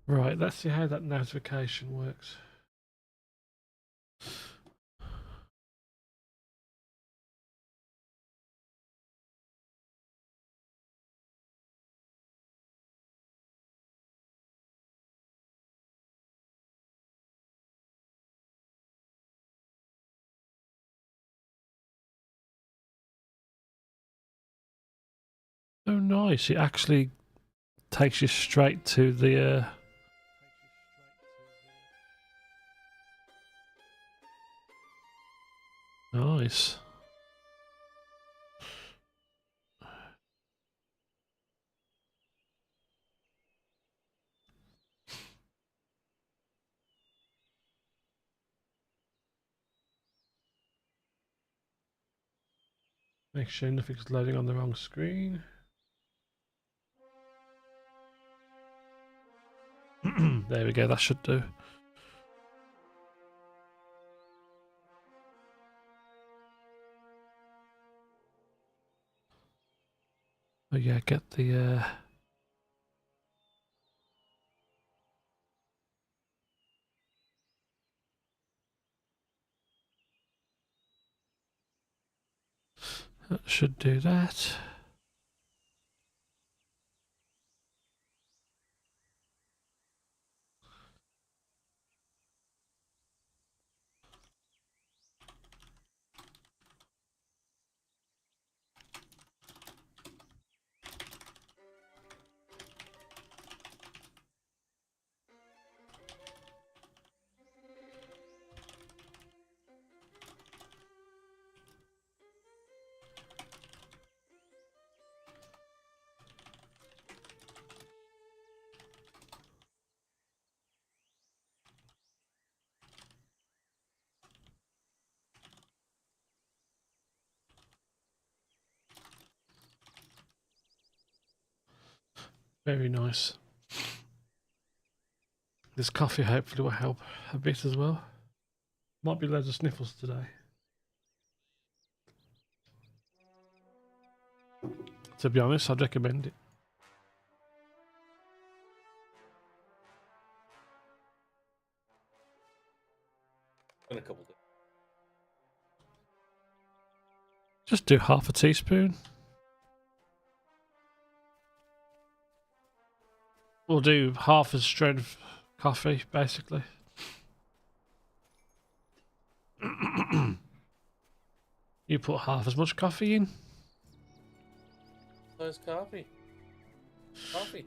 Right, let's see how that notification works. Oh, nice. It actually takes you straight to the. Nice. Make sure nothing's loading on the wrong screen. There we go, that should do. Oh yeah, get the that should do that. Very nice. This coffee hopefully will help a bit as well. Might be loads of sniffles today. To be honest, I'd recommend it. In a couple days. Just do half a teaspoon. We'll do half a strength coffee, basically. You put half as much coffee in. Nice coffee. Coffee.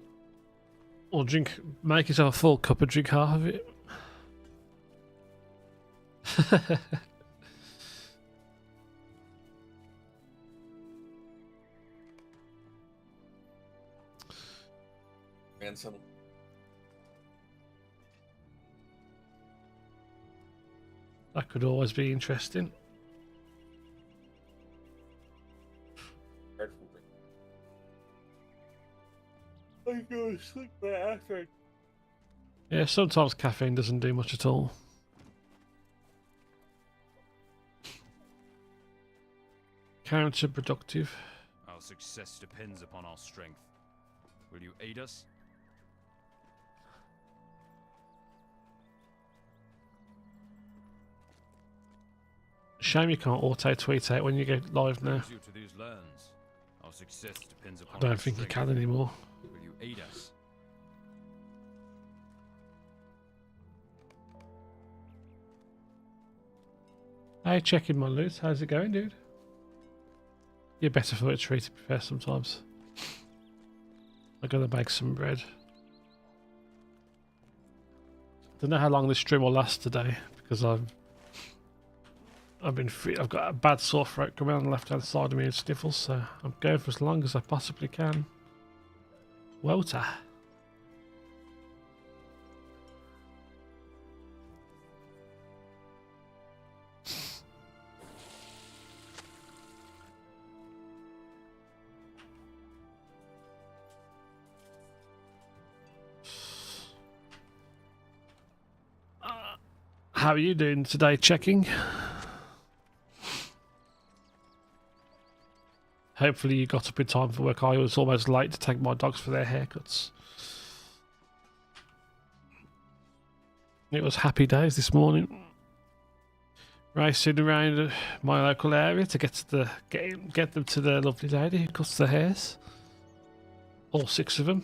Or drink, make yourself a full cup and drink half of it. And some. That could always be interesting. I go to sleep by after. Yeah, sometimes caffeine doesn't do much at all. Counterproductive. Our success depends upon our strength. Will you aid us? Shame you can't auto-tweet out when you go live now. You to these lands. Our success depends upon I don't our think you strength. can anymore. Will you aid us? Hey, checking my loot. How's it going, dude? You're better for a treat, to be fair, sometimes. I'm gonna bake some bread. Don't know how long this stream will last today because I've got a bad sore throat coming on the left hand side of me and sniffles, so I'm going for as long as I possibly can. Water. How are you doing today, checking? Hopefully you got up in time for work. I was almost late to take my dogs for their haircuts. It was happy days this morning. Racing around my local area to get to the get them to the lovely lady who cuts their hairs. All 6 of them.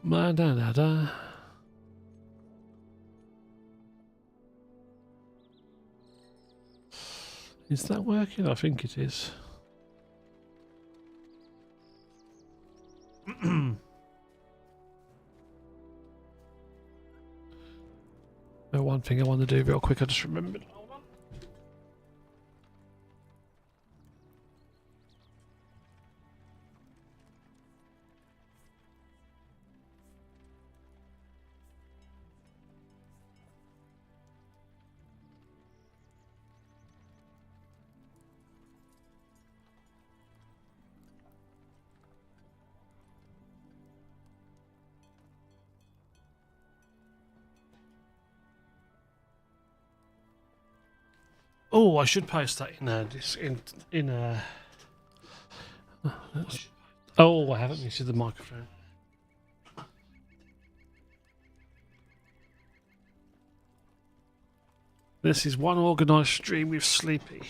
Ma da da da. Is that working? I think it is. One thing I want to do real quick, I just remembered. Hold on. Oh, I should post that in Oh, I haven't muted the microphone. This is one organised stream with Sleepy.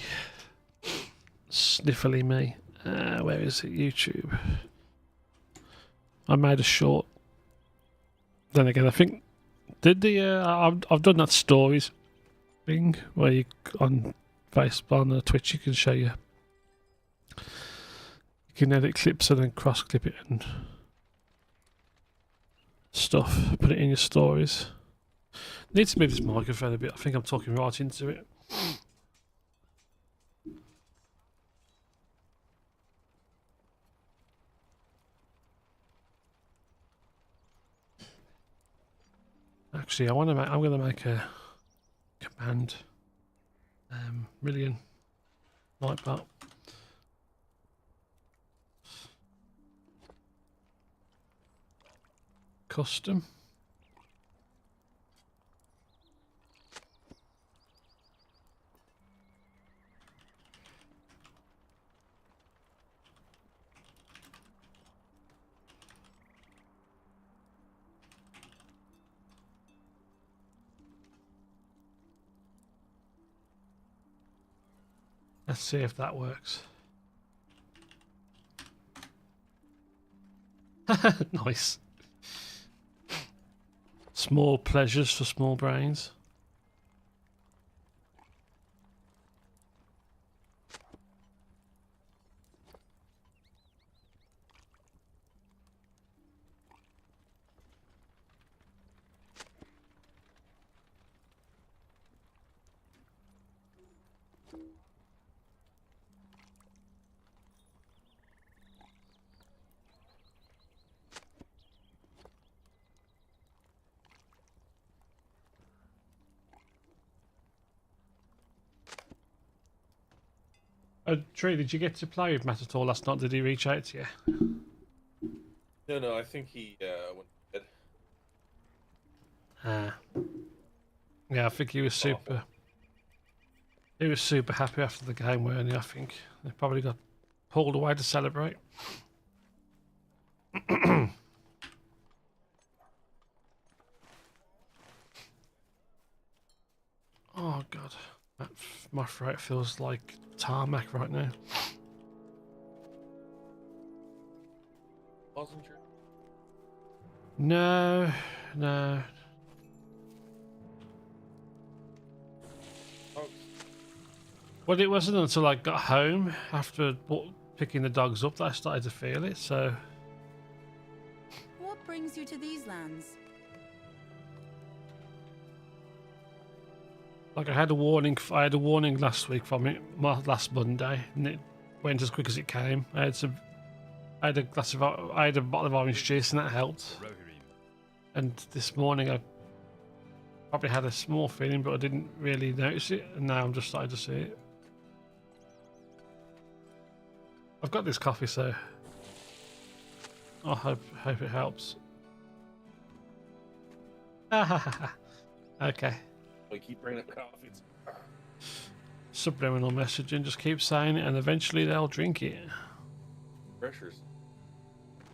Sniffly me. Where is it? YouTube. I made a short. Then again, I think I've done that stories thing where you on Facebook on Twitch you can show you can edit clips and then cross clip it and stuff. Put it in your stories. Need to move this microphone a bit. I think I'm talking right into it. Actually, I'm going to make a command million like that. Custom. Let's see if that works. Nice. Small pleasures for small brains. Tree, did you get to play with Matt at all last night? Did he reach out to you? No, I think he went to bed. Yeah, I think he was super. Awful. He was super happy after the game, weren't he? I think they probably got pulled away to celebrate. Oh god, my throat feels like tarmac right now. Wasn't you? No. Oh, Well, it wasn't until I got home after picking the dogs up that I started to feel it. So, What brings you to these lands? like, I had a warning. I had a warning last week from it, last Monday, and it went as quick as it came. I had a bottle of orange juice, and that helped. Rohirrim. And this morning, I probably had a small feeling, but I didn't really notice it. And now I'm just starting to see it. I've got this coffee, so I hope it helps. Okay. I keep bringing up coffee. Subliminal messaging, just keep saying it and eventually they'll drink it. Pressures.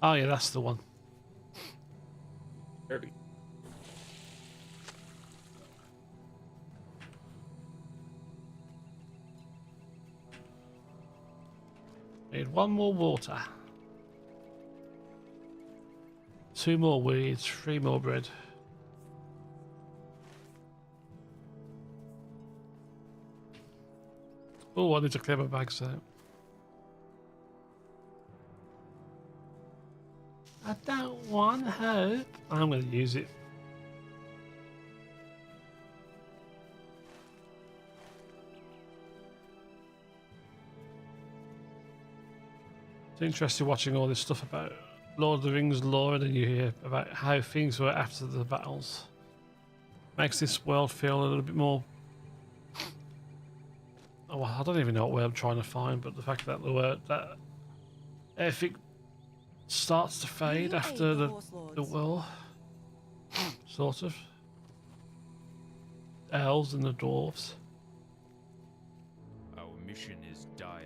Oh yeah, that's the one. Derby. Need one more water. 2 more weeds, 3 more bread. Oh, I need to clear my bags out. I don't want hope. I'm going to use it. It's interesting watching all this stuff about Lord of the Rings lore, and then you hear about how things were after the battles. Makes this world feel a little bit more... Oh, well, I don't even know what word I'm trying to find, but the fact that the word that everything starts to fade after the war, sort of. Elves and the dwarves. Our mission is dire.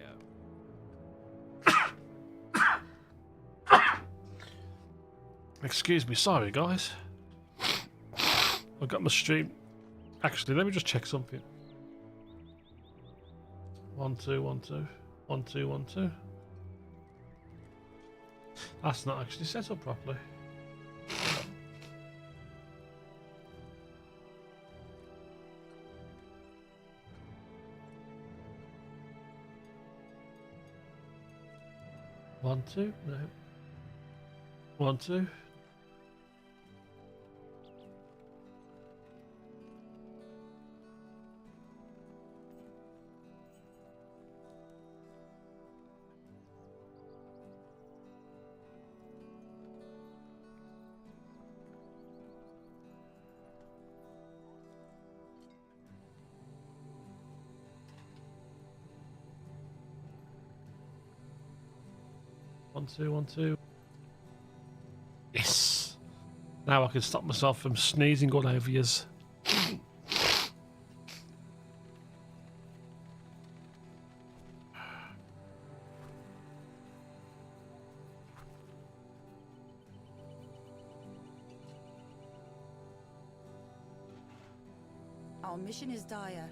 Excuse me, sorry guys. I've got my stream. Actually, let me just check something. 1 2 1 2 1 2 1 2. That's not actually set up properly. One, two, no. 1 2. One, two, 1 2. Yes. Now I can stop myself from sneezing all over yous. Our mission is dire.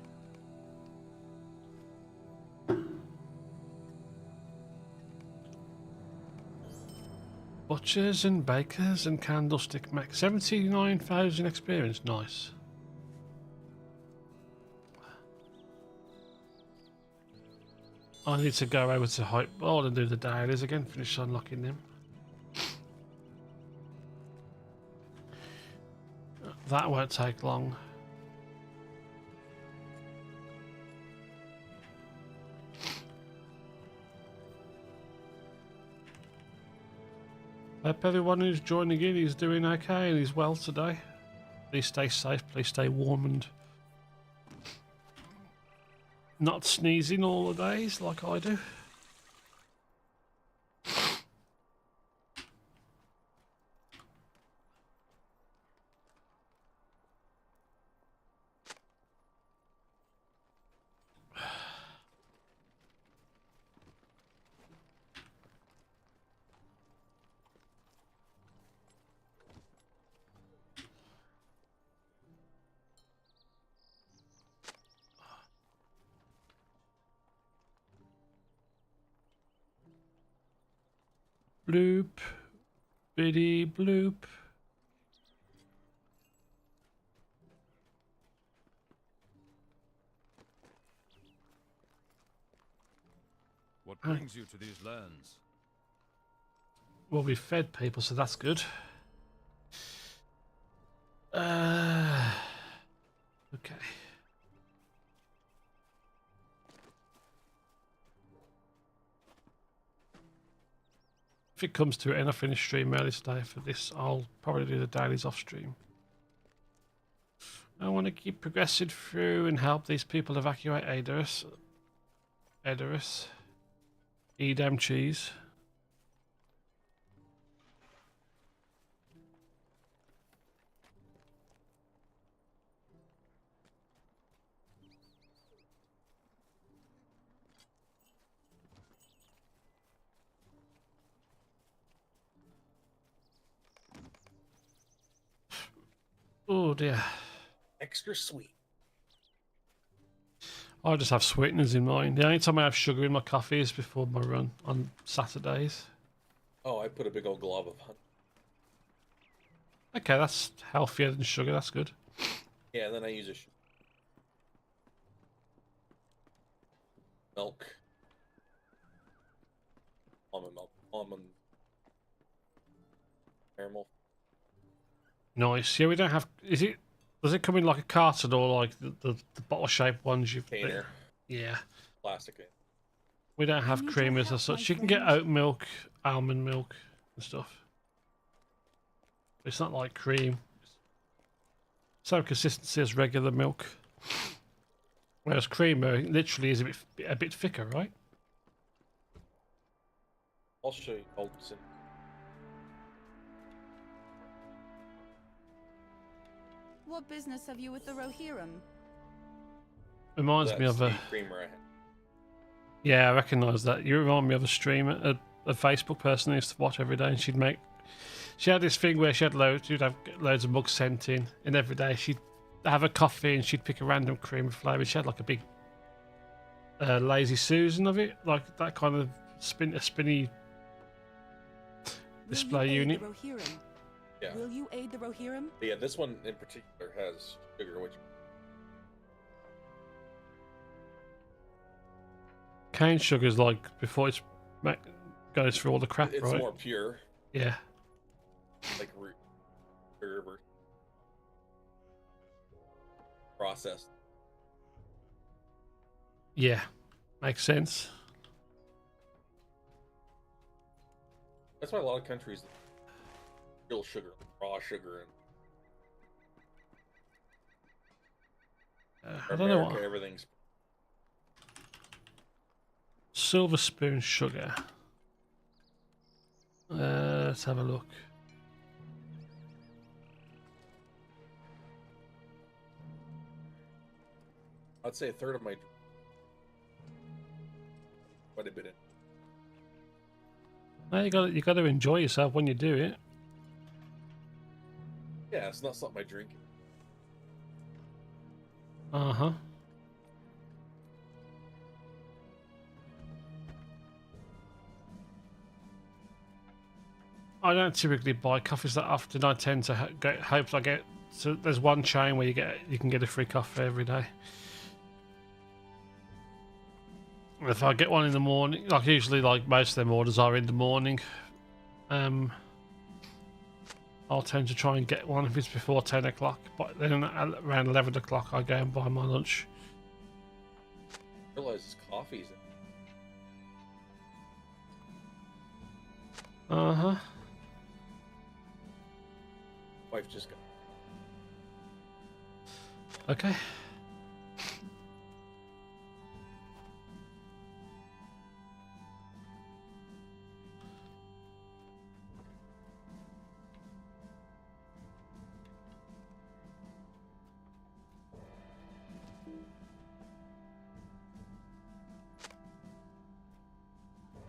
Butchers and bakers and candlestick make 79,000 experience. Nice. I need to go over to Hype Board and do the dailies again, finish unlocking them. That won't take long. Hope everyone who's joining in is doing okay and is well today. Please stay safe, please stay warm and not sneezing all the days like I do. Bloop, biddy bloop. What brings you to these lands? Well, we fed people, so that's good. Okay. If it comes to it and I finish stream early today for this, I'll probably do the dailies off stream. I want to keep progressing through and help these people evacuate Aderus. Edam cheese. Oh dear. Extra sweet. I just have sweeteners in mine. The only time I have sugar in my coffee is before my run on Saturdays. Oh, I put a big old glob of honey. Okay, that's healthier than sugar. That's good. Yeah, and then I use a milk. Almond milk. Almond caramel. Nice. Yeah, we don't have. Is it? Does it come in like a carton or like the bottle shaped ones you've? Container. Yeah. Plastic. We don't have I need your creamers help, as such. my You can get friend. oat milk, almond milk, and stuff. It's not like cream. Same consistency as regular milk. Whereas creamer literally is a bit thicker, right? I'll show you. I'll send. What business have you with the Rohirrim? Reminds me That's of the a. creamer I had. Yeah, I recognise that. You remind me of a streamer, a Facebook person I used to watch every day, and she'd make. She had this thing where she'd have loads of mugs sent in, and every day she'd have a coffee and she'd pick a random cream flavour. She had like a big lazy Susan of it, like that kind of spinny display Will you unit. aid the Rohirrim? Yeah. Will you aid the Rohirrim? But yeah, this one in particular has sugar, which Cane sugar's like before goes through all the crap, it's right? more pure, Yeah. like root sugar versus processed. Yeah. Makes sense. That's why a lot of countries real sugar, raw sugar, and I don't know America, what. everything's Silver spoon sugar. Let's have a look. I'd say a third of my quite a bit in. No, you got to enjoy yourself when you do it. Yeah, it's not something I drink. Uh huh. I don't typically buy coffees that often. I tend to hope I get. So there's one chain where you can get a free coffee every day. And if I get one in the morning, like usually, like most of them orders are in the morning, I'll tend to try and get one if it's before 10 o'clock. But then around 11 o'clock, I go and buy my lunch. I realize it's coffee's in. Uh huh. Wife just got. Okay.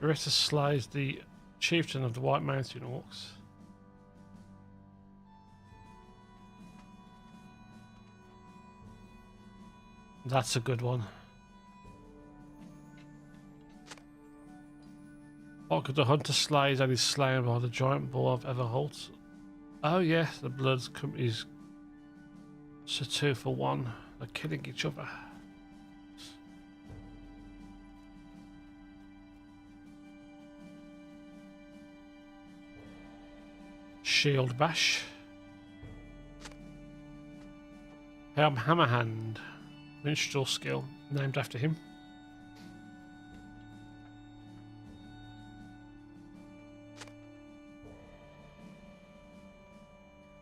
Rita slays the chieftain of the White Mountain Orcs. That's a good one. What could the hunter slays and is slain by the giant boar of Everholt? Oh yeah, the blood's is so 2 for 1. They're killing each other. Shield bash. Hammerhand. Minstrel skill, named after him.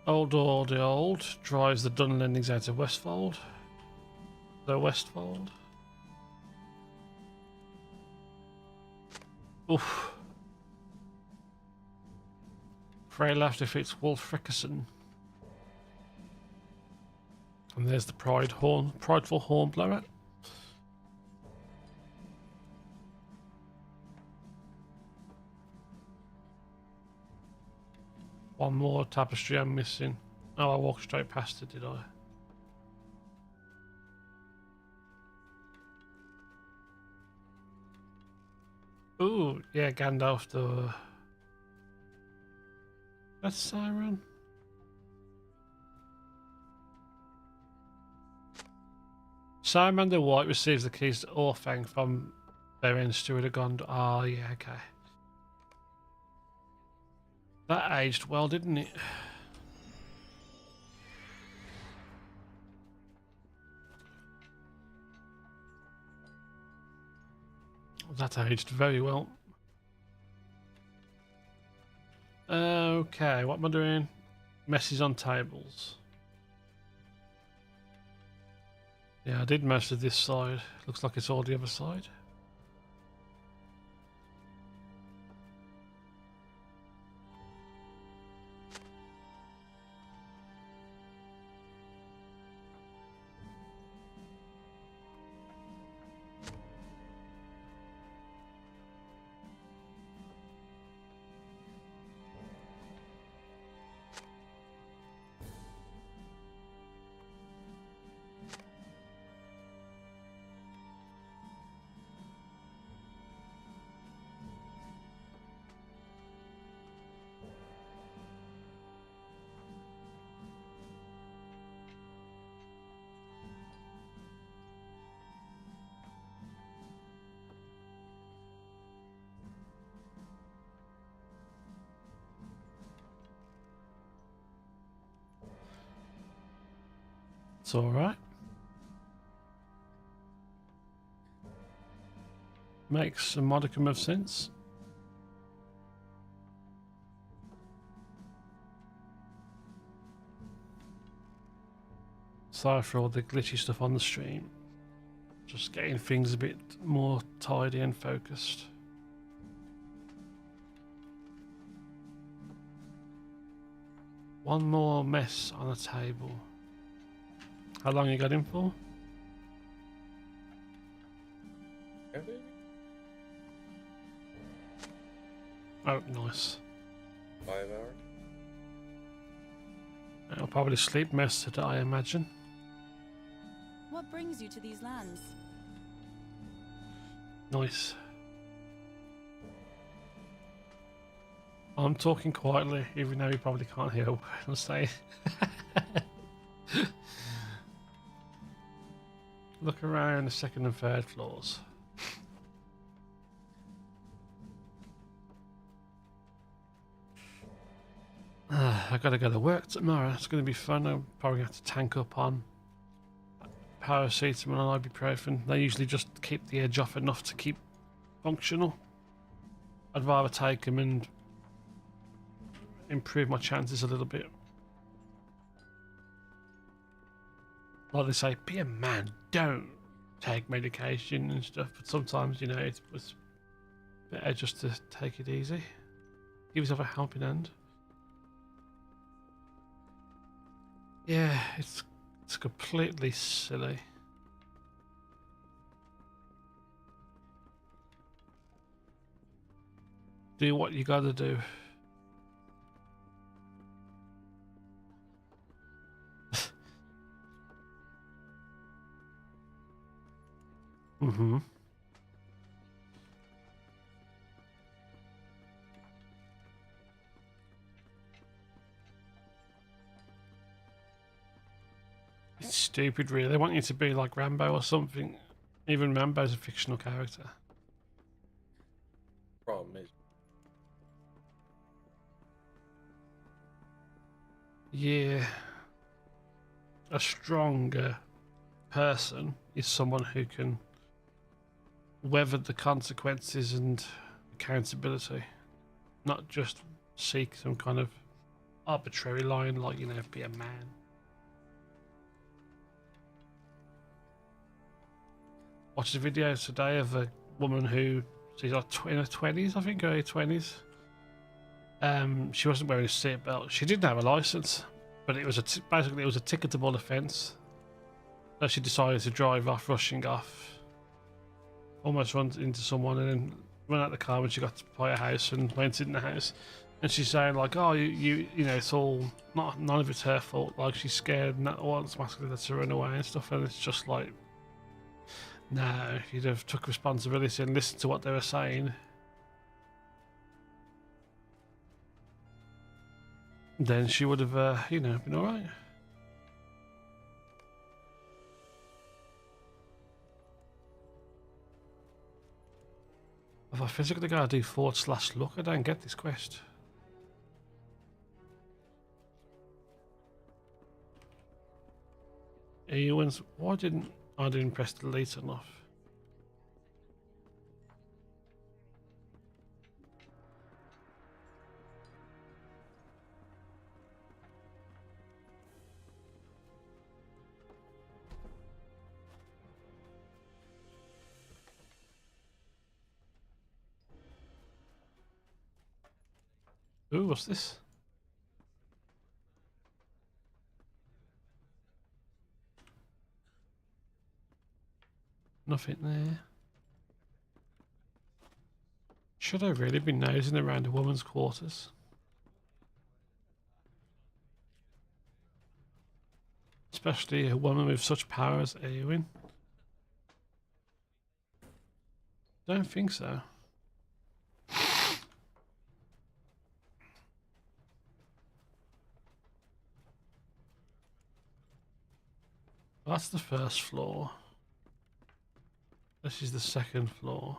Old drives the Dunlendings out of Westfold. The Westfold. Oof. Freylaugh defeats Wolf Frickerson. And there's the prideful Hornblower. One more tapestry I'm missing. Oh, I walked straight past it, did I? Ooh, yeah, Gandalf the... That's Siren. Simon the White receives the keys to Orfang from Beren, Steward of Gondor. Oh, yeah, okay. That aged well, didn't it? That aged very well. Okay, what am I doing? Messes on tables. Yeah, I did most of this side. Looks like it's all the other side. It's alright. Makes a modicum of sense. Sorry for all the glitchy stuff on the stream. Just getting things a bit more tidy and focused. One more mess on the table. How long you got in for? Oh, nice. 5 hours. I'll probably sleep most of it, I imagine. What brings you to these lands? Nice. I'm talking quietly, even though you probably can't hear what I'm saying. Look around the second and third floors. I gotta go to work tomorrow. It's gonna be fun. I'm probably gonna have to tank up on paracetamol and ibuprofen. They usually just keep the edge off enough to keep functional. I'd rather take them and improve my chances a little bit. Like they say, be a man, don't take medication and stuff. But sometimes, you know, it was better just to take it easy. Give yourself a helping hand. Yeah, it's completely silly. Do what you gotta do. Mm-hmm. It's stupid, really. They want you to be like Rambo or something. Even Rambo's a fictional character. Problem is, Yeah. A stronger person is someone who can weather the consequences and accountability, not just seek some kind of arbitrary line like, you know, be a man. Watched a video today of a woman who, she's like in her 20s, I think, early 20s. She wasn't wearing a seatbelt. She didn't have a license, but it was basically it was a ticketable offence. So she decided to drive off, rushing off, almost run into someone, and then ran out the car when she got by a house and went in the house. And she's saying like, "Oh, you know, it's all none of it's her fault." Like she's scared and that wants masculine to run away and stuff. And it's just like, no, if you'd have took responsibility and listened to what they were saying, then she would have, you know, been all right. If I physically gotta do / look, I don't get this quest. Eowyn's, why didn't I didn't press delete enough? Ooh, what's this? Nothing there. Should I really be nosing around a woman's quarters? Especially a woman with such power as Eowyn? Don't think so. That's the first floor. This is the second floor.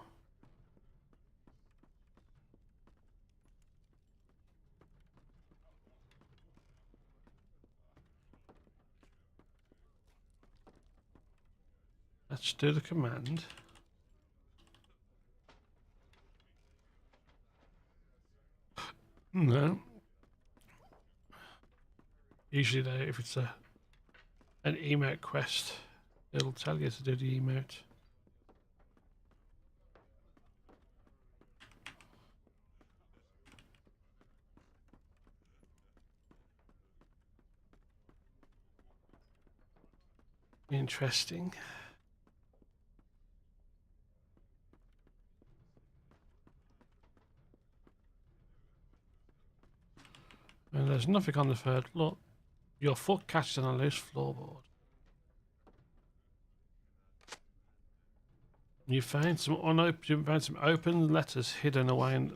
Let's do the command. No. Usually though, if it's an emote quest, it'll tell you to do the emote. Interesting. And there's nothing on the third. Look, your foot catches on a loose floorboard. You found some open letters hidden away in.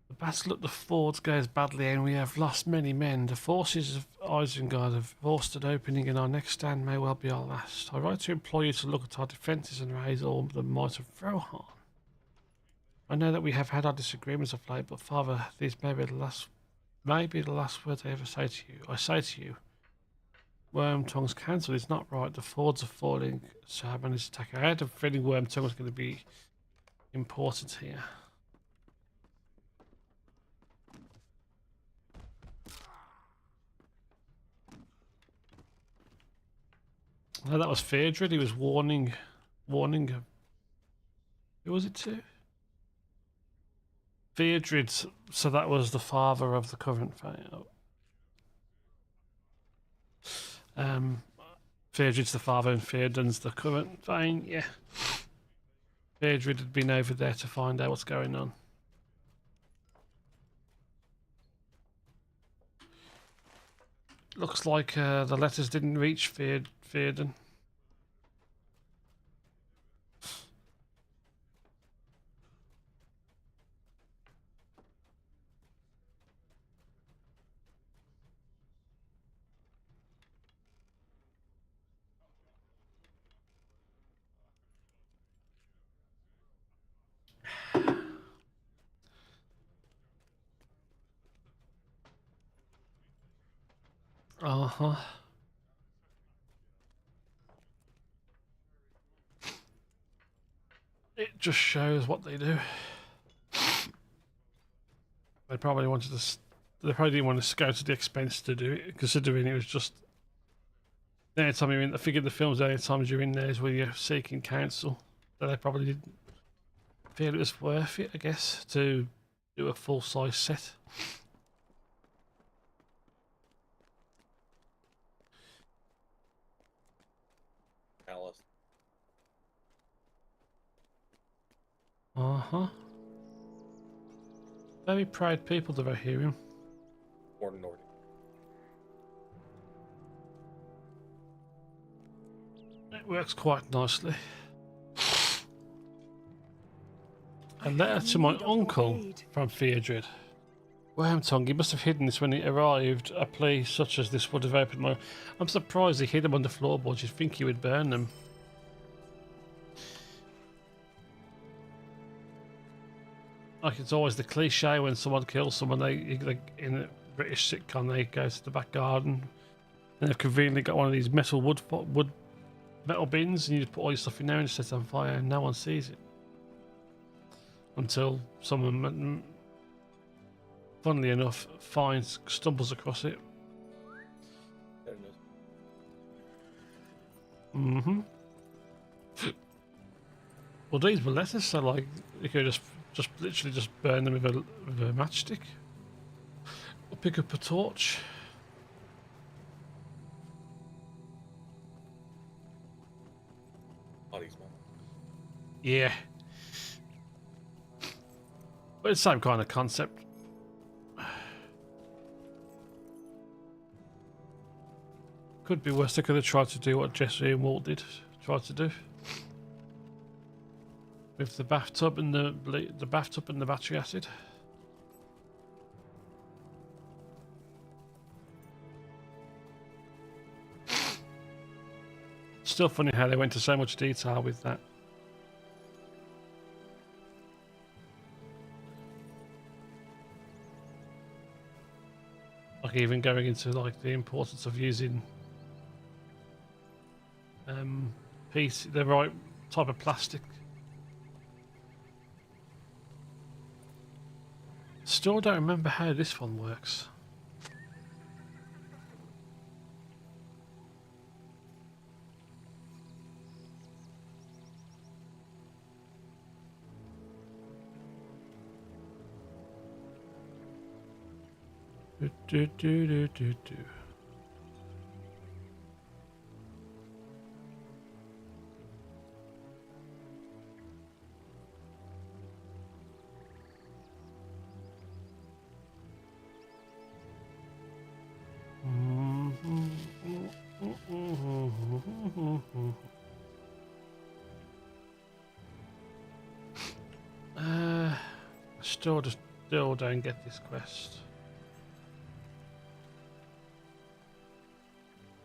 The battle at the fords goes badly, and we have lost many men. The forces of Isengard have forced an opening, and our next stand may well be our last. I write to implore you to look at our defences and raise all the might of Rohan. I know that we have had our disagreements of late, but Father, these may be the last words I ever say to you. I say to you, Wormtongue's counsel is not right. The fords are falling, so I managed to attack. I had a feeling Wormtongue was going to be important here. No, that was Phaedra. He was warning her. Who was it to? Phaedra, so that was the father of the current Phaedra. Phaedrad's the father and Phaedon's the current Vayne, yeah. Phaedra had been over there to find out what's going on. Looks like the letters didn't reach Phaedon. Uh-huh. It just shows what they do. They probably wanted to. They probably didn't want to go to the expense to do it, considering it was just. The only time you're in, I figure the films, the only times you're in there is where you're seeking counsel. So they probably didn't feel it was worth it, I guess, to do a full size set. Alice. Uh huh. Very proud people that I hear him. More Nordic. It works quite nicely. A letter to my uncle from Theodred. Wormtongue, he must have hidden this when he arrived. A place such as this would have opened my... I'm surprised he hid them on the floorboards. You'd think he would burn them. Like, it's always the cliche when someone kills someone, they in a British sitcom, they go to the back garden and they've conveniently got one of these metal metal bins, and you just put all your stuff in there and it sets on fire and no one sees it. Until someone, funnily enough, stumbles across it. Mm-hmm. Well, these were letters, so like you could just literally just burn them with a matchstick. Or pick up a torch. Bodies, man. Yeah. But it's the same kind of concept. Could be worse. They could have tried to do what Jesse and Walt tried to do. With the bathtub and the bathtub and the battery acid. Still funny how they went to so much detail with that. Like even going into like the importance of using the right type of plastic. Still don't remember how this one works. Do. Still don't get this quest.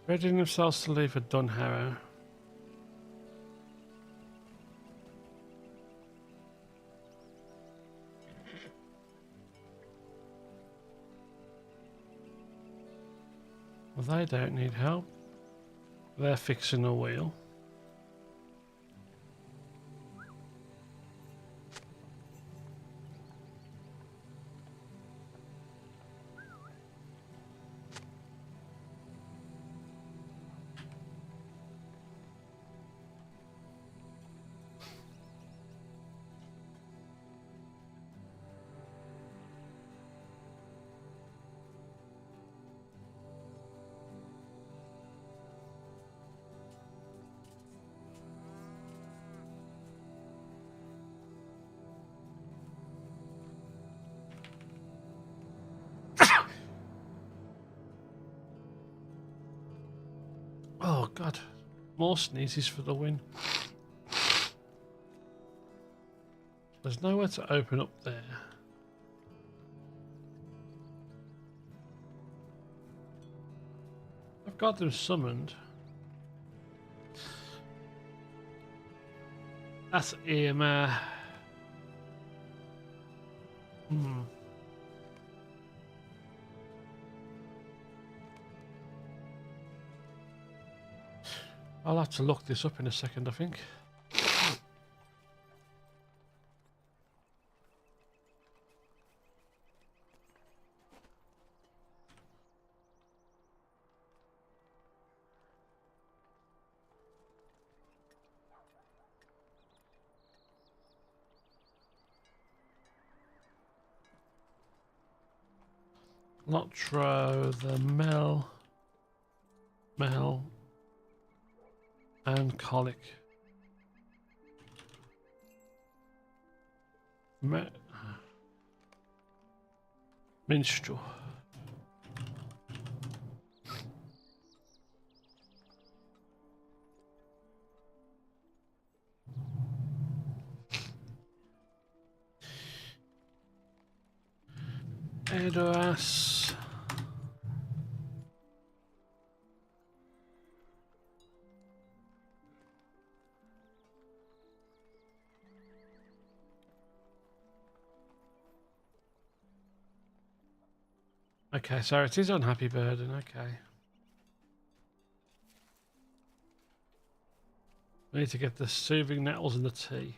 Readying themselves to leave for Dunharrow. Well, they don't need help. They're fixing a wheel. Oh god, more sneezes for the win. There's nowhere to open up there. I've got them summoned. That's EMR. I'll have to look this up in a second, I think. LOTRO, the Mel, and Colic. Minstrel. Edoras. Okay, so it is Unhappy Burden, okay. We need to get the soothing nettles and the tea.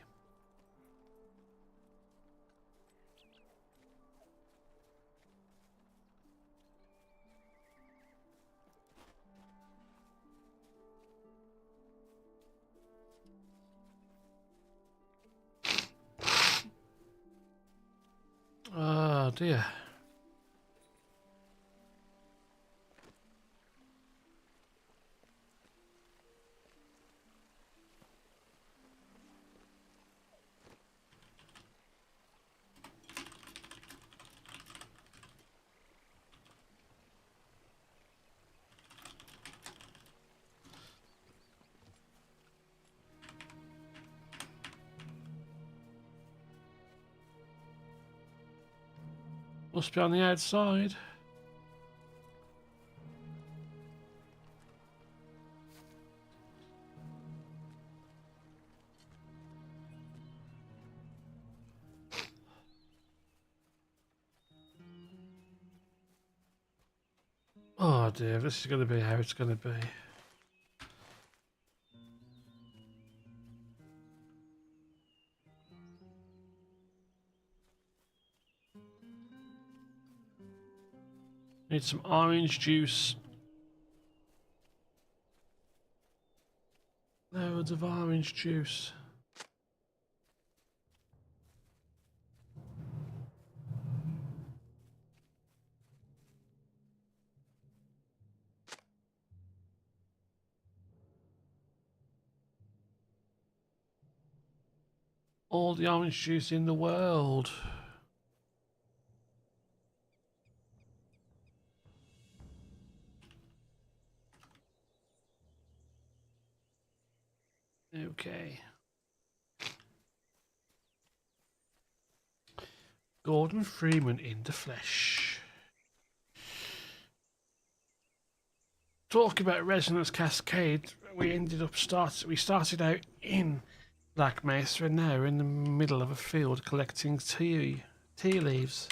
Oh dear. Must be on the outside. Oh dear, this is going to be how it's going to be. Need some orange juice. Loads of orange juice. All the orange juice in the world. Okay. Gordon Freeman in the flesh. Talk about Resonance Cascade. We started out in Black Mesa, and now we're in the middle of a field collecting tea leaves.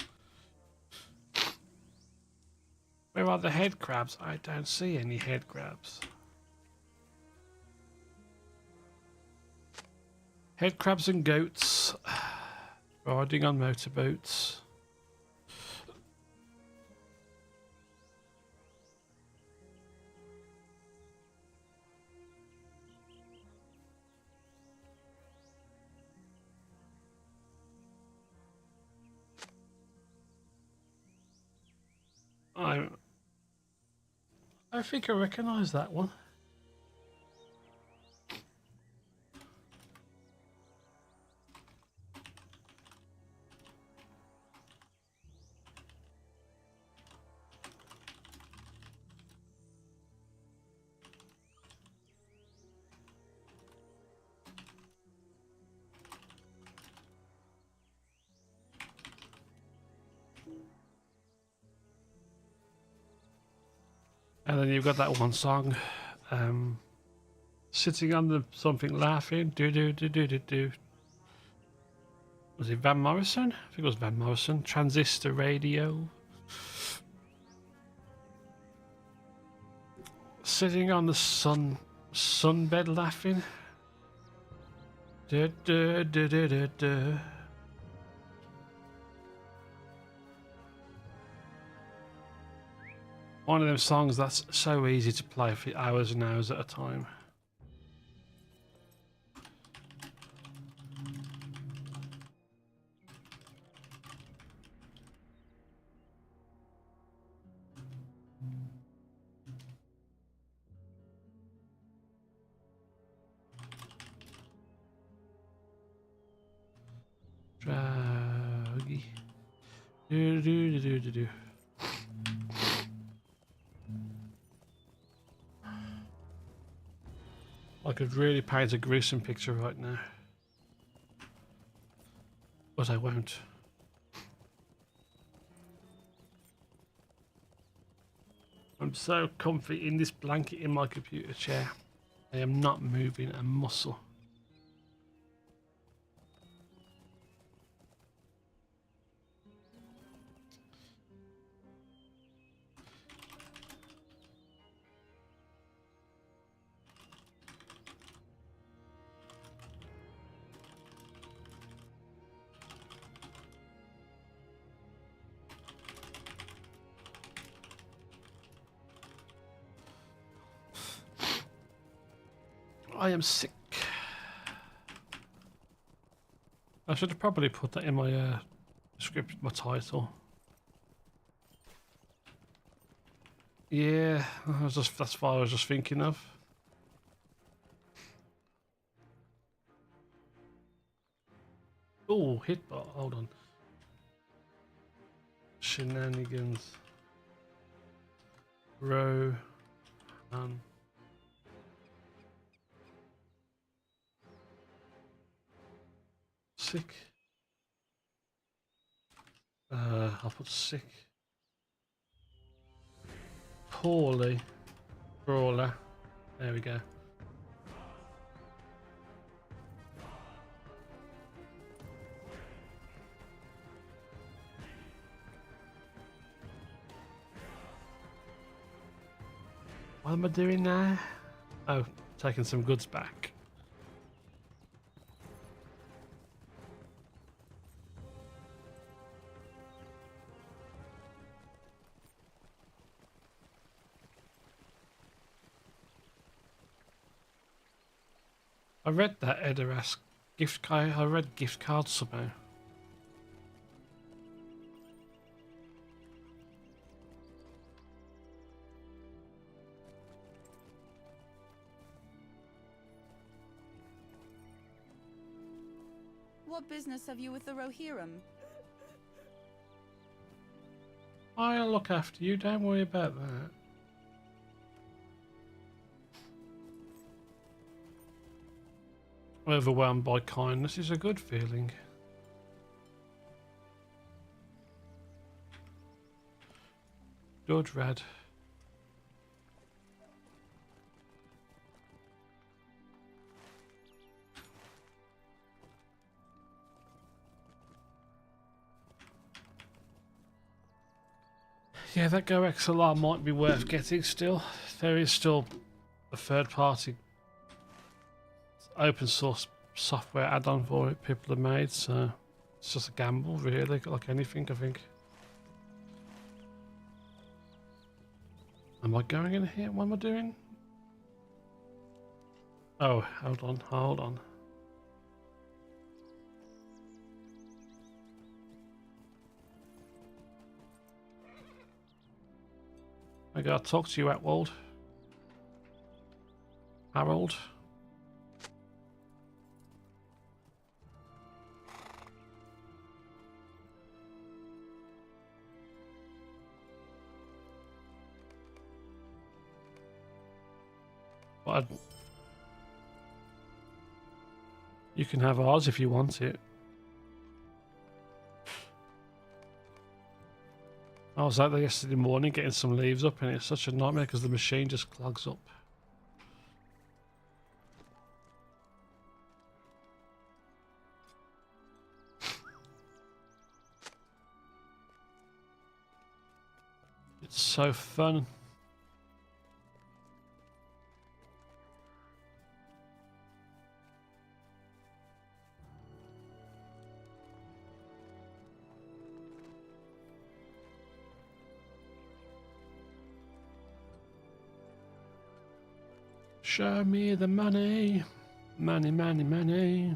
Where are the head crabs? I don't see any head crabs. Head crabs and goats riding on motorboats. I think I recognise that one. And then you've got that one song, sitting on the something laughing, do do do do do do. Was it Van Morrison? I think it was Van Morrison. Transistor radio. Sitting on the sunbed laughing. Du, du, du, du, du, du. One of them songs that's so easy to play for hours and hours at a time. Draggy. Do, do, do, do, do, do. I could really paint a gruesome picture right now, but I won't. I'm so comfy in this blanket in my computer chair. I am not moving a muscle. I am sick. I should have probably put that in my script, my title. Yeah, that's what I was just thinking of. Oh, hitbot. Hold on. Shenanigans. Row. Sick. I'll put sick. Poorly. Brawler. There we go. What am I doing now? Oh, taking some goods back. I read that Edoras gift card. I read gift cards somehow. What business have you with the Rohirrim? I'll look after you. Don't worry about that. Overwhelmed by kindness is a good feeling. Good, Rad. Yeah, that Go XLR might be worth getting still. There is still a third party open source software add-on for it people have made, so it's just a gamble really, like anything I think. Am I going in here? What am I doing? Oh, hold on. I gotta talk to you, Atwold. Harold. But you can have ours if you want it. I was out there yesterday morning getting some leaves up and it's such a nightmare because the machine just clogs up. It's so fun. Show me the money. Money, money, money.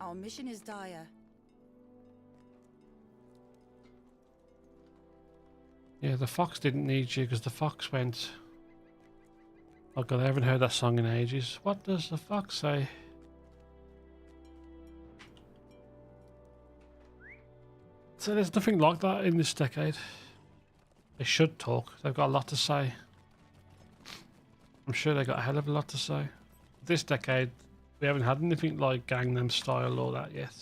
Our mission is dire. Yeah, the fox didn't need you because the fox went. Oh god, I haven't heard that song in ages. What does the fox say? So there's nothing like that in this decade. They should talk. They've got a lot to say. I'm sure they got a hell of a lot to say. This decade, we haven't had anything like Gangnam Style or that yet.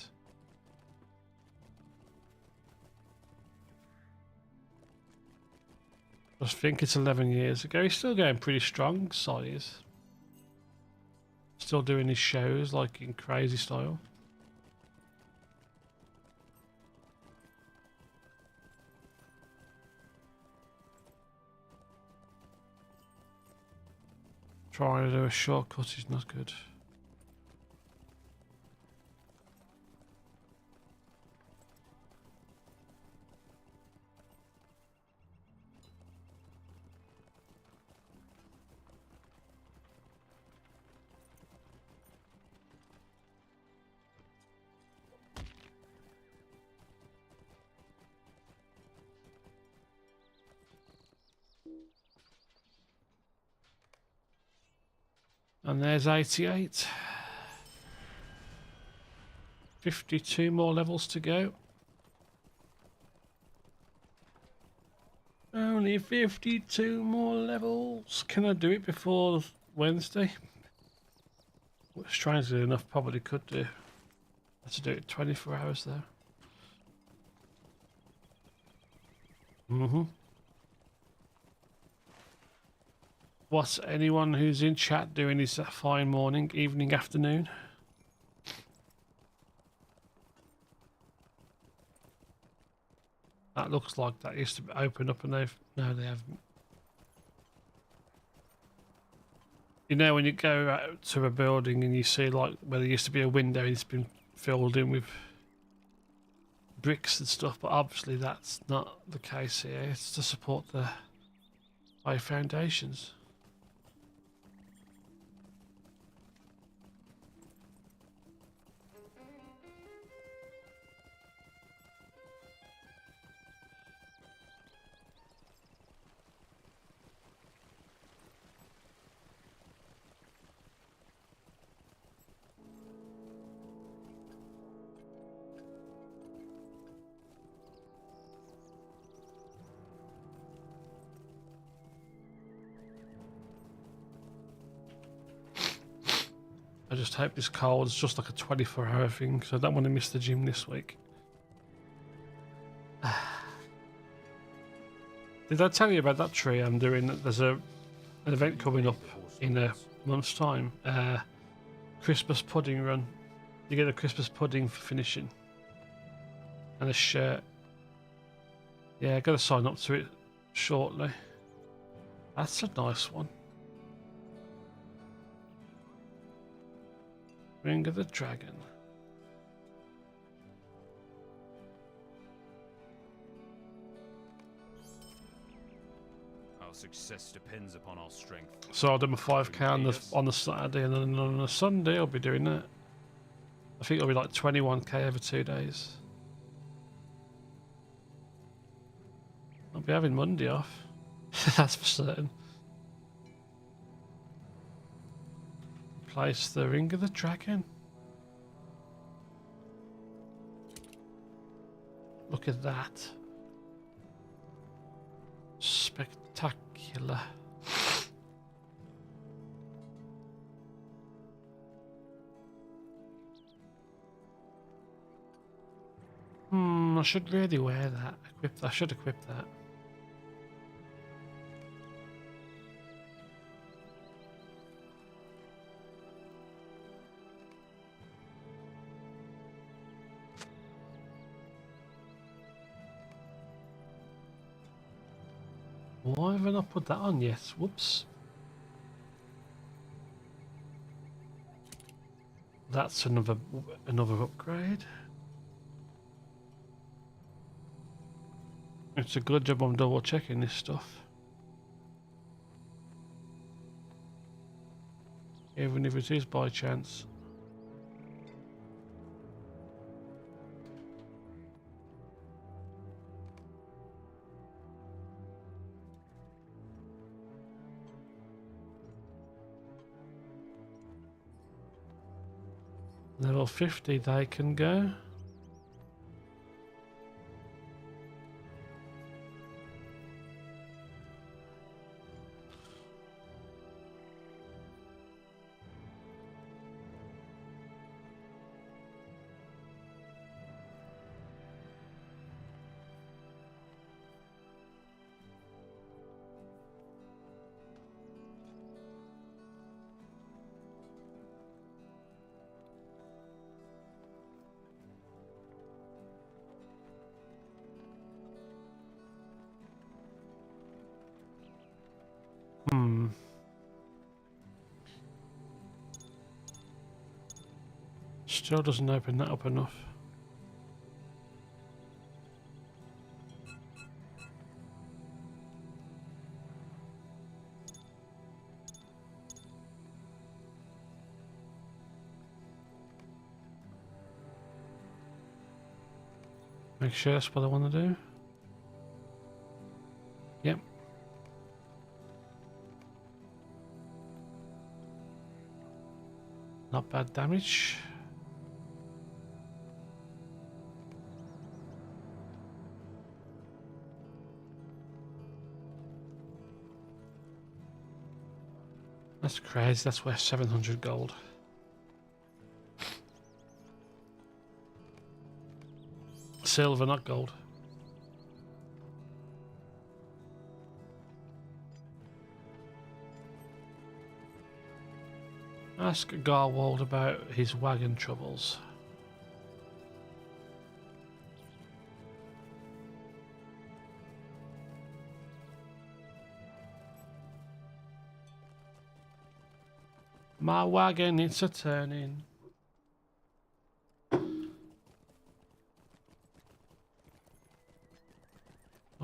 I think it's 11 years ago. He's still going pretty strong, size. Still doing his shows like in crazy style. Trying to do a shortcut is not good. And there's 88. 52 more levels to go. Only 52 more levels. Can I do it before Wednesday? I was trying to do enough, probably could do. Had to do it 24 hours though. What's anyone who's in chat doing this fine morning, evening, afternoon? That looks like that used to be open up and they've... No, they haven't. You know when you go out to a building and you see like where there used to be a window and it's been filled in with bricks and stuff, but obviously that's not the case here. It's to support the high foundations. I just hope this cold is just like a 24-hour thing, because I don't want to miss the gym this week. Did I tell you about that tree I'm doing? There's an event coming up in a month's time. Christmas pudding run. You get a Christmas pudding for finishing. And a shirt. Yeah, got to sign up to it shortly. That's a nice one. Ring of the Dragon. Our success depends upon our strength. So I'll do my 5k on the Saturday, and then on the Sunday I'll be doing that. I think it'll be like 21k over 2 days. I'll be having Monday off. That's for certain. Place the Ring of the Dragon. Look at that. Spectacular. I should really wear that. I should equip that. Why have I not put that on yet? Whoops. That's another upgrade. It's a good job I'm double checking this stuff. Even if it is by chance. Level 50 they can go. Still doesn't open that up enough. Make sure that's what I want to do. Yep. Not bad damage. That's crazy, that's worth 700 gold. Silver, not gold. Ask Garwald about his wagon troubles. My wagon, it's a turning. I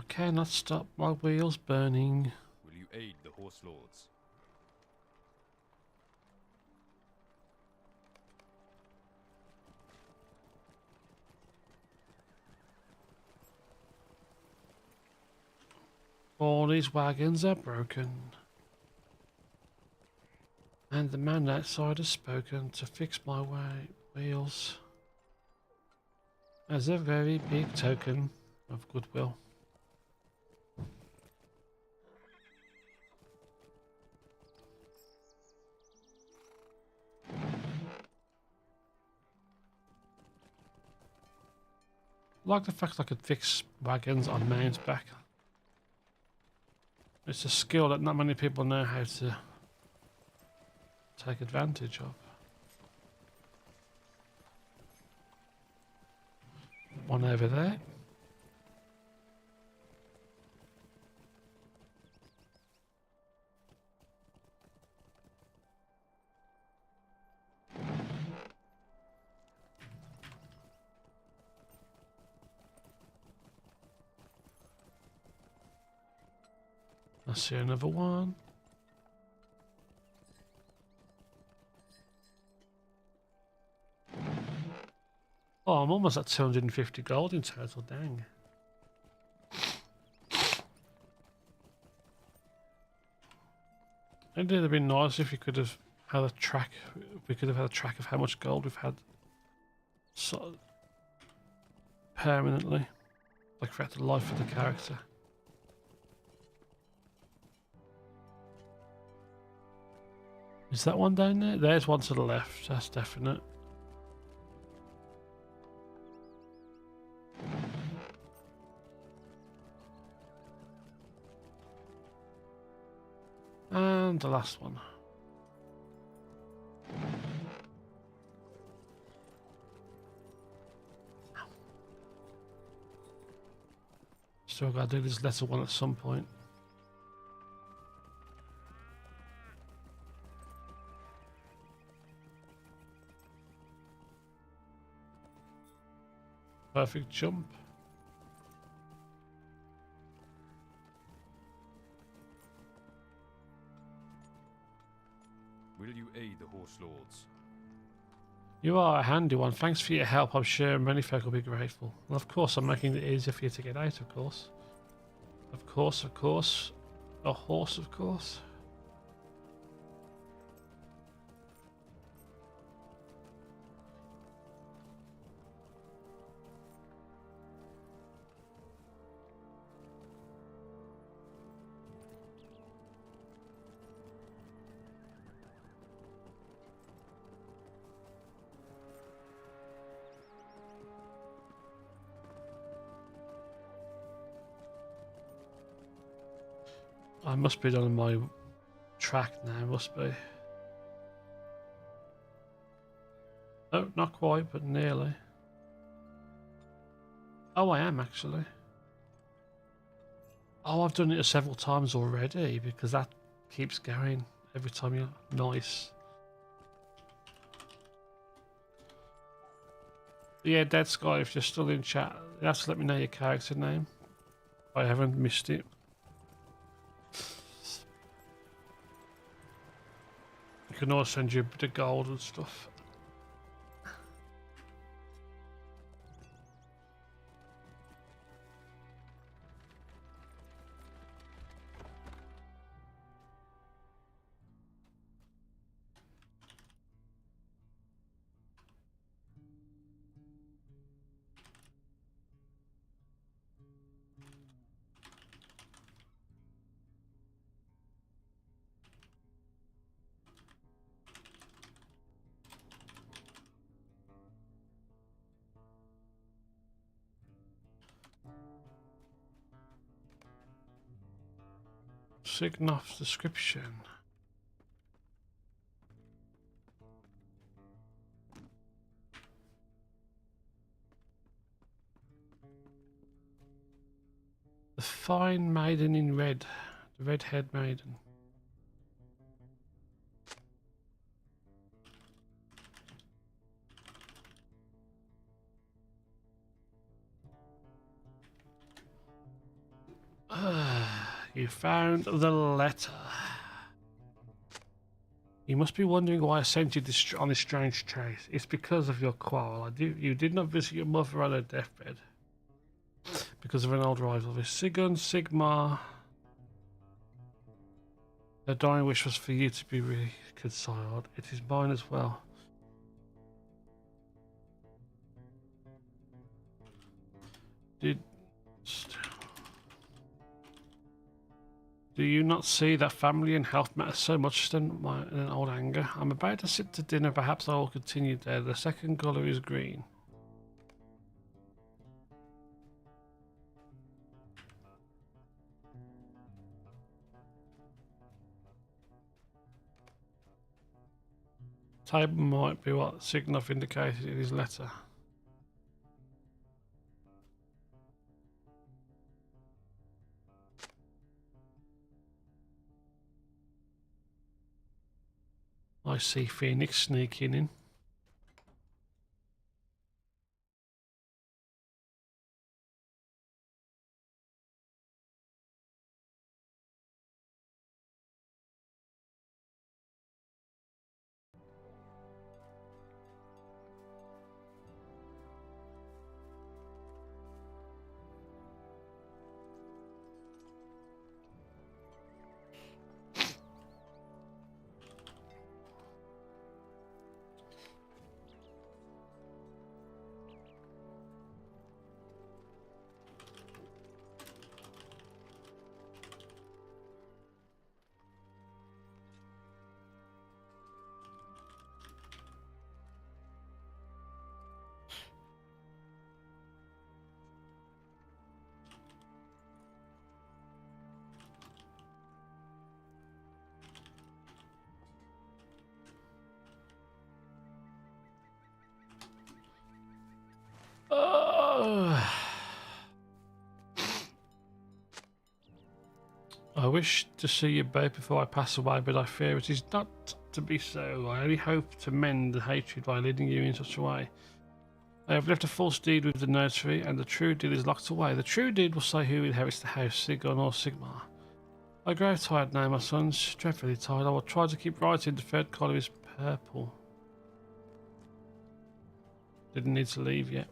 cannot stop my wheels burning. Will you aid the horse lords? All these wagons are broken. And the man outside has spoken to fix my wheels as a very big token of goodwill. Like the fact I could fix wagons on mountsback. It's a skill that not many people know how to take advantage of. One over there. I see another one. Oh, I'm almost at 250 gold in total, dang. It'd have been nice if you could have had a track, we could have had a track of how much gold we've had so permanently, like throughout the life of the character. Is that one down there? There's one to the left, that's definite. And the last one. Still gotta do this letter one at some point. Perfect jump. Will you aid the horse lords? You are a handy one. Thanks for your help. I'm sure many folk will be grateful. And of course, I'm making it easier for you to get out, of course. Of course, of course. A horse, of course. I must be on my track now, must be. No, not quite, but nearly. Oh, I am actually. Oh, I've done it several times already because that keeps going every time you're nice. Yeah, Dead Sky, if you're still in chat, you have to let me know your character name. I haven't missed it. I can always send you a bit of gold and stuff. Signoff's description. The fine maiden in red. The red-haired maiden. You found the letter. You must be wondering why I sent you on this strange chase. It's because of your quarrel. You did not visit your mother on her deathbed because of an old rivalry. Sigun, Sigmar. Her dying wish was for you to be reconciled. It is mine as well. Do you not see that family and health matter so much than an old anger? I'm about to sit to dinner. Perhaps I will continue there. The second colour is green. Table might be what Signoff indicated in his letter. I see Phoenix sneaking in. I wish to see you both before I pass away, but I fear it is not to be so. I only hope to mend the hatred by leading you in such a way. I have left a false deed with the notary, and the true deed is locked away. The true deed will say who inherits the house, Sigon or Sigmar. I grow tired now, my sons, dreadfully tired. I will try to keep writing. The third colour is purple. Didn't need to leave yet.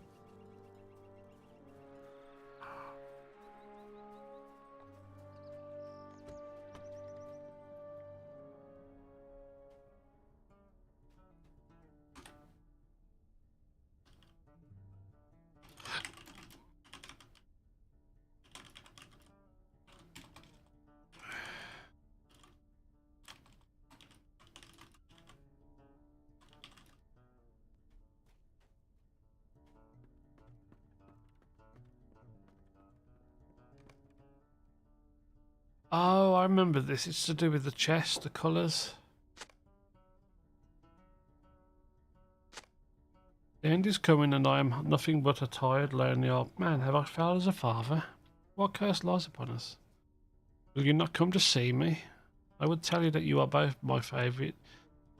Oh, I remember this. It's to do with the chest, the colours. The end is coming, and I am nothing but a tired, lonely old man. Have I failed as a father? What curse lies upon us? Will you not come to see me? I would tell you that you are both my favourite,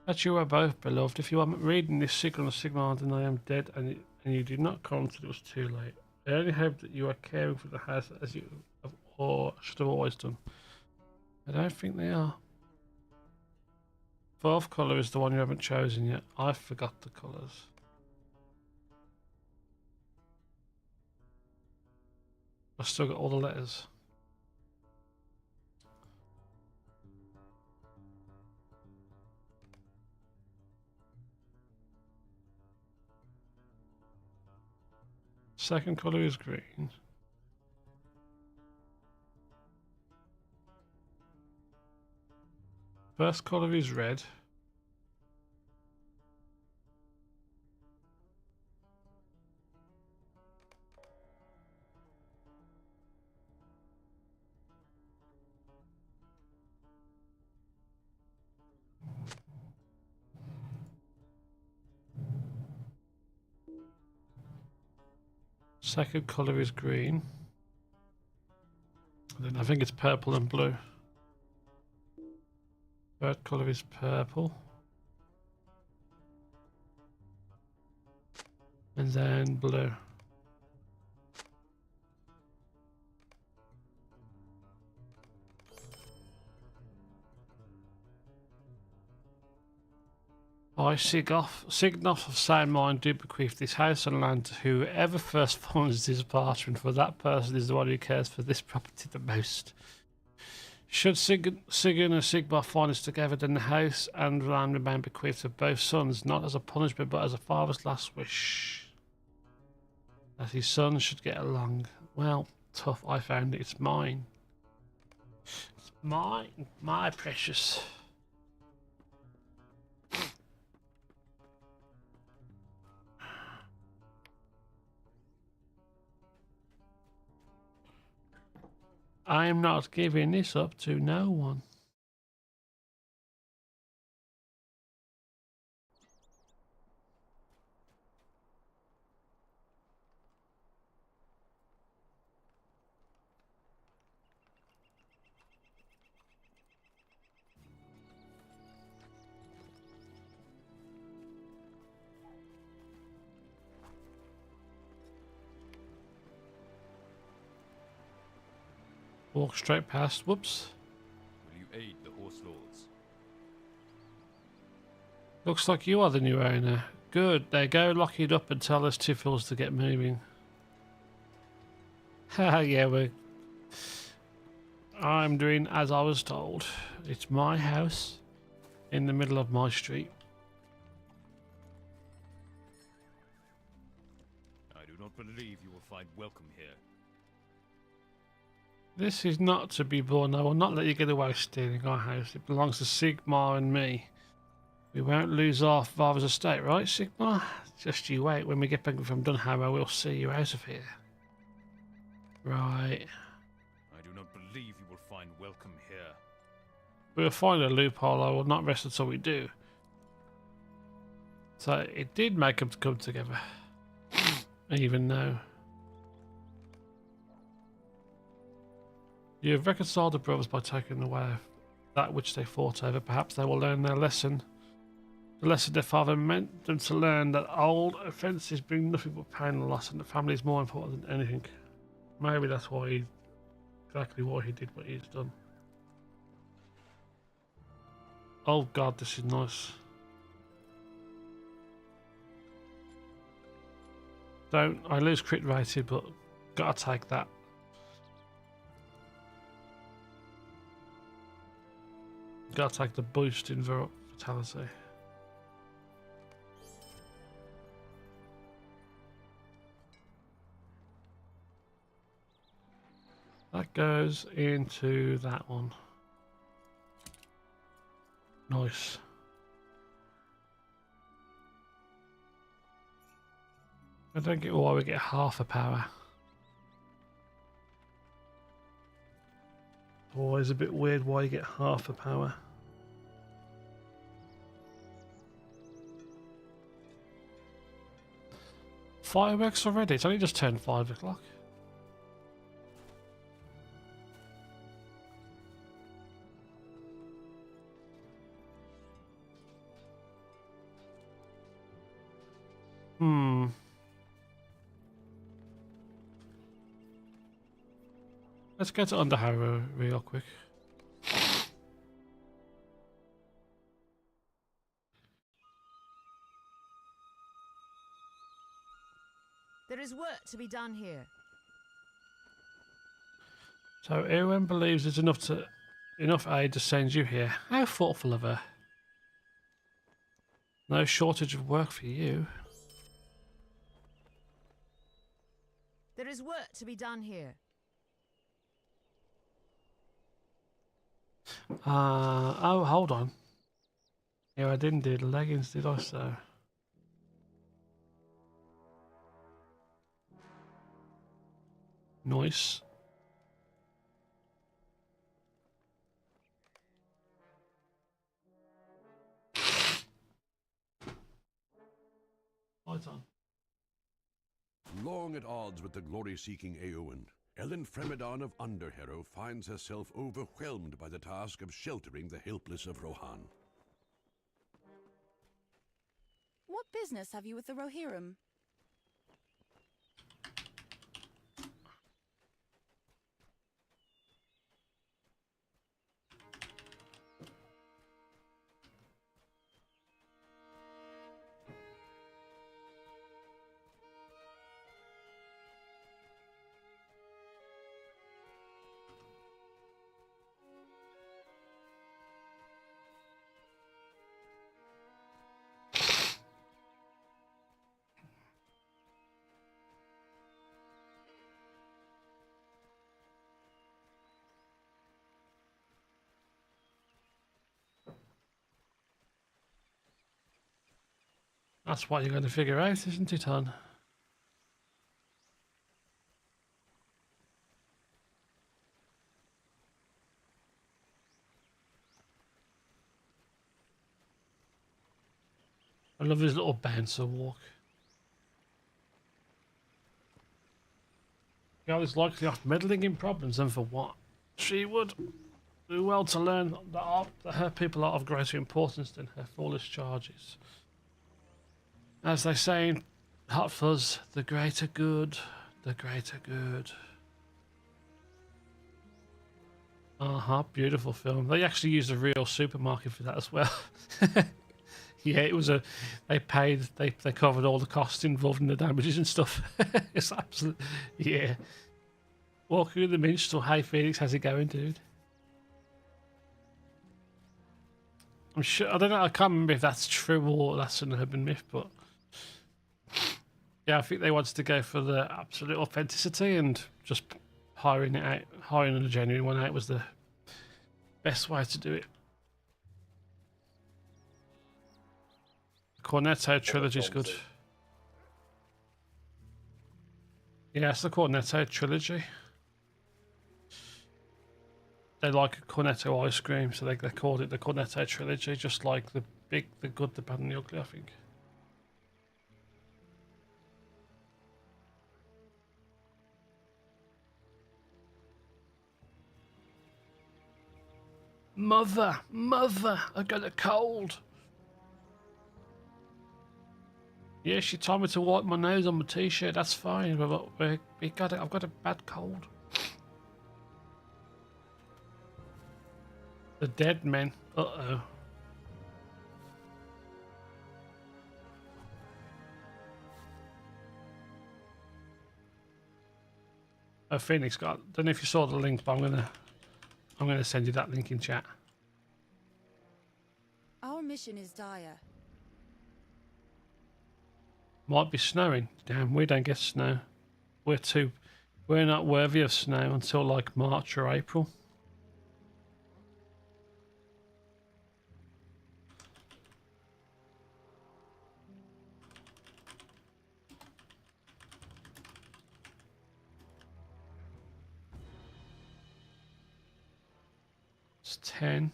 that you are both beloved. If you are reading this signal, then I am dead, and you did not come until it was too late. I only hope that you are caring for the house as you have, or should have always done. I don't think they are. Fourth colour is the one you haven't chosen yet. I forgot the colours. I've still got all the letters. Second colour is green. First colour is red. Second colour is green. Then I think it's purple and blue. Third colour is purple. And then blue. I, Signoff of sound mind, do bequeath this house and land to whoever first finds this parchment, for that person is the one who cares for this property the most. Should Sigyn and Sigmar find us together, then the house and land remain bequeathed to both sons, not as a punishment but as a father's last wish. That his sons should get along. Well, tough, I found it. It's mine. It's mine, my precious. I am not giving this up to no one. Walk straight past. Whoops. Will you aid the horse lords? Looks like you are the new owner. Good. There you go. Lock it up and tell us Tiffles to get moving. Haha, yeah, I'm doing as I was told. It's my house in the middle of my street. I do not believe you will find welcome here. This is not to be borne. I will not let you get away with stealing our house. It belongs to Sigmar and me. We won't lose our father's estate, right, Sigmar? Just you wait. When we get back from Dunhammer, we'll see you out of here. Right. I do not believe you will find welcome here. We'll find a loophole. I will not rest until we do. So it did make them come together. Even though you have reconciled the brothers by taking away that which they fought over. Perhaps they will learn their lesson. The lesson their father meant them to learn, that old offences bring nothing but pain and loss, and the family is more important than anything. Maybe that's why exactly why he did what he's done. Oh god, this is nice. I lose crit rated, but gotta take that. Gotta take the boost in vitality. That goes into that one. Nice. I don't get why we get half a power. Always a bit weird why you get half the power. Fireworks already? It's only just turned 5 o'clock. Let's get to Underharrow real quick. There is work to be done here. So Eowyn believes there's enough aid to send you here. How thoughtful of her. No shortage of work for you. There is work to be done here. Oh, hold on. Yeah, I didn't do the leggings, did I? So. Nice. Lights on. Long at odds with the glory-seeking Eowyn, Ellen Fremedon of Underharrow finds herself overwhelmed by the task of sheltering the helpless of Rohan. What business have you with the Rohirrim? That's what you're going to figure out, isn't it, hon? I love his little bouncer walk. Girl is likely off meddling in problems, and for what? She would do well to learn that her people are of greater importance than her foolish charges. As they say in Hot Fuzz, the greater good, the greater good. Beautiful film. They actually used a real supermarket for that as well. Yeah, it was they covered all the costs involved in the damages and stuff. It's absolute, yeah. Walk through the minstrel. Hey Felix, how's it going, dude? I'm sure, I don't know, I can't remember if that's true or that's an urban myth, but yeah, I think they wanted to go for the absolute authenticity, and just hiring a genuine one out was the best way to do it. The Cornetto trilogy is good. Yeah, it's the Cornetto trilogy. They like Cornetto ice cream, so they called it the Cornetto trilogy, just like the big, the good, the bad, and the ugly, I think. Mother, I got a cold. Yeah, she told me to wipe my nose on my t-shirt. That's fine, but I've got a bad cold. The dead men. Uh-oh. Oh, Phoenix got. Don't know if you saw the link, but I'm gonna send you that link in chat. Our mission is dire. Might be snowing. Damn, we don't get snow. We're not worthy of snow until like March or April. It's 10.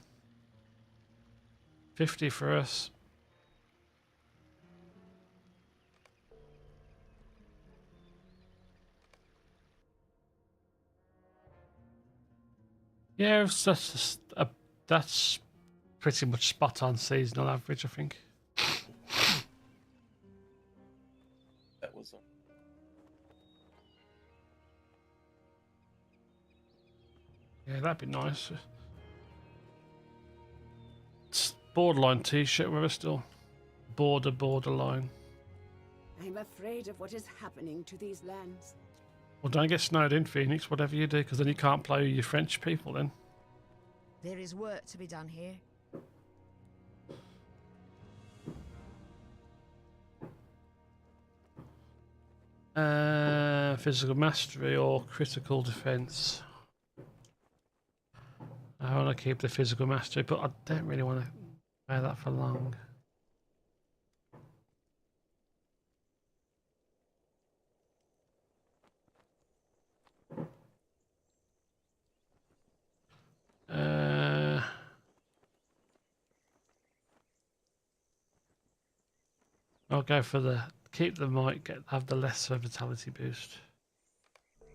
50 for us. Yeah, that's pretty much spot on seasonal average, I think. That was Yeah, that'd be nice. It's borderline t-shirt we're still. Borderline. I'm afraid of what is happening to these lands. Well, don't get snowed in, Phoenix, whatever you do, because then you can't play with your French people then. There is work to be done here. Physical mastery or critical defense. I want to keep the physical mastery, but I don't really want to wear that for long. I'll go for the keep the might, have the lesser vitality boost.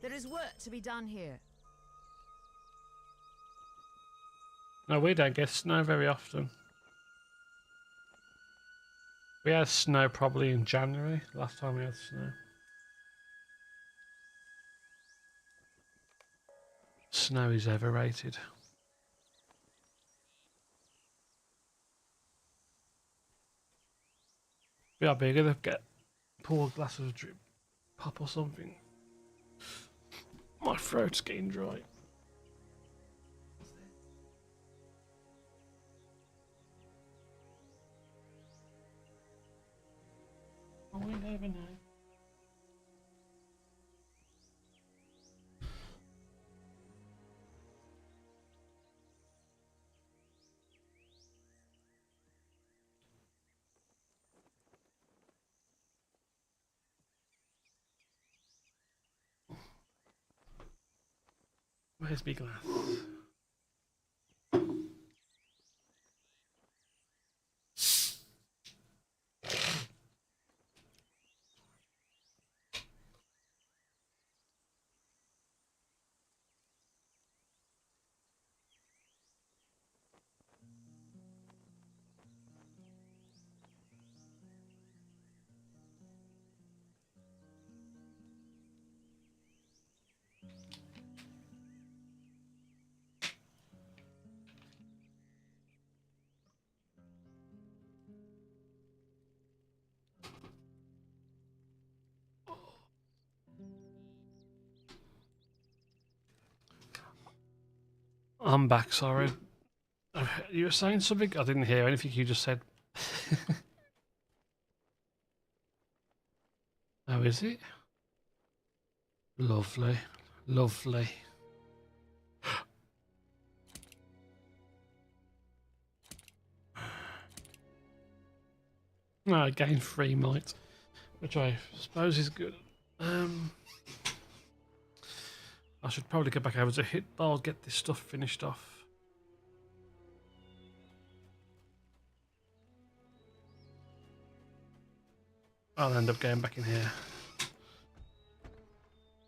There is work to be done here. No, we don't get snow very often. We had snow probably in January, last time we had snow. Snow is overrated. We are bigger to get pour a glass of drip pop or something. My throat's getting dry. Oh, we never know. Where's my glass? I'm back, sorry. You were saying something? I didn't hear anything you just said. Oh, is it? Lovely. Lovely. No, I gained 3 might, which I suppose is good. I should probably get back over to hit bar, get this stuff finished off. I'll end up going back in here.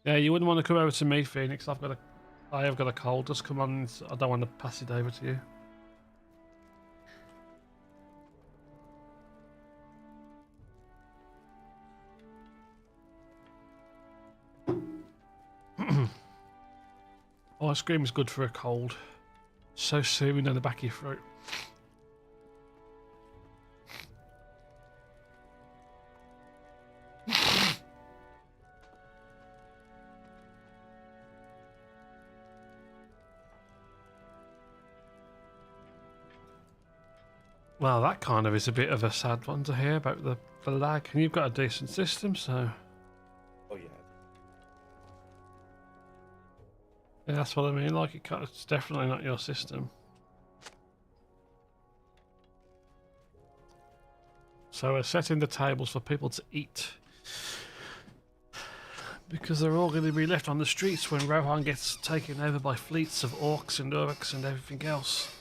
Yeah, you wouldn't want to come over to me, Phoenix. I have got a cold. Just come on. I don't want to pass it over to you. Ice cream is good for a cold. So soothing down the back of your throat. Well, that kind of is a bit of a sad one to hear about the lag. And you've got a decent system, so... Oh, yeah. Yeah, that's what I mean. Like, it's definitely not your system. So we're setting the tables for people to eat. Because they're all going to be left on the streets when Rohan gets taken over by fleets of orcs and urks and everything else.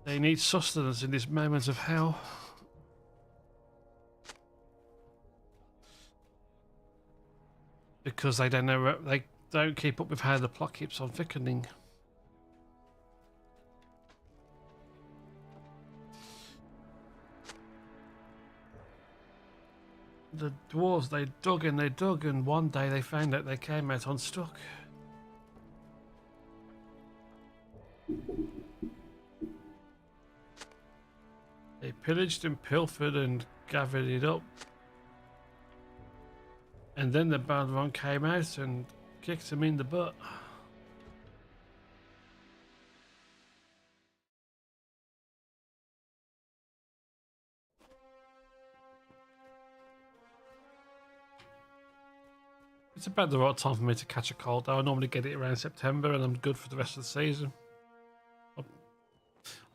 They need sustenance in this moment of hell. Because they don't keep up with how the plot keeps on thickening. The dwarves, they dug, and one day they found out they came out unstuck. They pillaged and pilfered and gathered it up. And then the bad one came out and kicked them in the butt. It's about the right time for me to catch a cold though. I normally get it around September and I'm good for the rest of the season.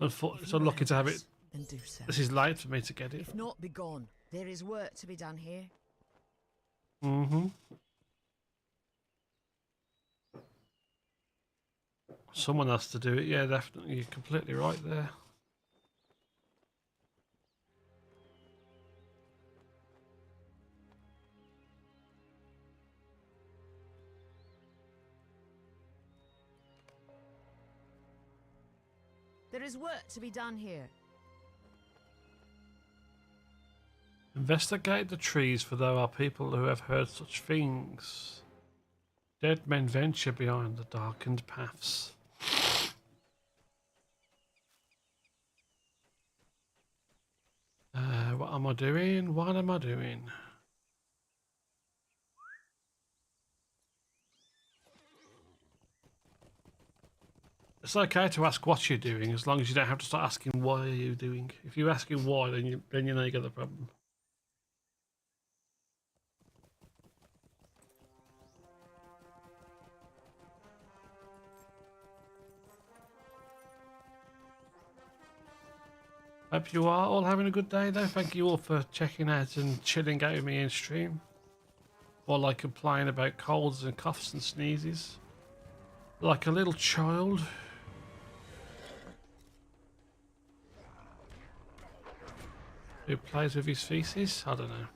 I'm so lucky to have it. Then do so. This is late for me to get it. If not, be gone. There is work to be done here. Mm-hmm. Someone has to do it, yeah, definitely. You're completely right there. There is work to be done here. Investigate the trees, for there are people who have heard such things. Dead men venture behind the darkened paths. What am I doing? What am I doing? It's okay to ask what you're doing, as long as you don't have to start asking why are you doing. If you're asking why, then you know you got the problem. Hope you are all having a good day though. Thank you all for checking out and chilling out with me in stream. While I complain about colds and coughs and sneezes. Like a little child. Who plays with his feces? I don't know.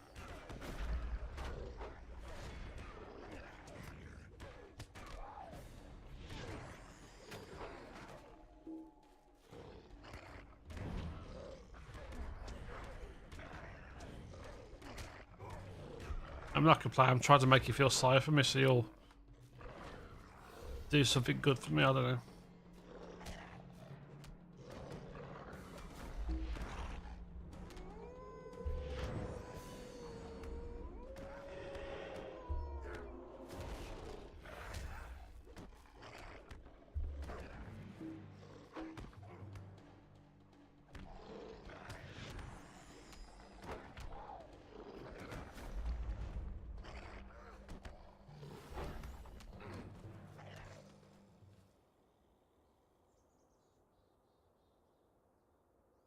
I'm not complaining. I'm trying to make you feel sorry for me so you'll do something good for me. I don't know.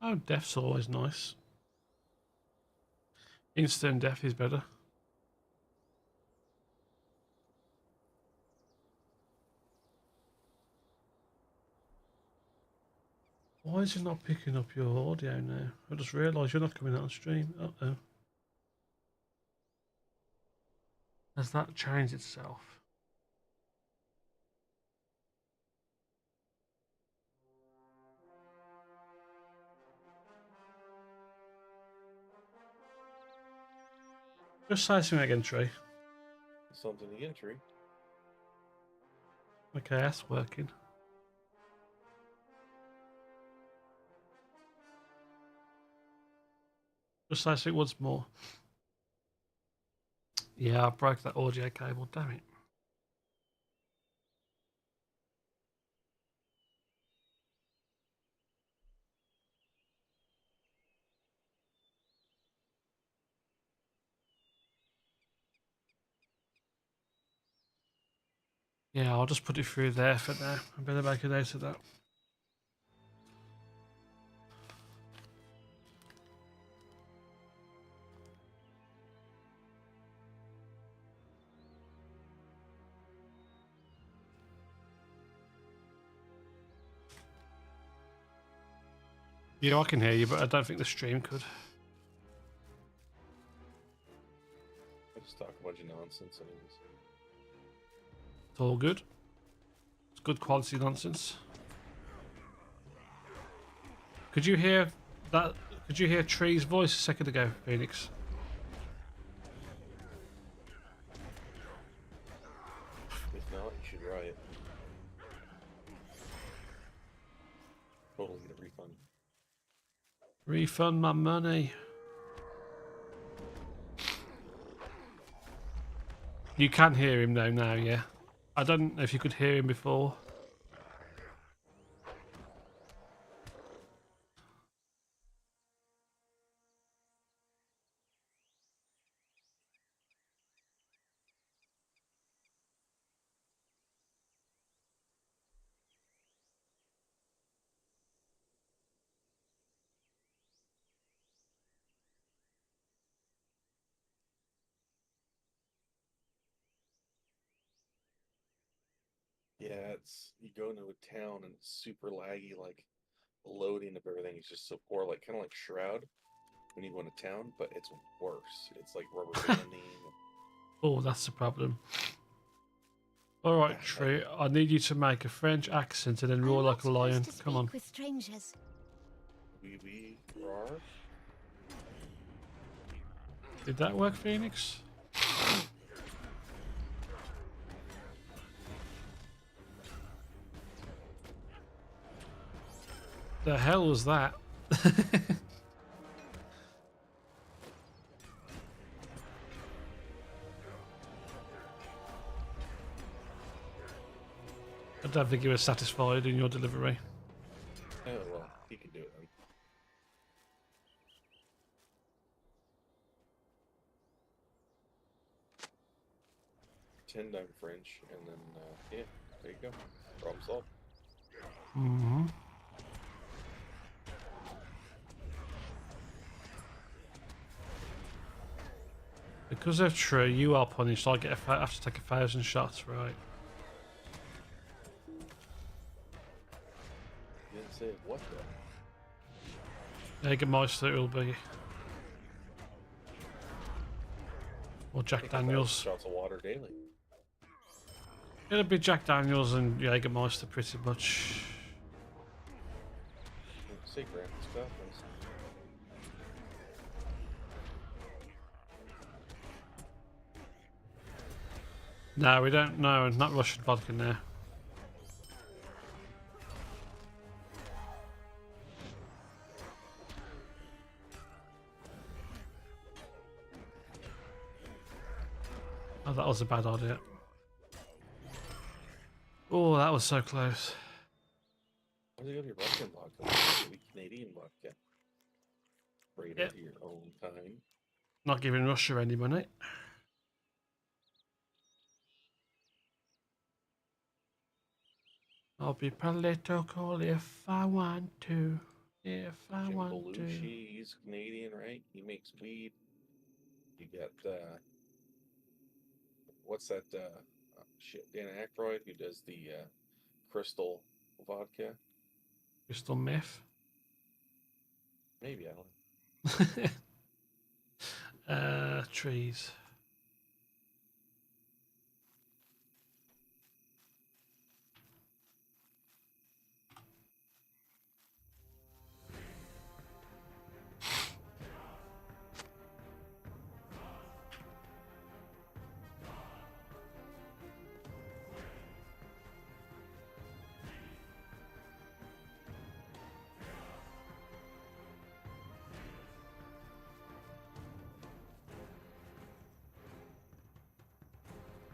Oh, death's always nice. Instant death is better. Why is it not picking up your audio now? I just realised you're not coming out on stream. Uh-oh. Has that changed itself? Just say something again, Tree. Something again, Tree. Okay, that's working. Just say something once more. Yeah, I broke that audio cable, damn it. Yeah, I'll just put it through there for now. I better make a note of that. Yeah, I can hear you, but I don't think the stream could. I just talk a bunch of nonsense anyways. It's all good. It's good quality nonsense. Could you hear that? Could you hear Tree's voice a second ago, Phoenix? If not, you should riot. Totally get a refund. Refund my money. You can hear him though now, yeah. I don't know if you could hear him before. Yeah, it's you go into a town and it's super laggy, like the loading of everything is just so poor, like kind of like Shroud when you go into town, but it's worse. It's like rubber banding. Oh, that's the problem. Alright, Tree, I need you to make a French accent and then roar like a lion. Come on. With strangers. We are. Did that work, Phoenix? The hell was that? I don't think you were satisfied in your delivery. Oh well, he can do it then. 10 dime French, and then yeah, there you go. Problem solved. Mm-hmm. Because of Tree, you are punished. I have to take 1,000 shots, right? You didn't say what though. Jägermeister it will be. Or Jack Take 1,000 Daniels. shots of water daily. It'll be Jack Daniels and Jägermeister pretty much. Say Grant Scott. No, we don't know. Not Russian vodka now. Oh, that was a bad idea. Oh, that was so close. Why do you go to your Russian vodka? Maybe Canadian vodka. Bring it Yep. to your own time. Not giving Russia any money. I'll be political if I want to. If I Jim want to. Belushi, he's Canadian, right? He makes weed. You got what's that shit, Dan Aykroyd, who does the crystal vodka? Crystal meth. Maybe, I don't know. Trees.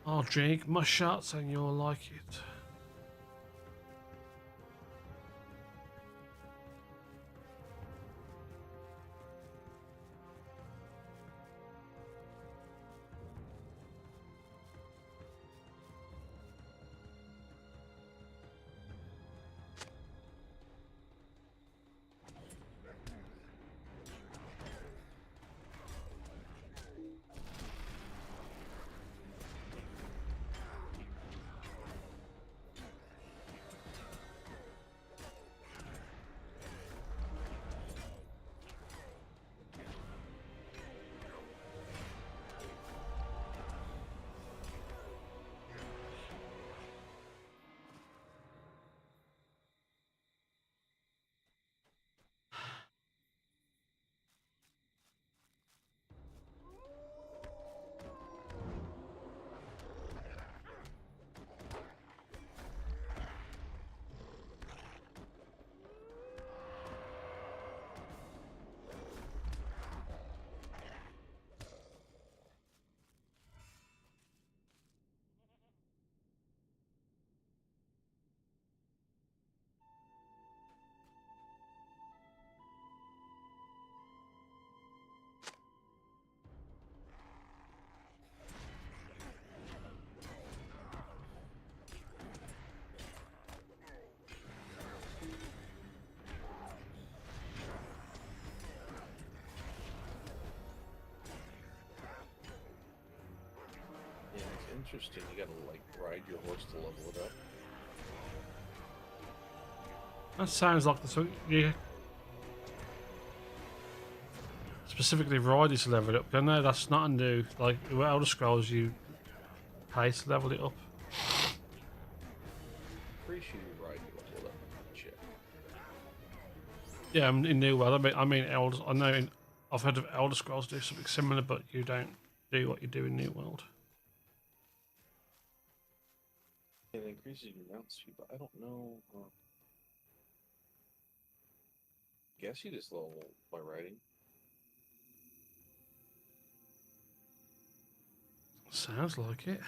I'll drink my shots and you'll like it. Interesting. You gotta like ride your horse to level it up. That sounds like the you specifically ride it to level it up. I know that's not a new, like with Elder Scrolls you pay to level it up. Pretty sure you ride your level up. Shit. Yeah, in New World. I mean Elder. I know I've heard of Elder Scrolls do something similar, but you don't do what you do in New World. It increases your mount speed, but I don't know. Guess you just level by riding. Sounds like it.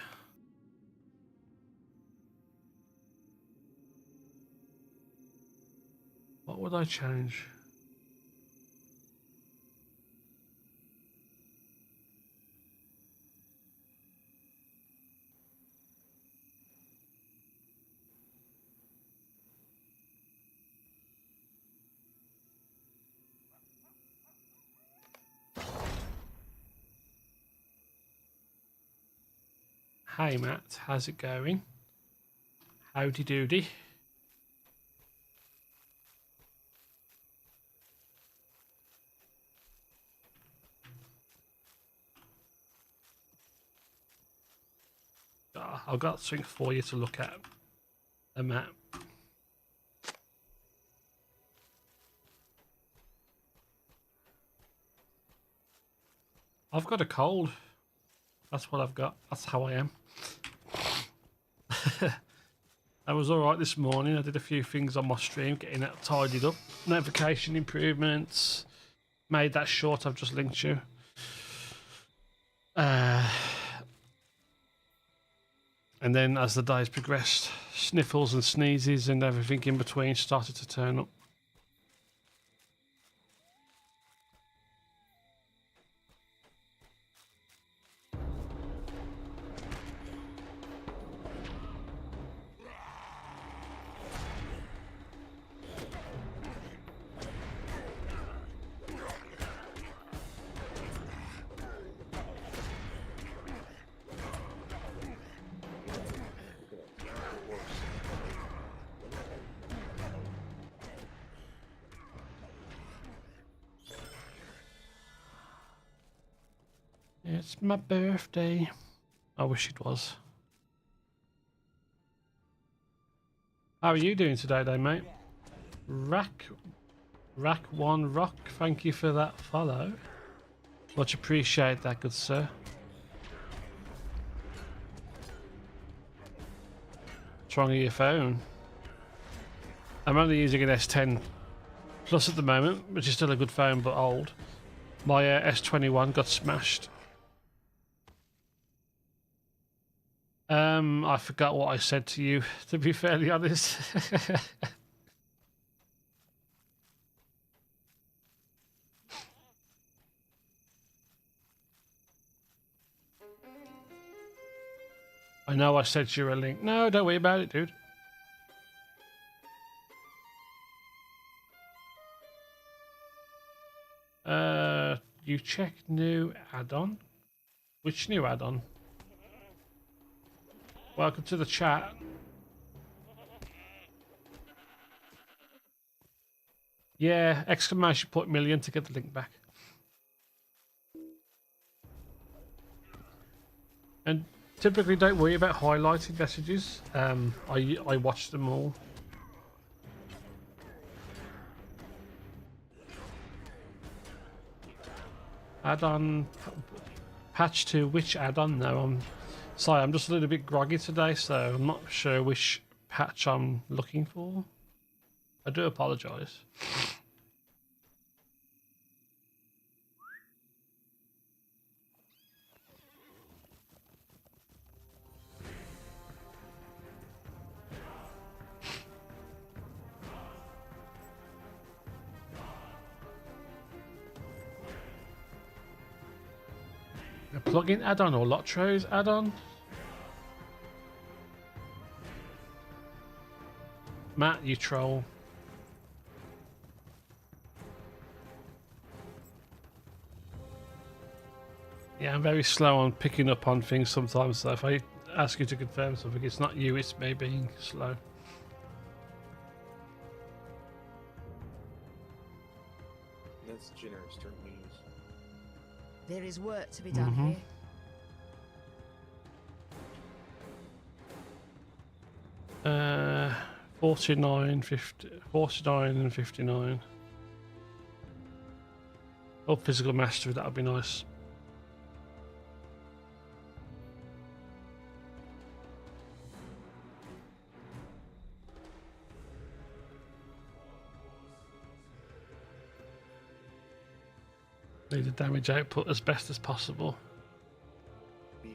What would I change? Hey Matt, how's it going? Howdy doody. I've got something for you to look at. A map. I've got a cold. That's what I've got. That's how I am. I was alright this morning. I did a few things on my stream, getting that tidied up. Notification improvements. Made that short I've just linked you. And then as the days progressed, sniffles and sneezes and everything in between started to turn up. It's my birthday. I wish it was. How are you doing today, though, mate? Rack1 Rock, thank you for that follow. Much appreciate that, good sir. What's wrong with your phone? I'm only using an S10 Plus at the moment, which is still a good phone, but old. My S21 got smashed. I forgot what I said to you, to be fairly honest. I know I sent you a link. No, don't worry about it, dude. You check new add-on? Which new add-on? Welcome to the chat. Yeah, exclamation point million to get the link back. And typically don't worry about highlighting messages. I watch them all. Add-on patch to which add-on? No, I'm sorry, I'm just a little bit groggy today, so I'm not sure which patch I'm looking for. I do apologise. A plugin add-on or LOTRO's add-on? Matt, you troll. Yeah, I'm very slow on picking up on things sometimes, so if I ask you to confirm something. It's not you, it's me being slow. That's generous term we use. There is work to be done here. 49, 50, 49 and 59. Oh, physical mastery, that would be nice. Need the damage output as best as possible.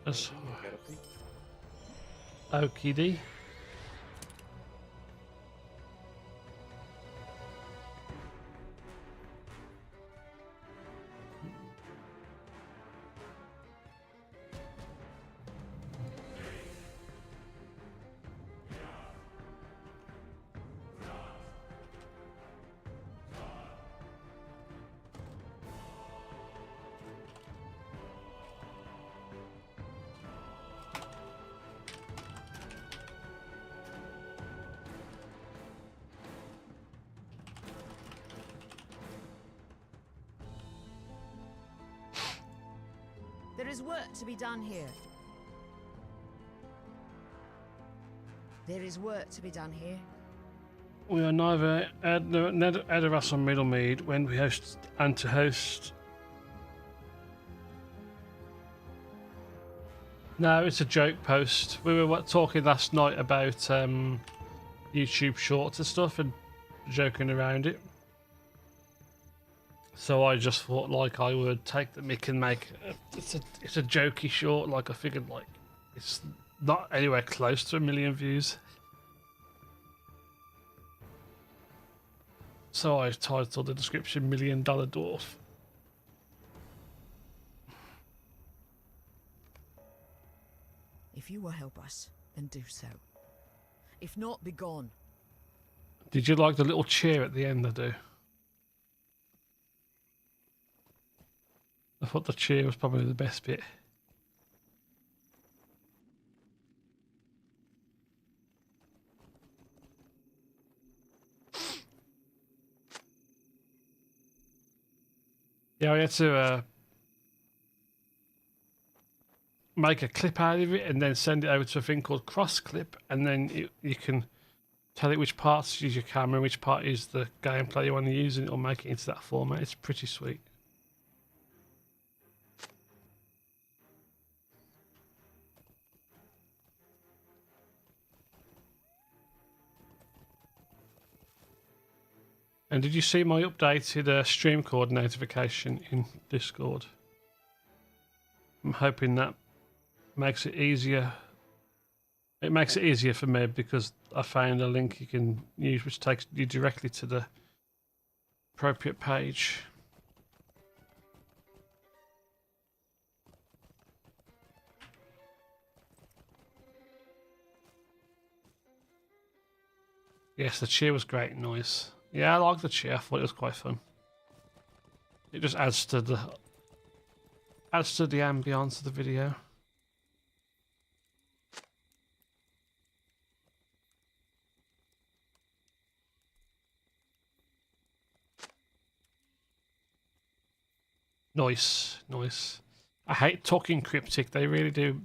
As Okie D. There is work to be done here. There is work to be done here. We are neither Edoras or Middlemead when we host and to host. No, it's a joke post. We were talking last night about YouTube shorts and stuff and joking around it. So I just thought like I would take the mic and make it's a jokey short. Like I figured like it's not anywhere close to 1 million views. So I titled the description $1 Million Dwarf. If you will help us, then do so. If not, be gone. Did you like the little cheer at the end? I do. I thought the cheer was probably the best bit. Yeah, I had to make a clip out of it and then send it over to a thing called cross clip, and then you can tell it which parts use your camera and which part is the gameplay you want to use, and it'll make it into that format. It's pretty sweet. And did you see my updated stream cord notification in Discord? I'm hoping that makes it easier. It makes it easier for me because I found a link you can use which takes you directly to the appropriate page. Yes, the cheer was great and nice. Yeah, I like the cheer. I thought it was quite fun. It just adds to the ambience of the video. Nice, nice. I hate talking cryptic. They really do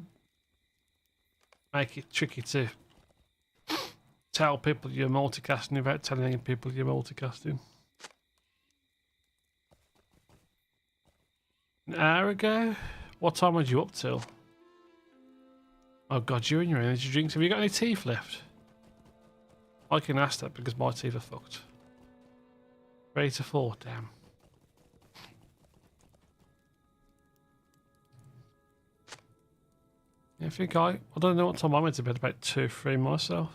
make it tricky to tell people you're multicasting without telling people you're multicasting. An hour ago? What time was you up till? Oh god, you and your energy drinks. Have you got any teeth left? I can ask that because my teeth are fucked. 3 to 4, damn. I think I don't know what time I went to bed, about 2, 3 myself.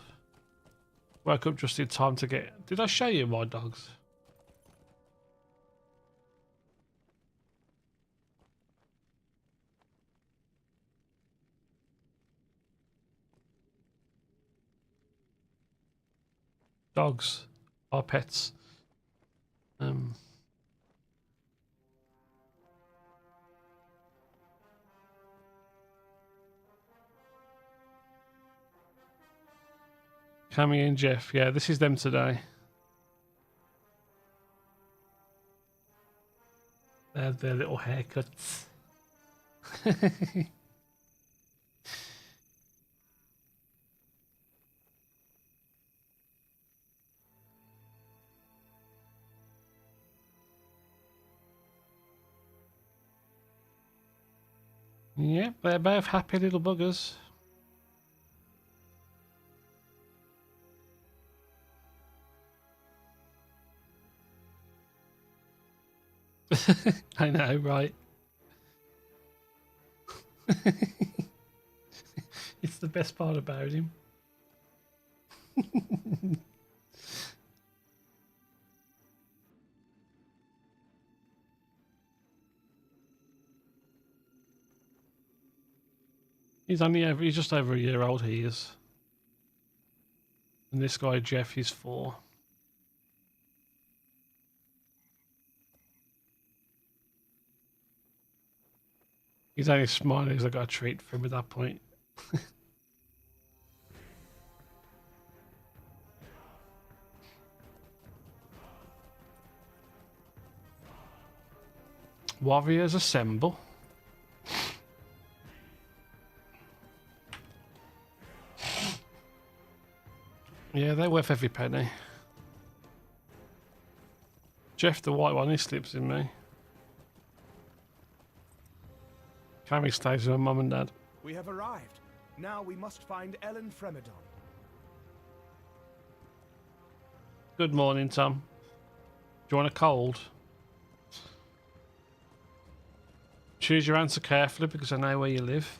Woke up just in time to get... Did I show you my dogs? Dogs are pets. Cammy and Jeff. Yeah, this is them today. They had their little haircuts. Yep, they're both happy little buggers. I know, right? It's the best part about him. He's just over a year old, he is. And this guy, Jeff, he's 4. He's only smiling because I got a treat for him at that point. Warriors assemble. Yeah, they're worth every penny. Jeff, the white one, he sleeps in me. Cammy stays with her mum and dad. We have arrived. Now we must find Ellen Fremedon. Good morning, Tom. Do you want a cold? Choose your answer carefully because I know where you live.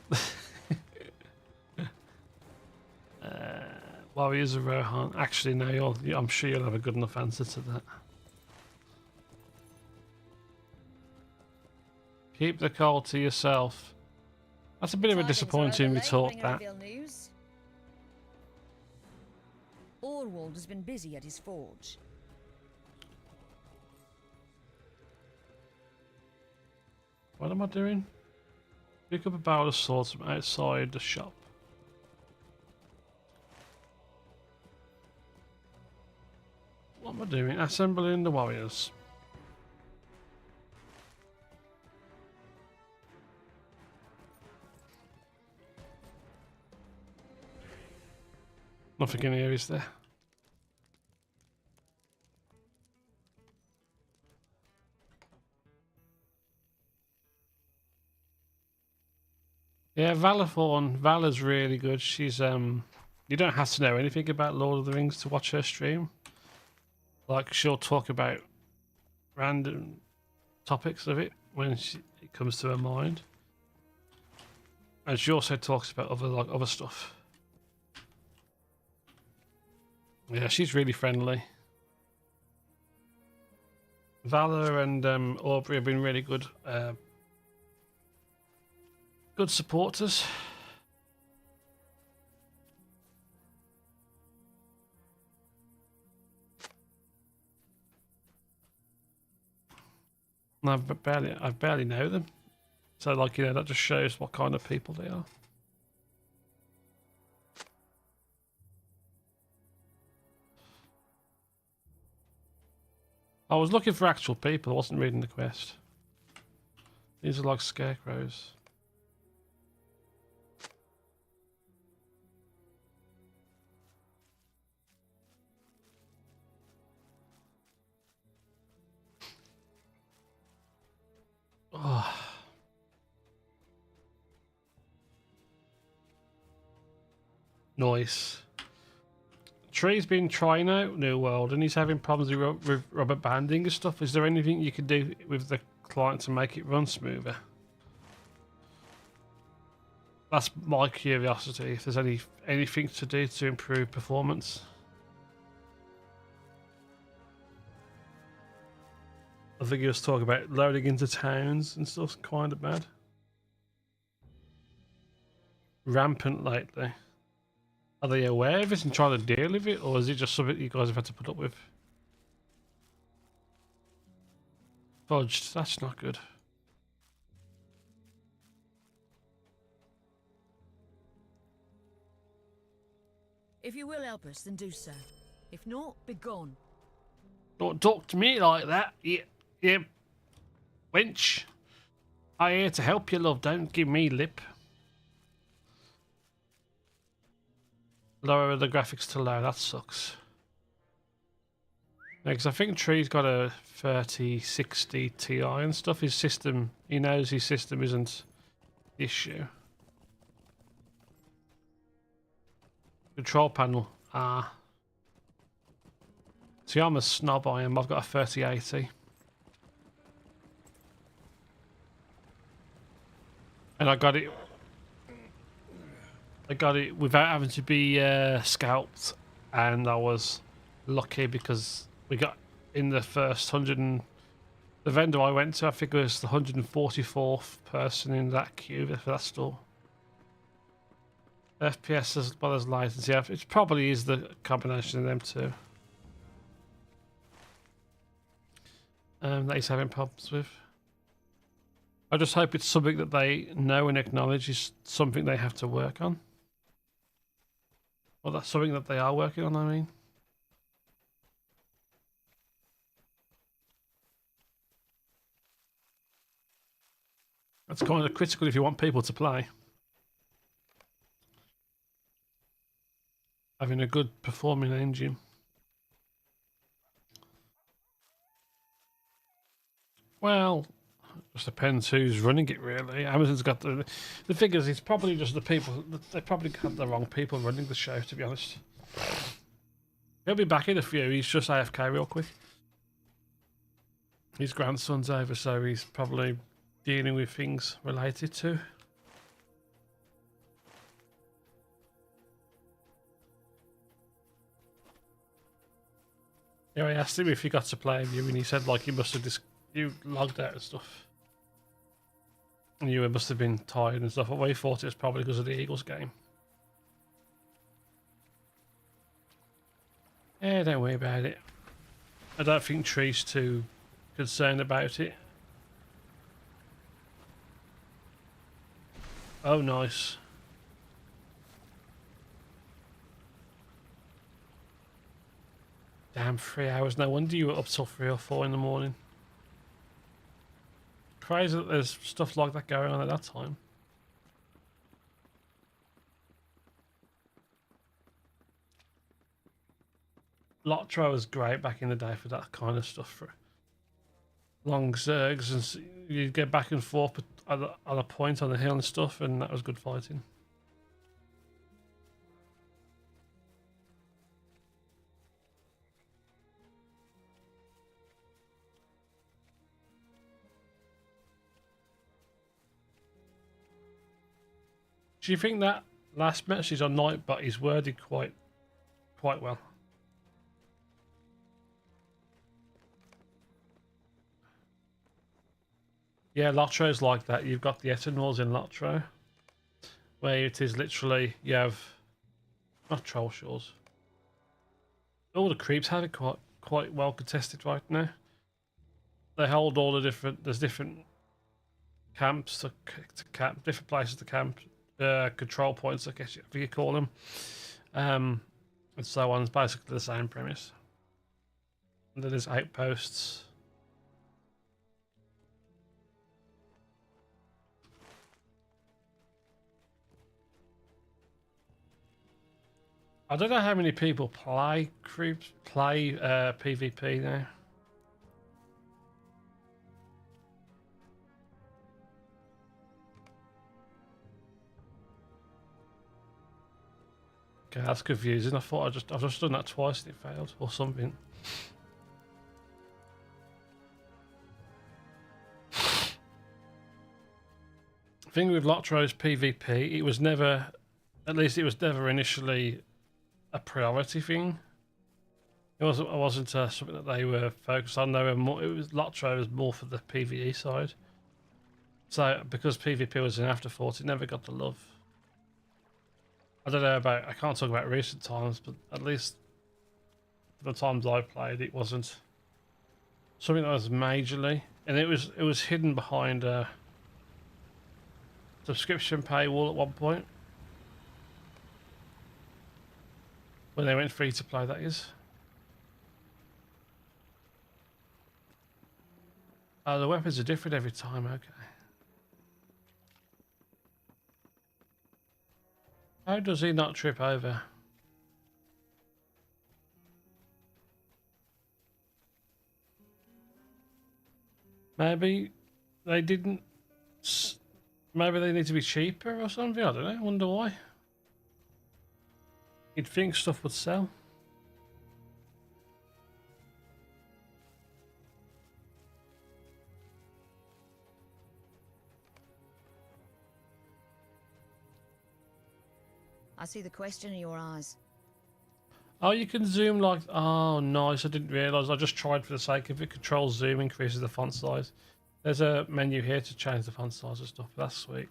Warriors of Rohan. Actually, no, I'm sure you'll have a good enough answer to that. Keep the cold to yourself. That's a bit of a disappointing retort, that. Orwald has been busy at his forge. What am I doing? Pick up a barrel of swords from outside the shop. What am I doing? Assembling the warriors. Nothing in here, is there? Yeah, Vala's really good. She's you don't have to know anything about Lord of the Rings to watch her stream. Like, she'll talk about random topics of it when it comes to her mind. And she also talks about other stuff. Yeah, she's really friendly. Vala and Aubrey have been really good good supporters. And I barely know them. So, like, you know, that just shows what kind of people they are. I was looking for actual people, I wasn't reading the quest. These are like scarecrows. Oh. Nice. Tree's been trying out New World and he's having problems with rubber banding and stuff. Is there anything you can do with the client to make it run smoother? That's my curiosity, if there's anything to do to improve performance. I think he was talking about loading into towns and stuff's kind of bad. Rampant lately. Are they aware of it and trying to deal with it, or is it just something you guys have had to put up with? Fudged, that's not good. If you will help us, then do so. If not, be gone. Don't talk to me like that, you wench. I'm here to help you, love. Don't give me lip. Lower the graphics to low. That sucks. Because I think Tree's got a 3060 Ti and stuff. His system, he knows his system isn't the issue. Control panel. Ah. See, I'm a snob, I am. I've got a 3080. And I got it without having to be scalped, and I was lucky because we got in the first 100 and the vendor I went to, I think it was the 144th person in that queue for that store. FPS as well as latency, it probably is the combination of them two that he's having problems with. I just hope it's something that they know and acknowledge is something they have to work on. Well, that's something that they are working on, I mean. That's kind of critical if you want people to play. Having a good performing engine. Well, just depends who's running it, really. Amazon's got the figures. It's probably just the people. They probably got the wrong people running the show, to be honest. He'll be back in a few. He's just AFK real quick. His grandson's over, so he's probably dealing with things related to. Yeah, I asked him if he got to play with you, and he said like he must have you logged out and stuff. And you must have been tired and stuff. But we thought it was probably because of the Eagles game. Yeah, don't worry about it. I don't think Tree's too concerned about it. Oh, nice. Damn, 3 hours. No wonder you were up till 3 or 4 in the morning. Crazy that there's stuff like that going on at that time. LOTRO was great back in the day for that kind of stuff. For long zergs, and you'd get back and forth on a point on the hill and stuff, and that was good fighting. Do you think that last message on Nightbot is worded quite well? Yeah, LOTRO's like that. You've got the ethanol in LOTRO, where it is literally, you have, not troll shores. All the creeps have it quite well contested right now. They hold all the different, there's different camps to camp, different places to camp, control points, I guess if you call them, and so on. It's basically the same premise. And then there's outposts. I don't know how many people play PvP now. Okay, that's confusing. I thought I've just done that twice and it failed or something. The thing with LOTRO's PvP, it was never, at least it was never initially a priority thing. It wasn't something that they were focused on. They were more, LOTRO was more for the PvE side. So because PvP was an afterthought, it never got the love. I don't know about, I can't talk about recent times, but at least the times I played, it wasn't something that was majorly, and it was hidden behind a subscription paywall at one point. When they went free to play, that is. Oh, the weapons are different every time, okay. How does he not trip over? Maybe they didn't... Maybe they need to be cheaper or something, I don't know, I wonder why. You'd think stuff would sell. I see the question in your eyes. Oh, you can zoom like... Oh, nice. I didn't realise. I just tried for the sake of it. Control zoom increases the font size. There's a menu here to change the font size and stuff. That's sweet.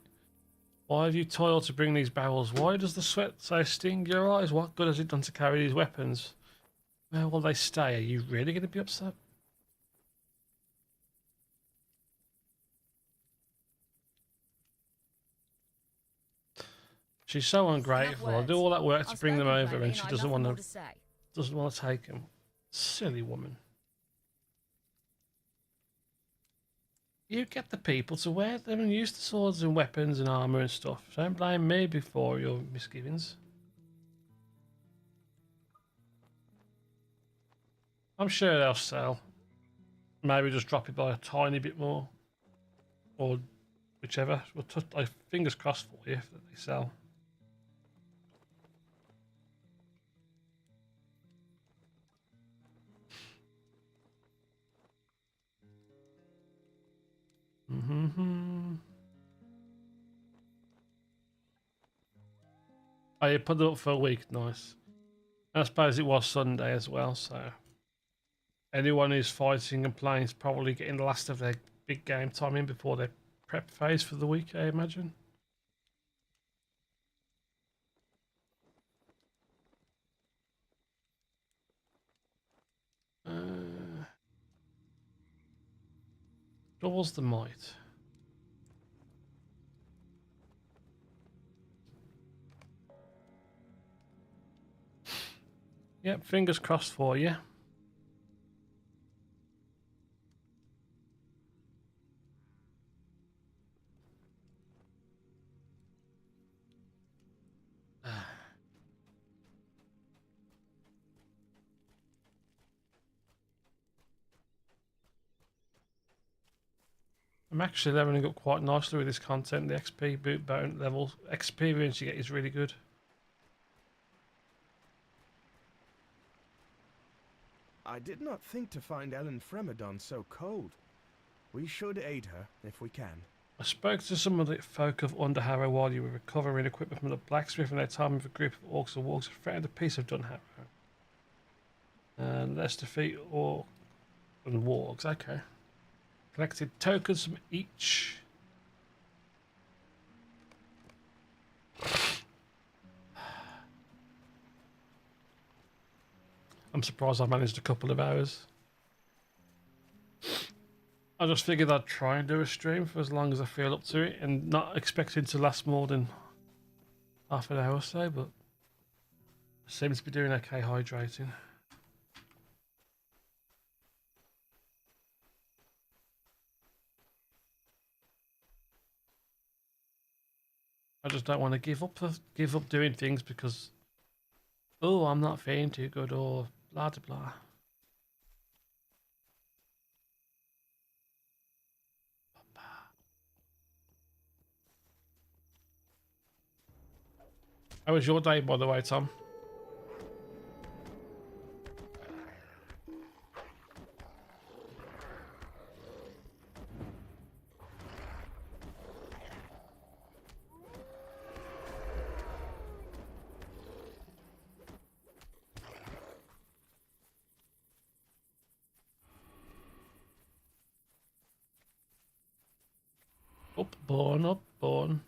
Why have you toiled to bring these barrels? Why does the sweat so sting your eyes? What good has it done to carry these weapons? Where will they stay? Are you really going to be upset? She's so ungrateful. I do all that work to bring them over, and she doesn't want to take them. Silly woman. You get the people to wear them and use the swords and weapons and armor and stuff. Don't blame me before your misgivings. I'm sure they'll sell. Maybe just drop it by a tiny bit more, or whichever. We'll fingers crossed for you if they sell. Oh, you put it up for a week, nice. I suppose it was Sunday as well, so anyone who's fighting and playing is probably getting the last of their big game time in before their prep phase for the week, I imagine. Doubles the might. Yep, fingers crossed for you. I'm actually leveling up quite nicely with this content. The XP boot bone level experience you get is really good. I did not think to find Ellen Fremedon so cold. We should aid her, if we can. I spoke to some of the folk of Underharrow while you were recovering equipment from the blacksmith, and they told me of a group of orcs and wargs had found a piece of Dunharrow. Let's defeat orcs and wargs, okay. Collected tokens from each. I'm surprised I managed a couple of hours. I just figured I'd try and do a stream for as long as I feel up to it, and not expecting to last more than half an hour or so, but seems to be doing okay hydrating. I just don't want to give up doing things because, oh, I'm not feeling too good or blah blah blah. How was your day, by the way, Tom? Upborn.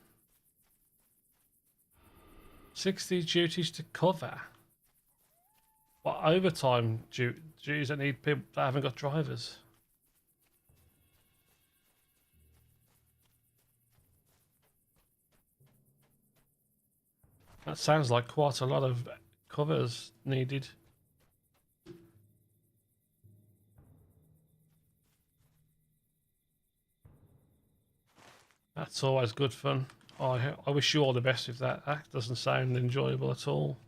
60 duties to cover. What overtime duties that need people that haven't got drivers? That sounds like quite a lot of covers needed. That's always good fun. I wish you all the best if that act doesn't sound enjoyable at all.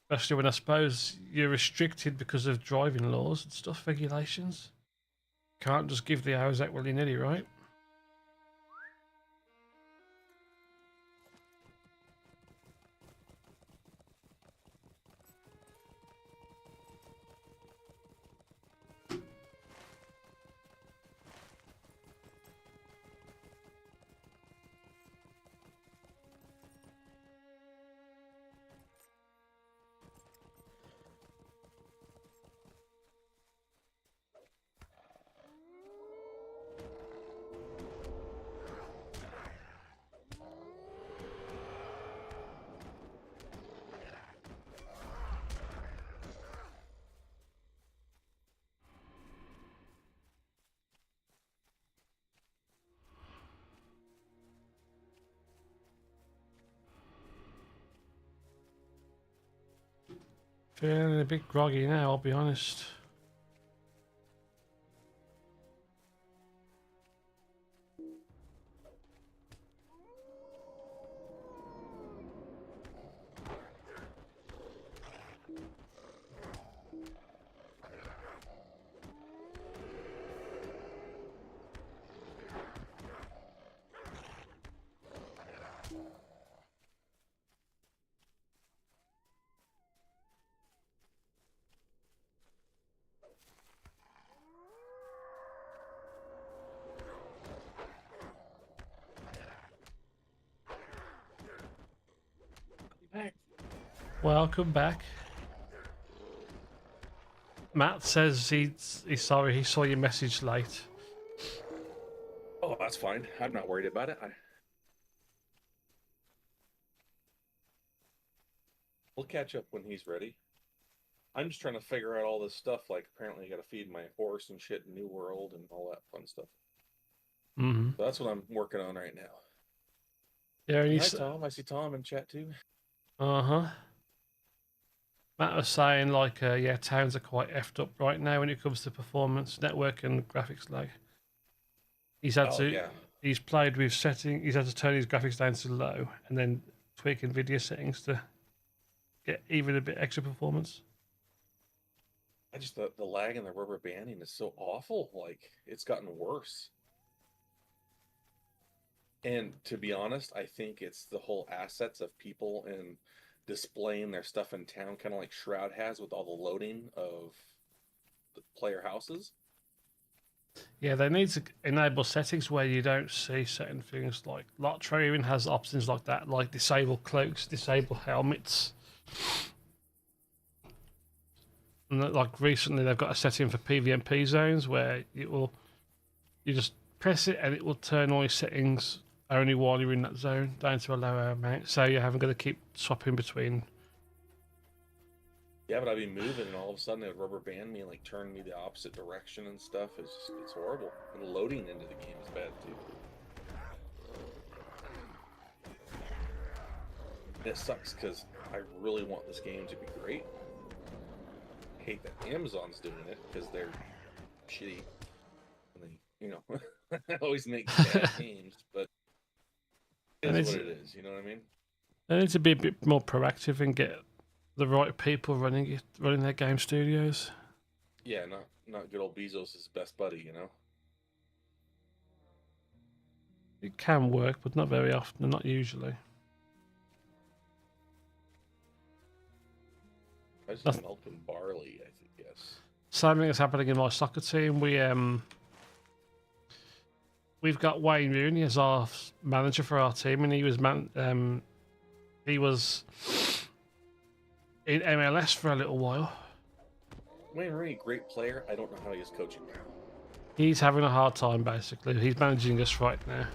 Especially when I suppose you're restricted because of driving laws and stuff, regulations. Can't just give the hours out willy-nilly, right? Feeling a bit groggy now, I'll be honest. Welcome back. Matt says he's sorry he saw your message late. Oh, that's fine. I'm not worried about it. We'll catch up when he's ready. I'm just trying to figure out all this stuff. Like, apparently, I got to feed my horse and shit in New World and all that fun stuff. Mm-hmm. So that's what I'm working on right now. Yeah, and Hi, Tom. I see Tom in chat too. Uh-huh. Matt was saying, like, yeah, towns are quite effed up right now when it comes to performance, network, and graphics lag. He's had he's played with setting. He's had to turn his graphics down to low, and then tweaking video settings to get even a bit extra performance. I just the lag and the rubber banding is so awful. Like, it's gotten worse. And to be honest, I think it's the whole assets of people and displaying their stuff in town, kind of like Shroud has with all the loading of the player houses. Yeah, they need to enable settings where you don't see certain things. Like LOTRO even has options like that, like disable cloaks, disable helmets. And like recently, they've got a setting for PvMP zones where you just press it and it will turn all your settings only while you're in that zone down to a lower amount, so you haven't got to keep swapping between. Yeah, but I'd be moving and all of a sudden it would rubber band me and like turn me the opposite direction and stuff. It's horrible. And loading into the game is bad too. And it sucks because I really want this game to be great. I hate that Amazon's doing it because they're shitty. And they, always make bad games, but it's what it is, you know what I mean? They need to be a bit more proactive and get the right people running their game studios. Yeah, not good old Bezos' best buddy, you know? It can work, but not very often, not usually. I just milk and barley, I think, yes. Same thing is happening in my soccer team. We've got Wayne Rooney as our manager for our team, and he was in MLS for a little while. Wayne Rooney, great player. I don't know how he is coaching now. He's having a hard time, basically. He's managing us right now.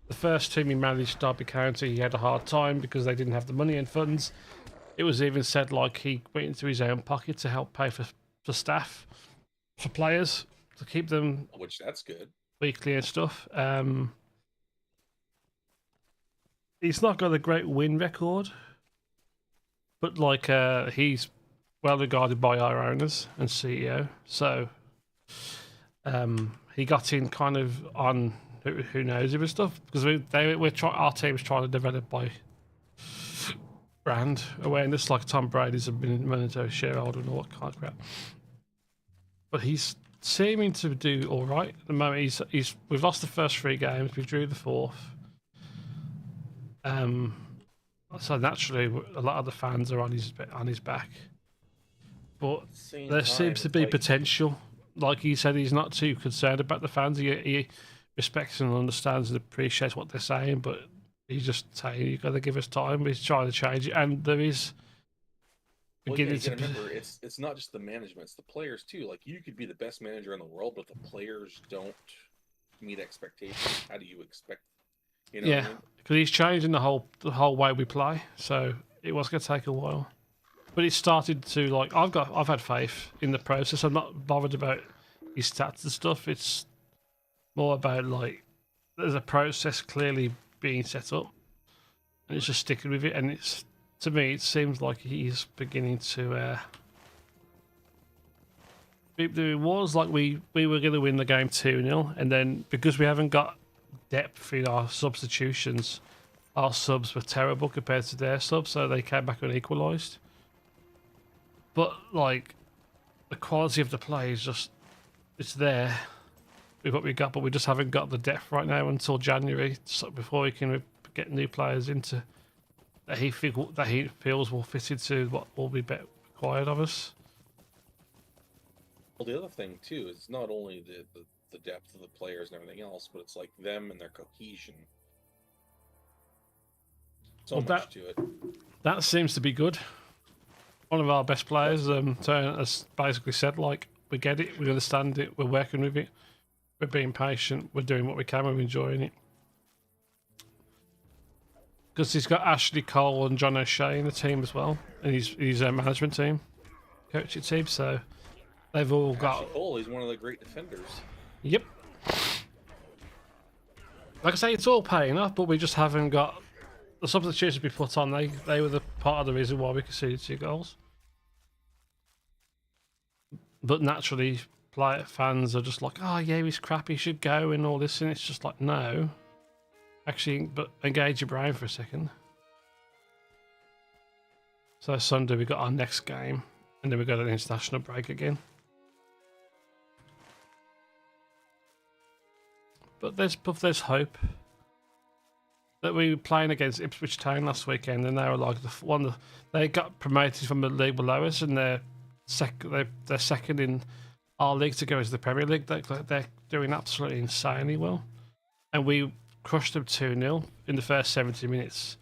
The first team he managed, Derby County, he had a hard time because they didn't have the money and funds. It was even said like he went into his own pocket to help pay for staff, for players, to keep them... Which, that's good. Weekly and stuff. he's not got a great win record, but like he's well regarded by our owners and CEO. So he got in kind of on who knows him and stuff because our team's trying to develop by brand awareness, like Tom Brady's a monetary shareholder and all that kind of crap. But he's seeming to do all right at the moment. We've lost the first 3 games, we drew the 4th. So naturally, a lot of the fans are on his back. But there seems to be potential. Like he said, he's not too concerned about the fans. He respects and understands and appreciates what they're saying, but he's just saying you've got to give us time. He's trying to change it, and there is. Well, yeah, you gotta remember, it's not just the management; it's the players too. Like you could be the best manager in the world, but the players don't meet expectations. How do you expect? You know Yeah, what I mean? because he's changing the whole way we play. So it was going to take a while, but it started to like I've had faith in the process. I'm not bothered about his stats and stuff. It's more about like there's a process clearly being set up, and it's just sticking with it. And it's to me, it seems like he's beginning to. It was like we were going to win the game 2-0, and then because we haven't got depth in our substitutions, our subs were terrible compared to their subs, so they came back and equalised. But like the quality of the play is just it's there with what we got, but we just haven't got the depth right now until January, so before we can get new players into that he feels will fit into what will be required of us. Well, the other thing too is not only the depth of the players and everything else, but it's like them and their cohesion. So much to it. That seems to be good. One of our best players has basically said, like, we get it, we understand it, we're working with it, we're being patient, we're doing what we can, we're enjoying it. Because he's got Ashley Cole and John O'Shea in the team as well, and he's a management team, coaching team, so they've all got. Ashley Cole, he's one of the great defenders. Yep. Like I say, it's all paying off, but we just haven't got the substitutions we put on. They were the part of the reason why we conceded 2 goals. But naturally, fans are just like, oh yeah, he's crap, he should go and all this, and it's just like, no. Actually, but engage your brain for a second. So Sunday we got our next game, and then we got an international break again. But there's hope. That we were playing against Ipswich Town last weekend, and they were like they got promoted from the league below us, and they're second in our league to go into the Premier League. They're doing absolutely insanely well, and we crushed them 2-0 in the first 70 minutes.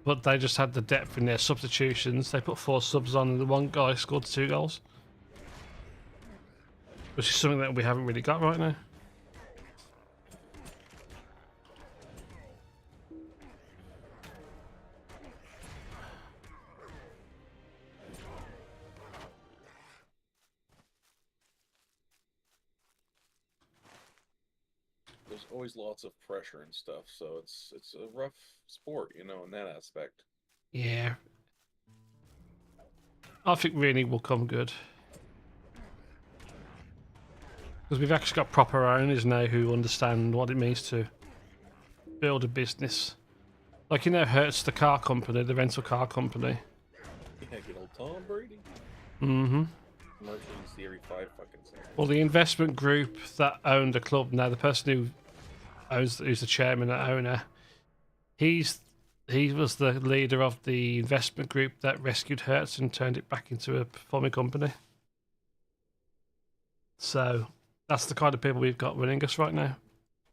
But they just had the depth in their substitutions. They put 4 subs on, and the one guy scored 2 goals, which is something that we haven't really got right now. There's always lots of pressure and stuff, so it's a rough sport, you know, in that aspect. Yeah. I think really will come good. Because we've actually got proper owners now who understand what it means to build a business. Like, you know, Hertz, the car company, the rental car company. Yeah, good old Tom Brady. Mm-hmm. Commercials you see every 5 fucking seconds. Well, the investment group that owned the club now, the person who's the chairman and owner, he was the leader of the investment group that rescued Hertz and turned it back into a performing company. So that's the kind of people we've got running us right now.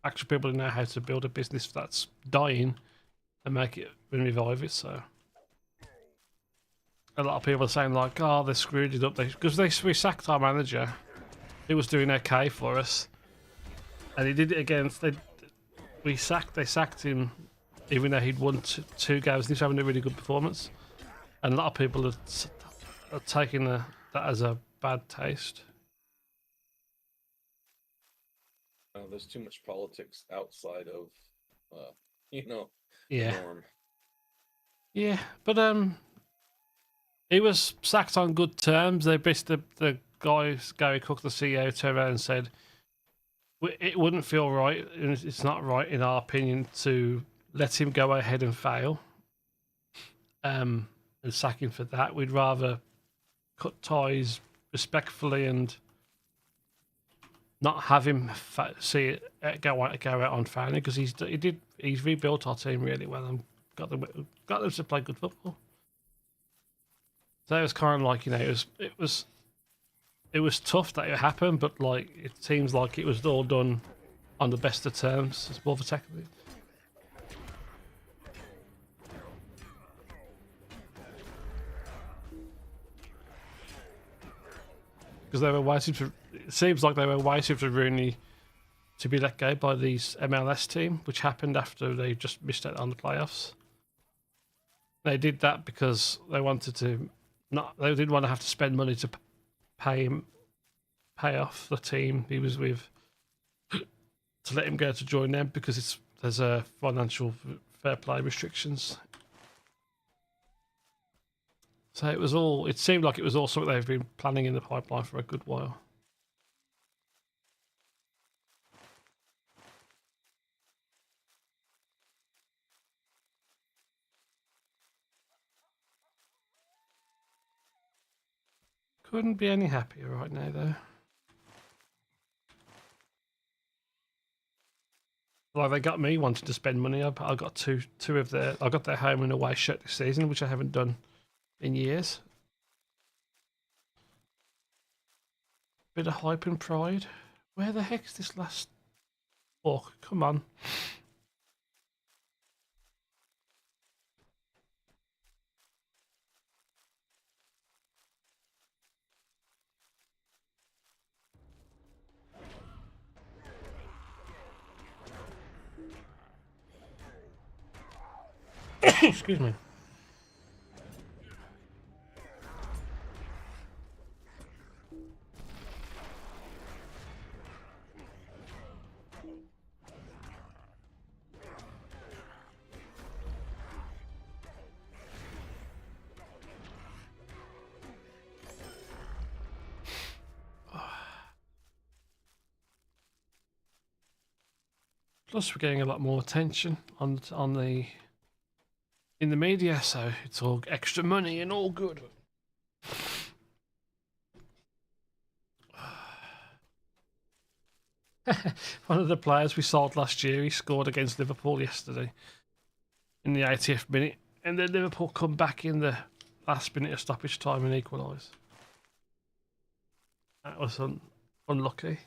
Actual people who know how to build a business that's dying and make it and revive it. So a lot of people are saying like, "Oh, they screwed it up," because we sacked our manager. He was doing okay for us, and he did it against. They sacked him, even though he'd won 2 games. He's having a really good performance, and a lot of people are taking that as a bad taste. There's too much politics outside of, you know, Yeah. norm. Yeah, but he was sacked on good terms. They basically the guys, Gary Cook, the CEO, turned around and said it wouldn't feel right, and it's not right in our opinion to let him go ahead and fail, and sack him for that. We'd rather cut ties respectfully and not have him see it go out on failing, because he's rebuilt our team really well and got them to play good football. So it was kind of like, it was tough that it happened, but like it seems like it was all done on the best of terms. It's more of a technique. Because they were waiting for. It seems like they were waiting for Rooney to be let go by these MLS team, which happened after they just missed out on the playoffs. They did that because they wanted to not. They didn't want to have to spend money to pay off the team he was with to let him go to join them, because there's a financial fair play restrictions. So it seemed like it was all something they've been planning in the pipeline for a good while. Couldn't be any happier right now, though. Well, they got me wanting to spend money. I got two of their. I got their home and away shirt this season, which I haven't done in years. Bit of hype and pride. Where the heck's this last? Oh, come on. Excuse me. Plus, we're getting a lot more attention in the media, so it's all extra money and all good. One of the players we sold last year, he scored against Liverpool yesterday in the 80th minute, and then Liverpool come back in the last minute of stoppage time and equalise. That was unlucky.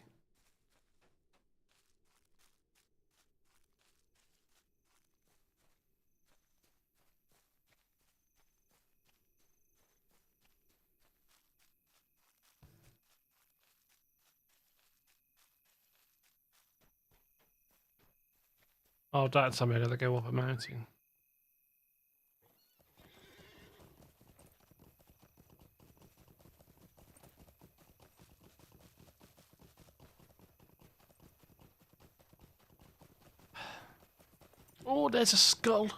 Oh, don't tell me I gotta go up a mountain. Oh, there's a skull.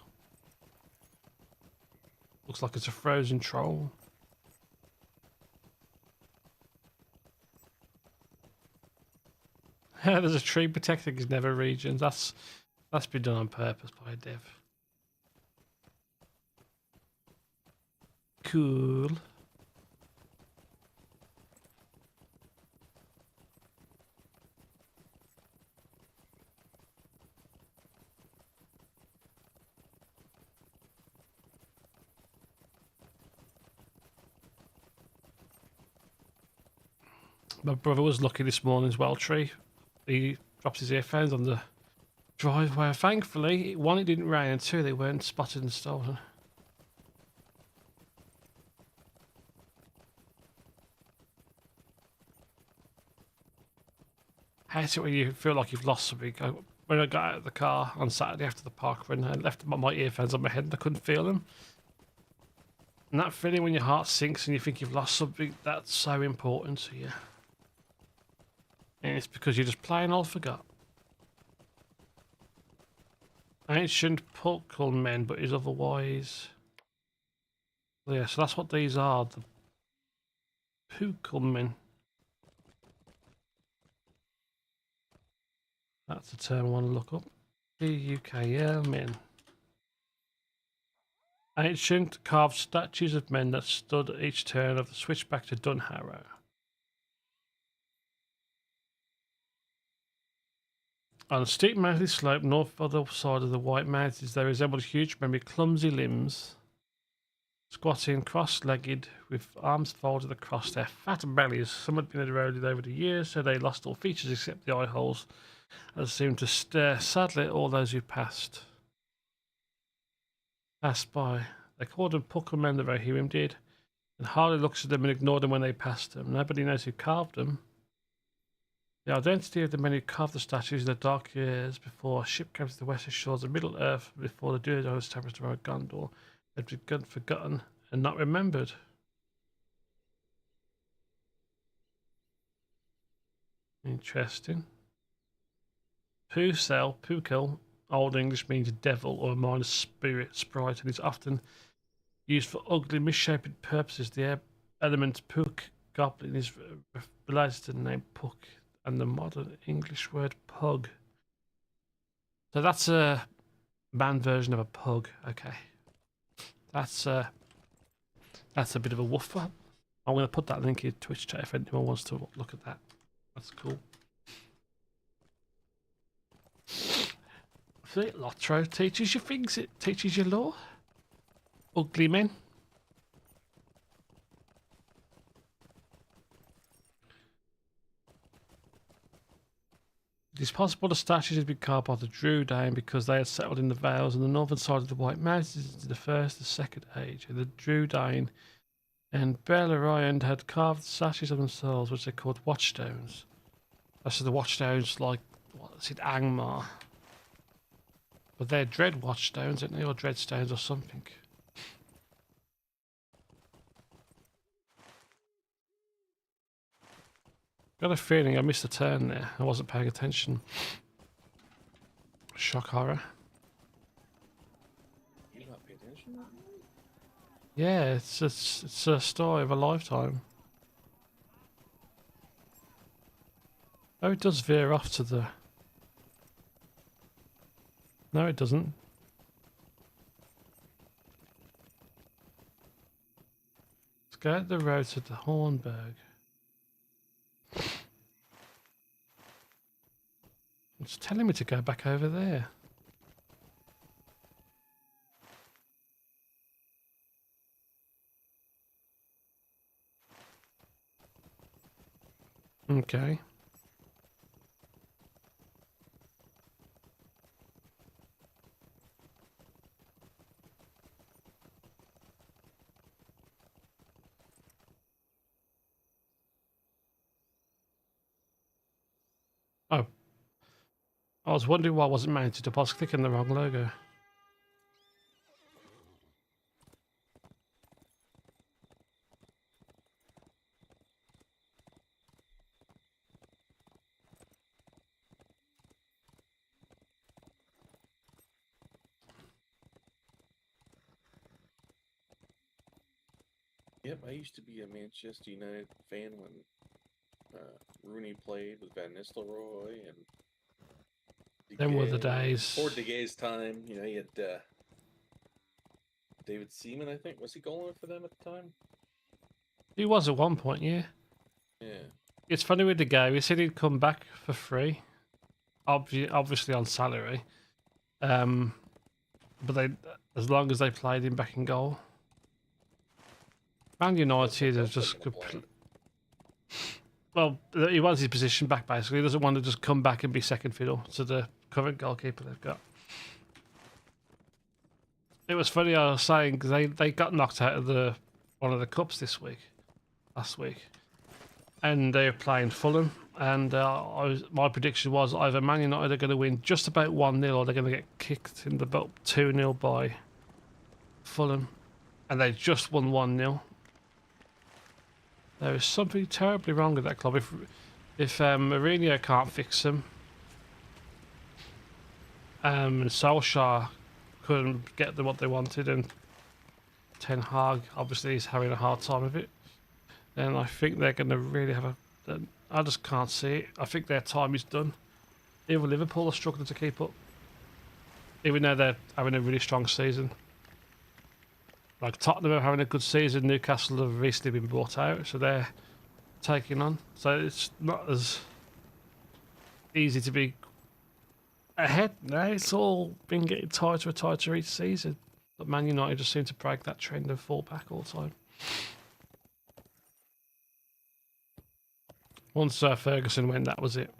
Looks like it's a frozen troll. There's a tree protecting his nether regions. That's been done on purpose by a dev. Cool. My brother was lucky this morning as well, Tree. He dropped his earphones on the driveway. Thankfully, one, it didn't rain, and two, they weren't spotted and stolen. I hate it when you feel like you've lost something. When I got out of the car on Saturday after the park run, I left my earphones on my head and I couldn't feel them. And that feeling when your heart sinks and you think you've lost something, that's so important to you. And it's because you're just plain old forgot. Ancient Pukul men, but is otherwise. Yeah, so that's what these are. The Pukul men. That's the term I want to look up. PUKL men. Ancient carved statues of men that stood at each turn of the switchback to Dunharrow. On a steep mountain slope north of the side of the White Mountains, they resembled huge men with clumsy limbs, squatting cross-legged with arms folded across their fat bellies. Some had been eroded over the years, so they lost all features except the eye holes, and seemed to stare sadly at all those who passed by. They called them Pukul men, the Rohirrim did, and hardly looked at them and ignored them when they passed them. Nobody knows who carved them. The identity of the men who carved the statues in the dark years before a ship came to the western shores of Middle Earth, before the Dulayne established around Gondor, had been forgotten and not remembered. Interesting. Pukul, Old English, means devil or a minor spirit, sprite, and is often used for ugly, misshapen purposes. The element Puk, goblin, is related to the name Puck and the modern English word pug. So that's a man version of a pug. Okay, that's a bit of a woofer. I'm going to put that link in Twitch chat if anyone wants to look at that. That's cool. See, LOTRO teaches you things. It teaches you law. Ugly men. It is possible the statues had been carved by the Dulayne because they had settled in the Vales on the northern side of the White Mountains into the First and Second Age. And the Dulayne and Brawler had carved statues of themselves, which they called watchstones. That's the watchstones, like, what is it, Angmar? But they're dread watchstones, aren't they, or dreadstones or something. Got a feeling I missed a turn there. I wasn't paying attention. Shock horror. You not pay attention? Yeah, it's a story of a lifetime. Oh, it does veer off to the... No, it doesn't. Let's go at the road to the Hornburg. It's telling me to go back over there. Okay. Oh. I was wondering why I wasn't mounted up. I was clicking the wrong logo. Yep, I used to be a Manchester United fan when Rooney played with Van Nistelrooy and Them were the days. Before De Gea's time, you know, you had David Seaman, I think. Was he goalie for them at the time? He was at one point, yeah. Yeah. It's funny with the game. He said he'd come back for free, obviously on salary. But they, as long as they played him back in goal. Man United have just well, he wants his position back basically. He doesn't want to just come back and be second fiddle to the current goalkeeper they've got. It was funny, I was saying, because they got knocked out of one of the cups last week, and they were playing Fulham, and my prediction was either Man United are going to win just about 1-0 or they're going to get kicked in the butt 2-0 by Fulham, and they just won 1-0. There is something terribly wrong with that club. If Mourinho can't fix them, and Solskjaer couldn't get them what they wanted, and Ten Hag obviously is having a hard time with it. Then I think they're going to really have a. I just can't see it. I think their time is done. Even Liverpool are struggling to keep up, even though they're having a really strong season. Like Tottenham are having a good season. Newcastle have recently been bought out, so they're taking on. So it's not as easy to be ahead now. It's all been getting tighter and tighter each season. But Man United just seem to break that trend and fall back all the time. Once Ferguson went, that was it.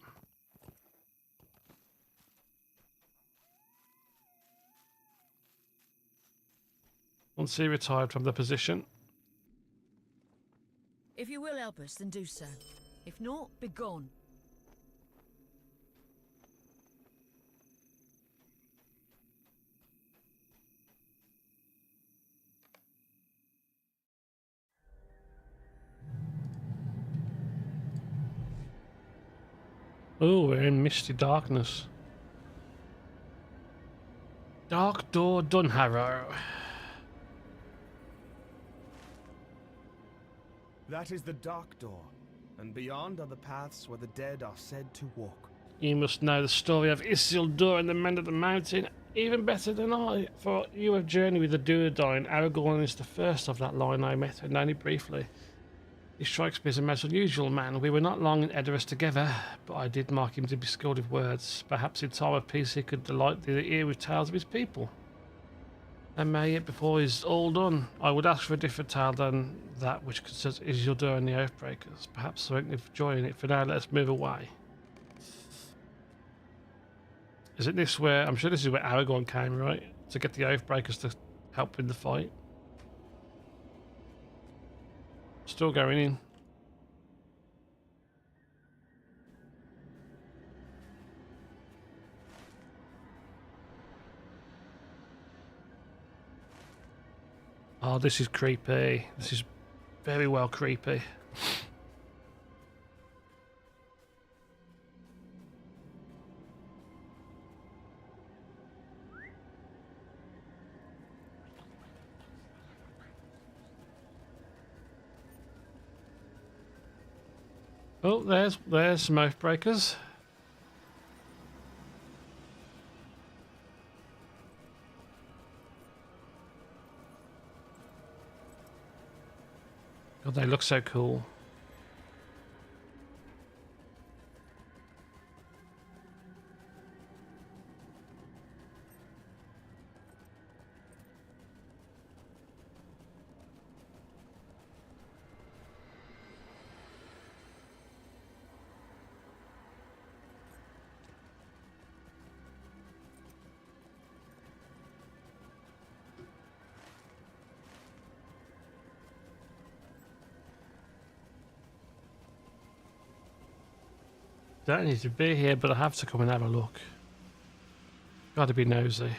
Once he retired from the position. If you will help us, then do so. If not, be gone. Oh, we're in misty darkness. Dark Door Dunharrow. That is the Dark Door, and beyond are the paths where the dead are said to walk. You must know the story of Isildur and the Men of the Mountain even better than I, for you have journeyed with the Dulayne. Aragorn is the first of that line I met, and only briefly. He strikes me as a most unusual man. We were not long in Edoras together, but I did mark him to be skilled with words. Perhaps in time of peace he could delight the ear with tales of his people. And may it before he's all done, I would ask for a different tale than that which concerns Isildur and the Oathbreakers. Perhaps something of joy in it. For now, let us move away. Isn't this where... I'm sure this is where Aragorn came, right? To get the Oathbreakers to help in the fight. Still going in. Oh, this is creepy. This is very well creepy. Oh, there's some Oathbreakers. God, they look so cool. Don't need to be here, but I have to come and have a look. Gotta be nosy.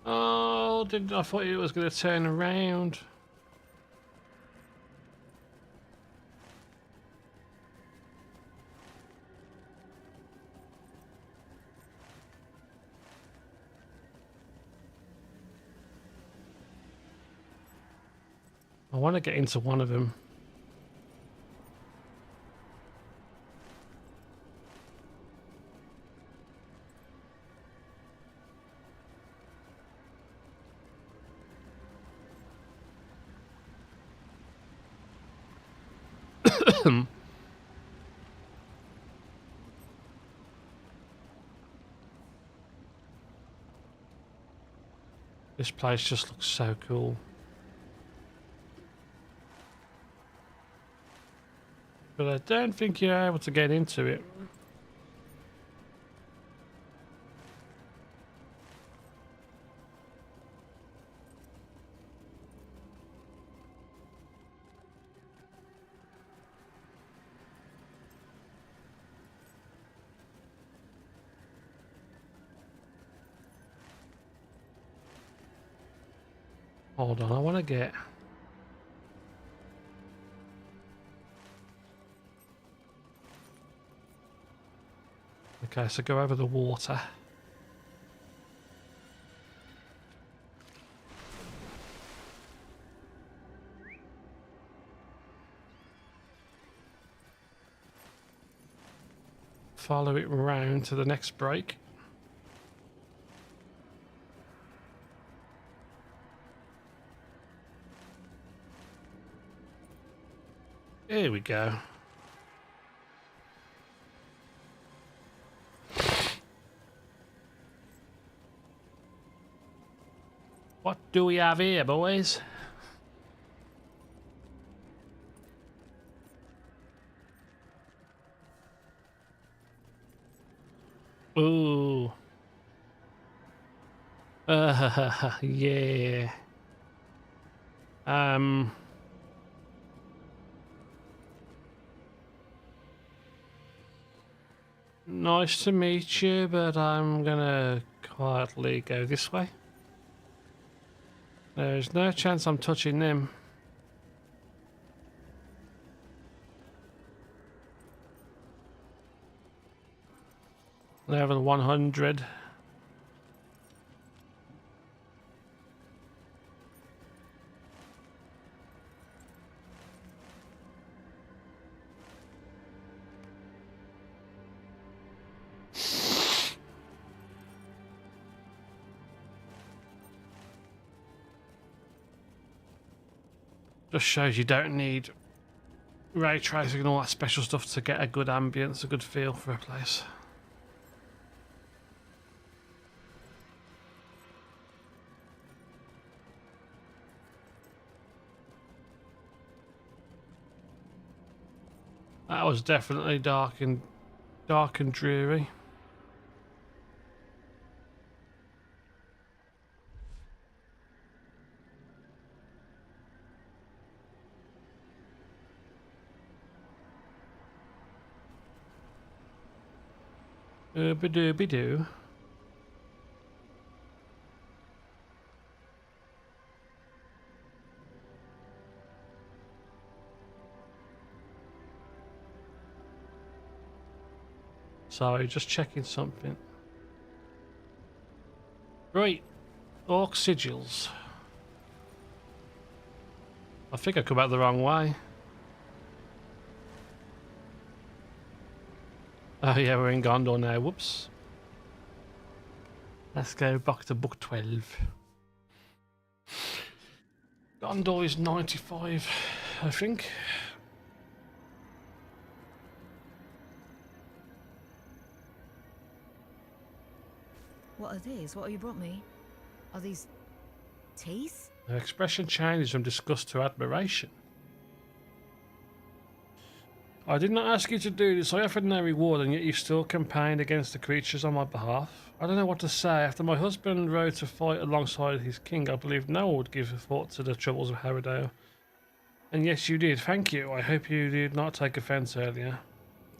Oh, I thought it was going to turn around. I want to get into one of them. This place just looks so cool. But I don't think you're able to get into it. Hold on, I want to get... Okay, so go over the water. Follow it round to the next break. Here we go. What do we have here, boys? Ooh. Yeah. Nice to meet you, but I'm gonna quietly go this way. There's no chance I'm touching them. Level 100. Just shows you don't need ray tracing and all that special stuff to get a good ambience, a good feel for a place. That was definitely dark and dreary. Ooba-dooby-doo. Sorry, just checking something. Right, orc sigils. I think I come out the wrong way. Oh yeah, we're in Gondor now. Whoops. Let's go back to book 12. Gondor is 95, I think. What are these? What have you brought me? Are these teeth? The expression changes from disgust to admiration. I did not ask you to do this. I offered no reward, and yet you still campaigned against the creatures on my behalf. I don't know what to say. After my husband rode to fight alongside his king, I believe no one would give a thought to the troubles of Harrowdale. And yes, you did. Thank you. I hope you did not take offence earlier.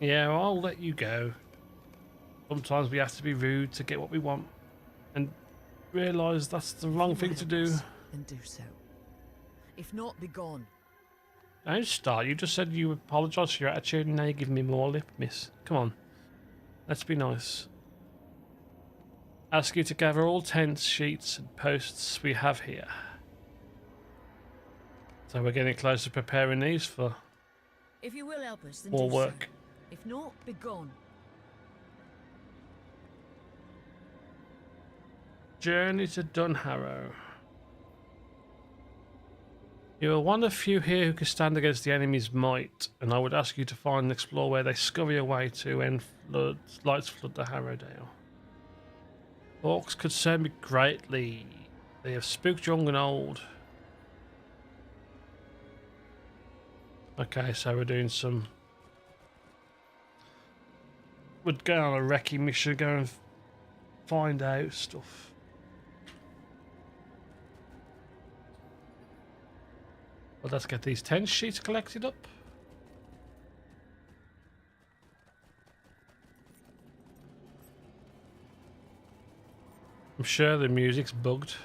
Yeah, well, I'll let you go. Sometimes we have to be rude to get what we want, and realise that's the wrong thing to do. Then do so. If not, be gone. Don't start. You just said you apologise for your attitude, and now you're giving me more lip, miss. Come on. Let's be nice. Ask you to gather all tents, sheets, and posts we have here. So we're getting close to preparing these for If you will help us, then more do work. so. If not, be gone. Journey to Dunharrow. You are one of few here who can stand against the enemy's might, and I would ask you to find and explore where they scurry away to when lights flood the Harrowdale. Orcs concern me greatly. They have spooked young and old. Okay, so we're doing some... We're going on a recce mission, go and find out stuff. Well, let's get these 10 sheets collected up. I'm sure the music's bugged.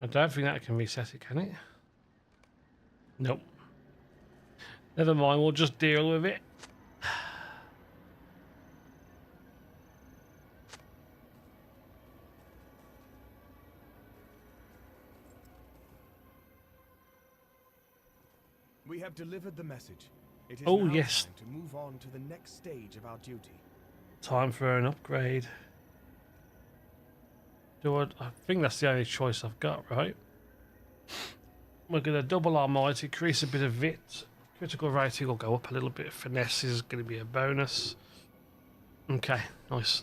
I don't think that can reset it, can it? Nope. Never mind, we'll just deal with it. We have delivered the message. It is Oh, now yes. time to move on to the next stage of our duty. Time for an upgrade. I think that's the only choice I've got, right? We're going to double our might, increase a bit of wit. Critical rating will go up a little bit. Finesse is going to be a bonus. Okay, nice.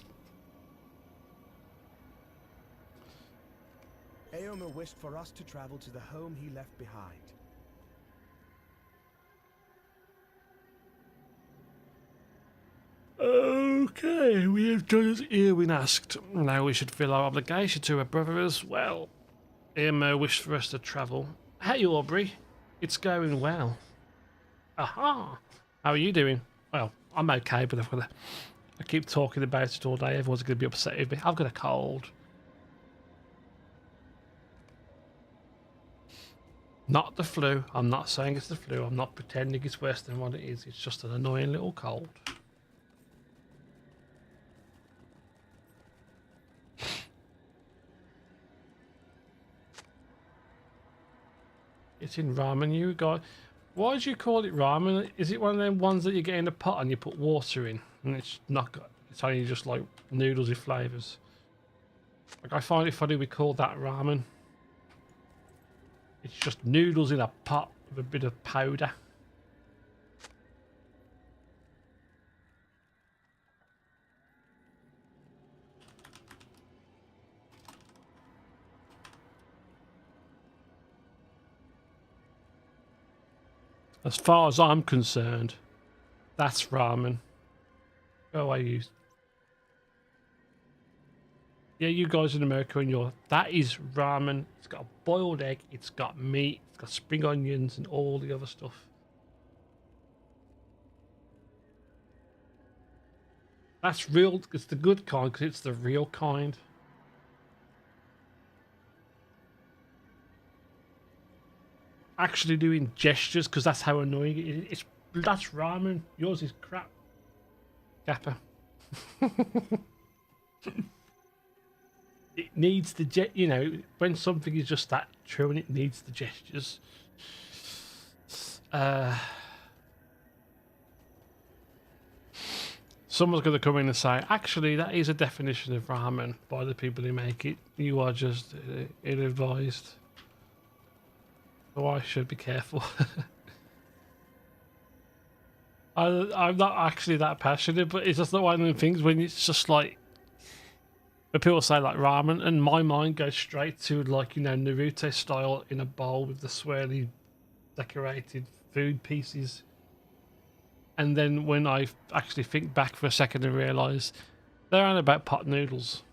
Aomer wished for us to travel to the home he left behind. Okay, we have done as Eowyn asked. Now we should fill our obligation to her brother as well. Irma wished for us to travel. Hey Aubrey, it's going well. Aha! How are you doing? Well, I'm okay, but I keep talking about it all day. Everyone's going to be upset with me. I've got a cold. Not the flu. I'm not saying it's the flu. I'm not pretending it's worse than what it is. It's just an annoying little cold. It's in ramen, you guys. Why do you call it ramen? Is it one of them ones that you get in a pot and you put water in, and it's not got? It's only just like noodles with flavors. Like I find it funny we call that ramen. It's just noodles in a pot with a bit of powder. As far as I'm concerned, that's ramen. Go away, you. Yeah, you guys in America and that is ramen. It's got a boiled egg, it's got meat, it's got spring onions and all the other stuff. That's real, it's the good kind because it's the real kind. Actually doing gestures because that's how annoying it is. That's ramen. Yours is crap. Gapper. It needs the you know, when something is just that true and it needs the gestures. Someone's going to come in and say, actually, that is a definition of ramen by the people who make it. You are just ill-advised. So I should be careful. I'm not actually that passionate, but it's just not one of the things when it's just like, when people say like ramen, and my mind goes straight to like, you know, Naruto style in a bowl with the swirly decorated food pieces. And then when I actually think back for a second and realise they're on about pot noodles.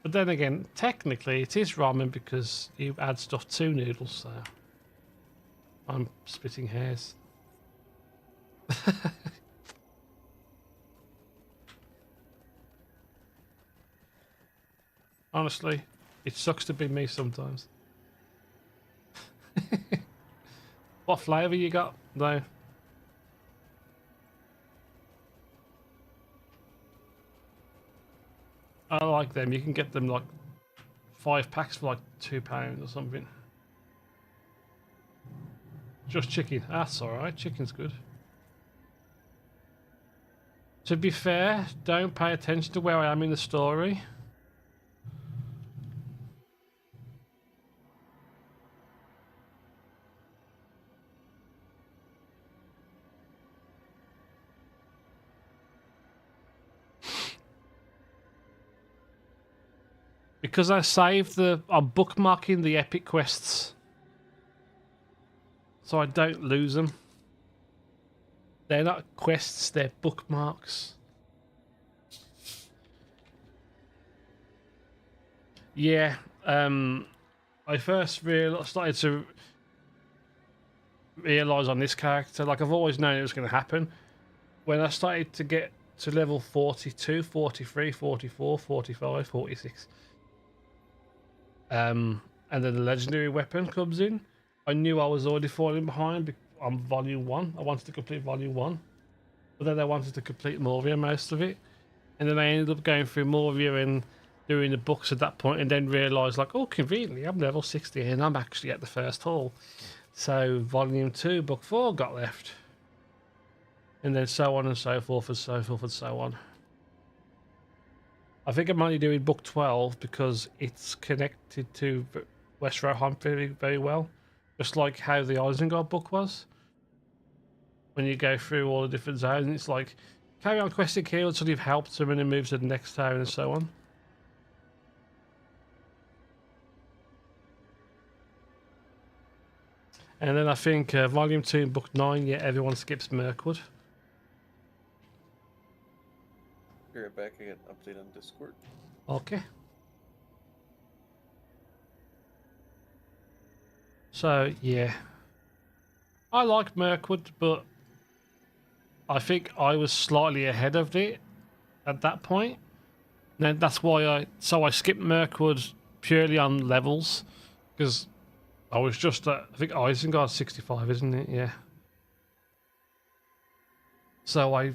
But then again, technically it is ramen because you add stuff to noodles, so I'm splitting hairs. Honestly, it sucks to be me sometimes. What flavour you got, though? I like them. You can get them like 5 packs for like £2 or something. Just chicken. That's alright. Chicken's good. To be fair, don't pay attention to where I am in the story. Because I saved I'm bookmarking the epic quests. So I don't lose them. They're not quests, they're bookmarks. Yeah, I first started to realise on this character, like I've always known it was going to happen, when I started to get to level 42, 43, 44, 45, 46. and then the legendary weapon comes in. I knew I was already falling behind on volume 1. I wanted to complete volume 1, but then I wanted to complete Moria most of it, and then I ended up going through Moria and doing the books at that point, and then realised like, oh, conveniently I'm level 60 and I'm actually at the first hall. So volume 2, book 4 got left, and then so on and so forth and so forth and so on. I think I'm only doing book 12 because it's connected to West Rohan very, very well. Just like how the Isengard book was. When you go through all the different zones, it's like, carry on questing here until you've helped them and then move to the next town and so on. And then I think volume 2 and book 9, yeah, everyone skips Mirkwood. Be right back. I got an update on Discord. Okay. So, yeah. I like Mirkwood, but I think I was slightly ahead of it at that point. Then that's why I skipped Mirkwood purely on levels, because I was just at, I think Isengard's 65, isn't it? Yeah. So I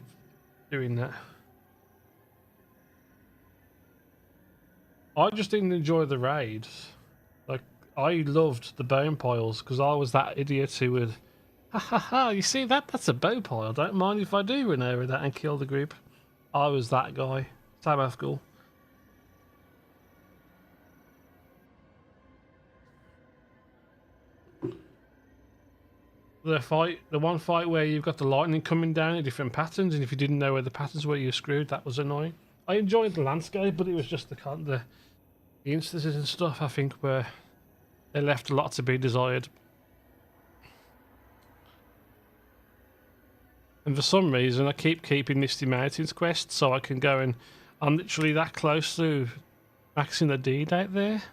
doing that. I just didn't enjoy the raids. Like, I loved the bone piles because I was that idiot who would, ha ha ha, you see that? That's a bow pile. Don't mind if I do run over that and kill the group. I was that guy. Same at school. The one fight where you've got the lightning coming down in different patterns, and if you didn't know where the patterns were, you were screwed. That was annoying. I enjoyed the landscape, but it was just the instances and stuff, I think, where they left a lot to be desired. And for some reason, I keep keeping Misty Mountains quest so I can go and I'm literally that close to maxing the deed out there.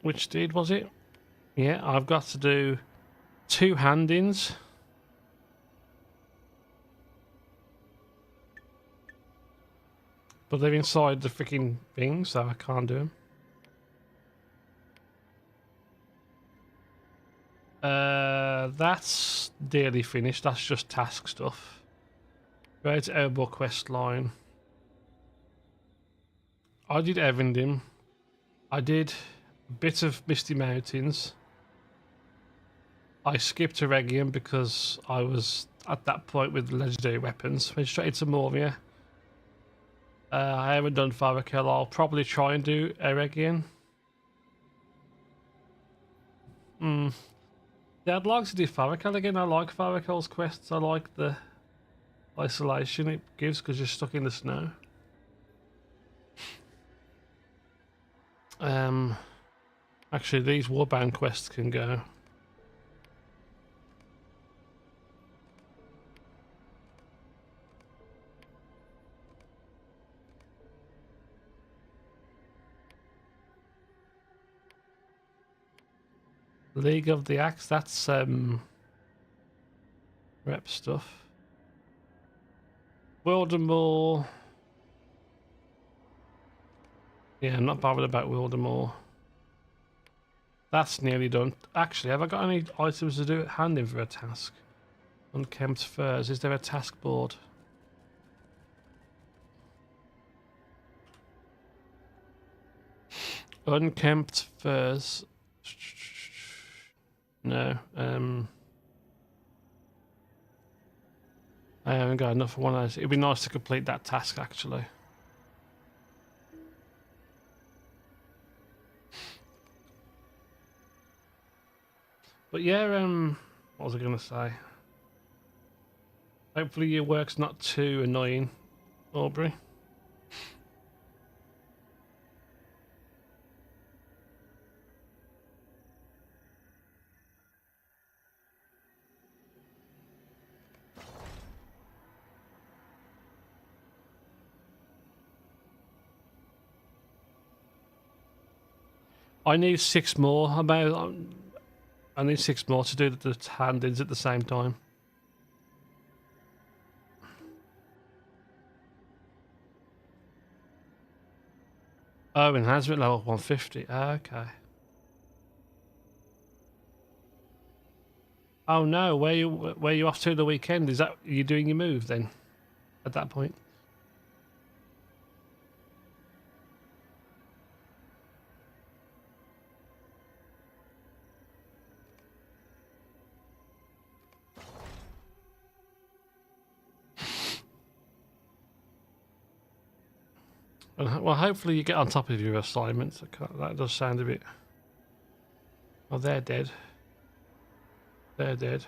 Which deed was it? Yeah, I've got to do 2 hand-ins. But they're inside the freaking thing, so I can't do them. That's nearly finished. That's just task stuff. Go to Elbow quest line. I did Evendim. I did a bit of Misty Mountains. I skipped Eregion because I was at that point with legendary weapons. Went straight into Moria. I haven't done Farakel. I'll probably try and do Eregion. Yeah, I'd like to do Farakel again. I like Farakel's quests. I like the isolation it gives because you're stuck in the snow. Actually, these Warbound quests can go. League of the Axe, that's rep stuff. Wildermore. Yeah, I'm not bothered about Wildermore. That's nearly done. Actually, have I got any items to do at hand in for a task? Unkempt furs. Is there a task board? Unkempt furs. No. I haven't got enough for one of those. It'd be nice to complete that task, actually. But yeah, what was I going to say? Hopefully your work's not too annoying, Aubrey. I need 6 more. I need 6 more to do the hand-ins at the same time. Oh, enhancement level 150. Okay. Oh no, where you off to the weekend? Is that you doing your move then? At that point. Well, hopefully you get on top of your assignments. That does sound a bit... Oh, they're dead. They're dead.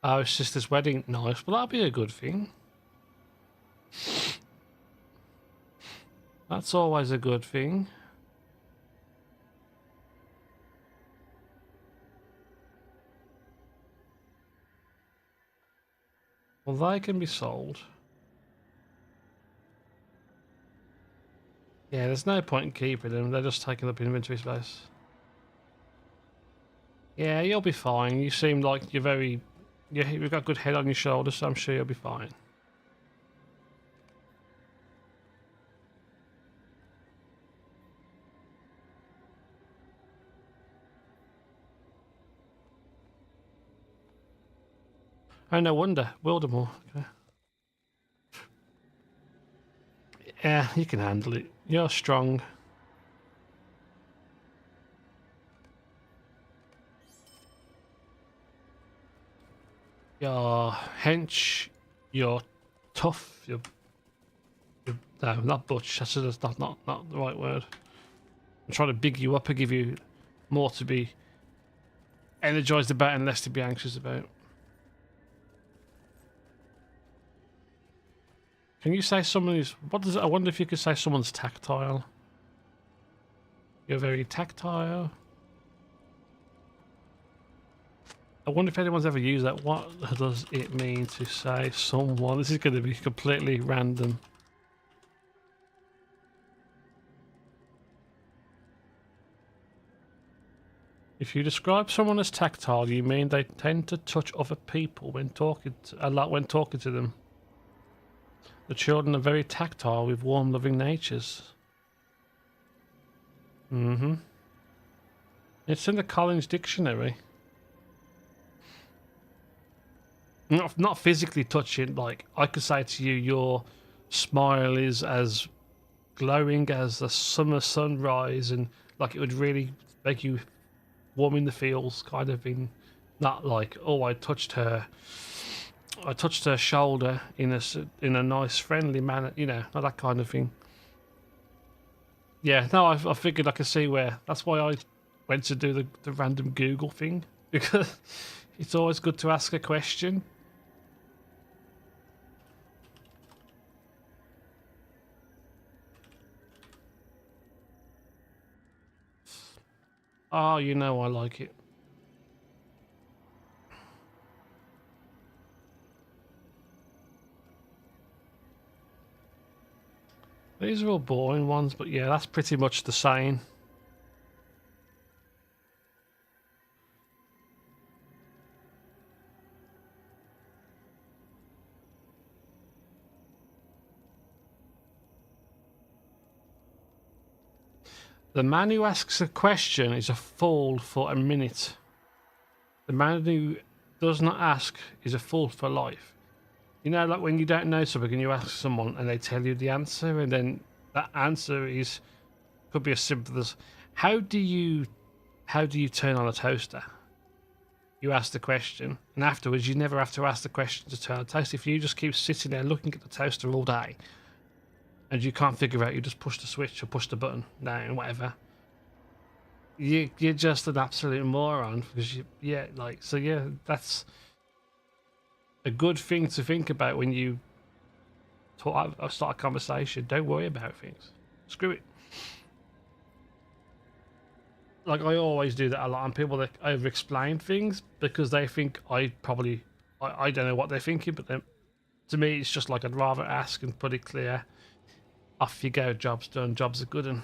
Oh, it's just this wedding. Nice. Well, that'll be a good thing. That's always a good thing. Well, they can be sold. Yeah, there's no point in keeping them. They're just taking up inventory space. Yeah, you'll be fine. You seem like you're very... Yeah, you've got a good head on your shoulders, so I'm sure you'll be fine. Oh, no wonder. Wildemore. Okay. Yeah, you can handle it. You're strong. You're hench. You're tough. You're no, not butch. That's just not the right word. I'm trying to big you up and give you more to be energized about and less to be anxious about. Can you say someone is... What does it... I wonder if you could say someone's tactile. You're very tactile. I wonder if anyone's ever used that. What does it mean to say someone? This is going to be completely random. If you describe someone as tactile, you mean they tend to touch other people when talking a lot when talking to them. The children are very tactile with warm, loving natures. Mm-hmm. It's in the Collins Dictionary. Not physically touching, like I could say to you, your smile is as glowing as the summer sunrise, and like it would really make you warm in the feels, kind of thing. Not like, oh, I touched her shoulder in a nice friendly manner, you know, not that kind of thing. Yeah, no, I figured I could see where. That's why I went to do the random Google thing, because it's always good to ask a question. Oh, you know I like it. These are all boring ones, but yeah, that's pretty much the same. The man who asks a question is a fool for a minute. The man who does not ask is a fool for life. You know, like when you don't know something and you ask someone and they tell you the answer, and then that answer could be as simple as, how do you turn on a toaster? You ask the question, and afterwards you never have to ask the question to turn on a toaster. If you just keep sitting there looking at the toaster all day and you can't figure out, you just push the switch or push the button down, whatever. You're just an absolute moron, because that's a good thing to think about when you start a conversation. Don't worry about things. Screw it. Like, I always do that a lot, and people that over-explain things because they think I don't know what they're thinking, but then to me it's just like, I'd rather ask and put it clear. Off you go, job's done, job's a good one.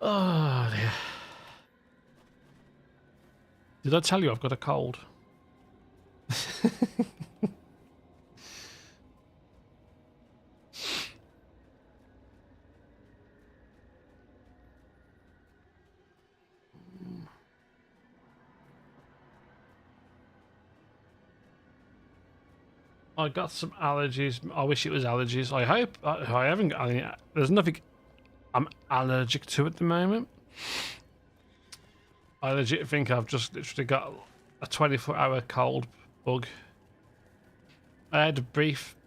Oh dear. Did I tell you I've got a cold? I got some allergies. I wish it was allergies. I hope I haven't got any. There's nothing I'm allergic to at the moment. I legit think I've just literally got a 24-hour cold bug. I had a brief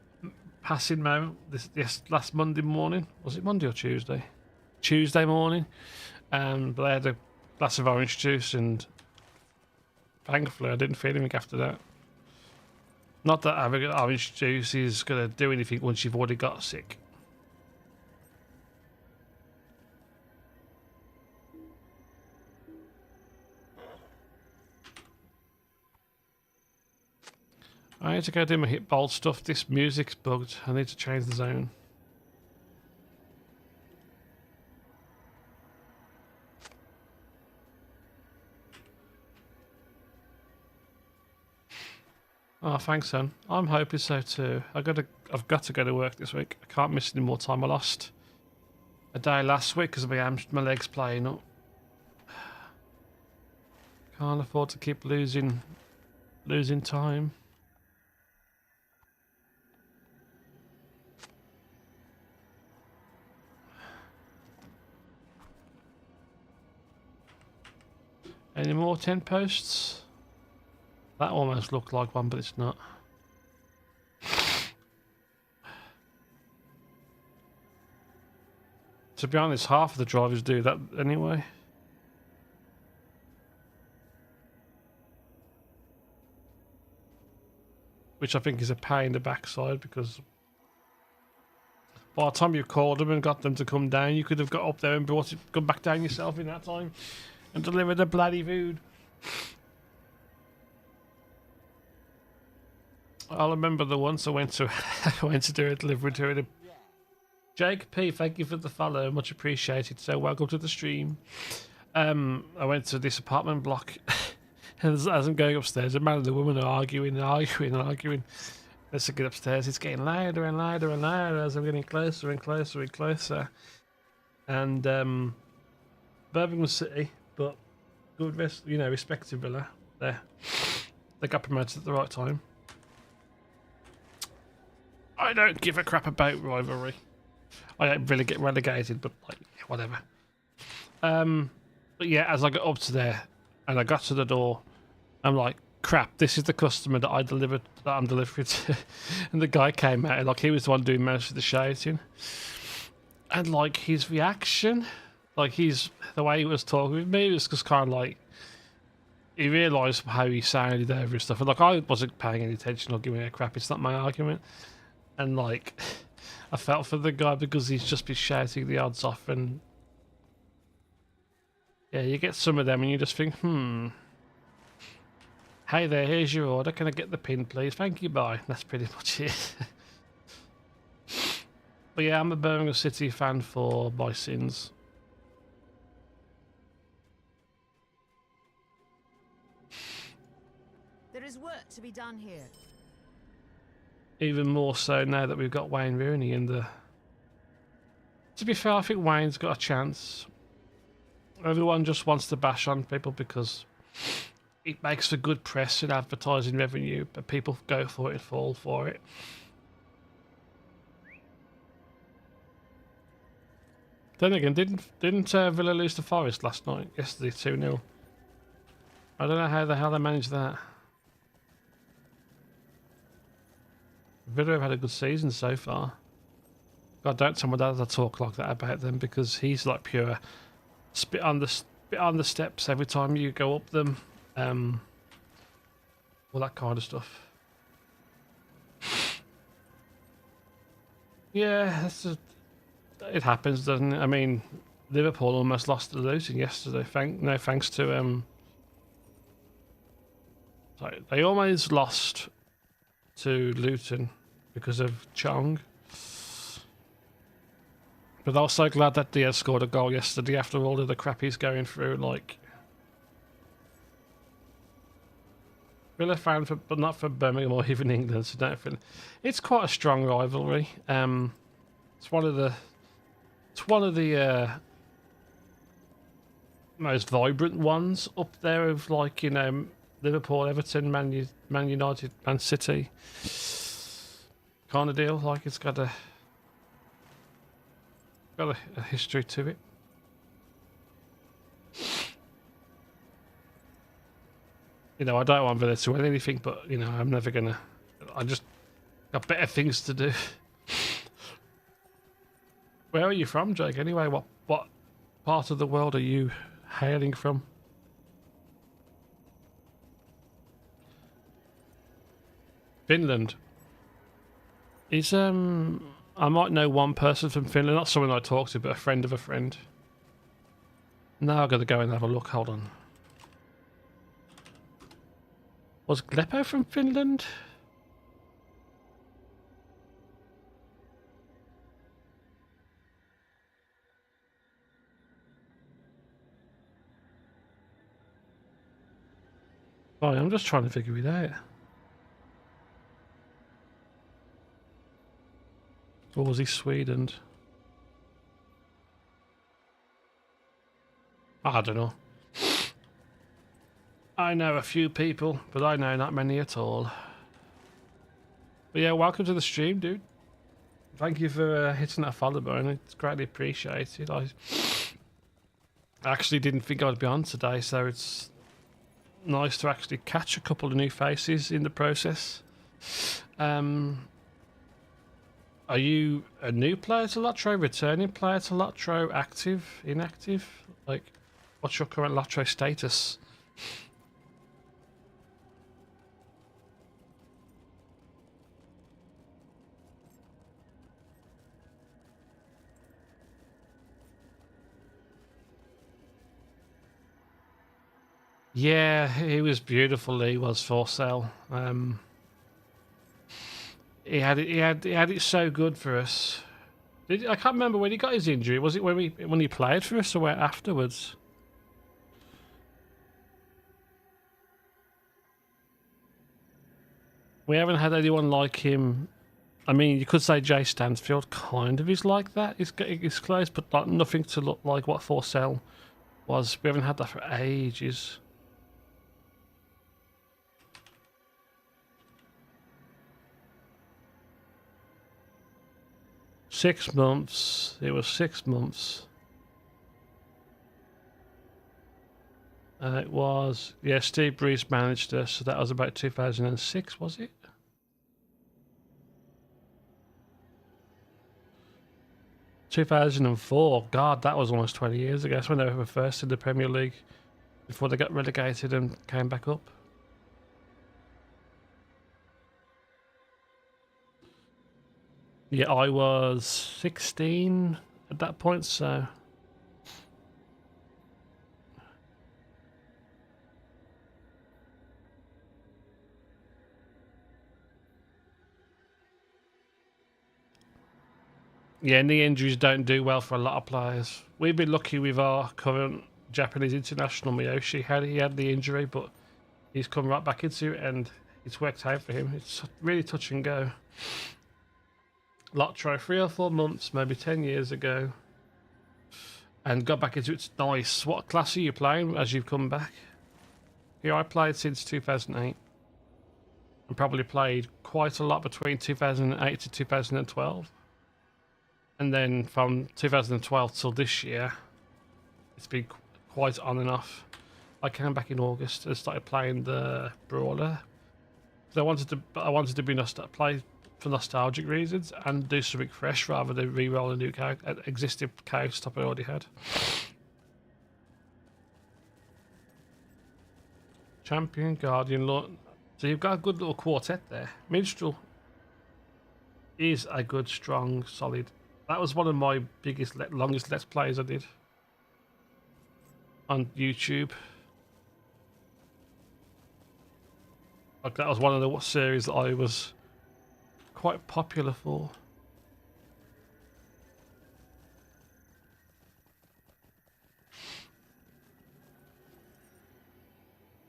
passing moment this last Monday morning. Was it Monday or Tuesday? Tuesday morning. But I had a glass of orange juice and thankfully I didn't feel anything after that. Not that having orange juice is going to do anything once you've already got sick. I need to go do my hit bolt stuff. This music's bugged. I need to change the zone. Oh, thanks, son. I'm hoping so too. I've got to go to work this week. I can't miss any more time. I lost a day last week because of my legs playing up. Can't afford to keep losing time. Any more tent posts? That almost looked like one, but it's not. To be honest, half of the drivers do that anyway. Which I think is a pain in the backside because by the time you called them and got them to come down, you could have got up there and come back down yourself in that time and delivered the bloody food. I'll remember the once I went to do a delivery to it. Jake P, thank you for the follow, much appreciated. So welcome to the stream. I went to this apartment block, and as I'm going upstairs, a man and the woman are arguing. As I get upstairs, it's getting louder and louder and louder as I'm getting closer and closer and closer. And Birmingham City, but good, respected villa there. They got promoted at the right time. I don't give a crap about rivalry. I don't really get relegated, but like whatever. But yeah, as I got up to there and I got to the door, I'm like, crap, this is the customer that I'm delivering to. And the guy came out and like he was the one doing most of the shouting. And like his reaction, like the way he was talking with me was just kind of like he realised how he sounded over and stuff. And like I wasn't paying any attention or giving a crap, it's not my argument. And like I felt for the guy because he's just been shouting the odds off, and yeah, you get some of them and you just think, hey there, here's your order, can I get the pin please? Thank you, bye. That's pretty much it. But yeah, I'm a Birmingham City fan for my sins. There is work to be done here. Even more so now that we've got Wayne Rooney in the... To be fair, I think Wayne's got a chance. Everyone just wants to bash on people because it makes for good press and advertising revenue, but people go for it and fall for it. Then again, didn't Villa lose to Forest last night? Yesterday, 2-0. I don't know how the hell they managed that. Villa have had a good season so far. God, don't tell my dad I talk like that about them because he's like pure spit on the steps every time you go up them. All that kind of stuff. Yeah, it happens, doesn't it? I mean, Liverpool almost lost to Luton yesterday. Thanks to sorry, they almost lost to Luton because of Chong. But I was so glad that Diaz scored a goal yesterday after all of the crap he's going through. Like, Villa fan, but not for Birmingham or even England. So don't feel it's quite a strong rivalry. It's one of the most vibrant ones up there of, like, you know, Liverpool, Everton, Man United, Man City kind of deal. Like, it's got a history to it. You know, I don't want Villa to win anything, but, you know, I'm never gonna. I just got better things to do. Where are you from, Jake? Anyway, what part of the world are you hailing from? Finland. Is I might know one person from Finland, not someone I talk to, but a friend of a friend. Now I've got to go and have a look. Hold on. Was Glepo from Finland? Oh, I'm just trying to figure it out. Or was he Sweden? I don't know. I know a few people, but I know not many at all. But yeah, welcome to the stream, dude. Thank you for hitting that follow button. It's greatly appreciated. I actually didn't think I'd be on today, so it's nice to actually catch a couple of new faces in the process. Are you a new player to LOTRO, returning player to LOTRO, active, inactive? Like, what's your current LOTRO status? Yeah, he was beautiful. He was for sale. He had it so good for us. I can't remember when he got his injury. Was it when he played for us, or where afterwards? We haven't had anyone like him. I mean, you could say Jay Stansfield kind of is like that. He's close, but like nothing to look like what Forsell was. We haven't had that for ages. Six months. It was 6 months. It was, yeah, Steve Bruce managed us, so that was about 2006, was it? ...2004, God, that was almost 20 years ago. That's when they were first in the Premier League, before they got relegated and came back up. Yeah, I was 16 at that point, so... Yeah, knee injuries don't do well for a lot of players. We've been lucky with our current Japanese international, Miyoshi. He had the injury, but he's come right back into it, and it's worked out for him. It's really touch and go. LOTRO 3 or 4 months, maybe 10 years ago, and got back into it. Nice. What class are you playing as you've come back? Here, I played since 2008. And probably played quite a lot between 2008 to 2012. And then from 2012 till this year, it's been quite on and off. I came back in August and started playing the Brawler. So I wanted to be play for nostalgic reasons and do something fresh rather than re-roll a new existing character top I already had. Champion, Guardian, Lord. So you've got a good little quartet there. Minstrel is a good, strong, solid. That was one of my biggest, longest Let's Plays I did on YouTube. Like, that was one of the series that I was quite popular for.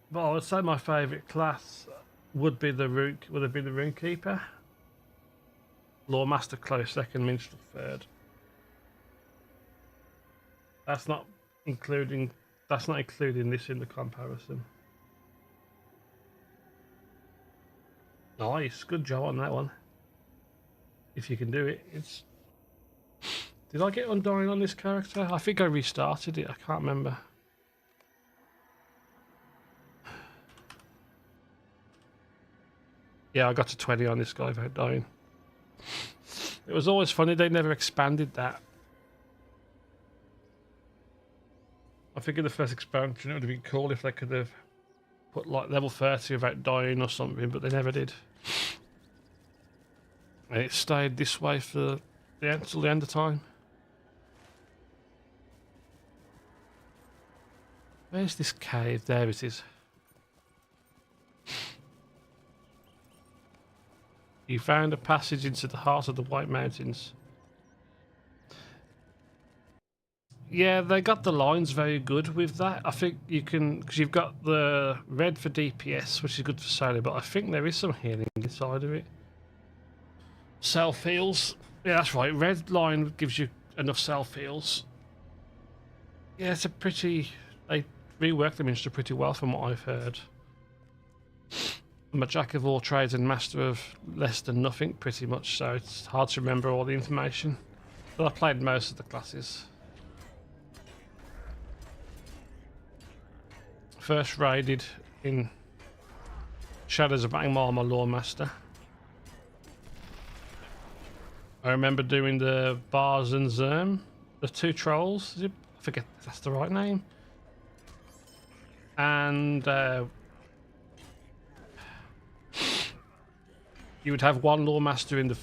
But I would say my favourite class would be the Runekeeper. Lawmaster close second, Minstrel third. That's not including this in the comparison. Nice, good job on that one. If you can do it. Did I get Undying on this character? I think I restarted it, I can't remember. Yeah, I got to 20 on this guy without dying. It was always funny, they never expanded that. I think in the first expansion it would have been cool if they could have put like level 30 without dying or something, but they never did. And it stayed this way for until the end of time. Where's this cave? There it is. You found a passage into the heart of the White Mountains. Yeah, they got the lines very good with that. I think you can, because you've got the red for DPS, which is good for solo, but I think there is some healing inside of it. Self heals. Yeah, that's right. Red line gives you enough self heals. Yeah, it's a pretty. They reworked the minster pretty well from what I've heard. I'm a jack of all trades and master of less than nothing, pretty much, so it's hard to remember all the information. But I played most of the classes. First raided in Shadows of Angmar, my Lawmaster. I remember doing the Bars and Zerm, the two trolls. I forget if that's the right name. And you would have one Lawmaster in the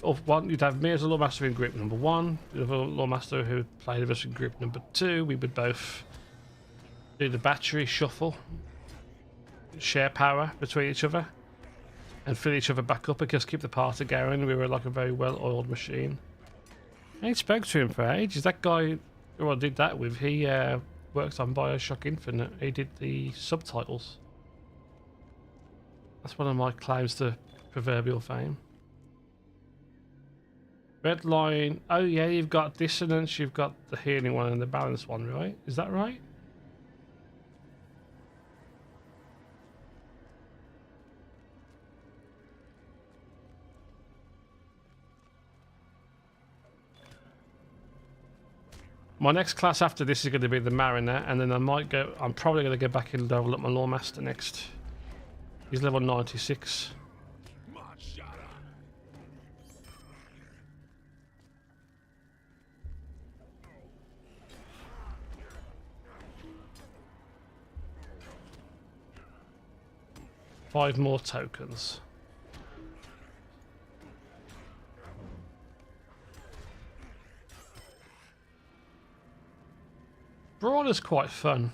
you'd have me as a Lawmaster in group number 1, you'd have a Lawmaster who played with us in group number 2. We would both do the battery shuffle, share power between each other, and fill each other back up and just keep the party going. We were like a very well-oiled machine. I ain't spoke to him for ages. That guy who I did that with, he works on Bioshock Infinite. He did the subtitles. That's one of my claims to proverbial fame. Red line. Oh yeah, you've got dissonance, you've got the healing one and the balance one, right? Is that right? My next class after this is going to be the Mariner, and then I'm probably going to go back and level up my Lawmaster next. He's level 96. Five more tokens. Brawler's quite fun.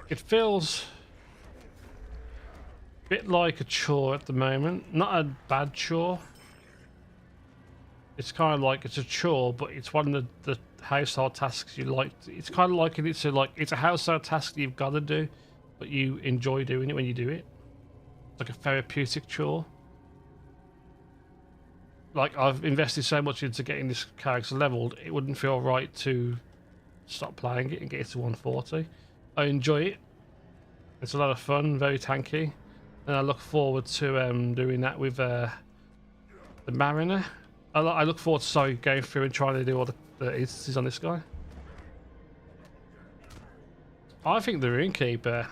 It feels a bit like a chore at the moment. Not a bad chore. It's kind of like it's a chore, but it's one of the household tasks you like. It's kind of like it's a household task that you've got to do, but you enjoy doing it when you do it. It's like a therapeutic chore. Like, I've invested so much into getting this character leveled, it wouldn't feel right to stop playing it and get it to 140. I enjoy it. It's a lot of fun, very tanky, and I look forward to doing that with the Mariner. I look forward to going through and trying to do all the instances on this guy. I think the Runekeeper.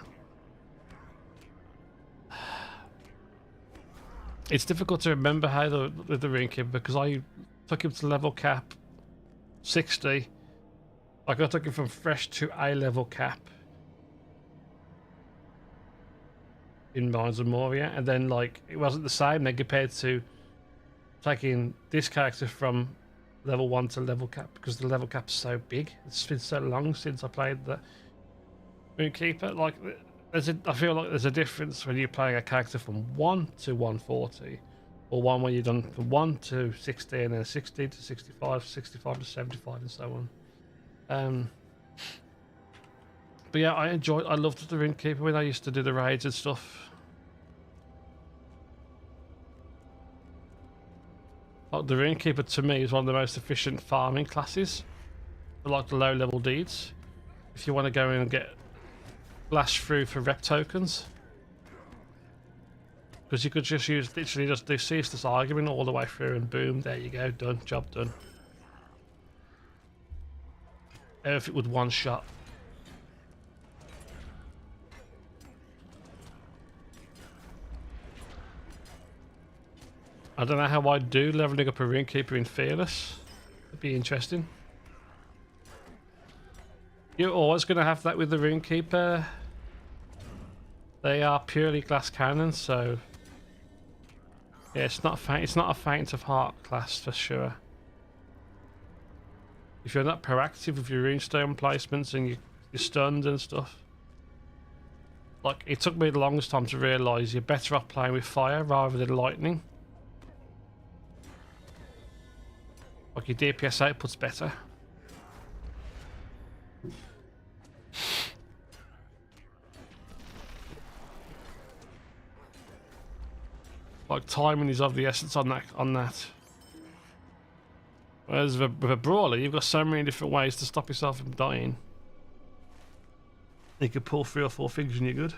It's difficult to remember how the Runekeeper, because I took him to level cap 60. Like, I took him from fresh to A level cap in Mines of Moria, and then like it wasn't the same then compared to taking this character from level 1 to level cap, because the level cap's so big. It's been so long since I played the Runekeeper, like, I feel like there's a difference when you're playing a character from 1 to 140, or one where you've done from 1 to 60, and then 60 to 65, 65 to 75, and so on. But yeah, I loved the Runekeeper when I used to do the raids and stuff. Like, the Runekeeper to me is one of the most efficient farming classes for like the low level deeds. If you want to go in and get blast through for rep tokens, because you could just use literally just do ceaseless argument all the way through, and boom, there you go, done, job done. Everything with one shot. I don't know how I'd do leveling up a Runekeeper in Fearless. It'd be interesting. You're always going to have that with the Runekeeper. They are purely glass cannons, so yeah, it's not a faint of heart class for sure. If you're not proactive with your runestone placements and your stuns and stuff, like, it took me the longest time to realise you're better off playing with fire rather than lightning. Like, your DPS output's better. Like, timing is of the essence on that. Whereas with a Brawler, you've got so many different ways to stop yourself from dying. You could pull 3 or 4 things and you're good.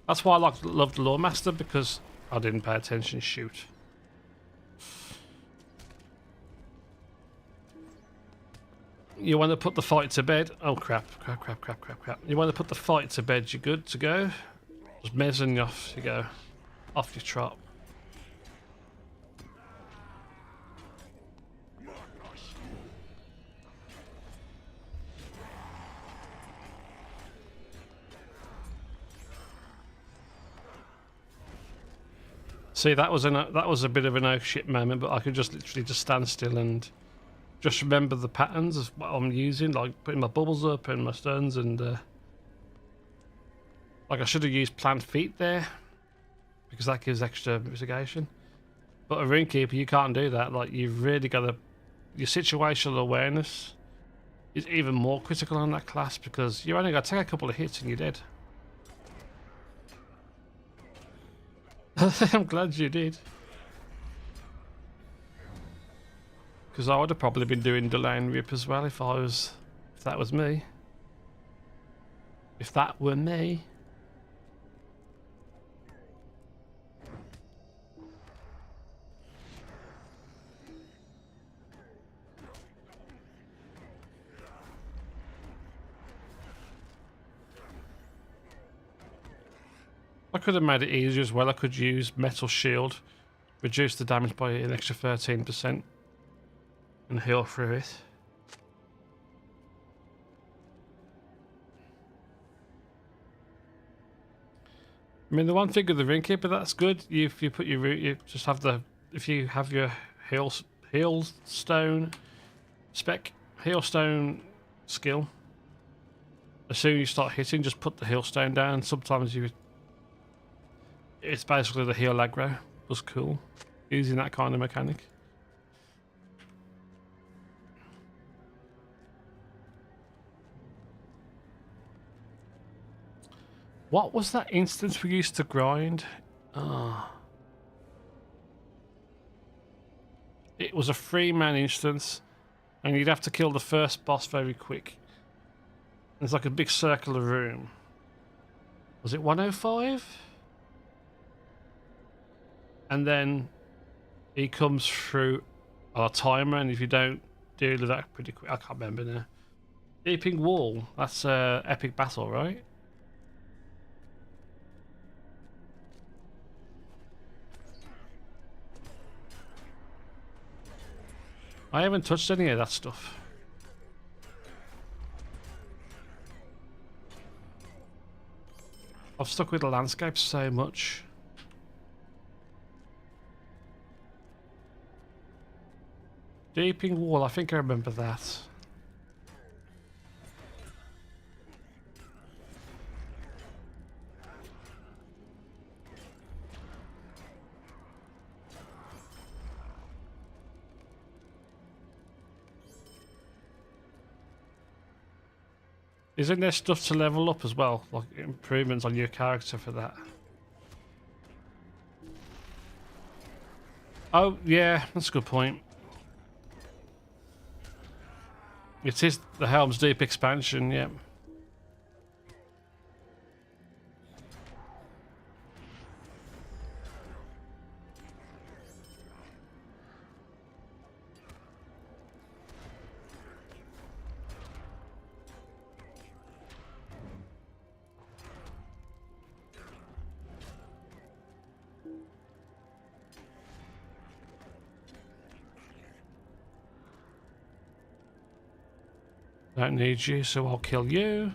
That's why I loved Lawmaster, because I didn't pay attention. Shoot. You want to put the fight to bed. Oh crap. You want to put the fight to bed, you're good to go. Just mezzing off you go. Off your trot. See, that was a bit of an oh shit moment, but I could just literally just stand still and just remember the patterns of what I'm using, like putting my bubbles up and my stuns, and like, I should have used plant feet there because that gives extra mitigation. But a Runekeeper, you can't do that. Like, you've really got to, your situational awareness is even more critical on that class, because you only got to take a couple of hits and you're dead. I'm glad you did. Because I would have probably been doing Dulayne Rip as well if that was me. If that were me. I could have made it easier as well. I could use Metal Shield, reduce the damage by an extra 13%, and heal through it. I mean, the one thing with the Runekeeper that's good, if you put your if you have your Healstone skill, as soon as you start hitting, just put the Healstone down. Sometimes it's basically the heal aggro. Was cool using that kind of mechanic. What was that instance we used to grind? It was a 3-man instance, and you'd have to kill the first boss very quick. There's like a big circular room. Was it 105? And then he comes through a timer, and if you don't deal with that pretty quick, I can't remember now. Deeping Wall, that's epic battle, right? I haven't touched any of that stuff. I've stuck with the landscape so much. Deeping wall, I think I remember that. Isn't there stuff to level up as well? Like improvements on your character for that? Oh, yeah, that's a good point. It is the Helm's Deep expansion, yeah. Don't need you, so I'll kill you.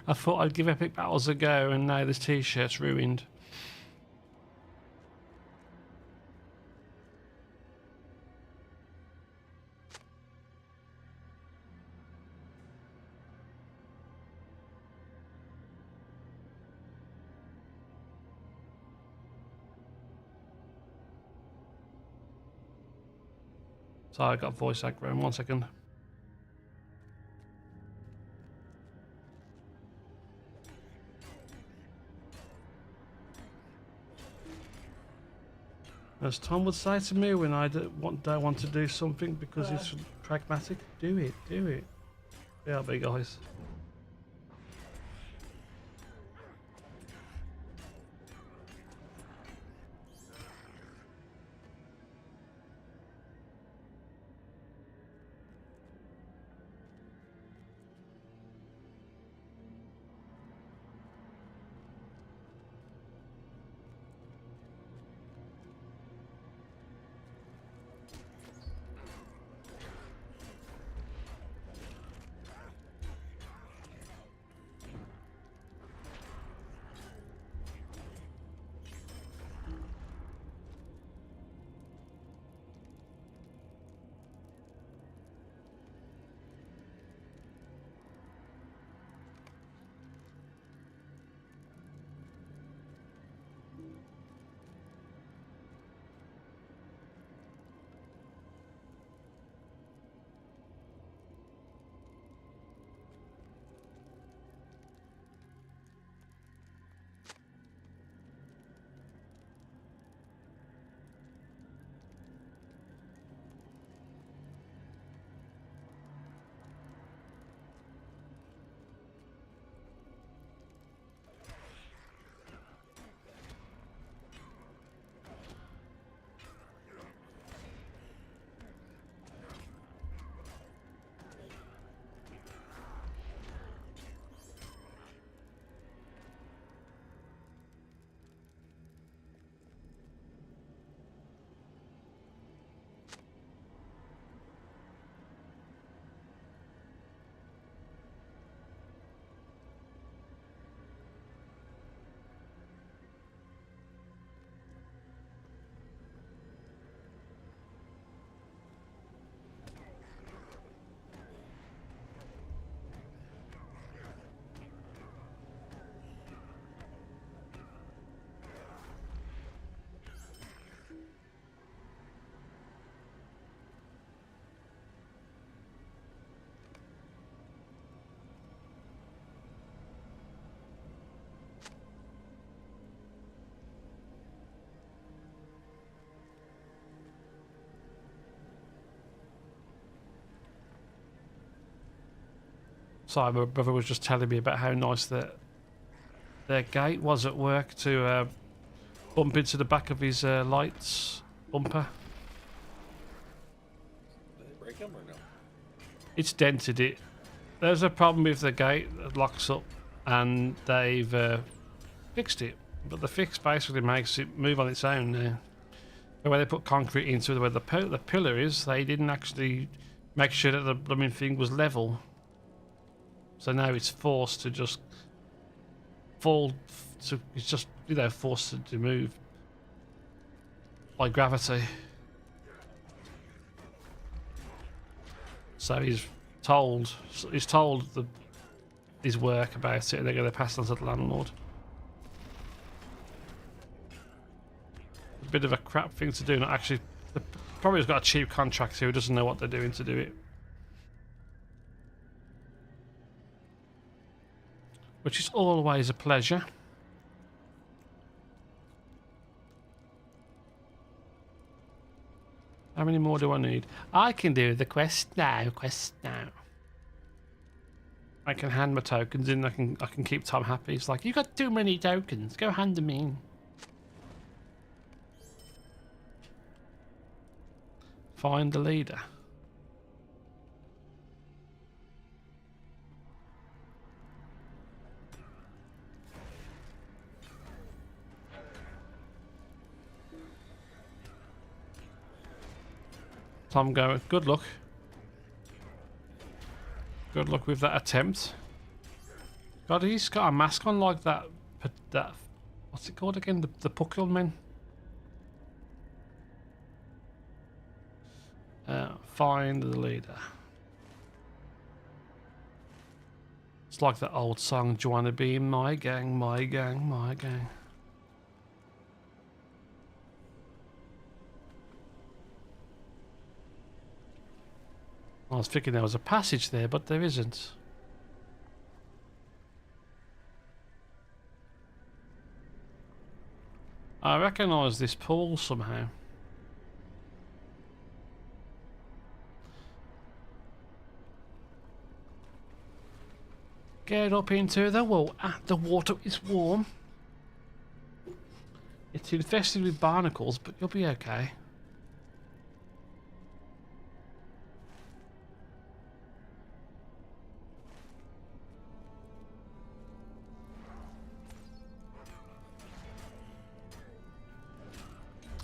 I thought I'd give Epic Battles a go, and now this t-shirt's ruined. Sorry, I got voice aggro. 1 second. As Tom would say to me when I don't want to do something because it's pragmatic, do it, do it. BRB, guys. Sorry, my brother was just telling me about how nice their gate was at work to bump into the back of his lights bumper. It's dented it. There's a problem with the gate that locks up, and they've fixed it. But the fix basically makes it move on its own now. The way they put concrete into it, where the pillar is, they didn't actually make sure that the blooming thing was level. So now it's forced to just fall. So it's just, you know, forced to move by gravity. So he's told his work about it, and they're going to pass it on to the landlord. A bit of a crap thing to do. Not actually, probably has got a cheap contractor who doesn't know what they're doing to do it. Which is always a pleasure. How many more do I need? I can do the quest now. I can hand my tokens in. I can keep Tom happy. It's like, you got too many tokens. Go hand them in. Find the leader. Tom going, good luck. Good luck with that attempt. God, he's got a mask on like that. What's it called again? The Puckleman. Find the leader. It's like that old song, do you want to be in my gang, my gang, my gang? I was thinking there was a passage there, but there isn't. I recognise this pool somehow. Get up into the water. The water is warm. It's infested with barnacles, but you'll be okay.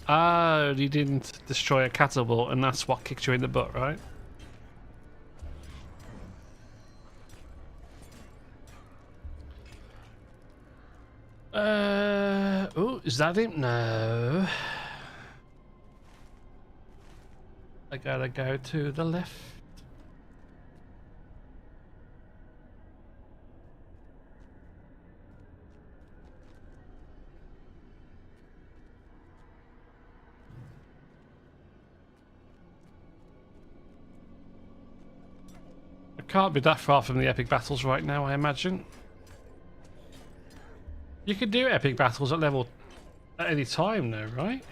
Oh, you didn't destroy a catapult, and that's what kicked you in the butt, right? Oh, is that him? No. I gotta go to the left. I can't be that far from the epic battles right now, I imagine. You could do epic battles at level at any time though, right?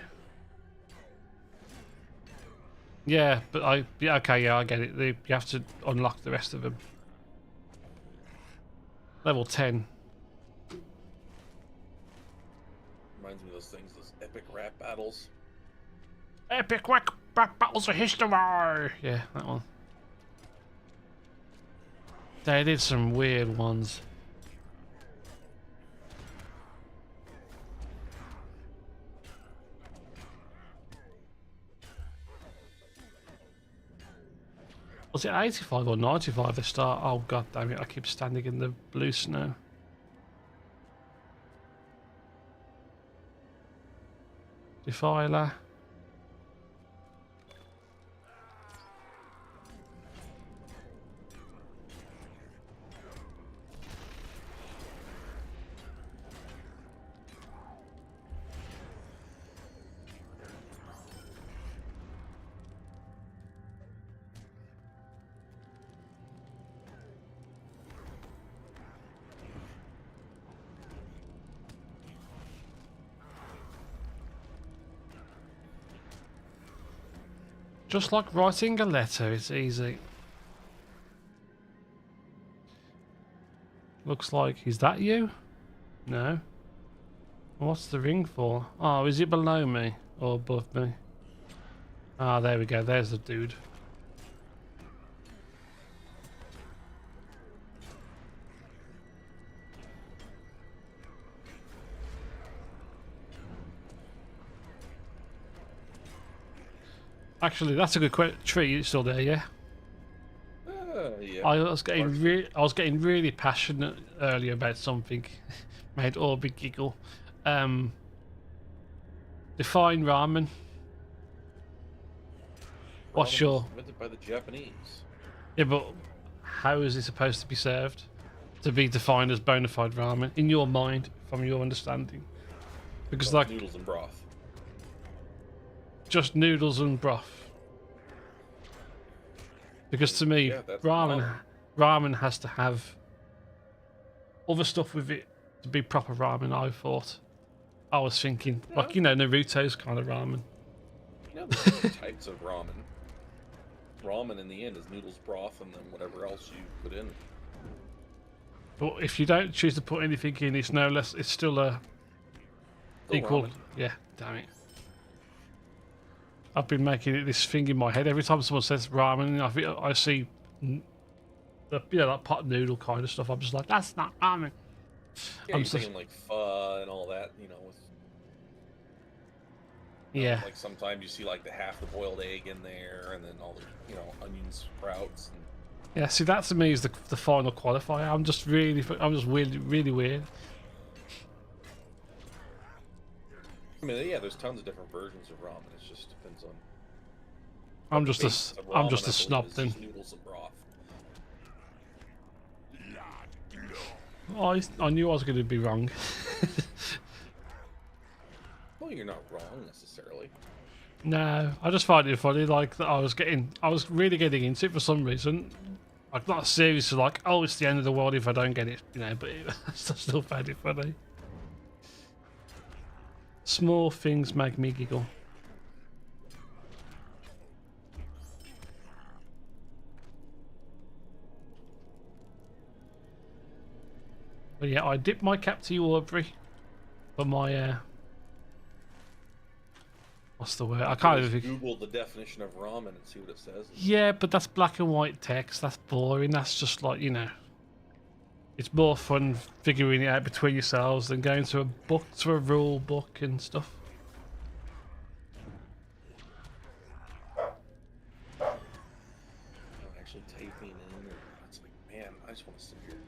Yeah, but yeah, okay, yeah, I get it. You have to unlock the rest of them. Level 10. Reminds me of those things, those epic rap battles. Epic rap battles of history! Yeah, that one. They did some weird ones. Was it 85 or 95 they start? Oh god damn it, I keep standing in the blue snow. Defiler. Just like writing a letter, it's easy. Looks like, is that you? No. What's the ring for? Oh, is it below me or above me? Ah, there we go, there's the dude. Actually, that's a good tree. It's still there, yeah. Yeah. I was getting really passionate earlier about something, made Orby giggle. Define ramen. What's Ramen your? was invented by the Japanese. Yeah, but how is it supposed to be served to be defined as bona fide ramen in your mind, from your understanding? Because like Noodles and broth. just noodles and broth. Because to me, Yeah, that's ramen has to have other stuff with it to be proper ramen. I thought. I was thinking, like, you know, Naruto's kind of ramen. You know, there's different types of ramen. Ramen in the end is noodles, broth, and then whatever else you put in. But if you don't choose to put anything in, it's no less. It's still a Still equal. ramen. Yeah, damn it. I've been making it this thing in my head every time someone says ramen. I see, that pot noodle kind of stuff. I'm just like, that's not ramen. Yeah, you're thinking like pho and all that, you know. Yeah. Like sometimes you see like the half the boiled egg in there, and then all the onion sprouts. And... Yeah, see, that to me is the final qualifier. I'm just really really weird. I mean, yeah, there's tons of different versions of ramen. It just depends on. I'm the just base of I'm ramen, just I a snob believe, is then. just noodles and broth. I knew I was going to be wrong. Well, you're not wrong necessarily. No, I just find it funny. Like that, I was really getting into it for some reason. Like not seriously, like, oh, it's the end of the world if I don't get it, But I still found it funny. Small things make me giggle. But yeah, I dipped my cap to you, Aubrey. For my what's the word? I can't even think. Google the definition of ramen and see what it says. Yeah, but that's black and white text. That's boring. That's just like, it's more fun figuring it out between yourselves than going to a rule book and stuff. Actually typing in, it's like, man, I just want to sit here.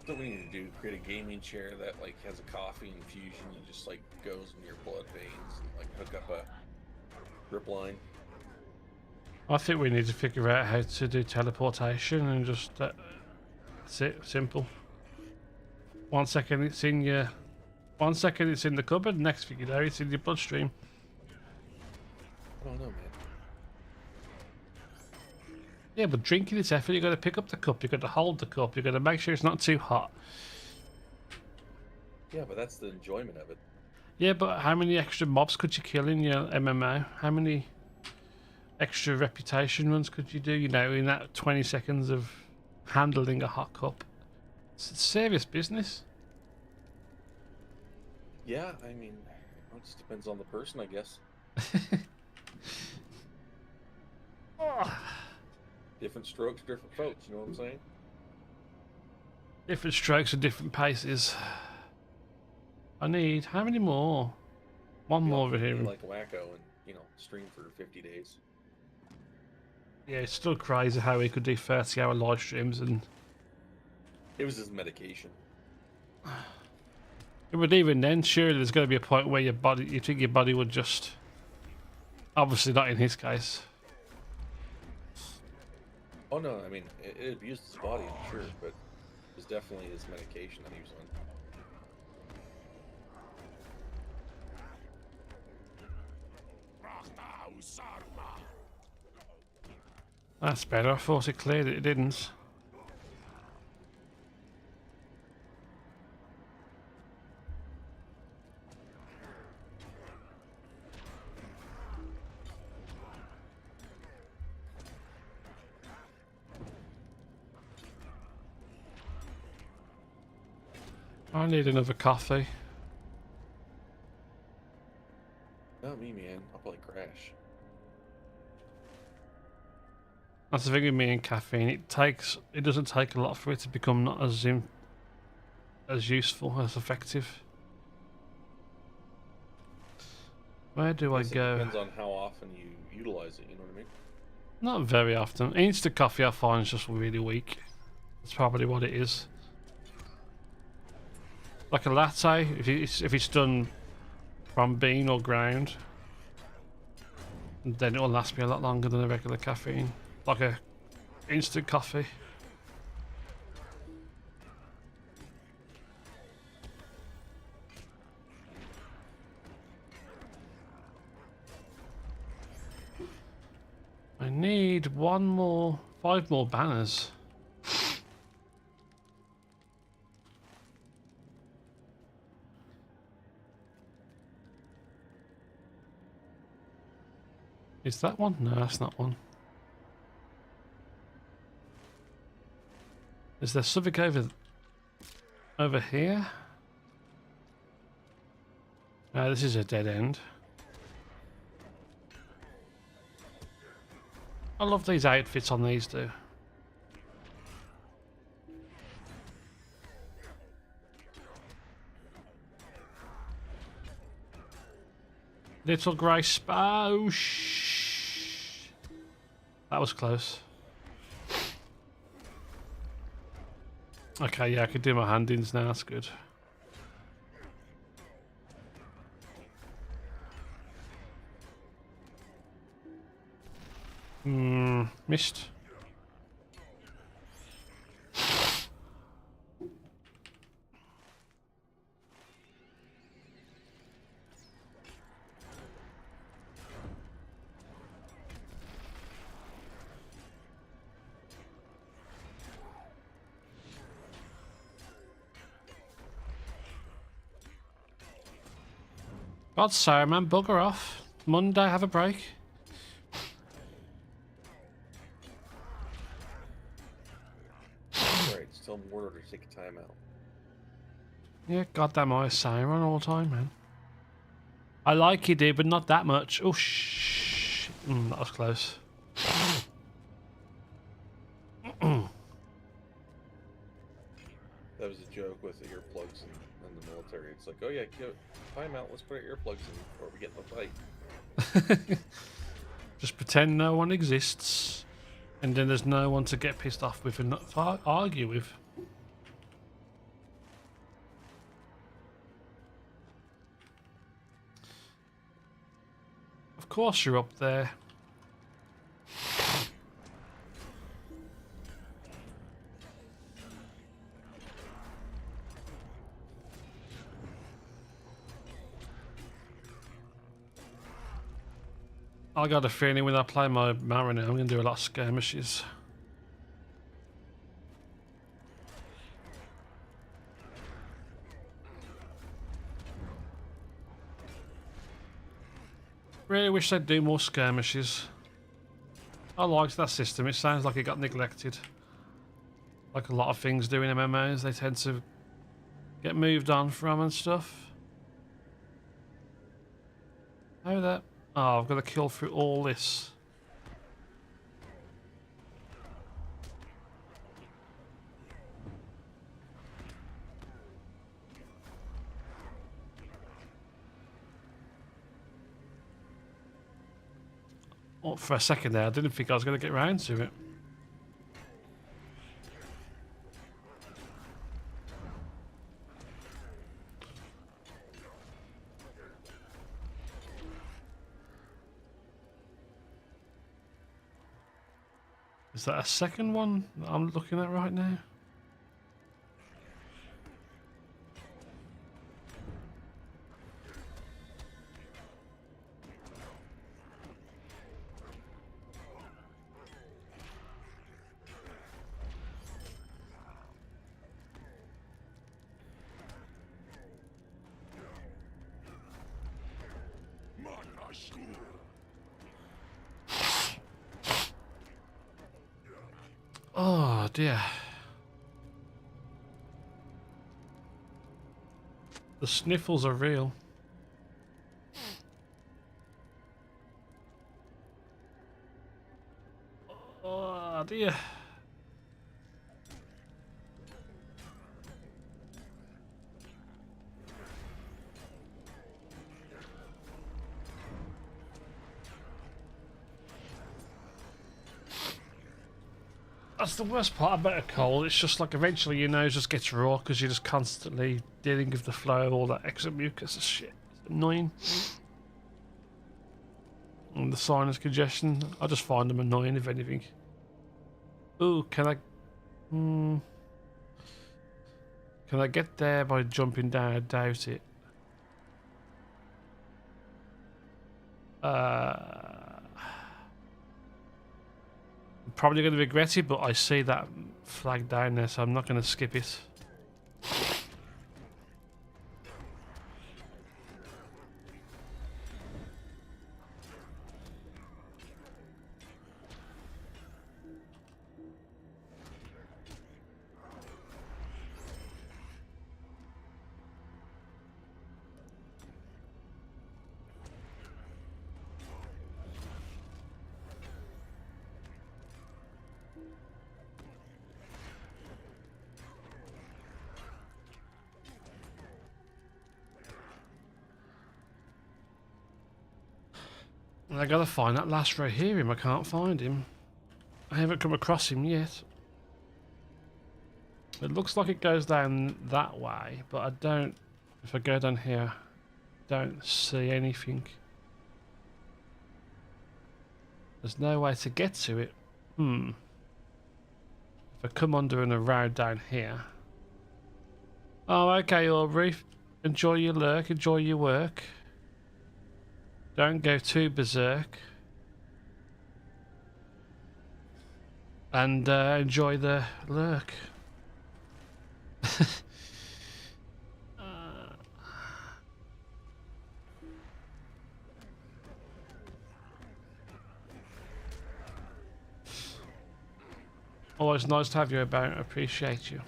What we need to do, create a gaming chair that like has a coffee infusion and just like goes in your blood veins and like hook up a drip line. I think we need to figure out how to do teleportation and just that's it, simple. 1 second it's in your, 1 second it's in the cupboard, next thing you know it's in your bloodstream. I don't know, man. Yeah, but drinking is effort. You got to pick up the cup. You got to hold the cup. You got to make sure it's not too hot. Yeah, but that's the enjoyment of it. Yeah, but how many extra mobs could you kill in your MMO? How many extra reputation runs could you do? In that 20 seconds of handling a hot cup. It's serious business. Yeah, I mean, it just depends on the person, I guess. Different strokes, different folks, you know what I'm saying? Different strokes and different paces. I need, how many more? One more over here. Like wacko and, stream for 50 days. Yeah, it's still crazy how he could do 30-hour live streams and... It was his medication. But even then, surely there's going to be a point where you think your body would just... Obviously not in his case. Oh no, I mean, it abused his body, I'm sure, but it was definitely his medication that he was on. That's better. I thought it cleared it. It didn't. I need another coffee. Not me, man. I'll probably crash. That's the thing with me and caffeine. It doesn't take a lot for it to become not as useful, as effective. Where do I guess it go? depends on how often you utilize it, you know what I mean? Not very often. Instant coffee I find is just really weak. That's probably what it is. Like a latte, if it's done from bean or ground, then it will last me a lot longer than a regular caffeine. Like a instant coffee. I need 5 more banners. Is that one? No, that's not one. Is there something over here? No, this is a dead end. I love these outfits on these two. Little grey spoosh. That was close. Okay, yeah, I can do my hand-ins now. That's good. Missed. God, sorry, man, bugger off. Monday, have a break. Right, tell Mortar to take a time out. Yeah, goddamn, I Siren all the time, man. I like you, dude, but not that much. Oh, shh. That was close. That was a joke with the earplugs in the military. It's like, oh yeah, time out, let's put our earplugs in before we get in the fight. Just pretend no one exists, and then there's no one to get pissed off with and not argue with. Of course you're up there. I got a feeling when I play my Mariner, I'm going to do a lot of skirmishes. Really wish they'd do more skirmishes. I liked that system. It sounds like it got neglected. Like a lot of things do in MMOs, they tend to get moved on from and stuff. How that? Oh, I've got to kill through all this. Oh, for a second there, I didn't think I was going to get round to it. Is that a second one that I'm looking at right now? Oh dear. The sniffles are real. Oh dear. That's the worst part about a cold. It's just like eventually your nose just gets raw because you're just constantly dealing with the flow of all that extra mucus and shit. It's annoying. And the sinus congestion, I just find them annoying if anything. Ooh, can I... can I get there by jumping down? I doubt it. I'm probably going to regret it, but I see that flag down there, so I'm not going to skip it. I gotta find that last Rohirrim. I can't find him. I haven't come across him yet. It looks like it goes down that way, but I don't... If I go down here, don't see anything. There's no way to get to it. If I come under and around down here... Oh, okay, Aubrey. Enjoy your lurk, enjoy your work. Don't go too berserk. And enjoy the lurk. Always nice to have you about. Appreciate you.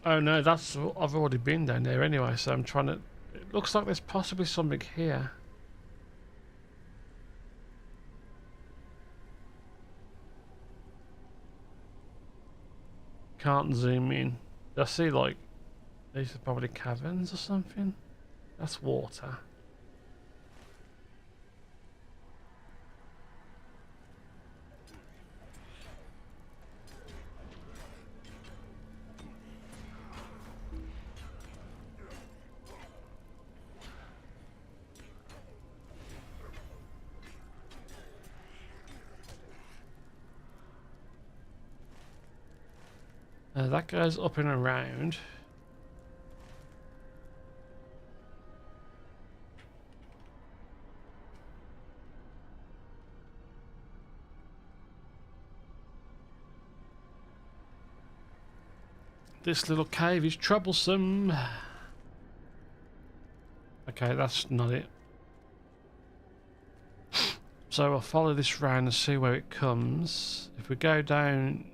Oh no, that's... I've already been down there anyway, so I'm trying to... It looks like there's possibly something here. Can't zoom in. I see like... These are probably caverns or something. That's water. That goes up and around. This little cave is troublesome. Okay, that's not it. So I'll follow this round and see where it comes. If we go down...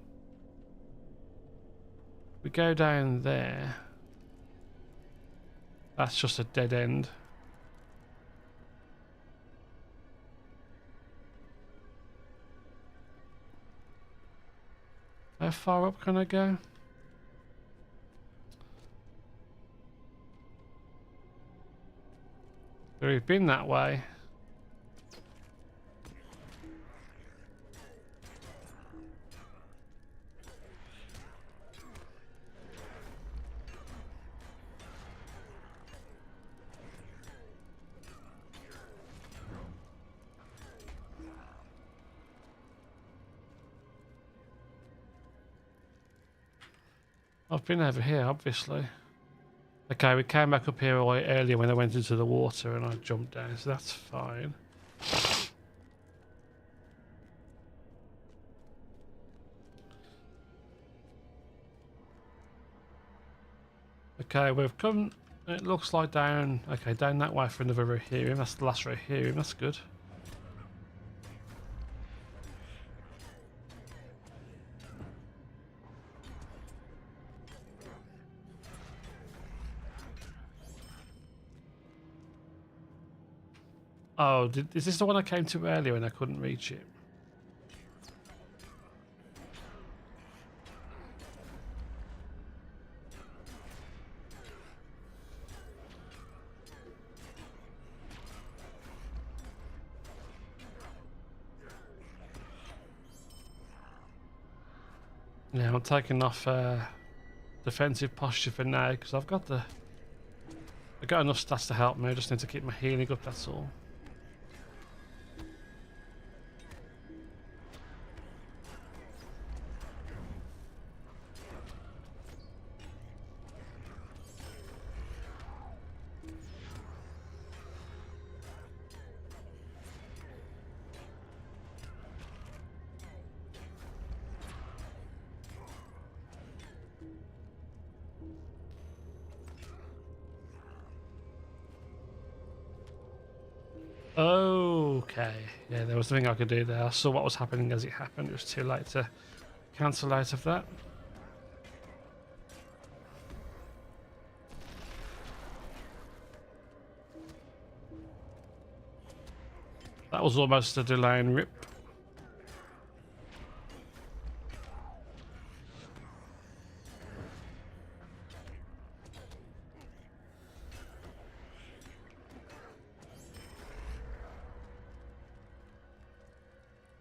We go down there. That's just a dead end. How far up can I go? We've been that way. I've been over here, obviously. Okay, we came back up here earlier when I went into the water and I jumped down, so that's fine. Okay, we've come, it looks like down, okay, down that way for another Rohirrim. That's the last Rohirrim, that's good. Oh, is this the one I came to earlier and I couldn't reach it? Yeah, I'm taking off defensive posture for now because I've got enough stats to help me. I just need to keep my healing up. That's all. Okay, yeah, there was nothing I could do there. I saw what was happening as it happened. It was too late to cancel out of that. That was almost a Dulayne rip.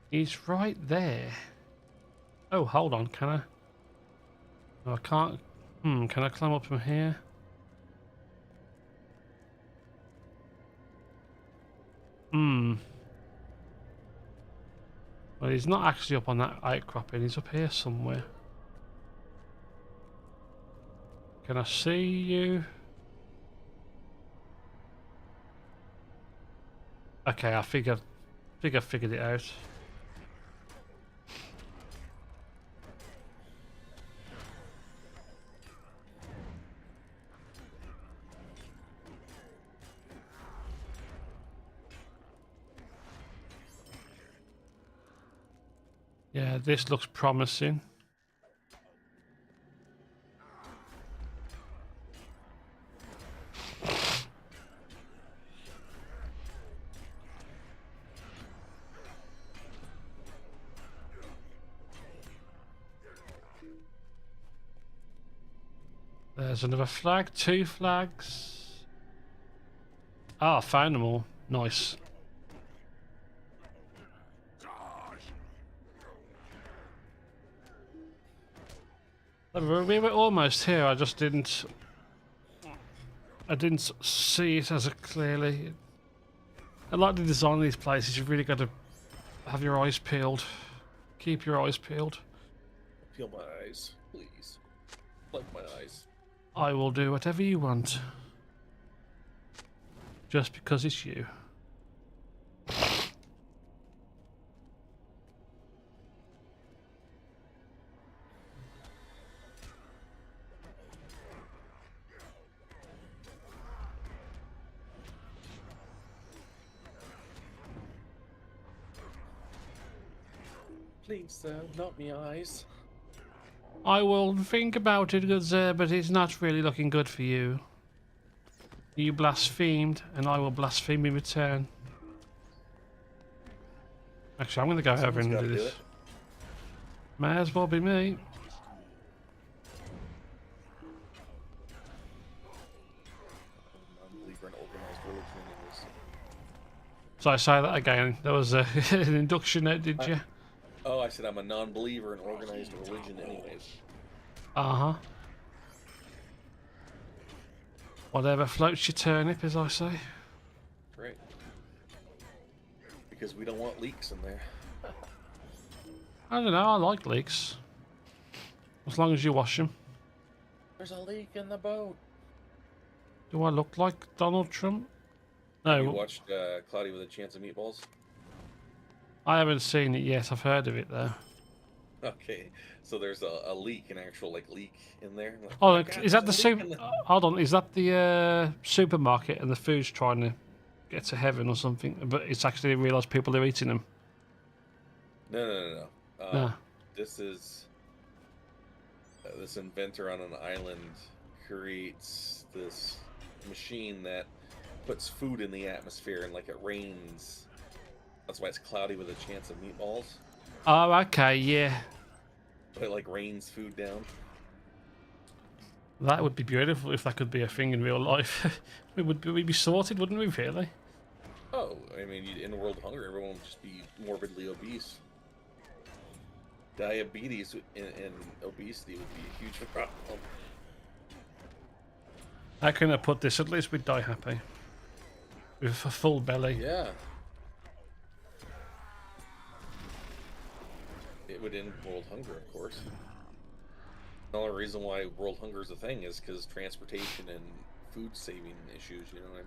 He's right there. Oh, hold on. Can I? No, I can't. Can I climb up from here? Well, he's not actually up on that outcropping. He's up here somewhere. Can I see you? Okay, I figured it out. Yeah, this looks promising. There's another flag, 2 flags. Ah, found them all. Nice. We were almost here. I just didn't see it as clearly. I like the design of these places. You've really got to have your eyes peeled. Keep your eyes peeled. Peel my eyes, please. Like my eyes. I will do whatever you want. Just because it's you. Please, sir, not me eyes. I will think about it, good sir, but it's not really looking good for you. You blasphemed, and I will blaspheme in return. Actually, I'm going to go over and do this. May as well be me. Non-believer in organized religion anyways. So I say that again. There was an induction note, did you? Oh, I said I'm a non-believer in organized religion anyways. Uh-huh. Whatever floats your turnip, as I say. Right. Because we don't want leaks in there. I don't know, I like leaks. As long as you wash them. There's a leak in the boat. Do I look like Donald Trump? Have you No, watched Cloudy with a Chance of Meatballs? I haven't seen it yet. I've heard of it, though. Okay, so there's a leak, an actual leak in there. Like, Oh, my God, is that the there's a leak super? in the-" Hold on, is that the supermarket and the food's trying to get to heaven or something? But it's actually realised people are eating them. No. No. This is this inventor on an island creates this machine that puts food in the atmosphere, and like it rains. That's why it's cloudy with a chance of meatballs. Oh, okay, yeah. But it like rains food down. That would be beautiful if that could be a thing in real life. We'd be sorted, wouldn't we, really? Oh, I mean, in world hunger, everyone would just be morbidly obese. Diabetes and obesity would be a huge problem. How can I put this? At least we'd die happy. With a full belly. Yeah. It would end world hunger, of course. The only reason why world hunger is a thing is because transportation and food saving issues, you know what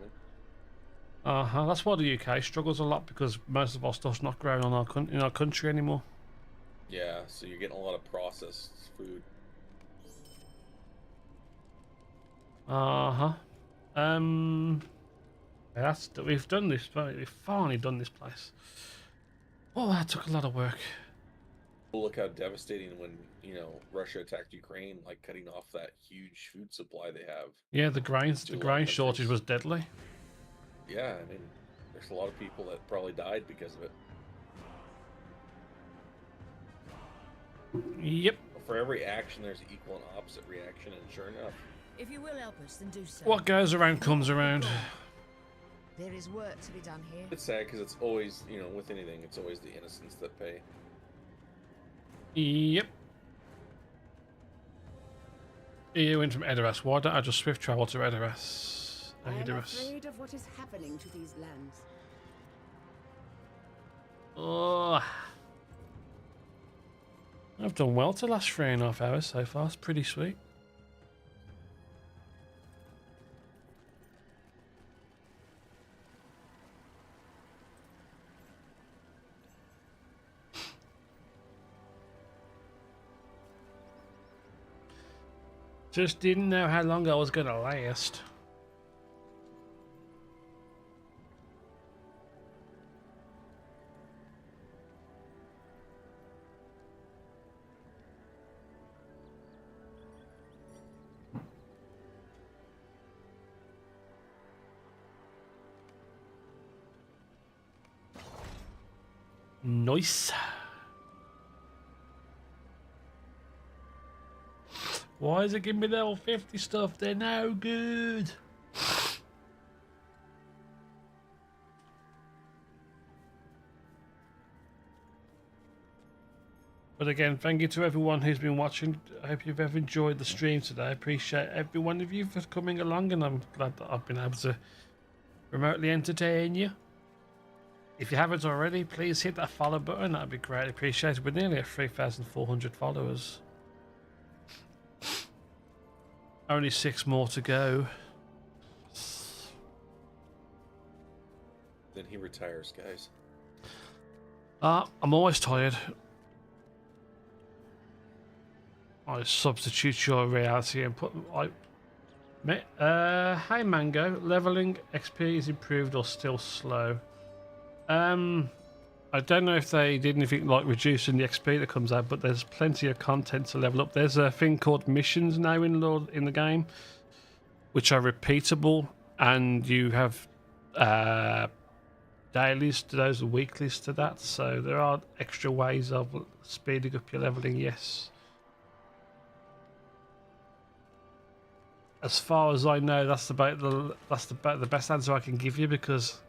I mean? That's why the UK struggles a lot, because most of our stuff's not grown on in our country anymore. Yeah, so you're getting a lot of processed food. We've done this. We've finally done this place. Oh, that took a lot of work. Well, look how devastating when, you know, Russia attacked Ukraine, like cutting off that huge food supply they have. Yeah, the grain shortage was deadly. Yeah, I mean, there's a lot of people that probably died because of it. Yep. For every action, there's equal and opposite reaction, and sure enough. If you will help us, then do so. What goes around comes around. There is work to be done here. It's sad because it's always, you know, with anything, it's always the innocents that pay. Yep. You went from Edoras. Why don't I just swift travel to Edoras? I am Edoras. afraid of what is happening to these lands. Oh. I've done well to last 3.5 hours so far. It's pretty sweet. Just didn't know how long I was going to last. Nice. Why is it giving me level 50 stuff? They're no good. But again, thank you to everyone who's been watching. I hope you've ever enjoyed the stream today. I appreciate every one of you for coming along, and I'm glad that I've been able to remotely entertain you. If you haven't already, please hit that follow button. That'd be greatly appreciated. We're nearly at 3,400 followers. Only 6 more to go. Then he retires, guys. I'm always tired. I substitute your reality and put hey Mango, leveling XP is improved or still slow? I don't know if they did anything like reducing the XP that comes out, but there's plenty of content to level up. There's a thing called missions now in the game, which are repeatable, and you have dailies to those, weeklies to that. So there are extra ways of speeding up your leveling. Yes. As far as I know, that's about the best answer I can give you, because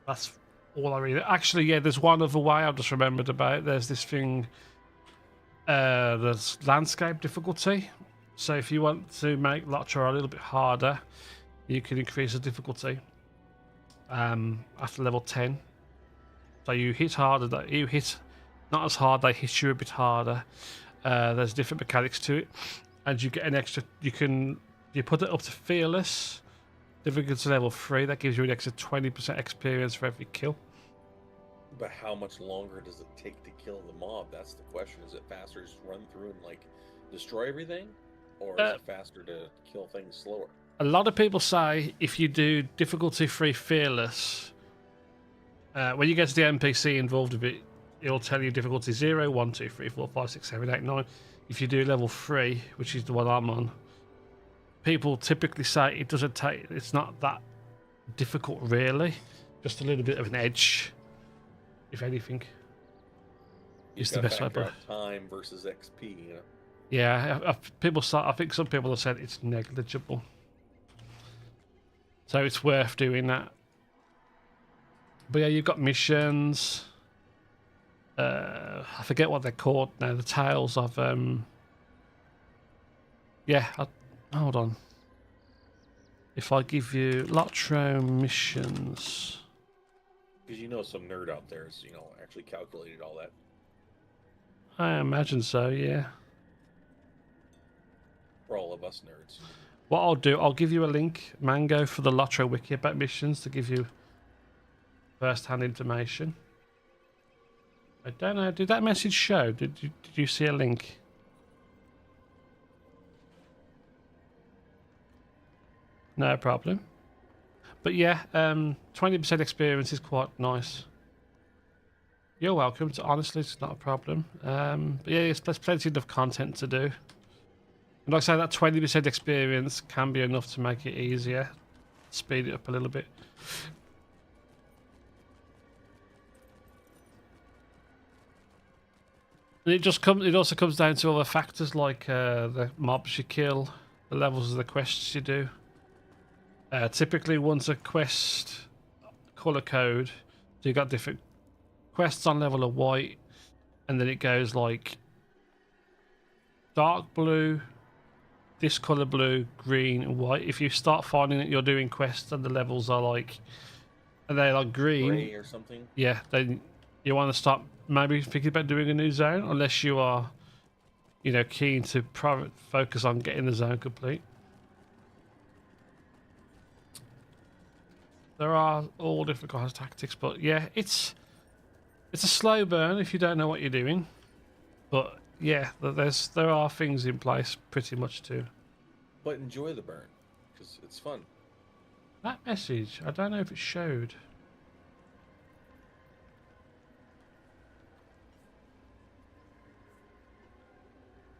that's all I really. Actually, yeah, there's one other way I've just remembered about. There's this thing, there's landscape difficulty. So if you want to make LOTRO a little bit harder, you can increase the difficulty after level 10. So you hit harder, you hit not as hard, they hit you a bit harder. There's different mechanics to it, and you get an extra. You put it up to fearless. Difficulty level 3, that gives you an extra 20% experience for every kill. But how much longer does it take to kill the mob? That's the question. Is it faster to just run through and like destroy everything, or is it faster to kill things slower? A lot of people say if you do difficulty 3 fearless, when you get to the NPC involved with it, it'll tell you difficulty 0, 1, 2, 3, 4, 5, 6, 7, 8, 9. If you do level 3, which is the one I'm on, people typically say it doesn't take. It's not that difficult, really. Just a little bit of an edge, if anything. Is the best way. But time versus XP, you know. Yeah, I think some people have said it's negligible, so it's worth doing that. But yeah, you've got missions. I forget what they're called now. The tales of yeah. Hold on. If I give you LOTRO missions, Because you know some nerd out there is, actually calculated all that. I imagine so. Yeah. For all of us nerds. What I'll do, I'll give you a link, Mango, for the LOTRO wiki about missions to give you first-hand information. I don't know. Did that message show? Did you see a link? No problem. But yeah, 20% experience is quite nice. You're welcome. Honestly, it's not a problem. But yeah, there's plenty of content to do. And like I say, that 20% experience can be enough to make it easier, speed it up a little bit. And it also comes down to other factors like the mobs you kill, the levels of the quests you do. Typically, once a quest color code, so you got different quests on level of white, and then it goes like dark blue, this color blue, green, and white. If you start finding that you're doing quests and the levels are like, and they're like green, Gray or something. yeah, then you want to start maybe thinking about doing a new zone, unless you are, keen to focus on getting the zone complete. There are all different kinds of tactics, but yeah, it's a slow burn if you don't know what you're doing. But yeah, there are things in place pretty much too. But enjoy the burn, because it's fun. That message, I don't know if it showed.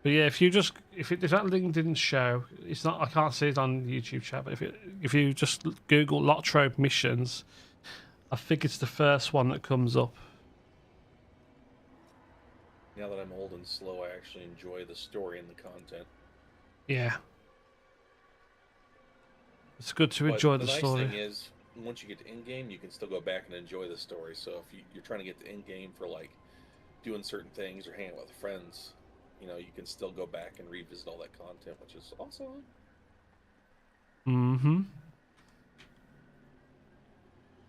But yeah, if that link didn't show, it's not. I can't see it on YouTube chat. But if you just Google LOTRO missions, I think it's the first one that comes up. Now that I'm old and slow, I actually enjoy the story and the content. Yeah, it's good to But enjoy the nice story. thing is, once you get to in game, you can still go back and enjoy the story. So if you're trying to get to in game for like doing certain things or hanging out with friends, you can still go back and revisit all that content, which is awesome. Mm-hmm.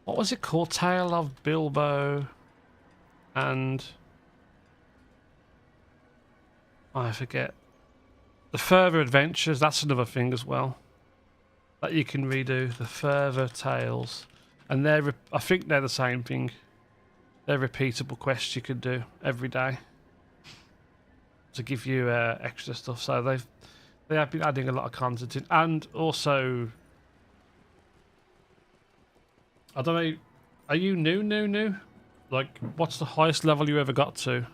What was it called? Tale of Bilbo and I forget. The Further Adventures, that's another thing as well that you can redo. The Further Tales, and I think they're the same thing. They're repeatable quests you can do every day to give you extra stuff. So they have been adding a lot of content in, and also, I don't know, are you new? Like, what's the highest level you ever got to?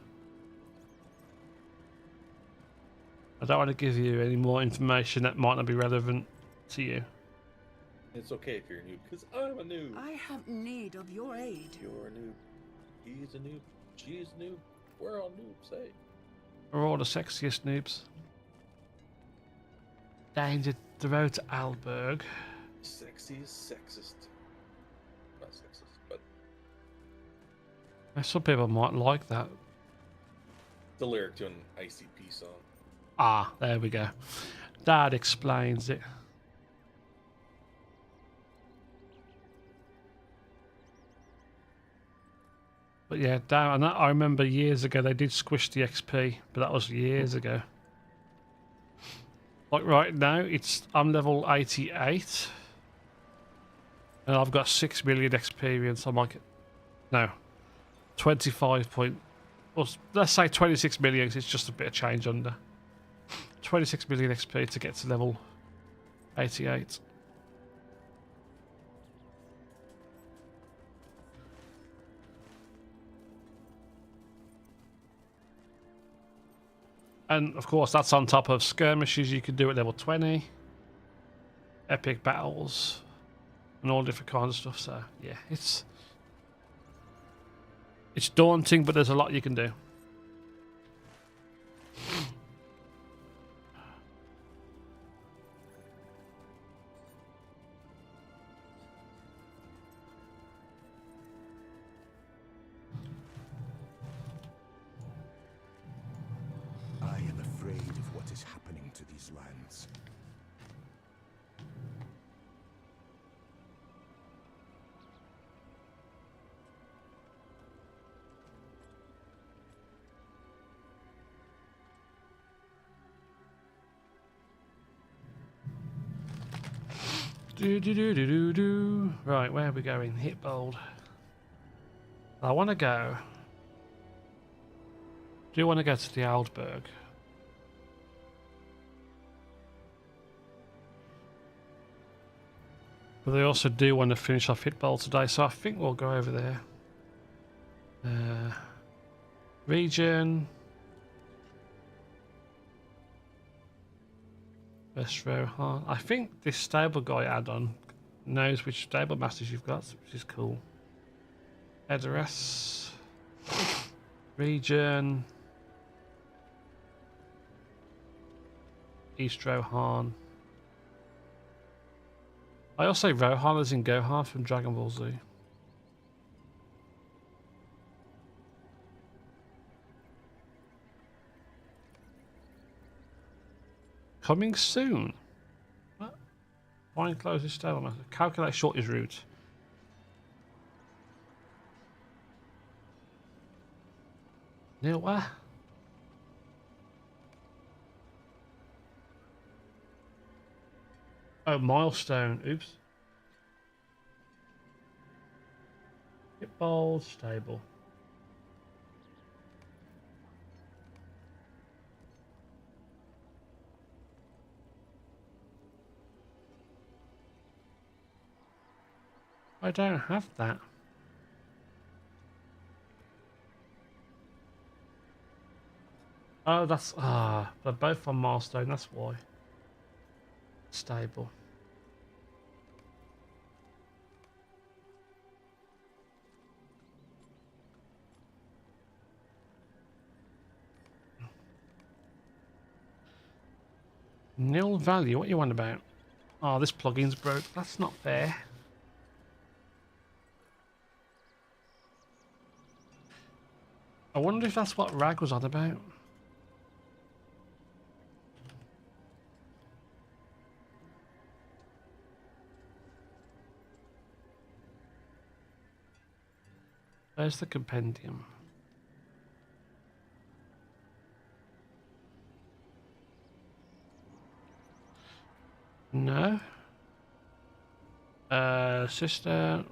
I don't want to give you any more information that might not be relevant to you. It's okay if you're a noob, because I'm a noob. I have need of your aid. You're a noob. He's a noob. She's a noob. We're all noobs, hey. We're all the sexiest noobs. Danger the road to Alberg. Sexiest sexist. Not sexist, but Some people might like that. the lyric to an ICP song. Ah, there we go. That explains it. But yeah, damn, I remember years ago they did squish the XP, but that was years ago. Like right now, I'm level 88, and I've got 6 million experience. I'm like, no, 25 point, well, let's say 26 million. 'Cause it's just a bit of change under. 26 million XP to get to level 88. And of course, that's on top of skirmishes you can do at level 20, epic battles, and all different kinds of stuff. So yeah, it's daunting, but there's a lot you can do. to these lands. Do. Right, where are we going? Hit bold. I want to go. Do you want to go to the Aldberg? But they also do want to finish off Hit bold today, so I think we'll go over there. Region. Best Rohan. I think this stable guy add-on knows which stable masters you've got, which is cool. Address. Region. East Rohan. I also Rohan as in Gohan from Dragon Ball Z. Coming soon. What? Find closest stable master. Calculate shortest route. Near where? Oh, milestone. Oops. Hit bold, stable. I don't have that. Oh, that's they're both on milestone. That's why. Stable. Nil value. What you want about? Oh, this plugin's broke. That's not fair. I wonder if that's what Rag was on about. Where's the compendium? No. Sister.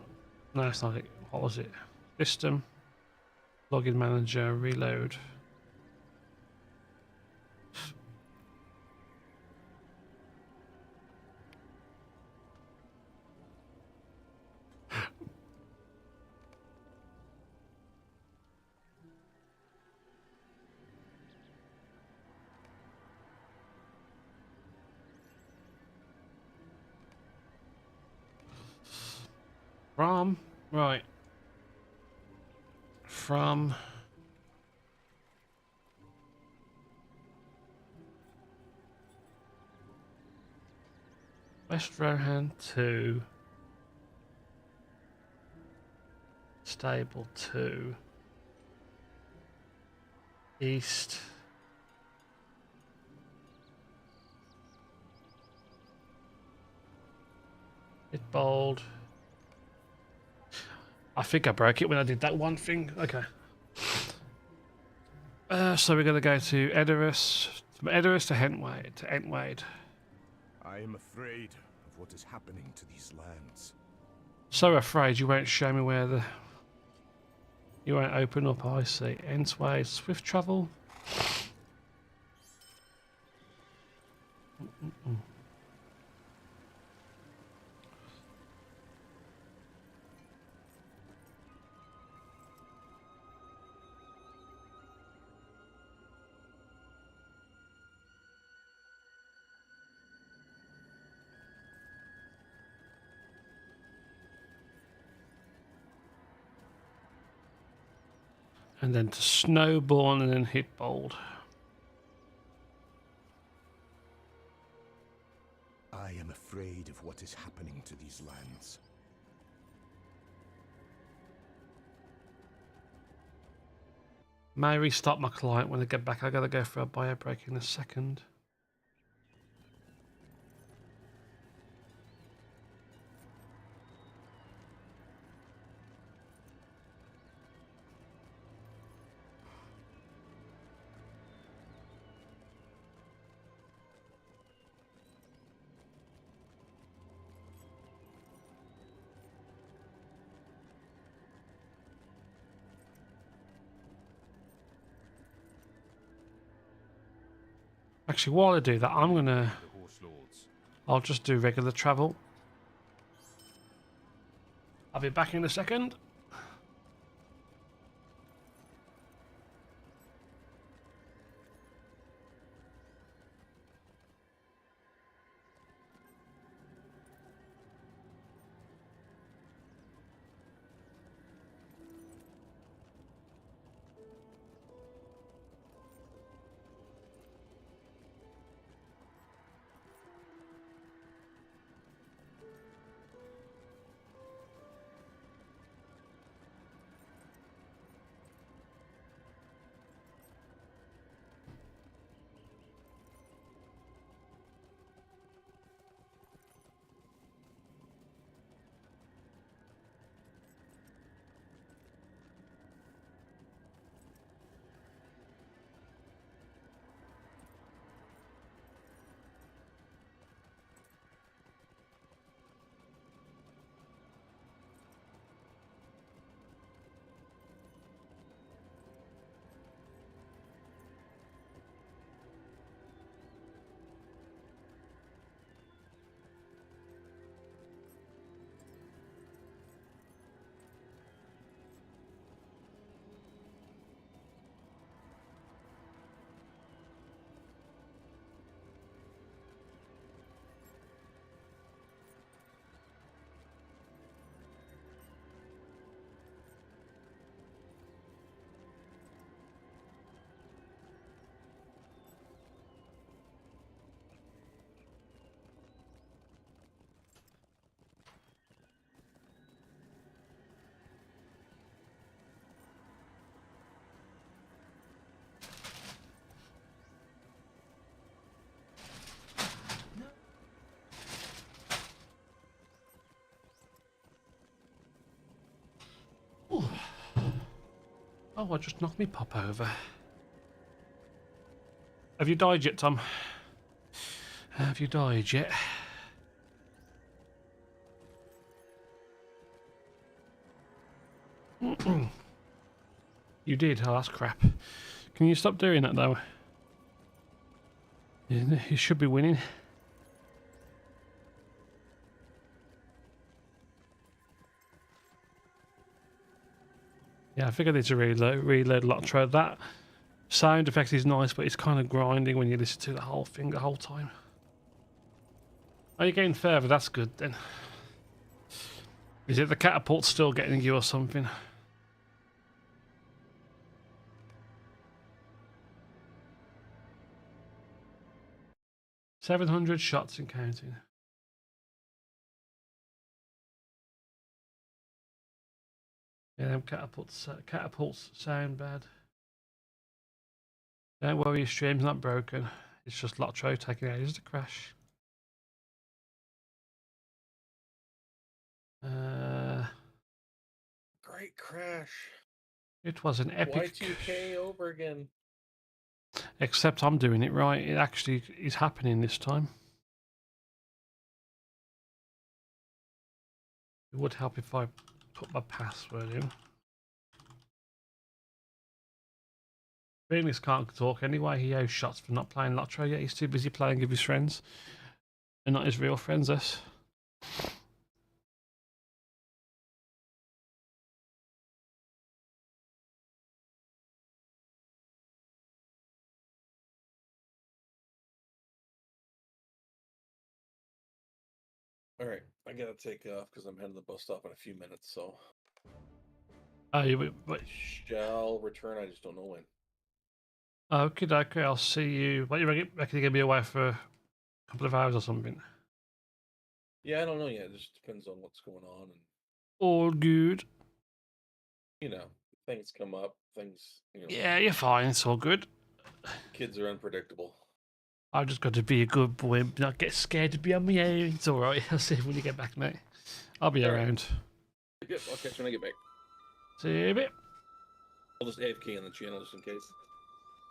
No, it's not it. What was it? System. Login manager. Reload. Right. From West Rohan to Stable 2 East Hit bold. I think I broke it when I did that one thing. Okay. So we're going to go to Edoras. From Edoras to Entwade. I am afraid of what is happening to these lands. So afraid you won't show me where the... You won't open up, I see. Entwade, swift travel. And then to Snowborn and then hit bold. I am afraid of what is happening to these lands. May restart my client when I get back. I gotta go for a bio break in a second. Actually, while I do that, I'm gonna. The horse lords. I'll just do regular travel. I'll be back in a second. Oh, I just knocked me pop over. Have you died yet, Tom? Have you died yet? You did? Oh, that's crap. Can you stop doing that, though? You should be winning. Yeah, I think I need to reload LOTRO. That sound effect is nice, but it's kind of grinding when you listen to the whole thing the whole time. Are you getting further? That's good then. Is it the catapult still getting you or something? $700 shots and counting. Yeah, them catapults sound bad. Don't worry, your stream's not broken. It's just LOTRO taking ages to crash. Great crash. It was an epic. Y2K over again. Except I'm doing it right. It actually is happening this time. It would help if I put my password in. Phoenix can't talk anyway. He owes shots for not playing LOTRO yet. He's too busy playing with his friends. And not his real friends, this. Alright, I gotta take off because I'm heading to the bus stop in a few minutes, so. Oh, you wait. Shall return, I just don't know when. Okay, okay, I'll see you. What, you reckon you're going to be away for a couple of hours or something? Yeah, I don't know yet. It just depends on what's going on. And, All good. you know, things come up, things, you know. Yeah, you're fine. It's all good. Kids are unpredictable. I've just got to be a good boy and not get scared to be on my own. It's alright. I'll see you when you get back, mate. I'll be around. Yep, I'll catch you when I get back. See you in a bit. I'll just AFK on the channel just in case.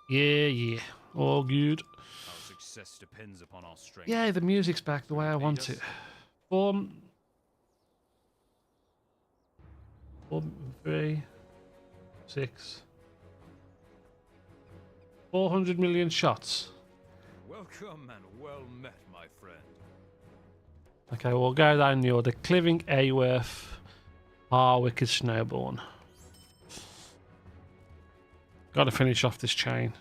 Yeah. All good. Our success depends upon our strength. Yeah, the music's back the way I want it. 4, 3, 6. 400 million shots. Welcome and well met, my friend. Okay, we'll go down the order. Cliving, Aworth, Wicked Snowborn. Got to finish off this chain.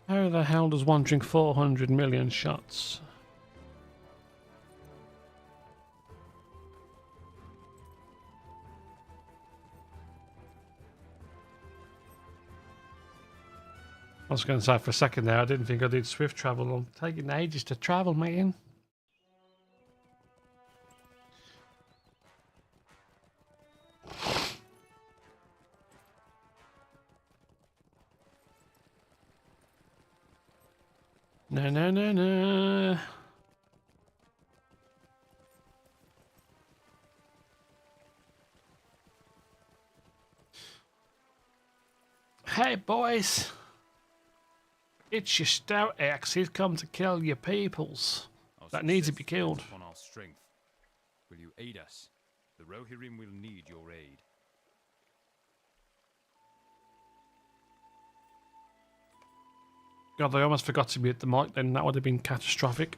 How the hell does one drink 400 million shots? I was going to say for a second there, I didn't think I did swift travel. I'm taking ages to travel, man. No, no, no, no. Hey, boys. It's your stout axe. He's come to kill your peoples. That needs to be killed. On our strength. Will you aid us? The Rohirrim will need your aid. God, I almost forgot to mute the mic then. That would have been catastrophic.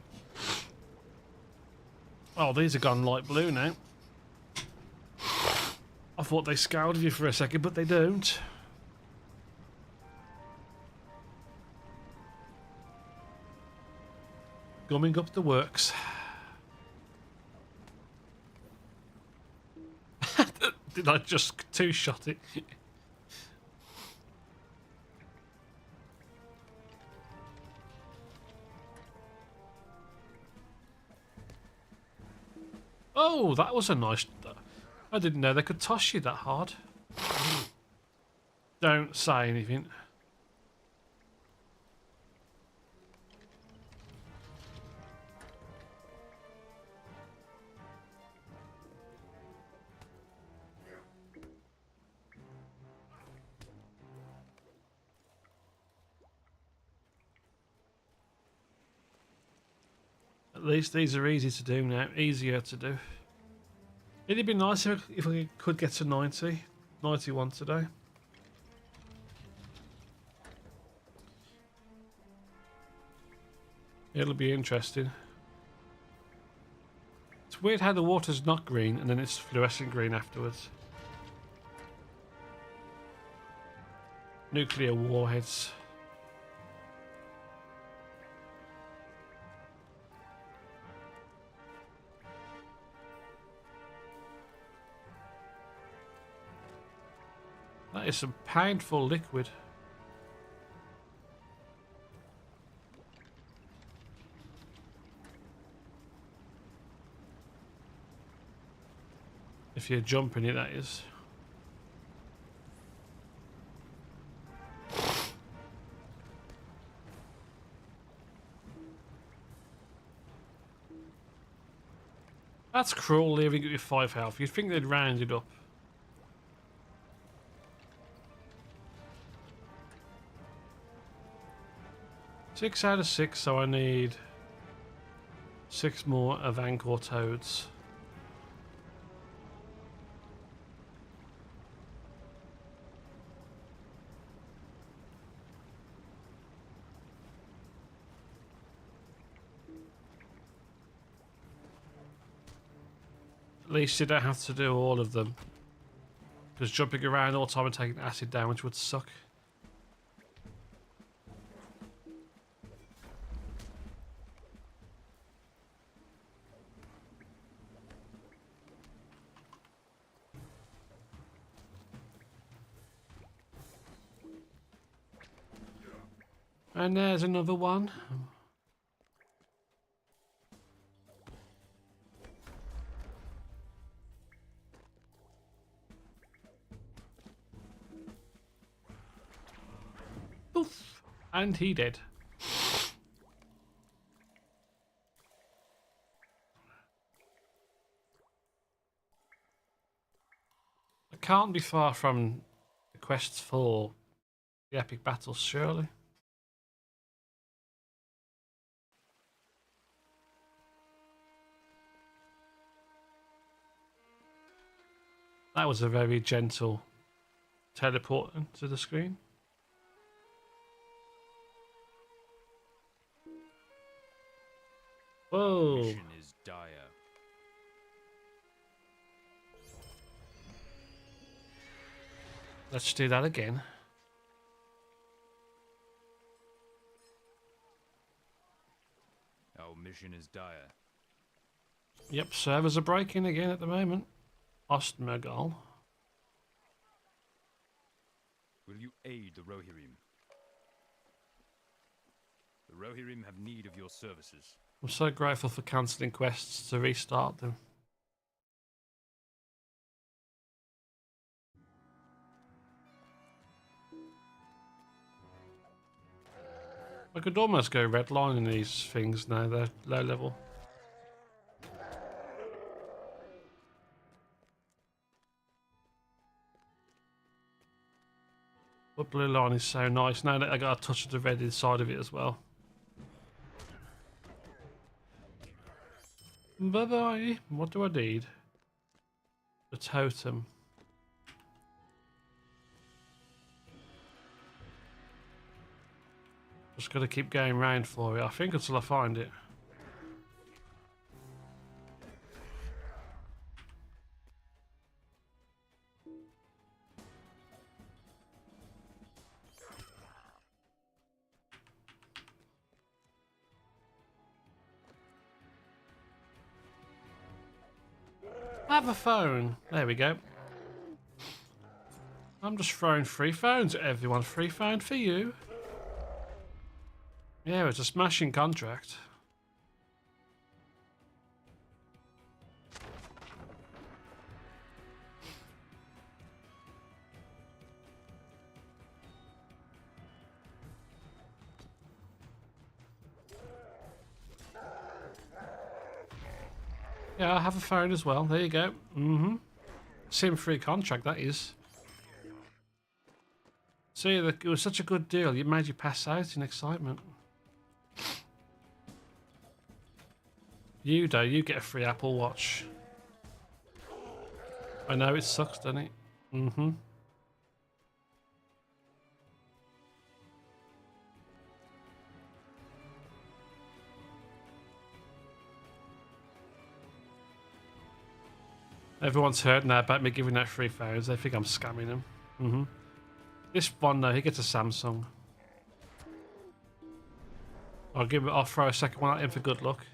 Oh, these are gone light blue now. I thought they scoured you for a second, but they don't. Gumming up the works. Did I just two-shot it? Oh, that was a nice... I didn't know they could toss you that hard. Don't say anything. At least these are easy to do now, easier to do. It'd be nice if we could get to 90, 91 today. It'll be interesting. It's weird how the water's not green and then it's fluorescent green afterwards. Nuclear warheads. That is some painful liquid. If you're jumping it, that is. That's cruel, leaving it with 5 health. You'd think they'd round it up. Six out of 6, so I need 6 more of Anchor Toads. At least you don't have to do all of them. Because jumping around all the time and taking acid damage would suck. And there's another one. Poof. And he did. I can't be far from the quests for the epic battles, surely. That was a very gentle teleport to the screen. Whoa. Mission is dire. Let's do that again. Our mission is dire. Yep, servers are breaking again at the moment. Ostmergal. Will you aid the Rohirrim? The Rohirrim have need of your services. I'm so grateful for cancelling quests to restart them. I could almost go redlining these things now, they're low level. But blue line is so nice now that I got a touch of the red inside of it as well. Bye bye. What do I need? The totem. Just gotta keep going round for it, I think, until I find it. Have a phone. There we go. I'm just throwing free phones at everyone. Free phone for you. Yeah, it's a smashing contract. Yeah, I have a phone as well. There you go. Sim free contract, that is. See, it was such a good deal, it made you pass out in excitement. You get a free Apple Watch. I know it sucks, doesn't it? Everyone's heard now about me giving out free phones. They think I'm scamming them. This one though, he gets a Samsung. I'll throw a second one at him for good luck.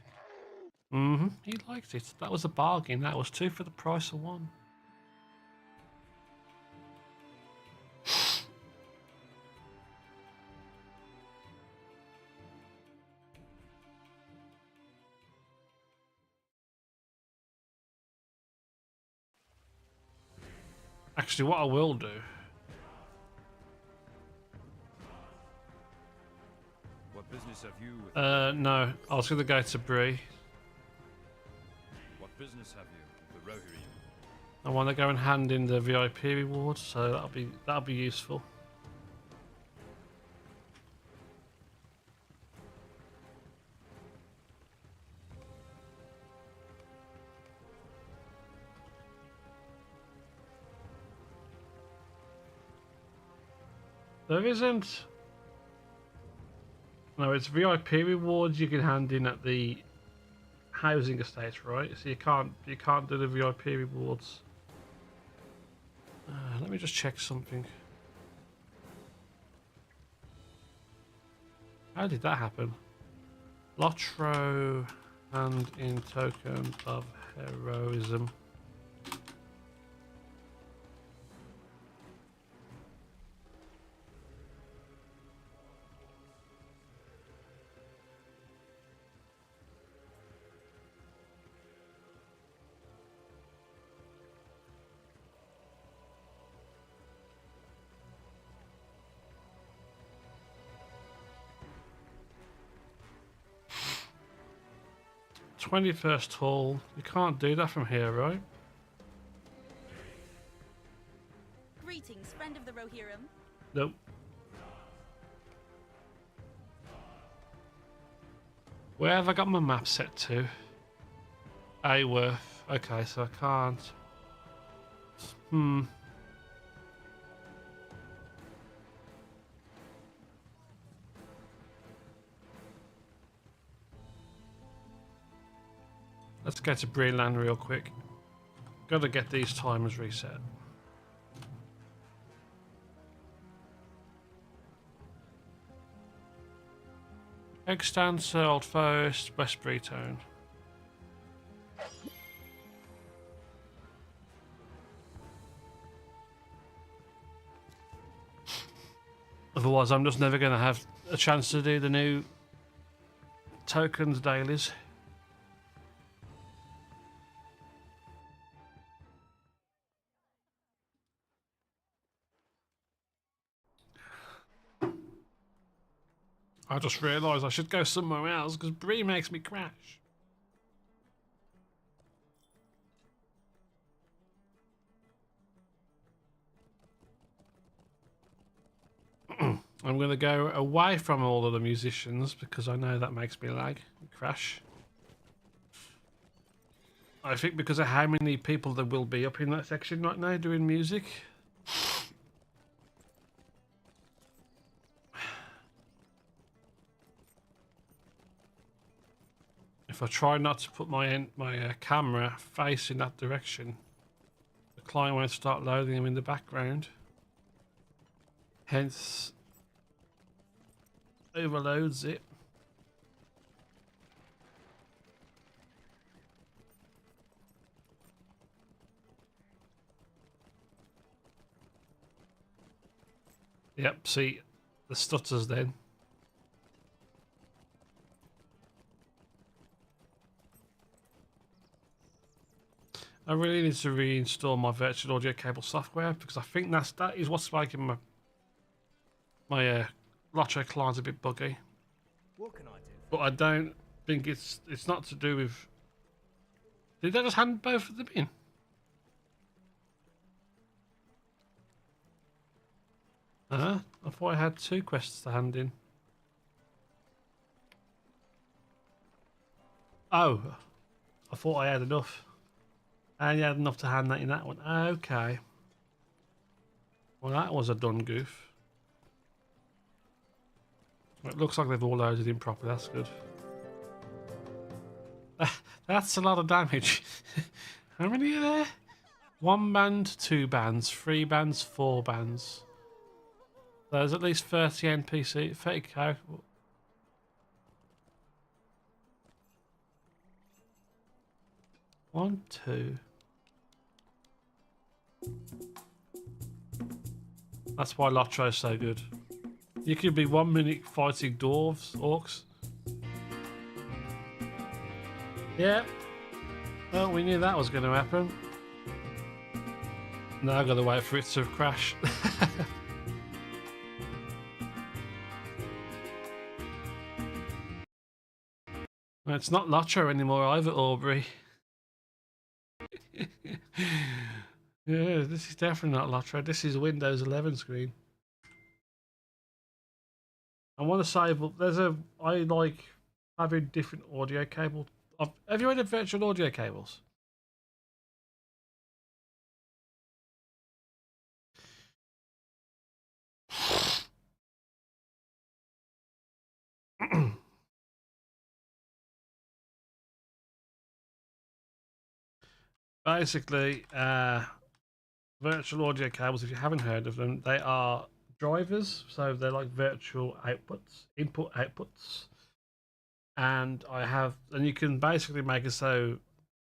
He liked it. That was a bargain. That was 2 for the price of 1. Actually, what I will do. What business have you with No. I was going to go to Bree. What business have you with the Rohirrim? I want to go and hand in the VIP reward, so that'll be useful. There isn't. No, it's VIP rewards you can hand in at the housing estate, right? So you can't do the VIP rewards. Let me just check something. How did that happen? LOTRO and in token of heroism. '21st hall. You can't do that from here, right? Greetings, friend of the Rohirrim. Nope. Where have I got my map set to? Aworth. Okay, so I can't. go to Brawler real quick. Got to get these timers reset. Extant, Old Forest, West Breton. Otherwise, I'm just never going to have a chance to do the new tokens dailies. I just realised I should go somewhere else because Bree makes me crash. I'm going to go away from all of the musicians because I know that makes me lag and crash. I think because of how many people there will be up in that section right now doing music. If I try not to put my camera facing that direction, the client won't start loading them in the background. Hence, overloads it. Yep, see, the stutters then. I really need to reinstall my virtual audio cable software because I think that is what's making my LOTRO client's a bit buggy. What can I do? But I don't think it's not to do with. Did they just hand both of them in? I thought I had 2 quests to hand in. Oh, I thought I had enough. And you had enough to hand that in that one. Okay. Well, that was a done goof. Well, it looks like they've all loaded in properly. That's good. That's a lot of damage. How many are there? 1 band, 2 bands, 3 bands, 4 bands. There's at least 30 NPC, 30k. One, two. That's why LOTRO is so good. You could be 1 minute fighting dwarves, orcs. Yeah. Well, we knew that was going to happen. Now I've got to wait for it to crash. Well, it's not LOTRO anymore either, Aubrey. Yeah, this is definitely not LOTRO. This is Windows 11 screen. I want to say, but I like having different audio cables. Have you heard of virtual audio cables? Basically, virtual audio cables, if you haven't heard of them, they are drivers, so they're like virtual outputs, input outputs. And you can basically make it so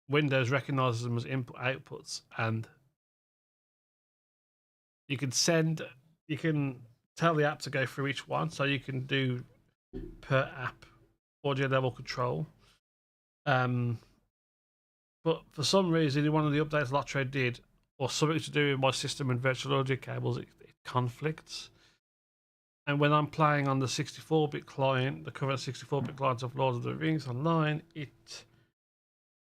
Windows recognizes them as input outputs, and you can tell the app to go through each one, so you can do per app audio level control. But for some reason, in one of the updates LOTRO did, or something to do with my system and virtual audio cables, it conflicts. And when I'm playing on the 64-bit client, the current 64-bit client of Lord of the Rings Online, it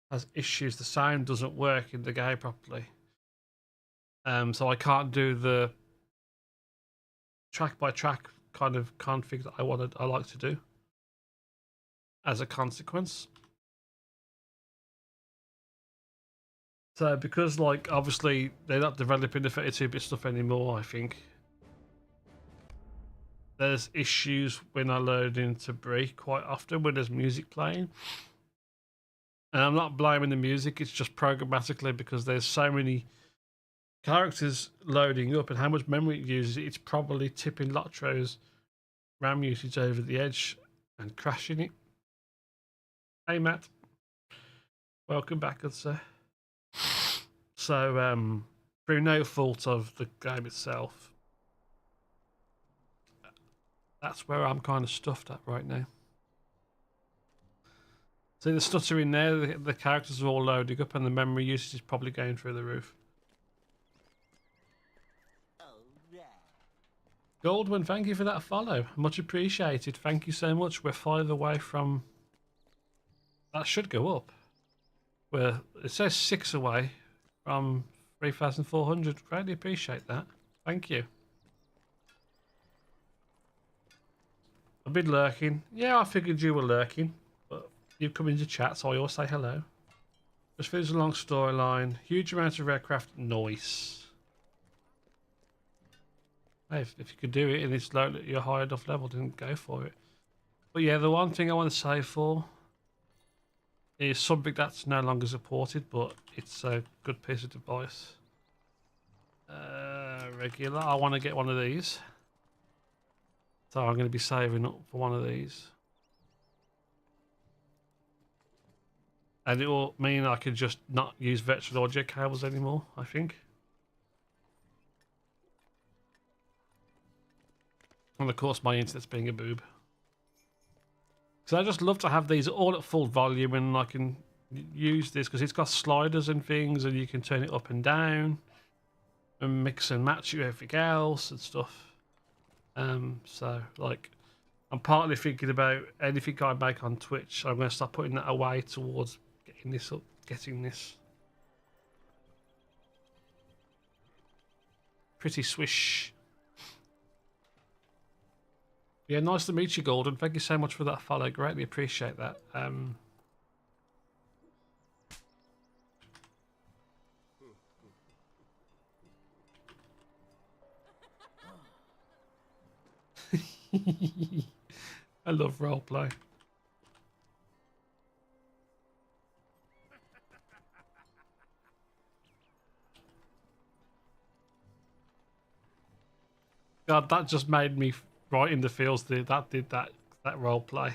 has issues. The sound doesn't work in the game properly. So I can't do the track-by-track kind of config that I like to do as a consequence. So because, like, obviously they're not developing the 32-bit stuff anymore, I think there's issues when I load into Bree quite often when there's music playing. And I'm not blaming the music, it's just programmatically because there's so many characters loading up and how much memory it uses, it's probably tipping LOTRO's RAM usage over the edge and crashing it. Hey Matt, welcome back, good sir. So through no fault of the game itself, that's where I'm kind of stuffed at right now. See the stutter in there, the characters are all loading up and the memory usage is probably going through the roof. Goldwyn, thank you for that follow. Much appreciated. Thank you so much. We're 5 away from... That should go up. It says 6 away from 3,400. Greatly appreciate that. Thank you. I've been lurking. Yeah, I figured you were lurking. But you come into chat, so I always say hello. Just finished a long storyline. Huge amount of aircraft noise. Hey, if you could do it and it's low, you're high enough level, then go for it. But yeah, the one thing I want to say for is something that's no longer supported, but it's a good piece of device. Regular. I want to get one of these. So I'm going to be saving up for one of these. And it will mean I can just not use virtual audio cables anymore, I think. And of course my internet's being a boob. Because I just love to have these all at full volume and I can use this because it's got sliders and things and you can turn it up and down and mix and match it with everything else and stuff. So like I'm partly thinking about anything I make on Twitch, I'm going to start putting that away towards getting this up, getting this. Pretty swish. Yeah, nice to meet you, Golden. Thank you so much for that follow. Greatly appreciate that. I love roleplay. God, that just made me right in the feels. That did that roleplay.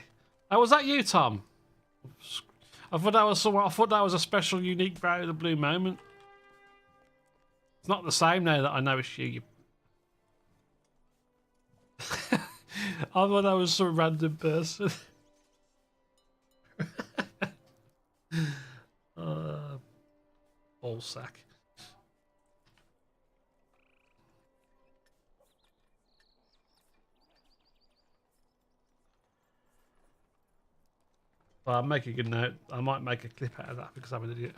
Oh, was that you, Tom? I thought that was someone. I thought that was a special, unique Browler the Blue moment. It's not the same now that I know it's you. I thought that was some random person. Ball sack. Well, I'll make a good note. I might make a clip out of that because I'm an idiot.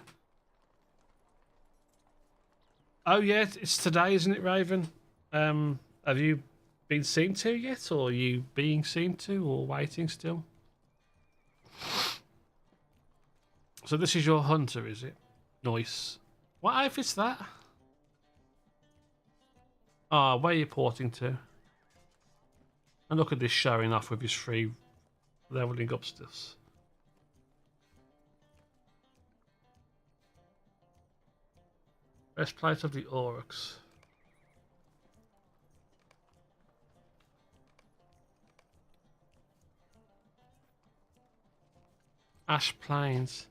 Oh yeah, it's today, isn't it, Raven? Have you been seen to yet, or are you being seen to, or waiting still? So this is your hunter, is it? Nice. What outfit's that? Ah, where are you porting to? And look at this showing off with his free leveling up stuffs. Breastplate of the Aurochs. Ash Plains.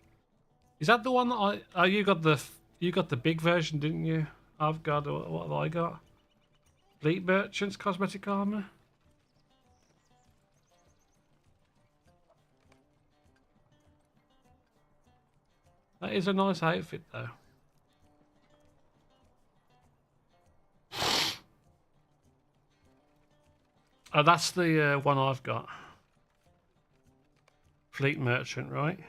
Is that the one that I? Oh, you got the big version, didn't you? I've got what have I got? Fleet Merchants cosmetic armor. That is a nice outfit, though. Oh, that's the one I've got. Fleet Merchant, right?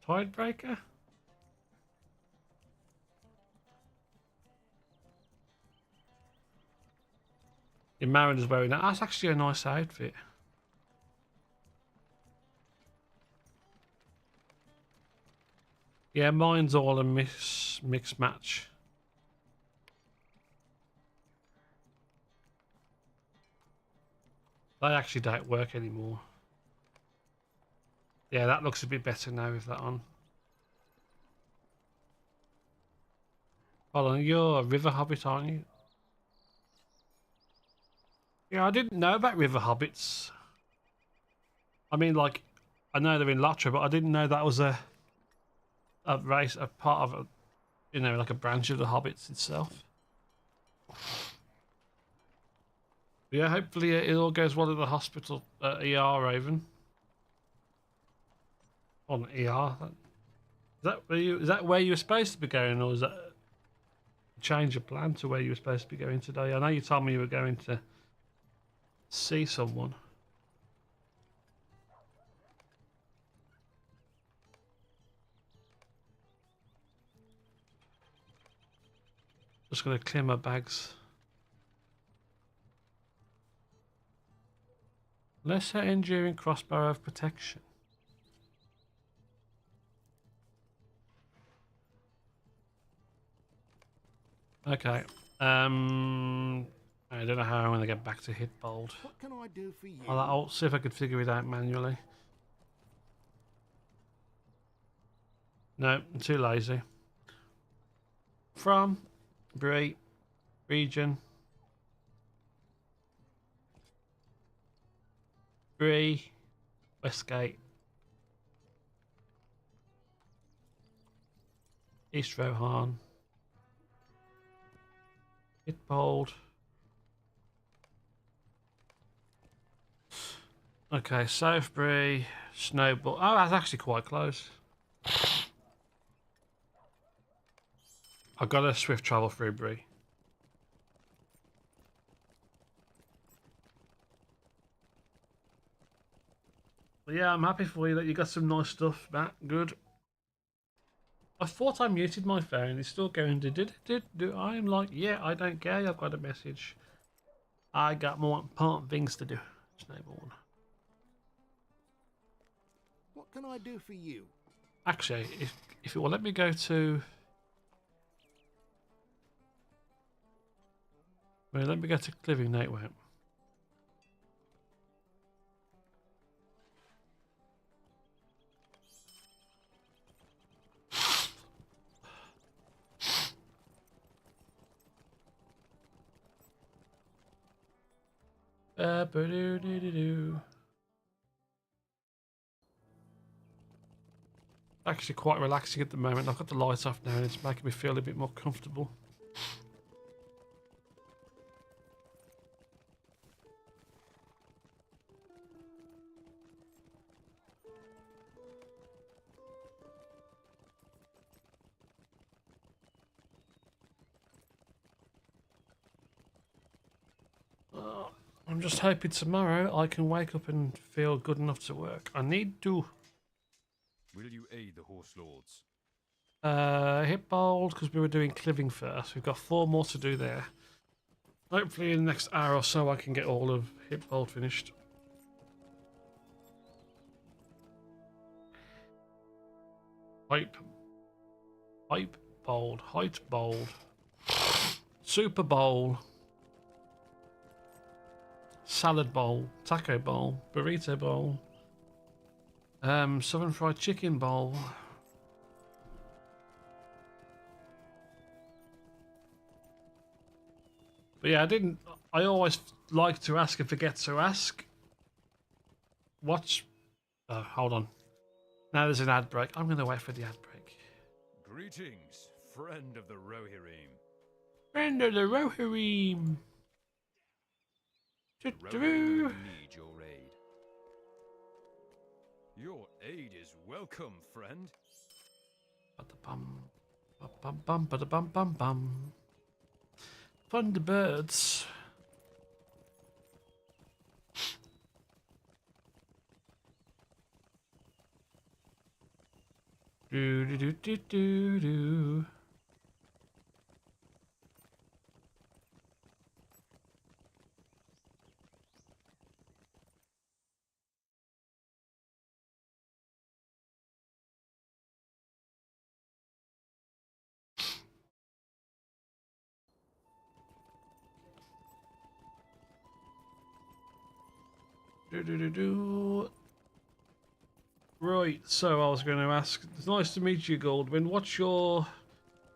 Tidebreaker? Your Mariner's wearing that. That's actually a nice outfit. Yeah, mine's all a mix match. They actually don't work anymore. Yeah, that looks a bit better now with that on. Hold on, you're a river hobbit, aren't you? Yeah, I didn't know about river hobbits. I mean, like, I know they're in LOTRO, but I didn't know that was a race, a part of a, you know, like a branch of the hobbits itself. Yeah, hopefully it all goes well at the hospital, ER, Raven. On ER. Is that where you were supposed to be going, or is that a change of plan to where you were supposed to be going today? I know you told me you were going to see someone. Just gonna clear my bags. Lesser enduring crossbow of protection. Okay. I don't know how I'm gonna get back to hit bold. What can I do for you? I'll see if I could figure it out manually. No, I'm too lazy. From Bree region. Bree Westgate. East Rohan. Hit bold. Okay, Southbury, Snowball. Oh, that's actually quite close. I've got a swift travel through Bree. But yeah, I'm happy for you that you got some nice stuff, Matt. Good. I thought I muted my phone. It's still going do. I'm like, yeah, I don't care. I've got a message. I got more important things to do. Snowball. What can I do for you? Actually, if it will let me go to... Well, let me go to Cliving, no, it won't. Ba-ba-doo-doo-doo-doo. Actually quite relaxing at the moment. I've got the lights off now and it's making me feel a bit more comfortable. I'm just hoping tomorrow I can wake up and feel good enough to work. I need to Will you aid the horse lords? hit bold because we were doing Cliving first. We've got 4 more to do there. Hopefully in the next hour or so I can get all of hit bold finished. Hype bold, height bold, super bowl, salad bowl, taco bowl, burrito bowl, southern fried chicken bowl. But yeah, I always like to ask and forget to ask. What's... hold on. Now there's an ad break. I'm going to wait for the ad break. Greetings, friend of the Rohirrim. Friend of the Rohirrim. The Rohirrim need your aid. Your aid is welcome, friend. Ba-da-bum, ba-bum-bum, ba-da-bum-bum-bum. Thunderbirds. Do do do do do do. Do do do do. Right, so I was going to ask, it's nice to meet you, Goldwyn. What's your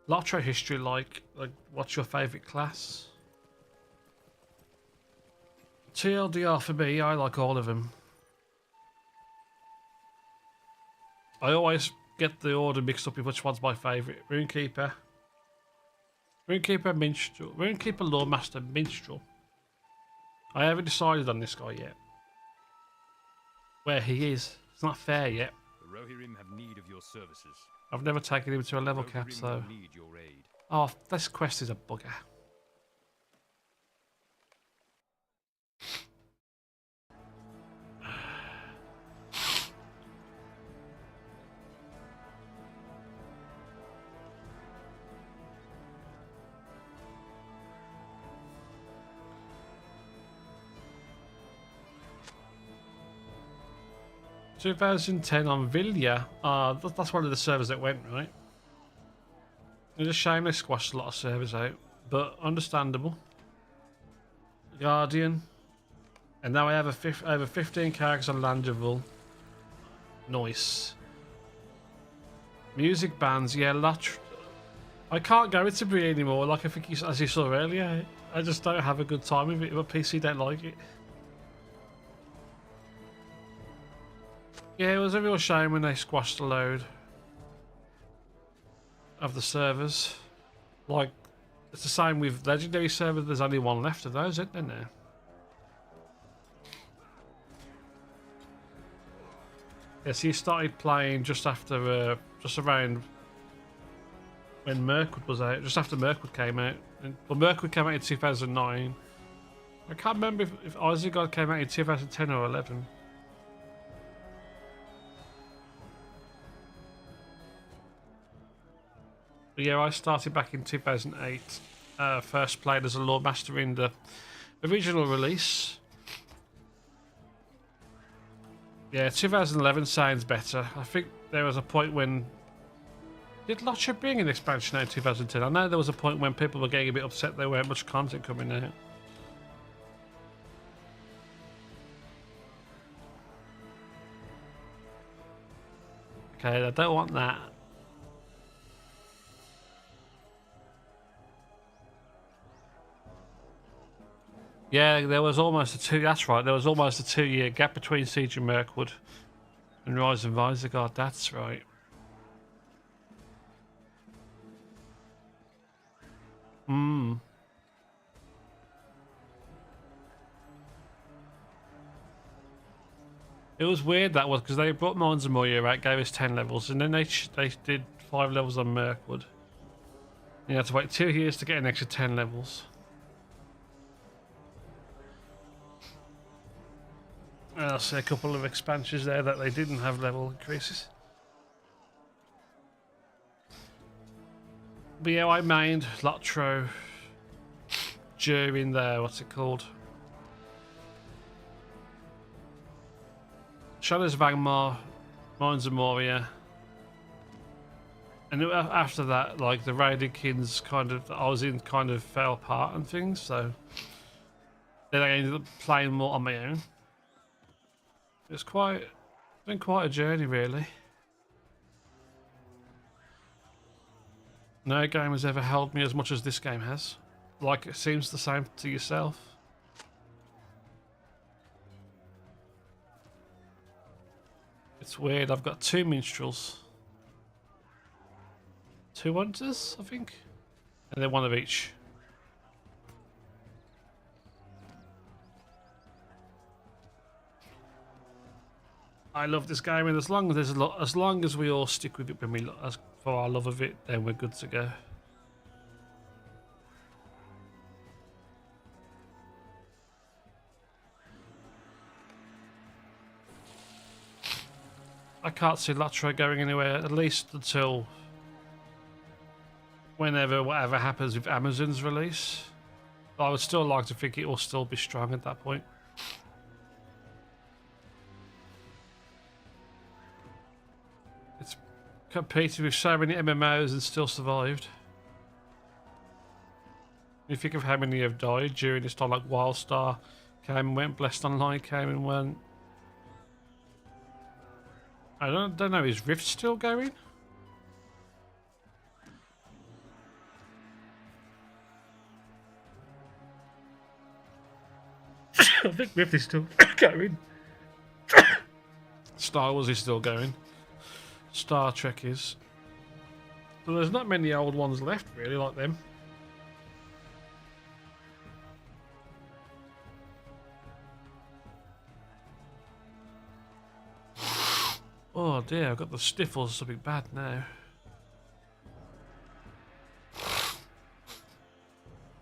LOTRO history like? Like, what's your favourite class? TLDR for me, I like all of them. I always get the order mixed up with which one's my favourite. Runekeeper, Minstrel, Runekeeper, Lawmaster, Minstrel. I haven't decided on this guy yet. Where he is. It's not fair yet. The Rohirrim have need of your services. I've never taken him to a level cap, so... Need your aid. Oh, this quest is a bugger. 2010 on Vilya. That's one of the servers that went, right? It's a shame they squashed a lot of servers out, but understandable. Guardian. And now I have over 15 characters on Landroval. Nice. Music bands, yeah, LOTRO. I can't go into Brie anymore, like I think as you saw earlier. I just don't have a good time with it, but PC don't like it. Yeah, it was a real shame when they squashed a load of the servers. Like, it's the same with Legendary servers, there's only one left of those, isn't there? Yes, he started playing just after, just around when Mirkwood was out, just after Mirkwood came out. Well, Mirkwood came out in 2009. I can't remember if Isengard came out in 2010 or 11. But yeah, I started back in 2008. First played as a Lawmaster in the original release. Yeah, 2011 sounds better. I think there was a point when... Did LOTRO bring an expansion out in 2010? I know there was a point when people were getting a bit upset there weren't much content coming out. Okay, I don't want that. Yeah, there was almost a two. That's right. There was almost a 2-year gap between Siege of Mirkwood and Rise of Isengard. That's right. It was weird that was because they brought Mines of Moria out, gave us 10 levels, and then they did 5 levels on Mirkwood. You had to wait 2 years to get an extra 10 levels. I'll see a couple of expansions there that they didn't have level increases. But yeah, I mined LOTRO during the, what's it called? Shadows of Angmar, Mines of Moria. And after that, like the Raided Kings I was in kind of fell apart and things, so then I ended up playing more on my own. It's been quite a journey, really. No game has ever held me as much as this game has. Like, it seems the same to yourself. It's weird, I've got 2 minstrels. 2 hunters, I think? And then 1 of each. I love this game, and as long as we all stick with it for our love of it, then we're good to go. I can't see LOTRO going anywhere, at least until whatever happens with Amazon's release. But I would still like to think it will still be strong at that point. Competed with so many MMOs and still survived. You think of how many have died during this time, like Wildstar came and went, Blessed Online came and went. I don't know. Is Rift still going? I think Rift is still going. Star Wars is still going. Star Trek is. So there's not many old ones left, really, like them. Oh dear, I've got the sniffles, something bad now.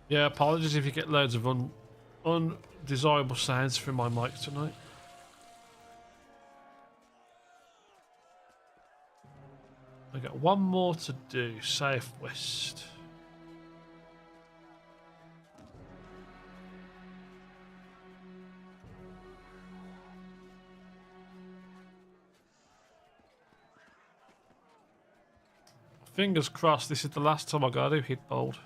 Yeah, apologies if you get loads of undesirable sounds from my mic tonight. I got one more to do, southwest. Fingers crossed this is the last time I got to hit bold.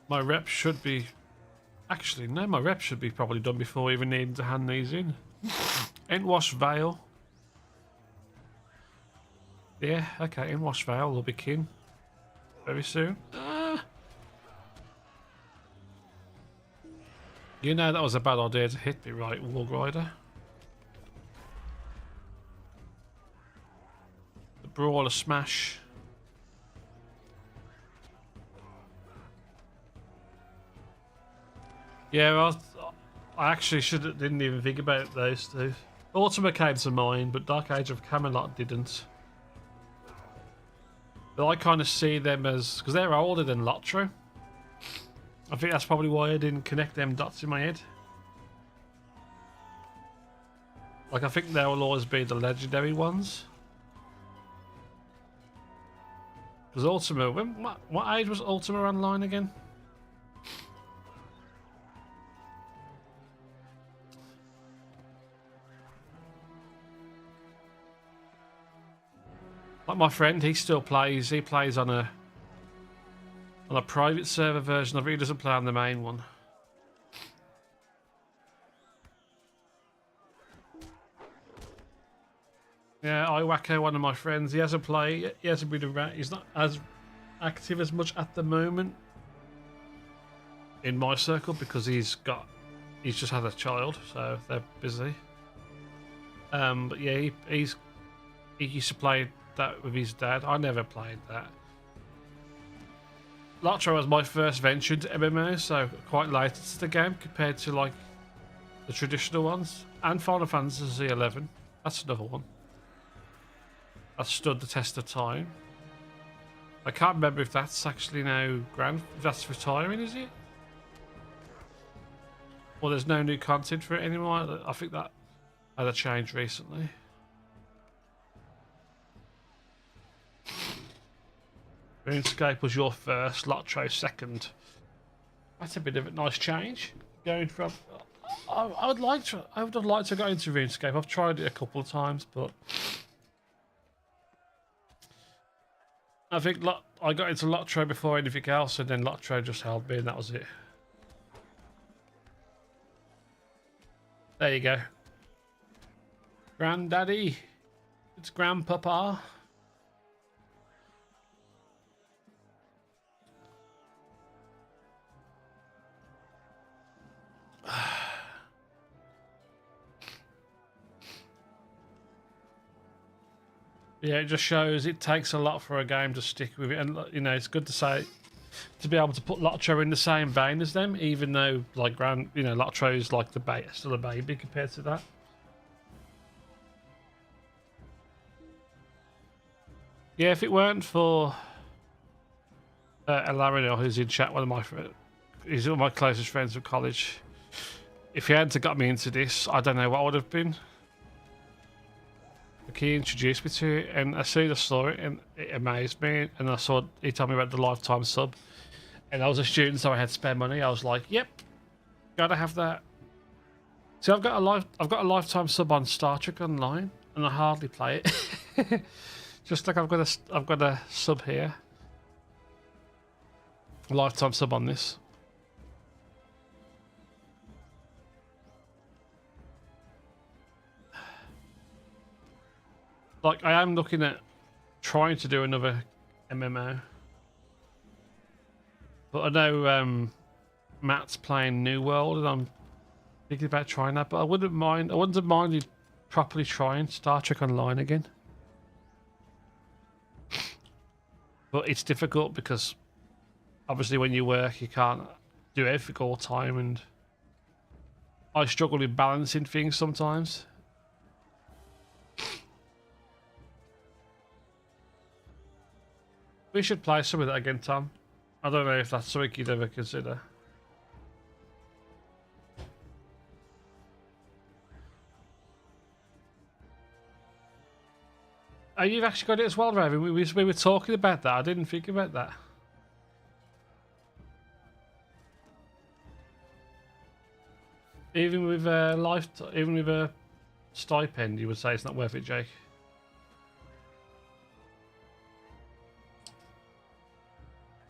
My rep should be... Actually, no, my rep should be probably done before even needing to hand these in. Entwash Vale. Yeah, okay, Entwash Vale will be kin very soon. You know that was a bad idea to hit me, right, Warg Rider? The Brawler smash. Yeah, I actually didn't even think about those two. Ultima came to mind, but Dark Age of Camelot didn't. But I kind of see them as... Because they're older than LOTRO. I think that's probably why I didn't connect them dots in my head. Like, I think they will always be the legendary ones. Because Ultima... What age was Ultima online again? Like my friend, he still plays. He plays on a private server version of it. He doesn't play on the main one. Yeah, Iwako, one of my friends, he hasn't played. He hasn't been around. He's not as active as much at the moment in my circle because he's just had a child, so they're busy. But yeah, he used to play that with his dad. I never played that. LOTRO was my first venture into MMO, so quite late to the game compared to like the traditional ones. And Final Fantasy 11. That's another one. That stood the test of time. I can't remember if that's actually now if that's retiring, is it? Or there's no new content for it anymore. I think that had a change recently. RuneScape was your first, LOTRO second. That's a bit of a nice change. Going from, I would have liked to go into RuneScape. I've tried it a couple of times, but I think I got into LOTRO before anything else, and then LOTRO just held me, and that was it. There you go, Granddaddy. It's Grandpapa. Yeah, it just shows it takes a lot for a game to stick with it, and you know it's good to be able to put LOTRO in the same vein as them, even though like LOTRO is like still a baby compared to that. Yeah, if it weren't for Alarinor, who's in chat, he's one of my closest friends from college. If he hadn't got me into this, I don't know what I would have been. He introduced me to it, and as soon as I saw it, and it amazed me. And he told me about the lifetime sub, and I was a student, so I had spare money. I was like, "Yep, gotta have that." See, I've got a lifetime sub on Star Trek Online, and I hardly play it. Just like I've got a sub here, a lifetime sub on this. Like, I am looking at trying to do another MMO. But I know Matt's playing New World, and I'm thinking about trying that. But I wouldn't have minded properly trying Star Trek Online again. But it's difficult because obviously when you work, you can't do everything all the time, and I struggle with balancing things sometimes. We should play some of that again, Tom. I don't know if that's something you'd ever consider. Oh, you've actually got it as well, Raven. We were talking about that. I didn't think about that. Even with a stipend, you would say it's not worth it, Jake.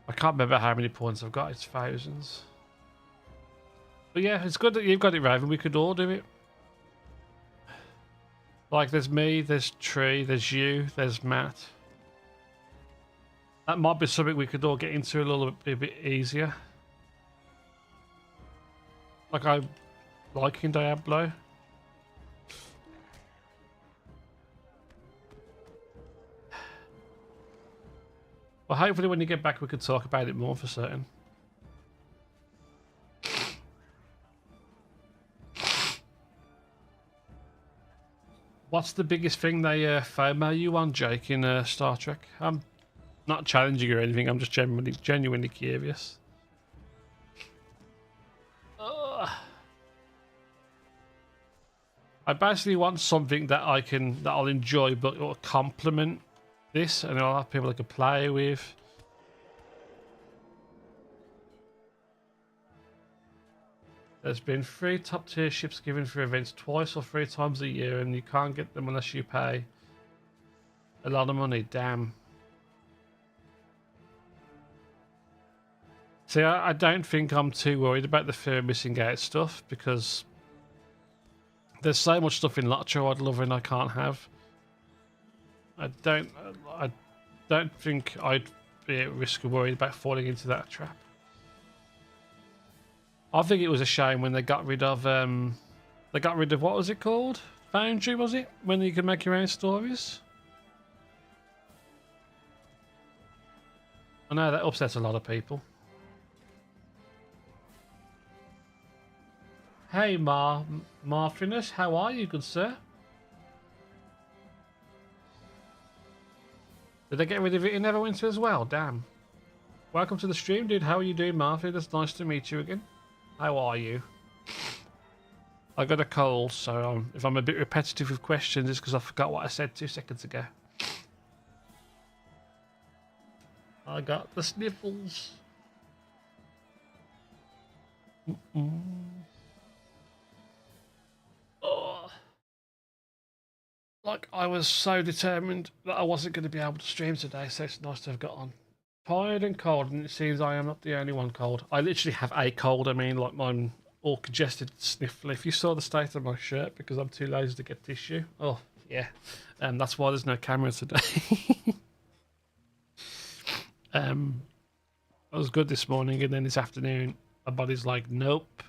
I can't remember how many points I've got. It's thousands. But yeah, it's good that you've got it, Raven. We could all do it. Like, there's me, there's Tree, there's you, there's Matt. That might be something we could all get into a little bit easier. Like I like in Diablo. Well, hopefully when you get back we could talk about it more for certain. What's the biggest thing they FOMO you on, Jake, in Star Trek? I'm not challenging you or anything, I'm just genuinely curious. I basically want something that I'll enjoy but will complement this, and I'll have people I can play with. There's been 3 top tier ships given for events twice or 3 times a year, and you can't get them unless you pay a lot of money. Damn. See, I don't think I'm too worried about the fear of missing out stuff, because there's so much stuff in LOTRO I'd love and I can't have. I don't think I'd be at risk of worried about falling into that trap. I think it was a shame when they got rid of what was it called? Foundry, was it? When you could make your own stories? I know that upsets a lot of people. Hey Marfinus, how are you, good sir? Did they get rid of it in Neverwinter as well? Damn. Welcome to the stream, dude. How are you doing, Marfinus? Nice to meet you again. How are you? I got a cold, so if I'm a bit repetitive with questions, it's because I forgot what I said 2 seconds ago. I got the sniffles. Oh. Like, I was so determined that I wasn't going to be able to stream today, so it's nice to have got on. Tired and cold, and it seems I am not the only one cold. I literally have a cold. I mean, like, I'm all congested, sniffly. If you saw the state of my shirt, because I'm too lazy to get tissue. Oh, yeah. That's why there's no camera today. I was good this morning, and then this afternoon, my body's like, nope.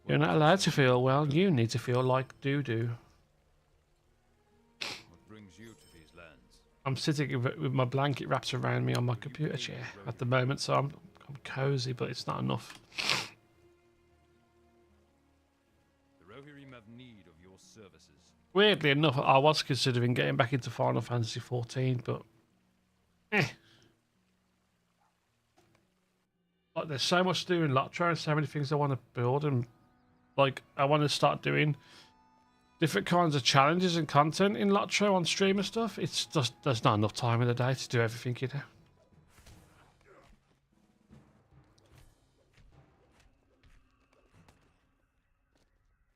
You're not allowed to feel well. You need to feel like doo-doo. What brings you to these lands? I'm sitting with my blanket wrapped around me on my computer chair at the moment, so I'm cozy, but it's not enough. The Rohirrim have need of your services. Weirdly enough, I was considering getting back into Final Fantasy 14, but like, there's so much to do in LOTRO and so many things I want to build, and like, I want to start doing different kinds of challenges and content in LOTRO on stream and stuff. It's just, there's not enough time in the day to do everything, you know.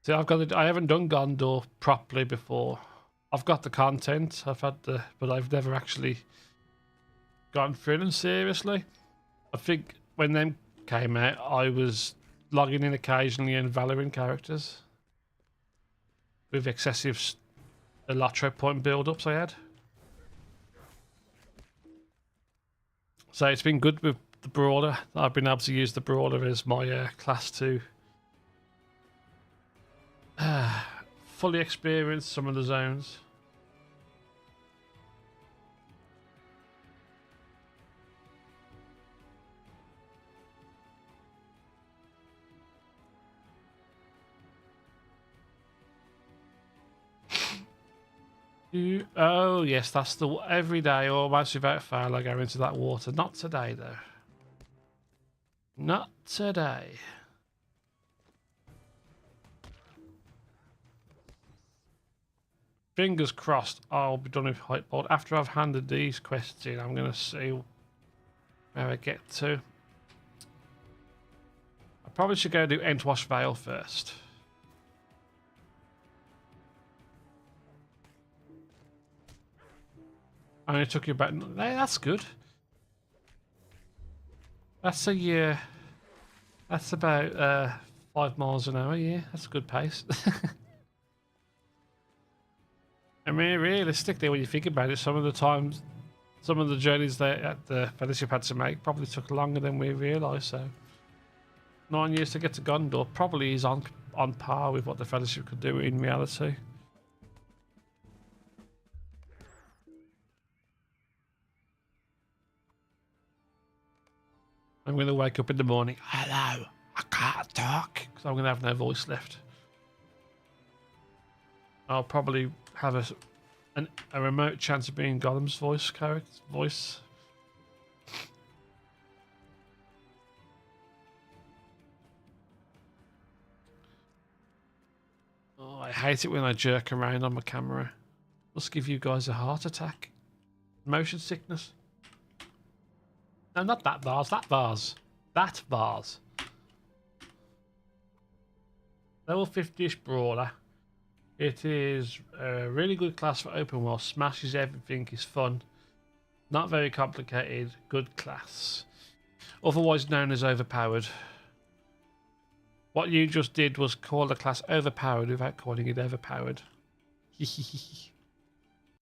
See, I haven't done Gondor properly before. I've got the content, but I've never actually gone through them seriously. I think when them came out, I was logging in occasionally in Valorant characters with excessive the LOTRO point build-ups I had. So it's been good with the Brawler. I've been able to use the Brawler as my class 2. Fully experienced some of the zones. Oh yes, that's the every day almost without fail I go into that water. Not today though. Not today. Fingers crossed I'll be done with Hypeboard. After I've handed these quests in, I'm going to see where I get to. I probably should go do Entwash Vale first. I only took you about... Hey, that's good. That's a year. That's about 5 miles an hour, yeah. That's a good pace. I mean, realistically, when you think about it, some of the journeys that the Fellowship had to make probably took longer than we realised, so... 9 years to get to Gondor probably is on par with what the Fellowship could do in reality. I'm going to wake up in the morning. Hello, I can't talk because I'm going to have no voice left. I'll probably have a remote chance of being Gollum's voice. Oh, I hate it when I jerk around on my camera. Must give you guys a heart attack. Motion sickness. No, not that vase. That vase. That vase. Level 50-ish Brawler. It is a really good class for open world. Smashes everything. Is fun. Not very complicated. Good class. Otherwise known as overpowered. What you just did was call the class overpowered without calling it overpowered.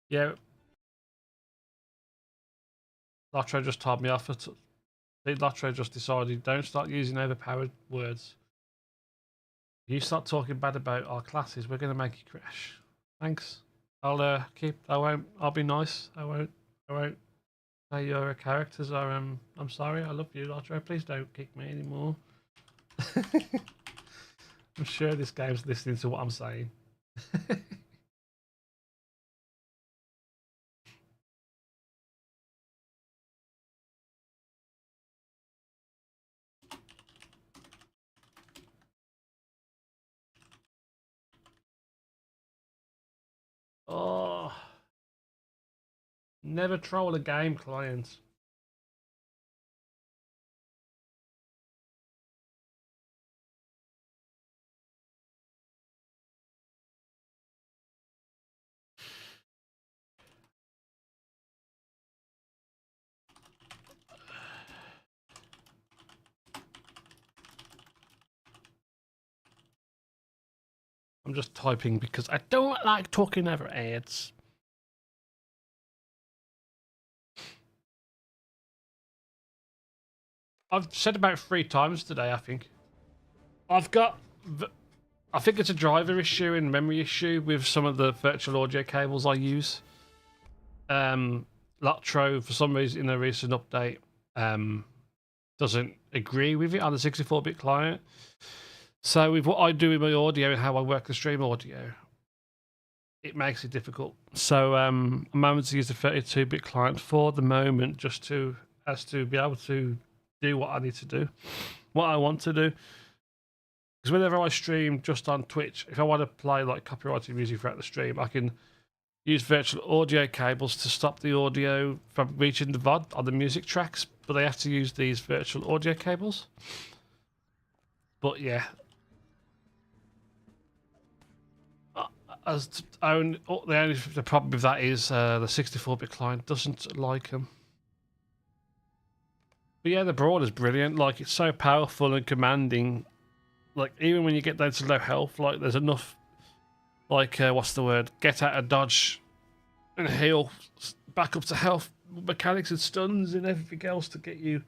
Yeah. LOTRO just told me off. LOTRO just decided don't start using overpowered words. If you start talking bad about our classes, we're going to make you crash. Thanks. I'll be nice. I won't say your characters are I'm sorry. I love you, LOTRO. Please don't kick me anymore. I'm sure this game's listening to what I'm saying. Oh, never troll a game client. I'm just typing because I don't like talking over ads. I've said about 3 times today, I think. I think it's a driver issue and memory issue with some of the virtual audio cables I use. LOTRO, for some reason in a recent update, doesn't agree with it on the 64-bit client. So with what I do with my audio and how I work the stream audio, it makes it difficult. So I'm having to use the 32-bit client for the moment just to be able to do what I need to do, what I want to do. Because whenever I stream just on Twitch, if I want to play like copyrighted music throughout the stream, I can use virtual audio cables to stop the audio from reaching the VOD on the music tracks, but they have to use these virtual audio cables. But yeah. The problem with that is the 64-bit client doesn't like them. But yeah, the Brawler's brilliant. Like, it's so powerful and commanding. Like, even when you get down to low health, like, there's enough like what's the word? Get out of dodge and heal, back up to health mechanics and stuns and everything else to get you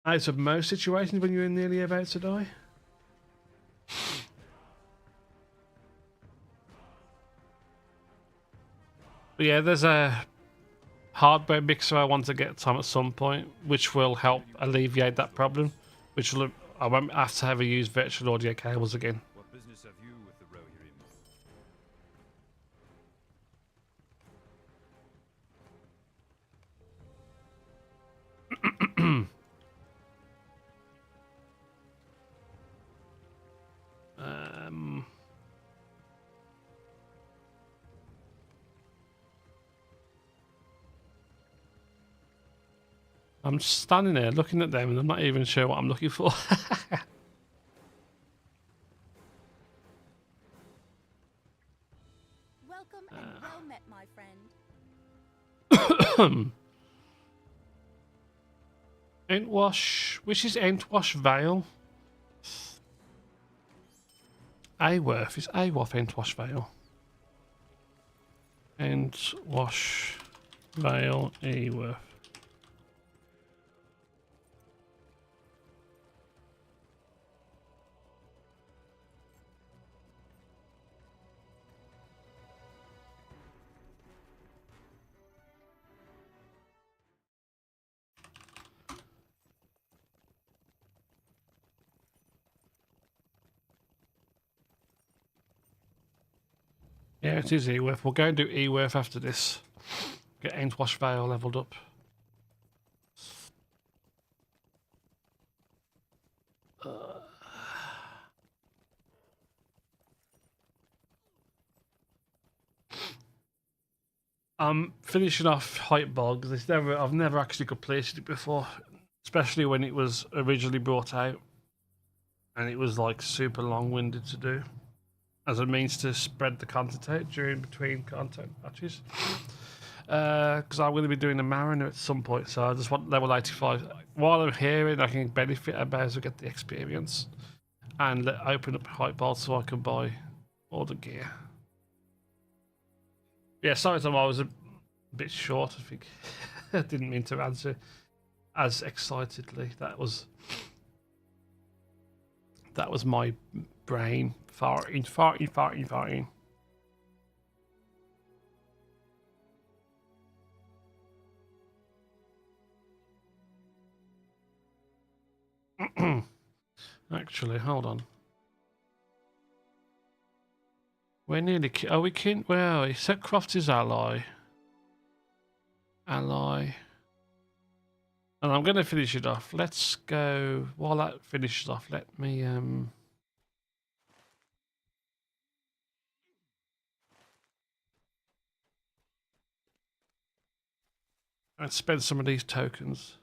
out of most situations when you're nearly about to die. But yeah, there's a hardware mixer I want to get Tom at some point, which will help alleviate that problem. Which will, I won't have to ever use virtual audio cables again. What business have you with the Rohirrim? I'm just standing there looking at them and I'm not even sure what I'm looking for. Welcome and well met, my friend. Entwash, which is Entwash Vale? Aworth is Aworth Entwash Vale. Entwash Vale, Aworth. Yeah, it is Eworth. We'll go and do Eworth after this. Get Entwash Vale leveled up. I'm finishing off Height Bog because I've never actually completed it before, especially when it was originally brought out, and it was like super long-winded to do, as a means to spread the content out during between content matches. Because I'm going to be doing a Mariner at some point, so I just want level 85. While I'm here, I can benefit about to get the experience and open up Height Bog so I can buy all the gear. Yeah, sorry Tom, I was a bit short, I think. I didn't mean to answer as excitedly. That was my brain farting. Actually, hold on. We're nearly... Are we kin? Well, he said Croft is ally. Ally. And I'm going to finish it off. Let's go... While that finishes off, let me... Let's spend some of these tokens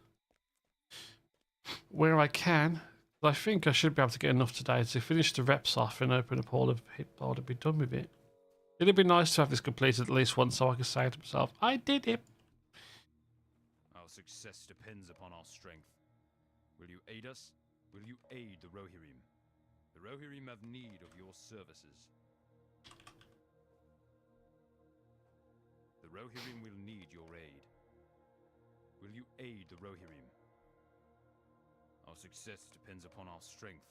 where I can. I think I should be able to get enough today to finish the reps off and open up all of Hit Board and be done with it. It'd be nice to have this completed at least once so I can say to myself, I did it. Our success depends upon our strength. Will you aid us? Will you aid the Rohirrim? The Rohirrim have need of your services. The Rohirrim will need your aid. Will you aid the Rohirrim? Our success depends upon our strength.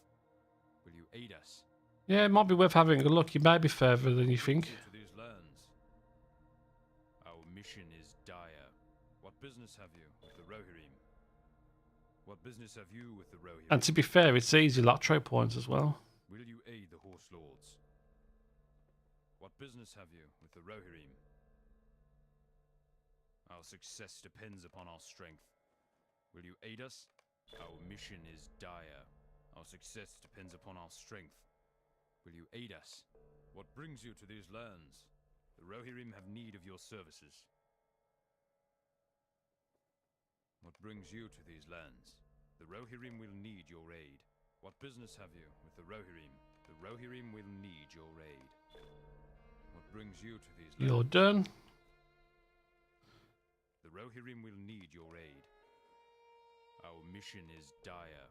Will you aid us? Yeah, it might be worth having a look. You may be further than you think. To these lands. Our mission is dire. What business have you with the Rohirrim? What business have you with the Rohirrim? And to be fair, it's easy LOTRO points as well. Will you aid the Horse Lords? What business have you with the Rohirrim? Our success depends upon our strength. Will you aid us? Our mission is dire. Our success depends upon our strength. Will you aid us? What brings you to these lands? The Rohirrim have need of your services. What brings you to these lands? The Rohirrim will need your aid. What business have you with the Rohirrim? The Rohirrim will need your aid. What brings you to these lands? You're done. The Rohirrim will need your aid. Our mission is dire.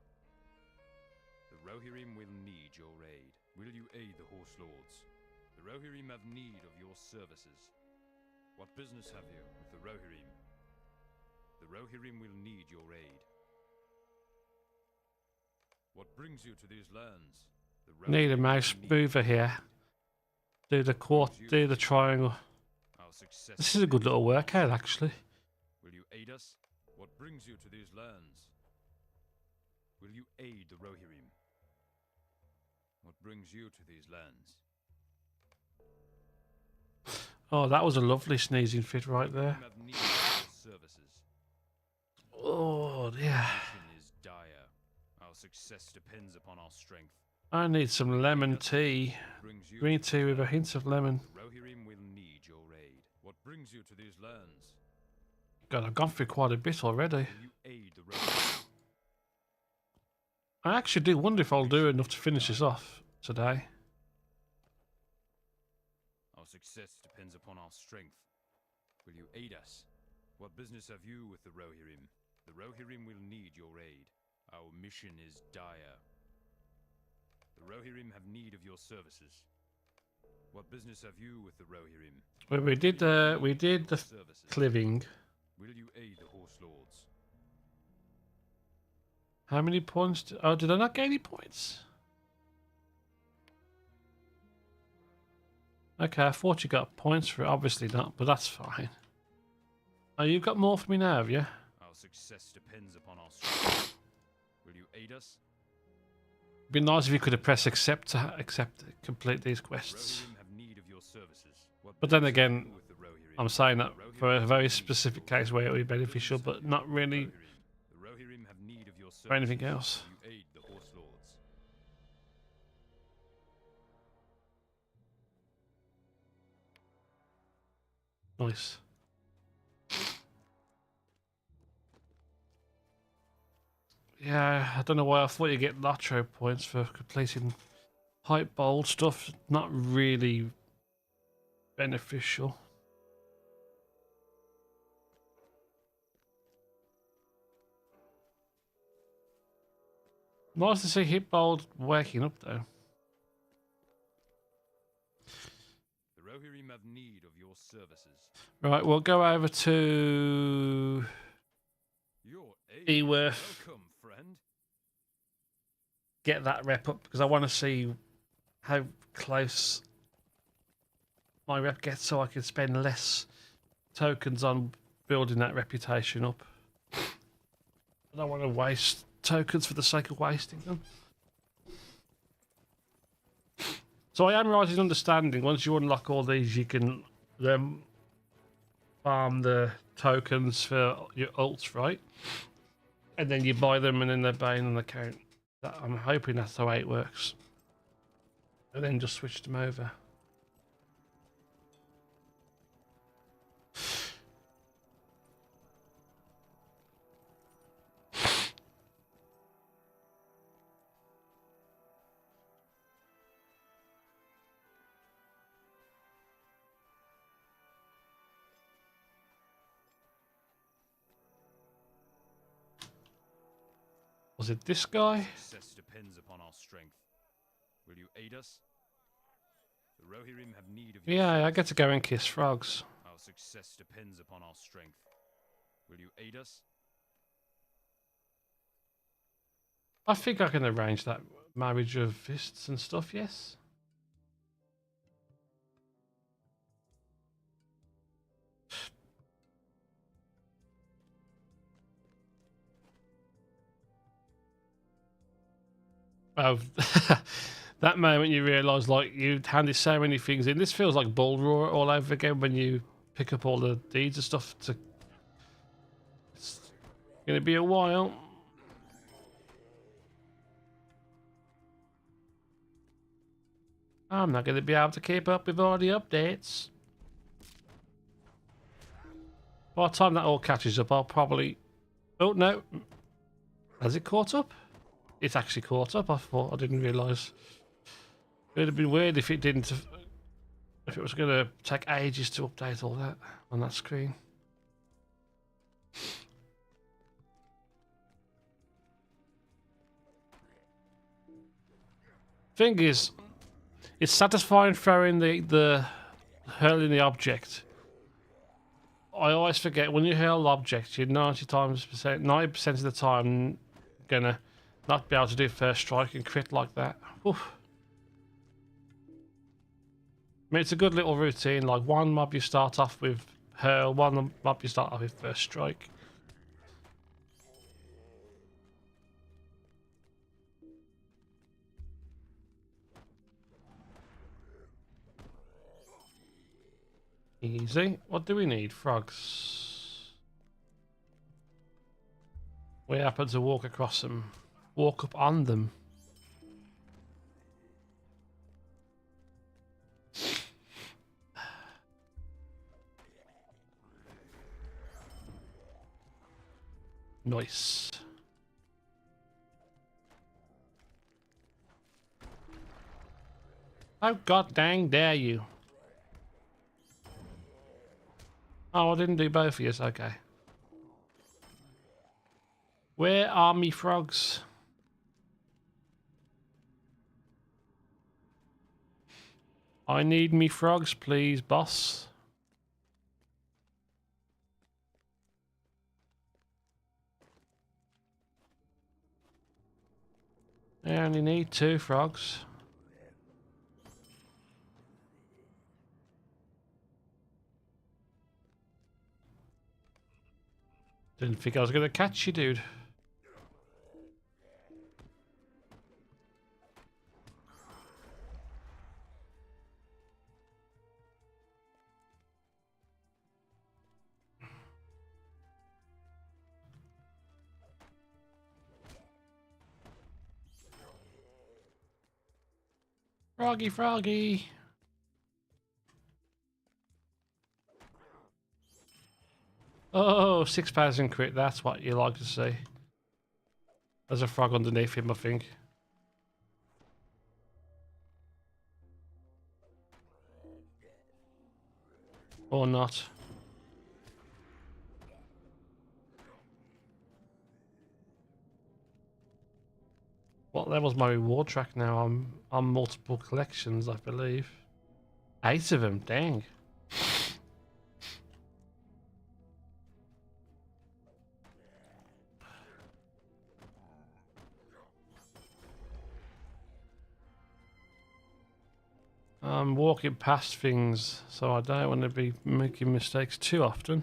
The Rohirrim will need your aid. Will you aid the Horse Lords? The Rohirrim have need of your services. What business have you with the Rohirrim? The Rohirrim will need your aid. What brings you to these lands? The Need a Rohirrim mouse will need mover here. Do the do the triangle. our success. This is a good little workout, actually. Will you aid us? What brings you to these lands? Will you aid the Rohirrim? What brings you to these lands? Oh, that was a lovely sneezing fit right there. Rohirrim have need of your services. Oh, yeah. Our mission is dire. Our success depends upon our strength. I need some lemon tea. Brings you Green to tea these with a lands. hint of lemon. The Rohirrim will need your aid. What brings you to these lands? God, I've gone through quite a bit already. Will you aid the Rohirrim? I actually do wonder if I'll do enough to finish this off today. Our success depends upon our strength. Will you aid us? What business have you with the Rohirrim? The Rohirrim will need your aid. Our mission is dire. The Rohirrim have need of your services. What business have you with the Rohirrim? Well, we did the Services. cliving. Will you aid the Horse Lords? How many points? Oh, did I not get any points? Okay, I thought you got points for it. Obviously not, but that's fine. Oh, you've got more for me now, have you? Our success depends upon our strength. Will you aid us? It'd be nice if you could have pressed accept to complete these quests. Rohirrim have need of your services. What But then business have again, you with the Rohirrim? I'm saying that The for a Rohirrim very have specific need of your case where it would be services. beneficial, What but business not have you with the really Rohirrim? The Rohirrim have need of your for anything services. else. Will you aid the Horse Lords? Nice. Yeah, I don't know why I thought you get LOTRO points for completing hype bold stuff. Not really beneficial. Nice to see hit bold working up though. The Rohirrim have need of your services. Right, we'll go over to Your aid is Eworth. welcome, friend. Get that rep up because I want to see how close my rep gets so I can spend less tokens on building that reputation up. I don't want to waste tokens for the sake of wasting them. So I am right in understanding once you unlock all these you can then farm the tokens for your ults, right? And then you buy them and then they're buying on the account. I'm hoping that's the way it works. And then just switch them over. Was it this guy? Success depends upon our strength. Will you aid us? The Rohirrim have need of your Yeah, I services. get to go and kiss frogs. Our success depends upon our strength. Will you aid us? I think I can arrange that marriage of fists and stuff, yes? Oh, that moment you realise, like, you handed so many things in. This feels like Bull Roar all over again when you pick up all the deeds and stuff. It's going to be a while. I'm not going to be able to keep up with all the updates. By the time that all catches up, I'll probably... Oh, no. Has it caught up? It's actually caught up. I thought I didn't realise. It would have been weird if it didn't. If it was going to take ages to update all that on that screen. Thing is, It's satisfying throwing the hurling the object. I always forget when you hurl objects, you're 90% of the time gonna not be able to do first strike and crit like that. Oof. I mean, it's a good little routine. Like one mob you start off with hurl, one mob you start off with first strike. Easy. What do we need? Frogs. We happen to walk across them. Walk up on them. Nice. How god dang dare you? Oh, I didn't do both of yous. Okay. Where are me frogs? I need me frogs, please, boss. I only need 2 frogs. Didn't think I was going to catch you, dude. Froggy, froggy. Oh, 6,000 crit. That's what you like to see. There's a frog underneath him, I think. Or not. What level's my reward track now? I'm on multiple collections, I believe. 8 of them, dang. I'm walking past things, so I don't want to be making mistakes too often.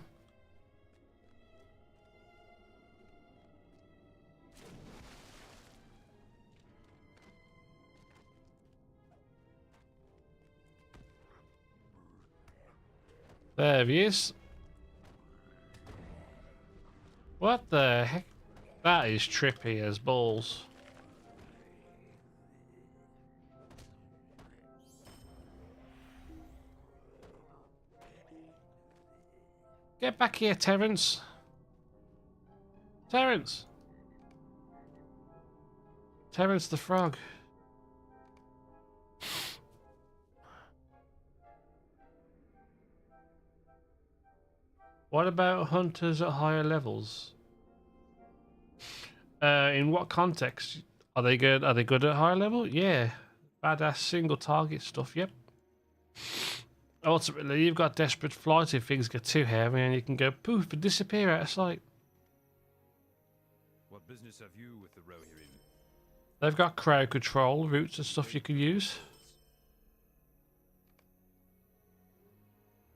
There he is. What the heck? That is trippy as balls. Get back here, Terence. Terence. Terence the frog. What about hunters at higher levels? In what context? Are they good? Are they good at higher level? Yeah. Badass single target stuff, yep. Ultimately, you've got desperate flight if things get too heavy and you can go poof and disappear out of sight. What business have you with the Rohirrim? They've got crowd control, routes and stuff you can use.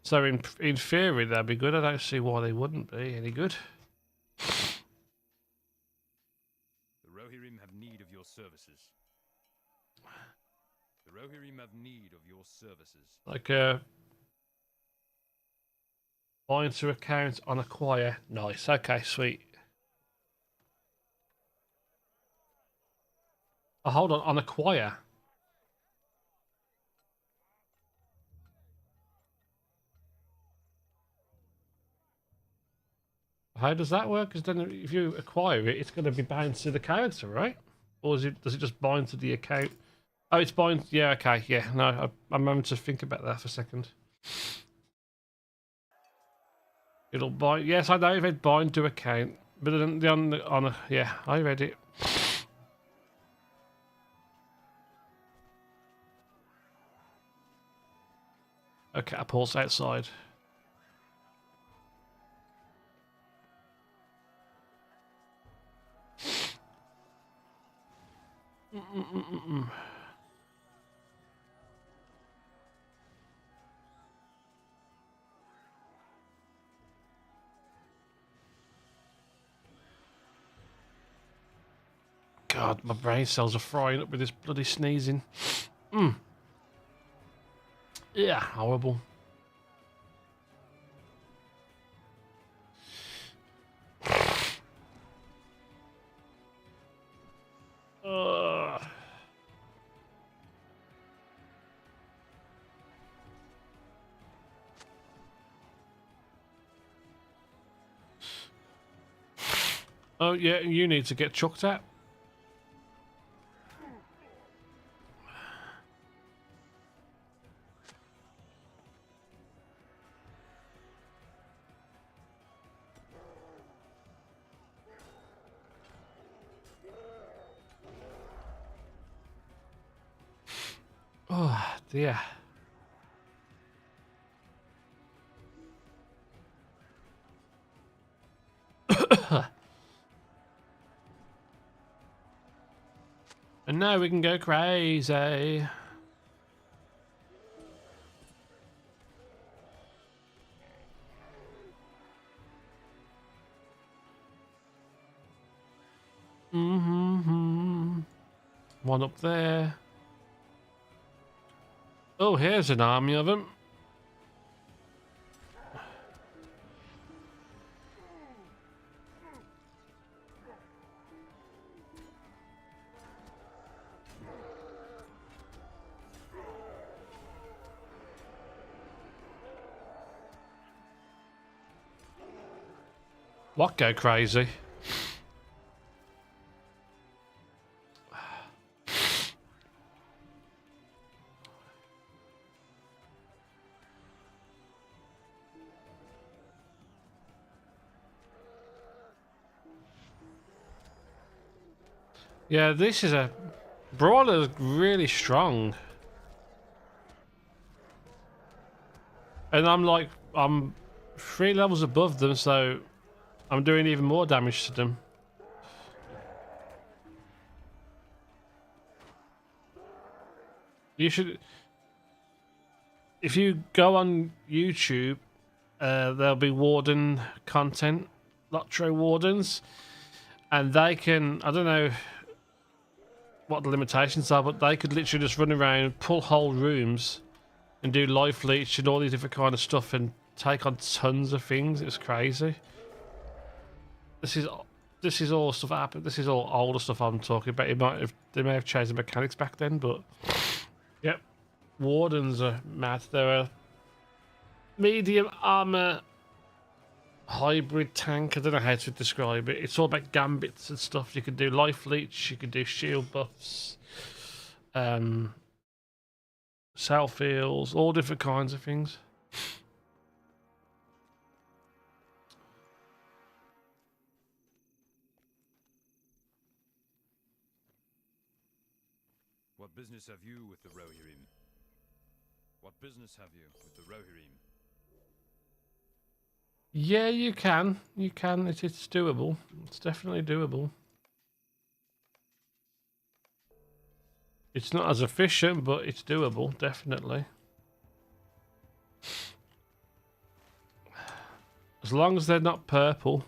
So in theory that'd be good. I don't see why they wouldn't be any good. The Rohirrim have need of your services. The Rohirrim have need of your services. Like bind to account on acquire. Nice. Okay, sweet. Oh, hold on acquire. How does that work? Because then if you acquire it, it's going to be bound to the character, right? Or does it just bind to the account? Oh, it's bind. Yeah, okay. Yeah, no, I'm having to think about that for a second. It'll bind. Yes, I know it bind to account, but then yeah, I read it. a catapult outside. God, my brain cells are frying up with this bloody sneezing. Yeah, horrible. Ugh. Oh yeah, you need to get chucked at. Oh dear. And now we can go crazy. One up there. Oh, here's an army of them. What go crazy? Yeah, this is a Brawler is really strong. And I'm 3 levels above them, so I'm doing even more damage to them. You should, if you go on YouTube, there'll be warden content, LOTRO wardens, and they can, I don't know what the limitations are, but they could literally just run around, pull whole rooms, and do life leech and all these different kind of stuff, and take on tons of things. It's crazy. This is all stuff that happened. This is all older stuff I'm talking about. They may have changed the mechanics back then, but yep, wardens are mad. They're a medium armor hybrid tank. I don't know how to describe it. It's all about gambits and stuff. You can do life leech, you can do shield buffs, self heals, all different kinds of things. What business have you with the Rohirrim? What business have you with the Rohirrim? Yeah, you can. You can. It's doable. It's definitely doable. It's not as efficient, but it's doable, definitely. As long as they're not purple.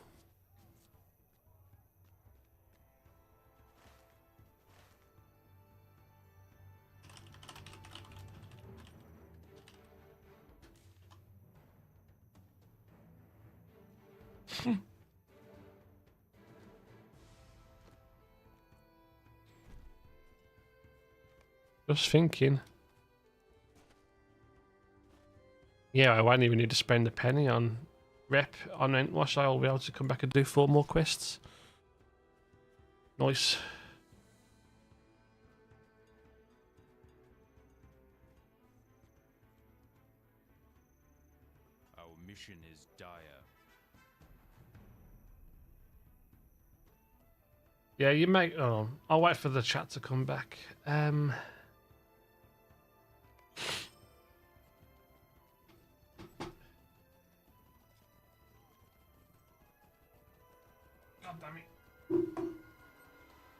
Just thinking. Yeah, I won't even need to spend a penny on rep on Entwash. I'll be able to come back and do 4 more quests. Nice. Our mission is dire. Yeah, you make. Oh, I'll wait for the chat to come back. God damn it.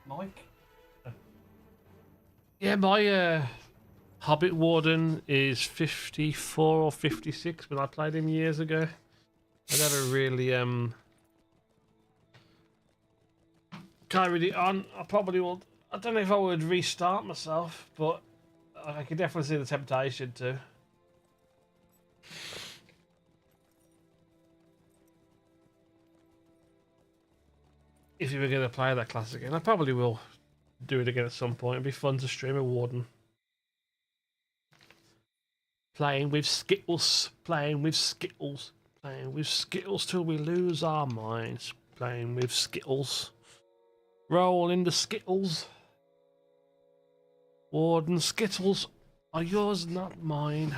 Mike? Yeah, my Hobbit Warden is 54 or 56 when I played him years ago. I never really carried it on. I probably will. I don't know if I would restart myself, but I could definitely see the temptation to. If you were going to play that class again, I probably will do it again at some point. It'd be fun to stream a Warden. Playing with Skittles, playing with Skittles, playing with Skittles till we lose our minds. Playing with Skittles. Roll in the Skittles. Warden Skittles are yours, not mine.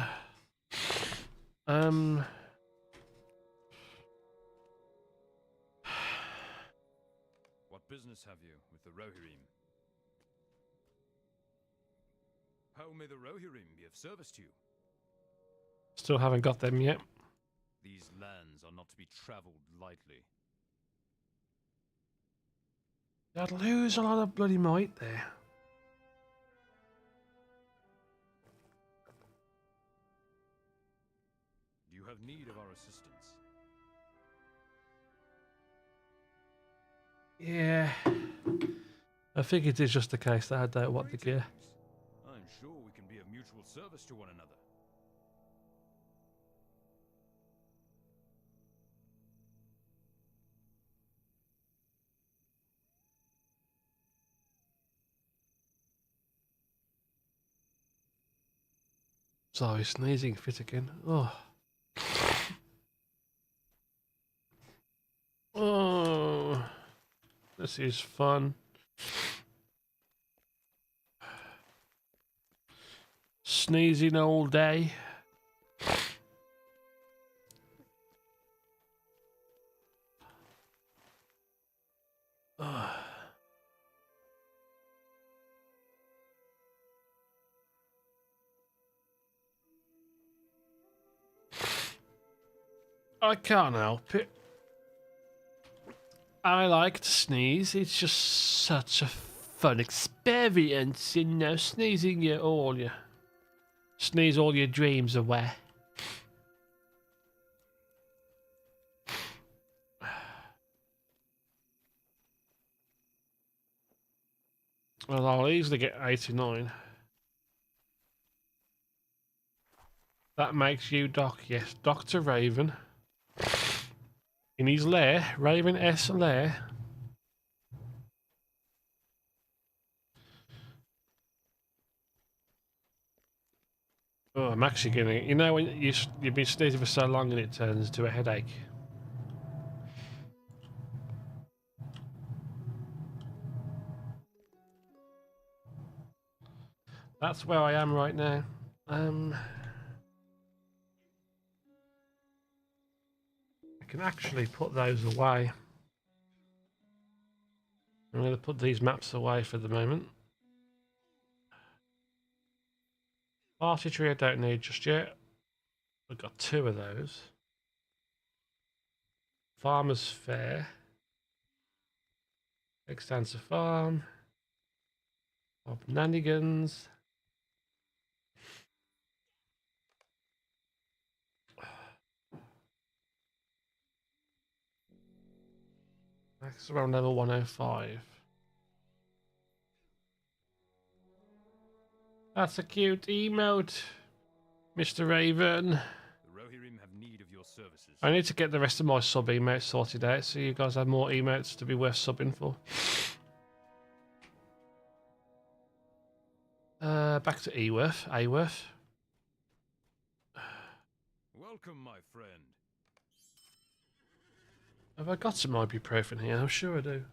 What business have you with the Rohirrim? How may the Rohirrim be of service to you? Still haven't got them yet. These lands are not to be travelled lightly. I'd lose a lot of bloody might there. Do you have need of our assistance? Yeah. I think it is just the case that I don't want the gear. I'm sure we can be of mutual service to one another. Sorry, sneezing fit again. Oh. Oh. This is fun. Sneezing all day. I can't help it. I like to sneeze. It's just such a fun experience, you know, sneezing sneeze all your dreams away. Well, I'll easily get 89. That makes you Doc, yes, Dr. Raven. In his lair, Raven S lair. Oh, I'm actually getting. You know when you've been sneezing for so long and it turns to a headache. That's where I am right now. I can actually put those away. I'm going to put these maps away for the moment. Party tree I don't need just yet. I've got 2 of those. Farmer's Fair. Extensive Farm. Shenanigans. That's around level 105. That's a cute emote, Mr. Raven. The Rohirrim have need of your services. I need to get the rest of my sub emotes sorted out so you guys have more emotes to be worth subbing for. Back to Eworth. Aworth. Welcome, my friend. Have I got some ibuprofen here? I'm sure I do.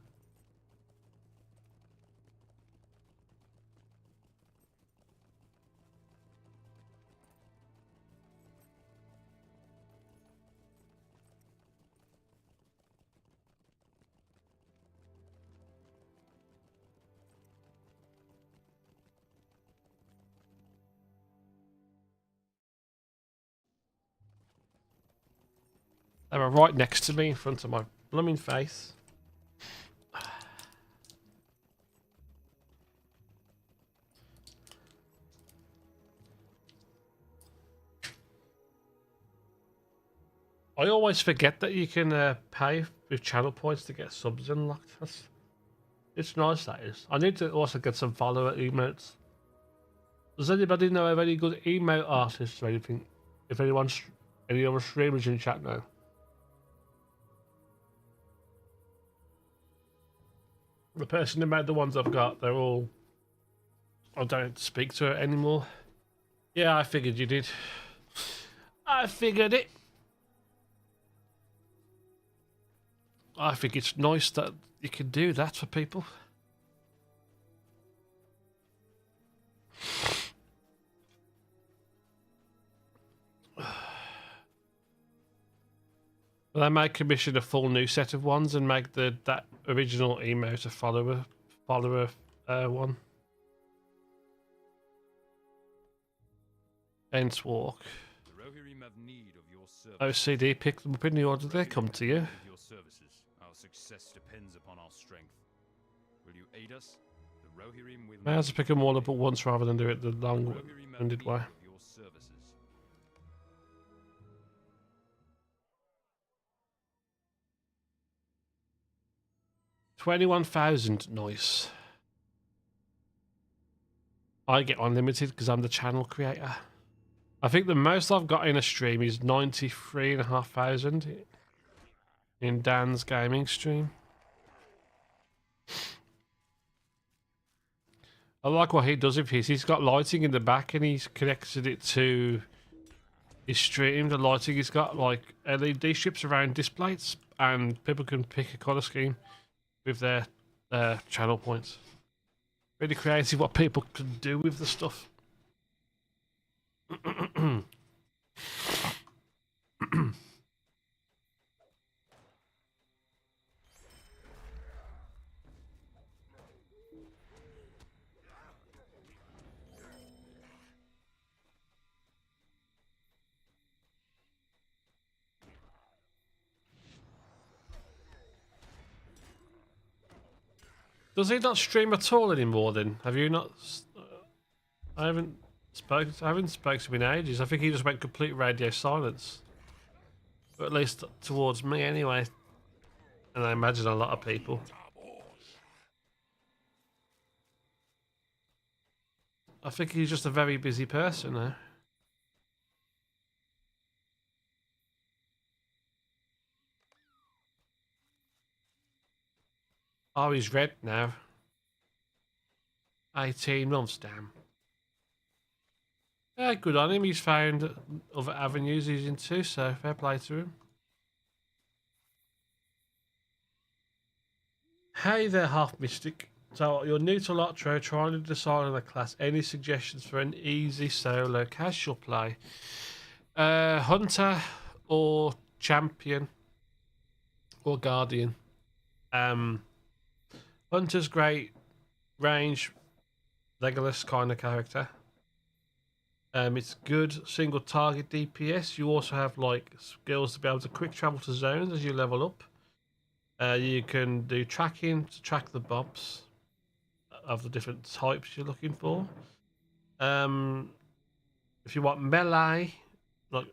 They were right next to me in front of my blooming face. I always forget that you can pay with channel points to get subs unlocked. It's nice, that is. I need to also get some follower emotes. Does anybody know of any good emote artists or anything? If anyone's any other streamers in chat now. The person who made the ones I've got, they're all... I don't speak to it anymore. Yeah, I figured you did. I figured it. I think it's nice that you can do that for people. They might commission a full new set of ones and make that original emote a follower one. Hence walk. The Rohirrim have need of your service. OCD, pick them up in the order they come to you. Your services. Our success depends upon our strength. Will you aid us? The Rohirrim will. May I have to pick them all up at once rather than do it the long-winded way. Your services. 21,000, nice. I get unlimited because I'm the channel creator. I think the most I've got in a stream is 93,500 in Dan's gaming stream. I like what he does with his. He's got lighting in the back and he's connected it to his stream. The lighting, he's got like LED strips around displays and people can pick a colour scheme with their channel points. Really creative what people can do with the stuff. Does he not stream at all anymore then? Have you not... I haven't spoken to him in ages. I think he just went complete radio silence. Or at least towards me anyway. And I imagine a lot of people. I think he's just a very busy person now. Oh, he's red now. 18 months, damn. Yeah, good on him. He's found other avenues he's into, so fair play to him. Hey there, Half Mystic. So, you're new to LOTRO, trying to decide on a class. Any suggestions for an easy solo casual play? Hunter or Champion or Guardian? Hunter's great range, Legolas kind of character. It's good single target DPS. You also have like skills to be able to quick travel to zones as you level up. You can do tracking to track the mobs of the different types you're looking for. If you want melee, like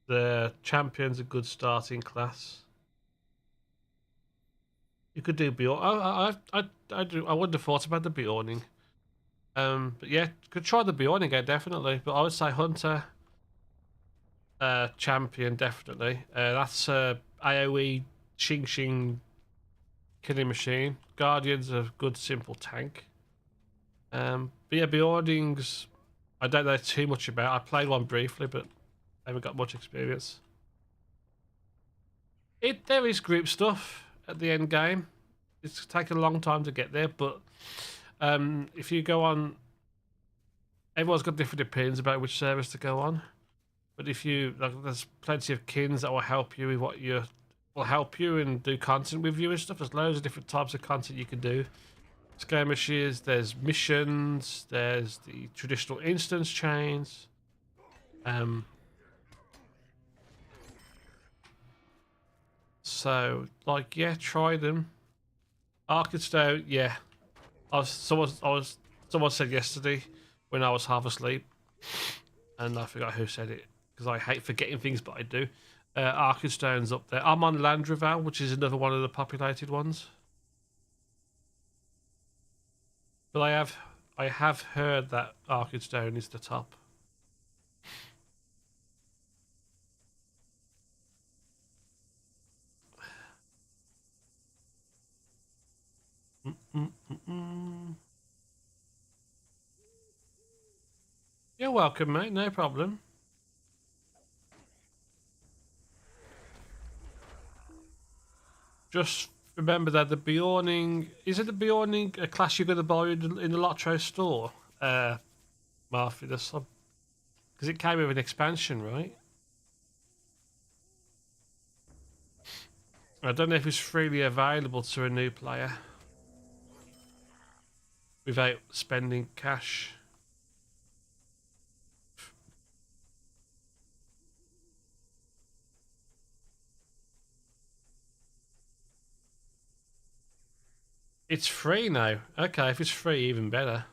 the Champion's a good starting class. You could do Bjorn. I wouldn't have thought about the Bjorning. But yeah, could try the Bjorning again, definitely. But I would say Hunter, Champion, definitely. That's AoE, Xing killing machine. Guardian's a good simple tank. But yeah, Bjornings, I don't know too much about. I played one briefly, but I haven't got much experience. There is group stuff at the end game. It's taken a long time to get there, but if you go on, everyone's got different opinions about which service to go on. But if you there's plenty of kins that will help you with what will help you and do content with you and stuff. There's loads of different types of content you can do. Skirmishes, there's missions, there's the traditional instance chains. So, like, yeah, try them. Arkenstone, yeah. Someone said yesterday when I was half asleep, and I forgot who said it because I hate forgetting things, but I do. Arkenstone's up there. I'm on Landroval, which is another one of the populated ones. But I have heard that Arkenstone is the top. You're welcome, mate. No problem. Just remember that the Bjorning... Is it the Bjorning a class you're going to buy in the LOTRO store? Martha, because it came with an expansion, right? I don't know if it's freely available to a new player without spending cash. It's free now. Okay, if it's free, even better.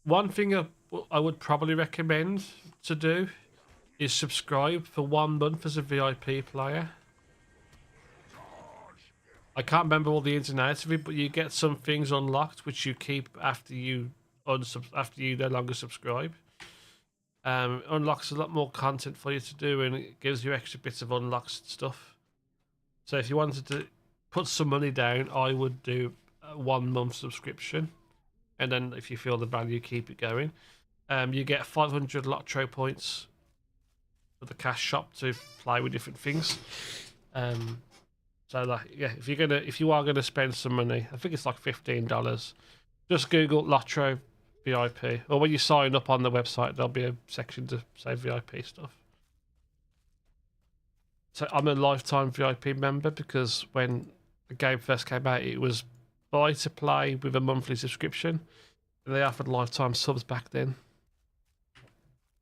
One thing I would probably recommend to do is subscribe for 1 month as a VIP player. I can't remember all the ins and outs of it, but you get some things unlocked which you keep after you no longer subscribe. Unlocks a lot more content for you to do, and it gives you extra bits of unlocks and stuff. So if you wanted to put some money down, I would do a 1 month subscription, and then if you feel the value, keep it going. You get 500 LOTRO points for the cash shop to play with different things. So like, yeah, if you are gonna spend some money, I think it's like $15. Just Google LOTRO VIP, or when you sign up on the website, there'll be a section to say VIP stuff. So I'm a lifetime VIP member because when the game first came out, it was buy to play with a monthly subscription, and they offered lifetime subs back then.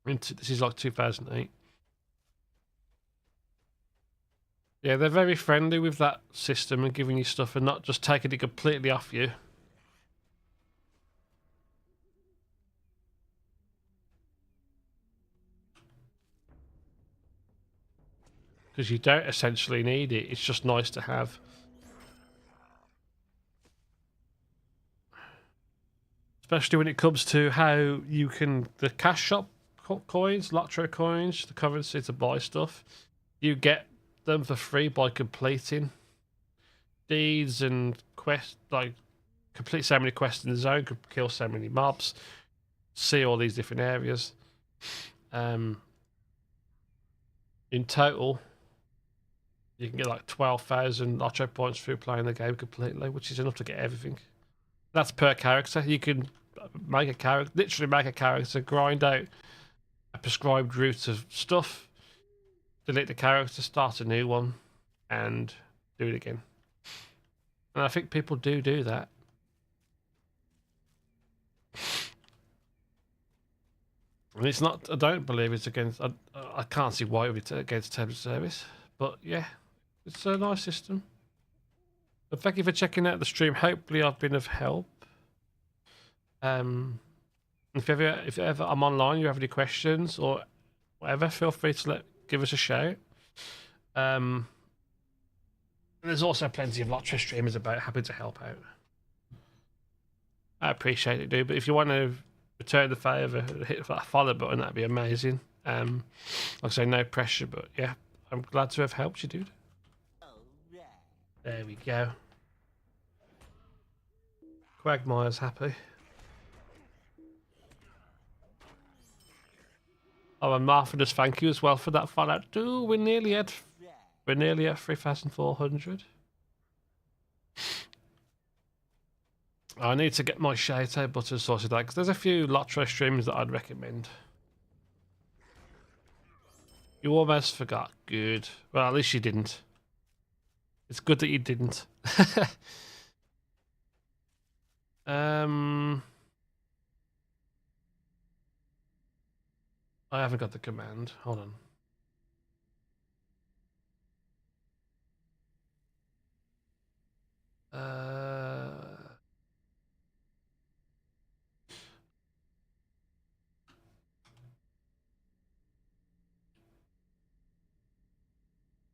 This is like 2008. Yeah, they're very friendly with that system and giving you stuff and not just taking it completely off you. Because you don't essentially need it, it's just nice to have. Especially when it comes to how you can, the cash shop coins, LOTRO coins, the currency to buy stuff, you get them for free by completing deeds and quests, like complete so many quests in the zone, kill so many mobs, see all these different areas. In total, you can get like 12,000 LOTRO points through playing the game completely, which is enough to get everything. That's per character. You can make a character, literally make a character, grind out a prescribed route of stuff, delete the character, start a new one, and do it again. And I think people do that. And it's not, I don't believe it's against, I can't see why it would be against terms of service. But yeah, it's a nice system. But thank you for checking out the stream. Hopefully I've been of help. If ever I'm online, you have any questions or whatever, feel free to give us a shout. There's also plenty of LOTRO streamers about, happy to help out. I appreciate it, dude. But if you want to return the favour, hit that follow button, that'd be amazing. Like I say, no pressure, but yeah, I'm glad to have helped you, dude. There we go. Quagmire's happy. Oh, and Martha does thank you as well for that Fallout 2. We're nearly at 3,400. I need to get my shade button sorted out because there's a few LOTRO streams that I'd recommend. You almost forgot. Good. Well, at least you didn't. It's good that you didn't. I haven't got the command. Hold on.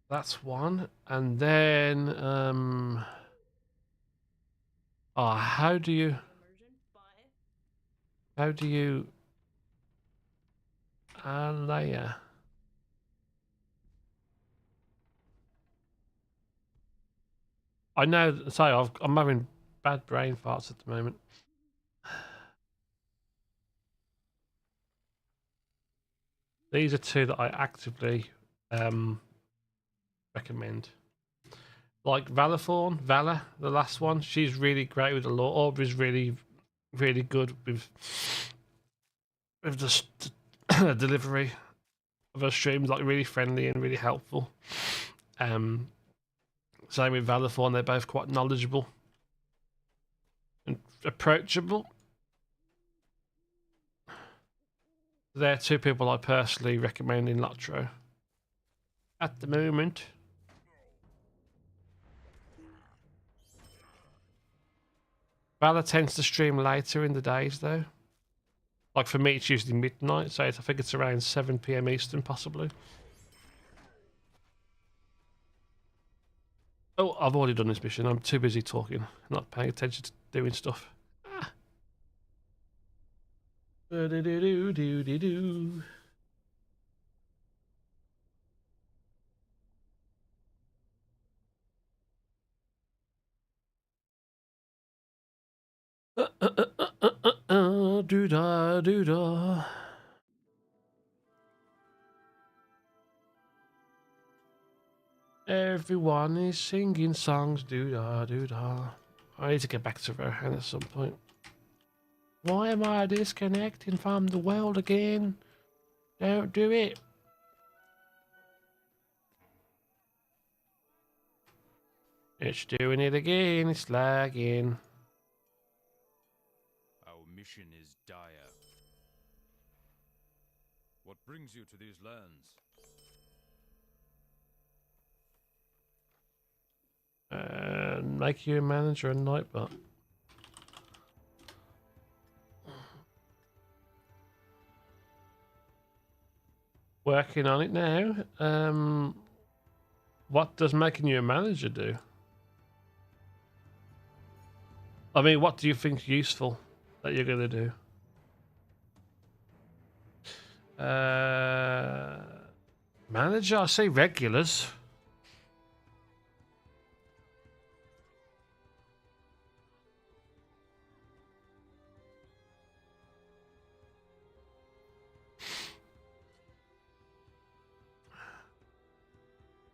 That's one. And then how do you Leia? I know, sorry, I'm having bad brain farts at the moment. These are two that I actively recommend. Like Vala, the last one, she's really great with the law. Aubrey's really, really good with the delivery of her streams, like really friendly and really helpful. Same with Valathorn, they're both quite knowledgeable and approachable. They're two people I personally recommend in LOTRO at the moment. Vala tends to stream later in the days though. Like for me, it's usually midnight, so I think it's around 7 PM Eastern, possibly. Oh, I've already done this mission. I'm too busy talking, not paying attention to doing stuff. Do-do-do-do-do-do. Do-da, do-da. Everyone is singing songs, do-da, do-da. I need to get back to Rohan at some point. Why am I disconnecting from the world again? Don't do it. It's doing it again, it's lagging. Our mission is dire. What brings you to these lands? Make you a manager and Nightbot. Working on it now. What does making you a manager do? I mean, what do you think's useful that you're gonna do? Manager, I say regulars.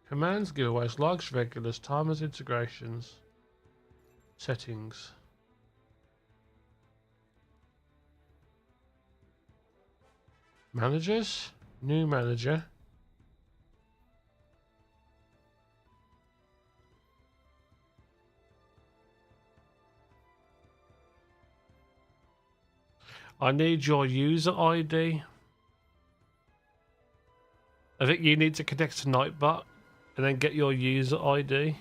Commands, giveaways, logs, regulars, timers, integrations, settings. Managers? New manager. I need your user ID. I think you need to connect to Nightbot and then get your user ID,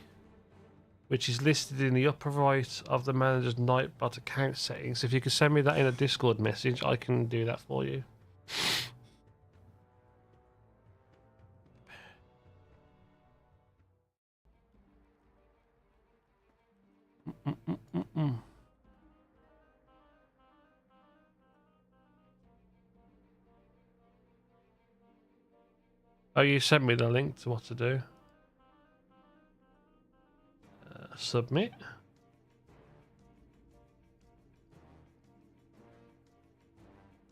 which is listed in the upper right of the manager's Nightbot account settings. If you could send me that in a Discord message, I can do that for you. Oh, you sent me the link to what to do. Submit.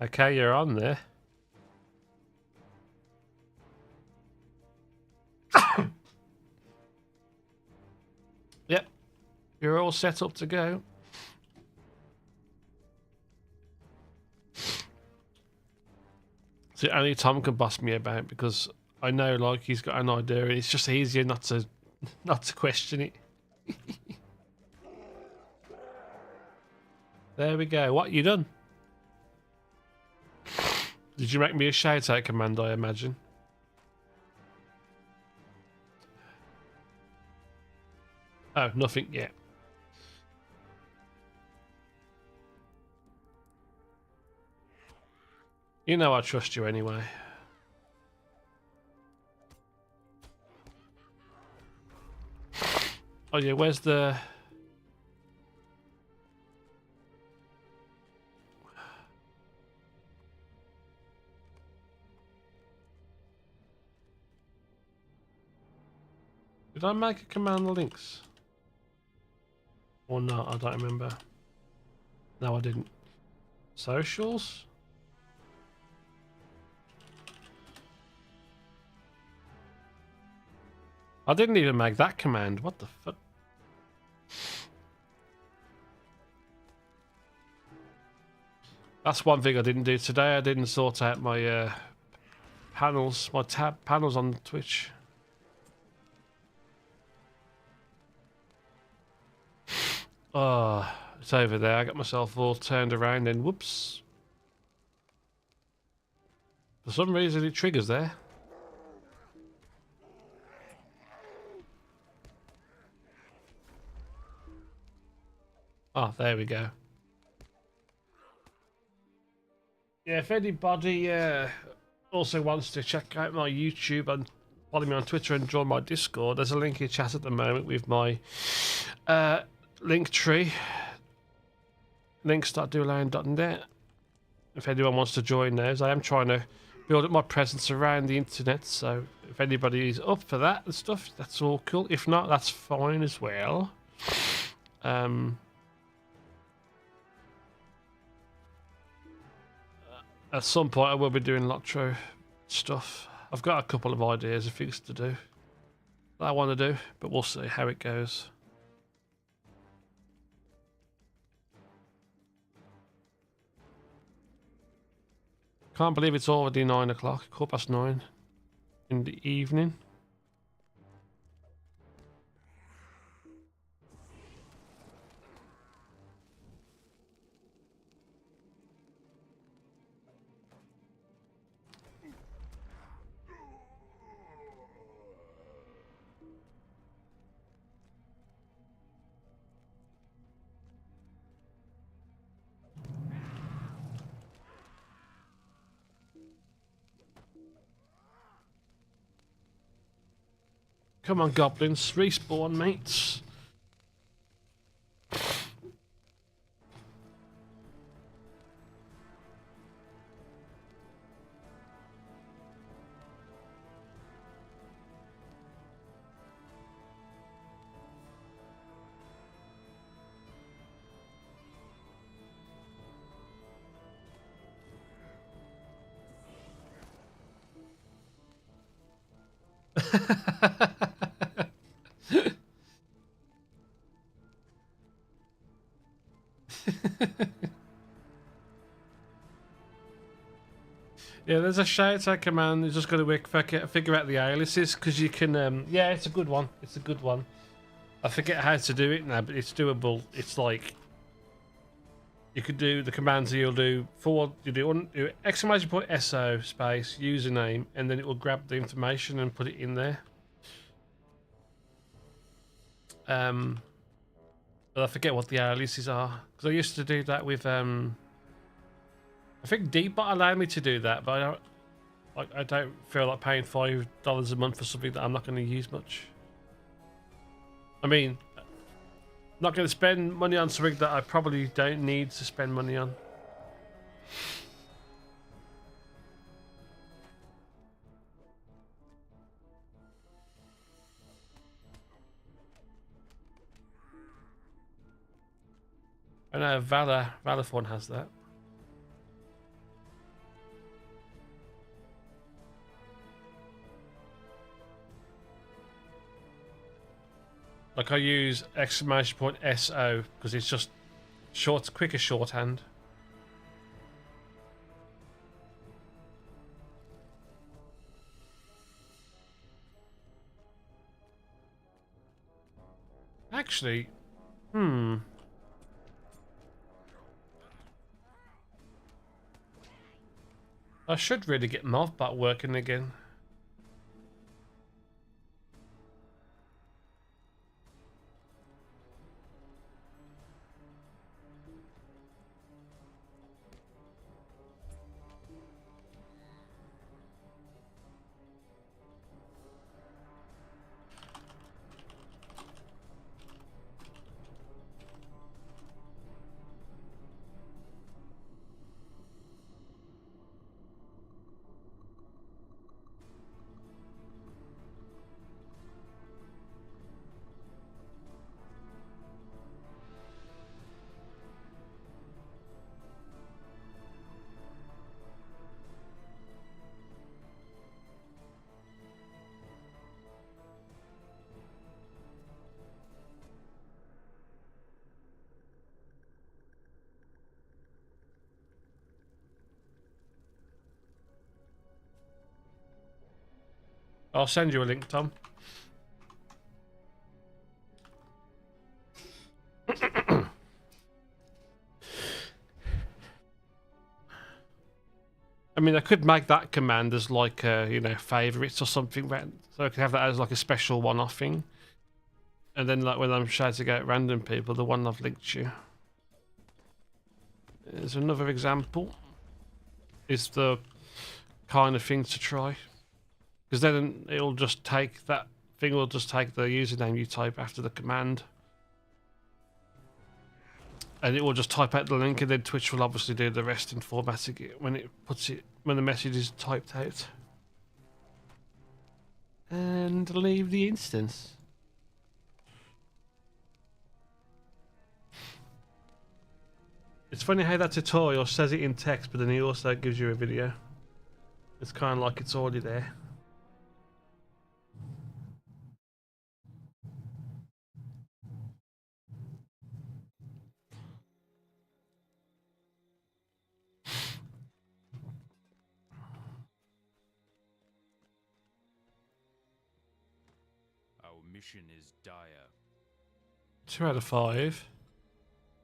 Okay, you're on there. Yep, you're all set up to go. See, only Tom can boss me about because I know, like, he's got an idea, and it's just easier not to question it. There we go. What you done? Did you make me a shout out command? I imagine. Oh, nothing yet. You know I trust you anyway. Oh yeah, where's the... Did I make a command links? Or not? I don't remember. No, I didn't. Socials? I didn't even make that command. What the fuck? That's one thing I didn't do today. I didn't sort out my panels, my tab panels on Twitch. Oh, it's over there. I got myself all turned around and whoops. For some reason it triggers there. Oh, there we go. Yeah, if anybody also wants to check out my YouTube and follow me on Twitter and join my Discord, there's a link in chat at the moment with my link tree. links.dulayne.net. If anyone wants to join those, I am trying to build up my presence around the internet, so if anybody is up for that and stuff, that's all cool. If not, that's fine as well. At some point I will be doing LOTRO stuff. I've got a couple of ideas of things to do that I want to do, but we'll see how it goes. Can't believe it's already 9 o'clock, 9:15 in the evening. Come on, goblins, respawn, mates. Yeah, there's a shout out command. You just got to figure out the aliases because you can. Yeah, it's a good one. It's a good one. I forget how to do it now, but it's doable. It's like you could do the commands. You'll do forward. You do exclamation point SO space username, and then it will grab the information and put it in there. But I forget what the aliases are because I used to do that with I think Deepbot allowed me to do that, but I don't feel like paying $5 a month for something that I'm not going to use much. I mean, I'm not going to spend money on something that I probably don't need to spend money on. I know Valathorn has that. Like I use exclamation point SO because it's just quicker shorthand. Actually, I should really get Mothbot working again. I'll send you a link, Tom. I mean, I could make that command as like, you know, favorites or something, so I could have that as like a special one-off thing. And then, like, when I'm shouting out random people, the one I've linked you. There's another example. Is the kind of thing to try. Because then it'll just take that thing, will just take the username you type after the command. And it will just type out the link, and then Twitch will obviously do the rest in formatting it when it puts it, when the message is typed out. And leave the instance. It's funny how that tutorial says it in text, but then he also gives you a video. It's kind of like it's already there. Our mission is dire. 2 out of 5.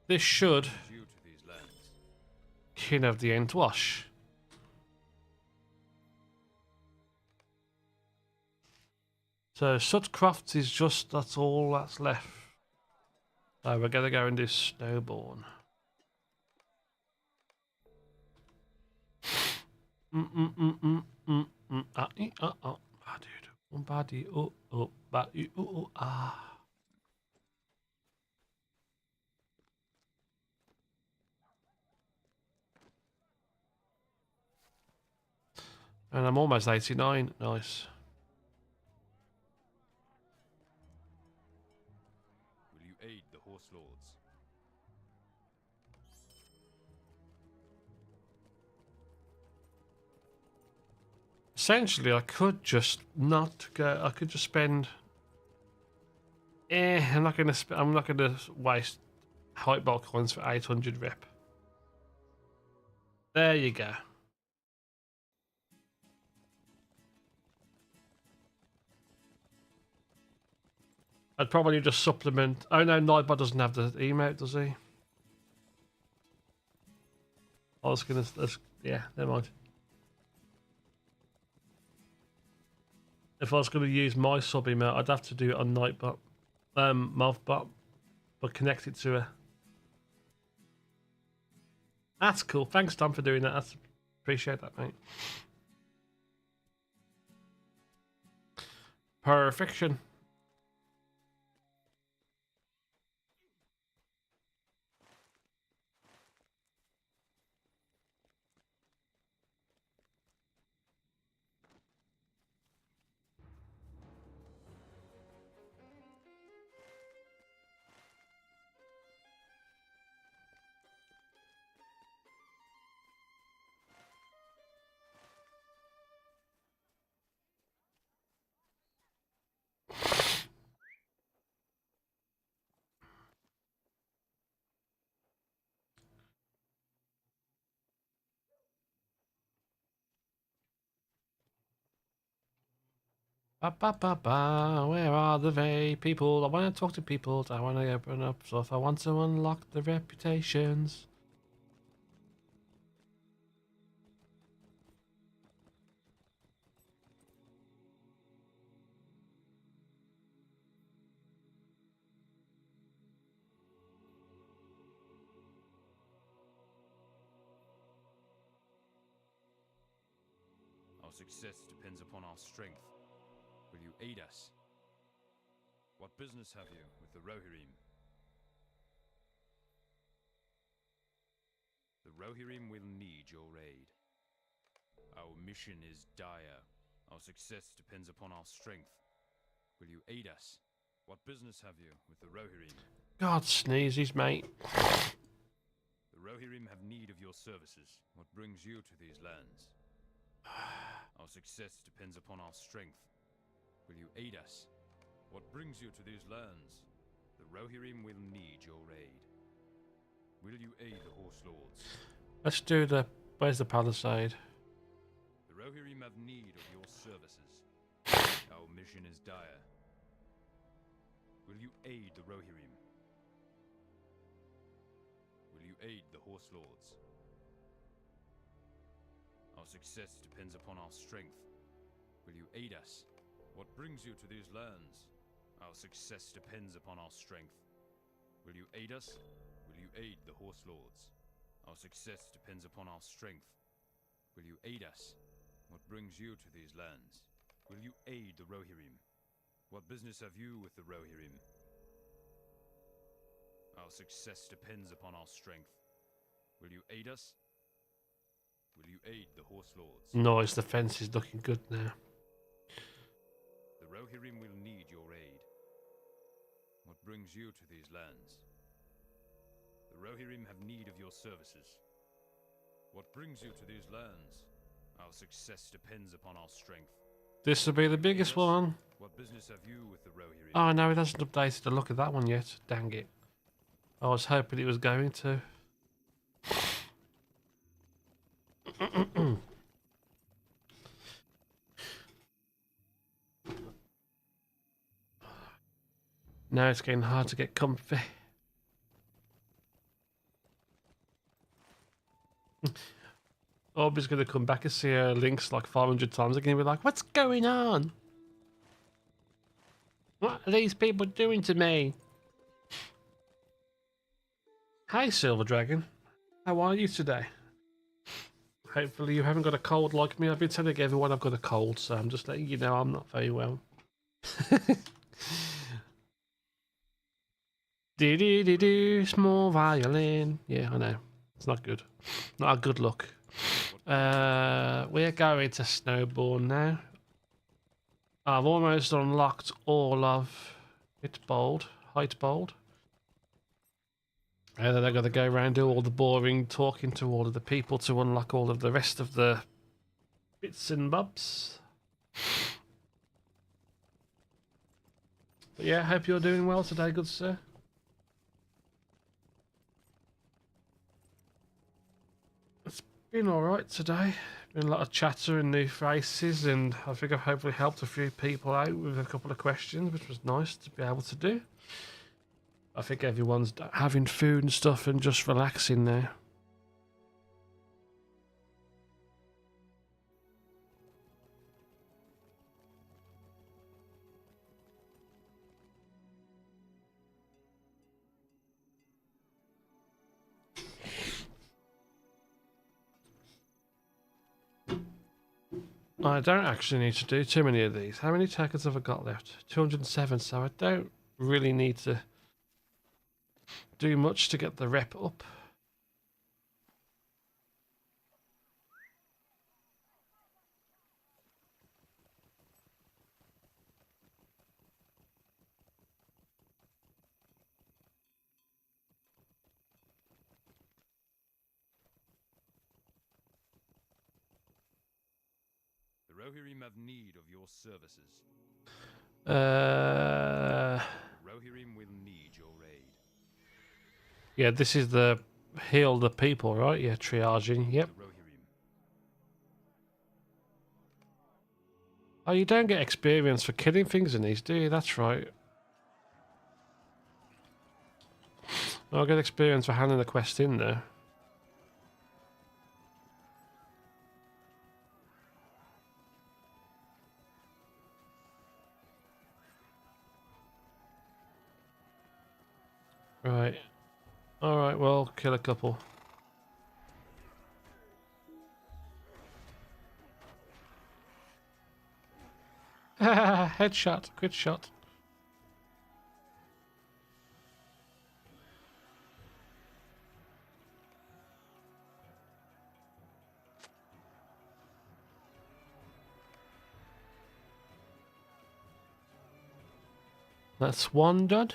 This should Due to these lands. King of the Entwash. So Sutcroft is just, that's all that's left. So we're gonna go and do Snowborn. And I'm almost 89. Nice. Will you aid the horse lords? Essentially, I could just not go. I could just spend. I'm not gonna. I'm not gonna waste hype ball coins for 800 rep. There you go. I'd probably just supplement. Oh no, Nightbot doesn't have the emote, does he? I was gonna. Yeah, never mind. If I was going to use my sub emote, I'd have to do it on Nightbot, Mouthbot, but connect it to a. That's cool. Thanks, Tom, for doing that. Appreciate that, mate. Perfection. Where are the people? I want to talk to people. I want to open up. So if I want to unlock the reputations. Our success depends upon our strength. Will you aid us? What business have you with the Rohirrim? The Rohirrim will need your aid. Our mission is dire. Our success depends upon our strength. Will you aid us? What business have you with the Rohirrim? God, sneezes, mate. The Rohirrim have need of your services. What brings you to these lands? Our success depends upon our strength. Will you aid us? What brings you to these lands? The Rohirrim will need your aid. Will you aid the horse lords? Let's do the. Where's the palisade? The Rohirrim have need of your services. Our mission is dire. Will you aid the Rohirrim? Will you aid the Horse Lords? Our success depends upon our strength. Will you aid us? What brings you to these lands? Our success depends upon our strength. Will you aid us? Will you aid the Horse Lords? Our success depends upon our strength. Will you aid us? What brings you to these lands? Will you aid the Rohirrim? What business have you with the Rohirrim? Our success depends upon our strength. Will you aid us? Will you aid the Horse Lords? Nice, the fence is looking good now. The Rohirrim will need your aid. What brings you to these lands? The Rohirrim have need of your services. What brings you to these lands? Our success depends upon our strength. This will be the biggest one. What business have you with the Rohirrim? Oh no, it hasn't updated the look of that one yet. Dang it. I was hoping it was going to. Now it's getting hard to get comfy. Aubrey's going to come back and see her links like 500 times again and be like, what's going on? What are these people doing to me? Hi, Silver Dragon. How are you today? Hopefully you haven't got a cold like me. I've been telling everyone I've got a cold, so I'm just letting you know I'm not very well. Do small violin. Yeah, I know. It's not good. Not a good look. We're going to Snowbourne now. I've almost unlocked all of Heightbold. And then I've got to go around do all the boring talking to all of the people to unlock all of the rest of the bits and bobs. But yeah, hope you're doing well today, good sir. It's been alright today. Been a lot of chatter and new faces, and I think I've hopefully helped a few people out with a couple of questions, which was nice to be able to do. I think everyone's having food and stuff and just relaxing now. I don't actually need to do too many of these. How many tokens have I got left? 207, so I don't really need to do much to get the rep up. The Rohirrim have need of your services. Rohirrim will need your aid. Yeah, this is the heal the people, right? Yeah, triaging. Yep. Oh, you don't get experience for killing things in these, do you? That's right. I'll get experience for handing the quest in there. Right. Alright, well, kill a couple. Headshot. Good shot. That's one done.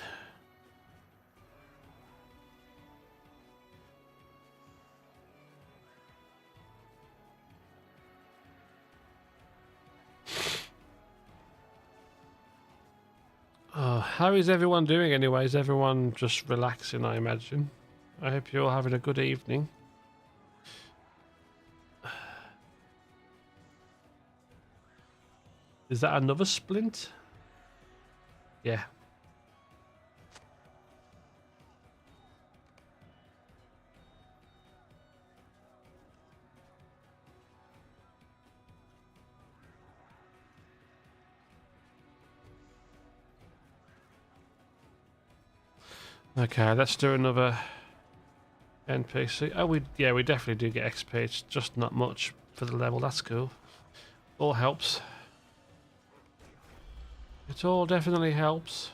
Oh, how is everyone doing anyway? Is everyone just relaxing, I imagine? I hope you're all having a good evening. Is that another splint? Yeah. Okay, let's do another NPC. Oh, we definitely do get XP. It's just not much for the level. That's cool. All helps. It all definitely helps.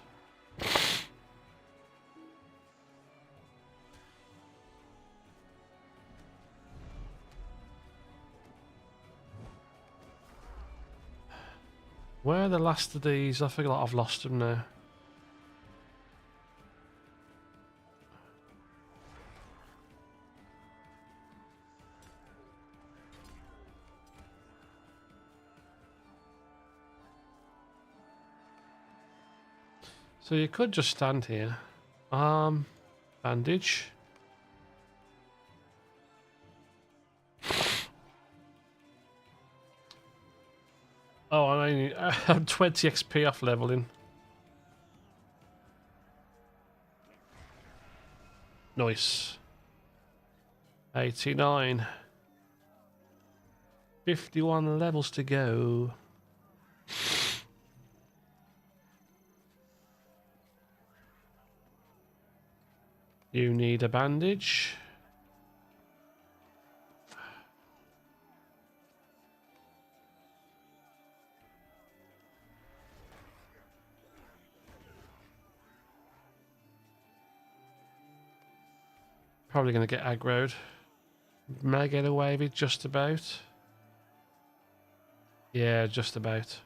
Where are the last of these? I feel like I've lost them now. So you could just stand here. Bandage. Oh, I'm 20 XP off leveling. Nice. 89. 51 levels to go. You need a bandage. Probably going to get aggroed. May I get away with it just about? Yeah, just about.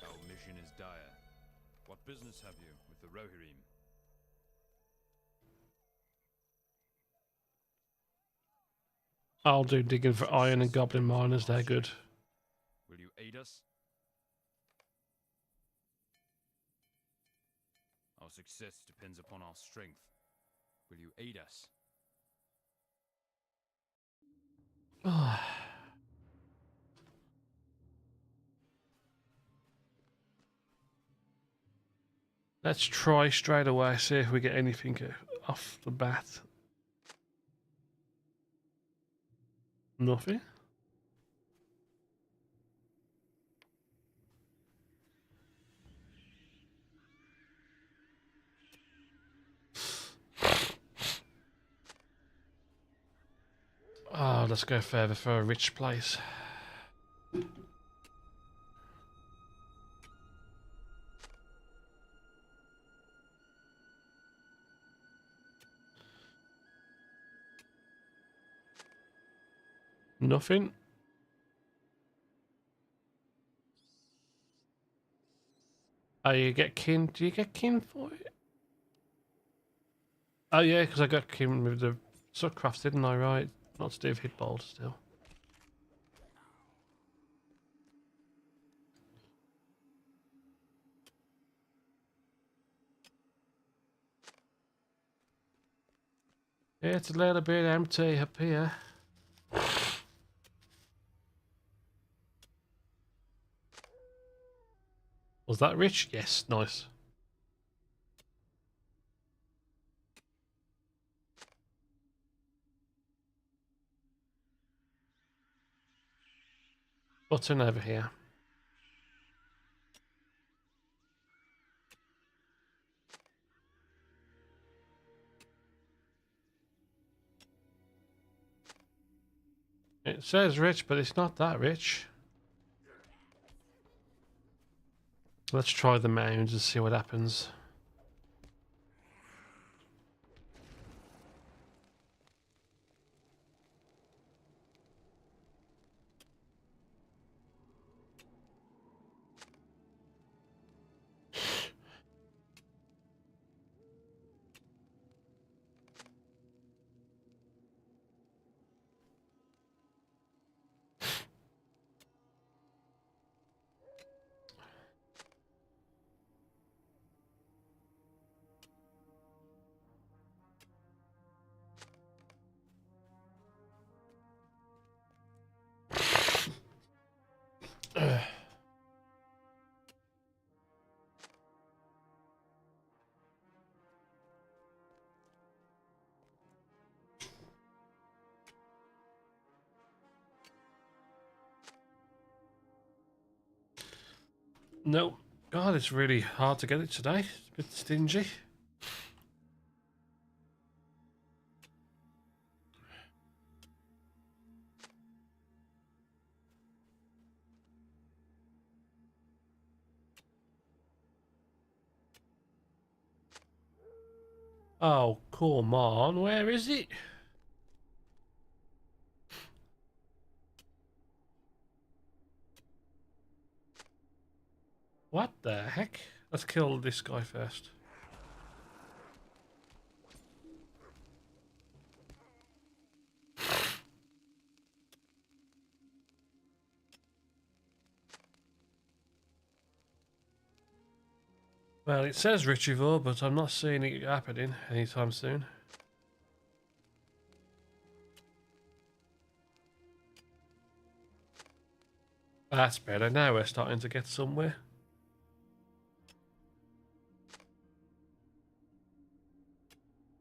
Our mission is dire. What business have you with the Rohirrim? I'll do digging for iron and goblin miners, they're good. Will you aid us? Our success depends upon our strength. Will you aid us? Let's try straight away, see if we get anything off the bat. Nothing. Oh, let's go further for a rich place. Nothing. Oh, you get kin. Do you get kin for it? Oh yeah, because I got kin with the Suckcraft, didn't I? Right, not to do with Hitbolt still. Yeah, it's a little bit empty up here. Was that rich? Yes, nice. Button over here. It says rich, but it's not that rich. Let's try the mounds and see what happens. No. God, it's really hard to get it today. It's a bit stingy. Oh, come on. Where is it? What the heck? Let's kill this guy first. Well, it says retrieval, but I'm not seeing it happening anytime soon. That's better. Now we're starting to get somewhere.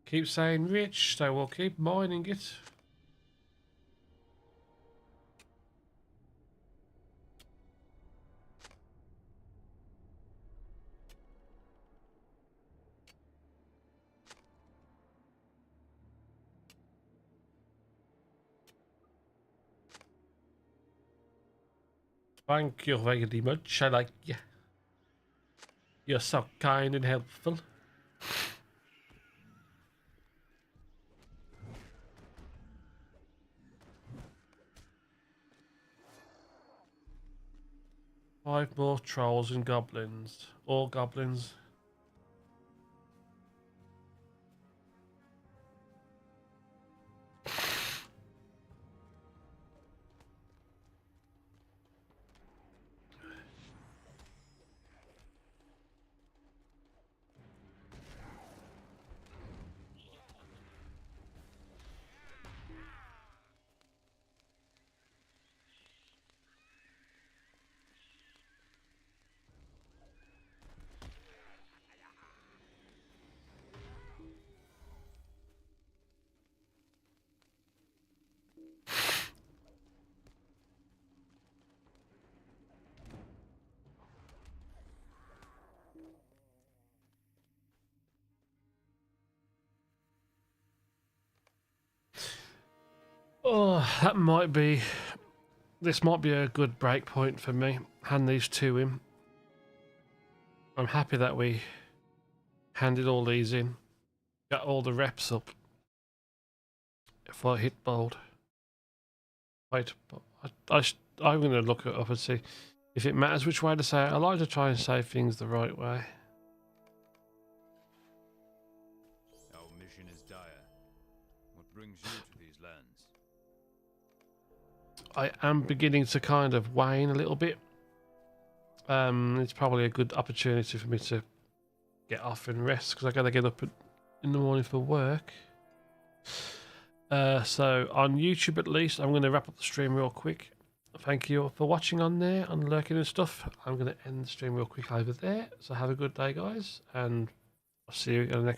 Keep saying rich, so we'll keep mining it. Thank you very much. I like you. You're so kind and helpful. Five more trolls and goblins. All goblins. Oh, that might be... This might be a good break point for me. Hand these to him. I'm happy that we handed all these in. Got all the reps up. If I hit bold. Wait, I'm going to look it up and see if it matters which way to say it. I like to try and say things the right way. Our mission is dire. What brings you to these lands? I am beginning to kind of wane a little bit. It's probably a good opportunity for me to get off and rest because I got to get up in the morning for work. So on YouTube at least, I'm going to wrap up the stream real quick. Thank you all for watching on there, on lurking and stuff. I'm going to end the stream real quick over there. So have a good day, guys, and I'll see you in the next stream.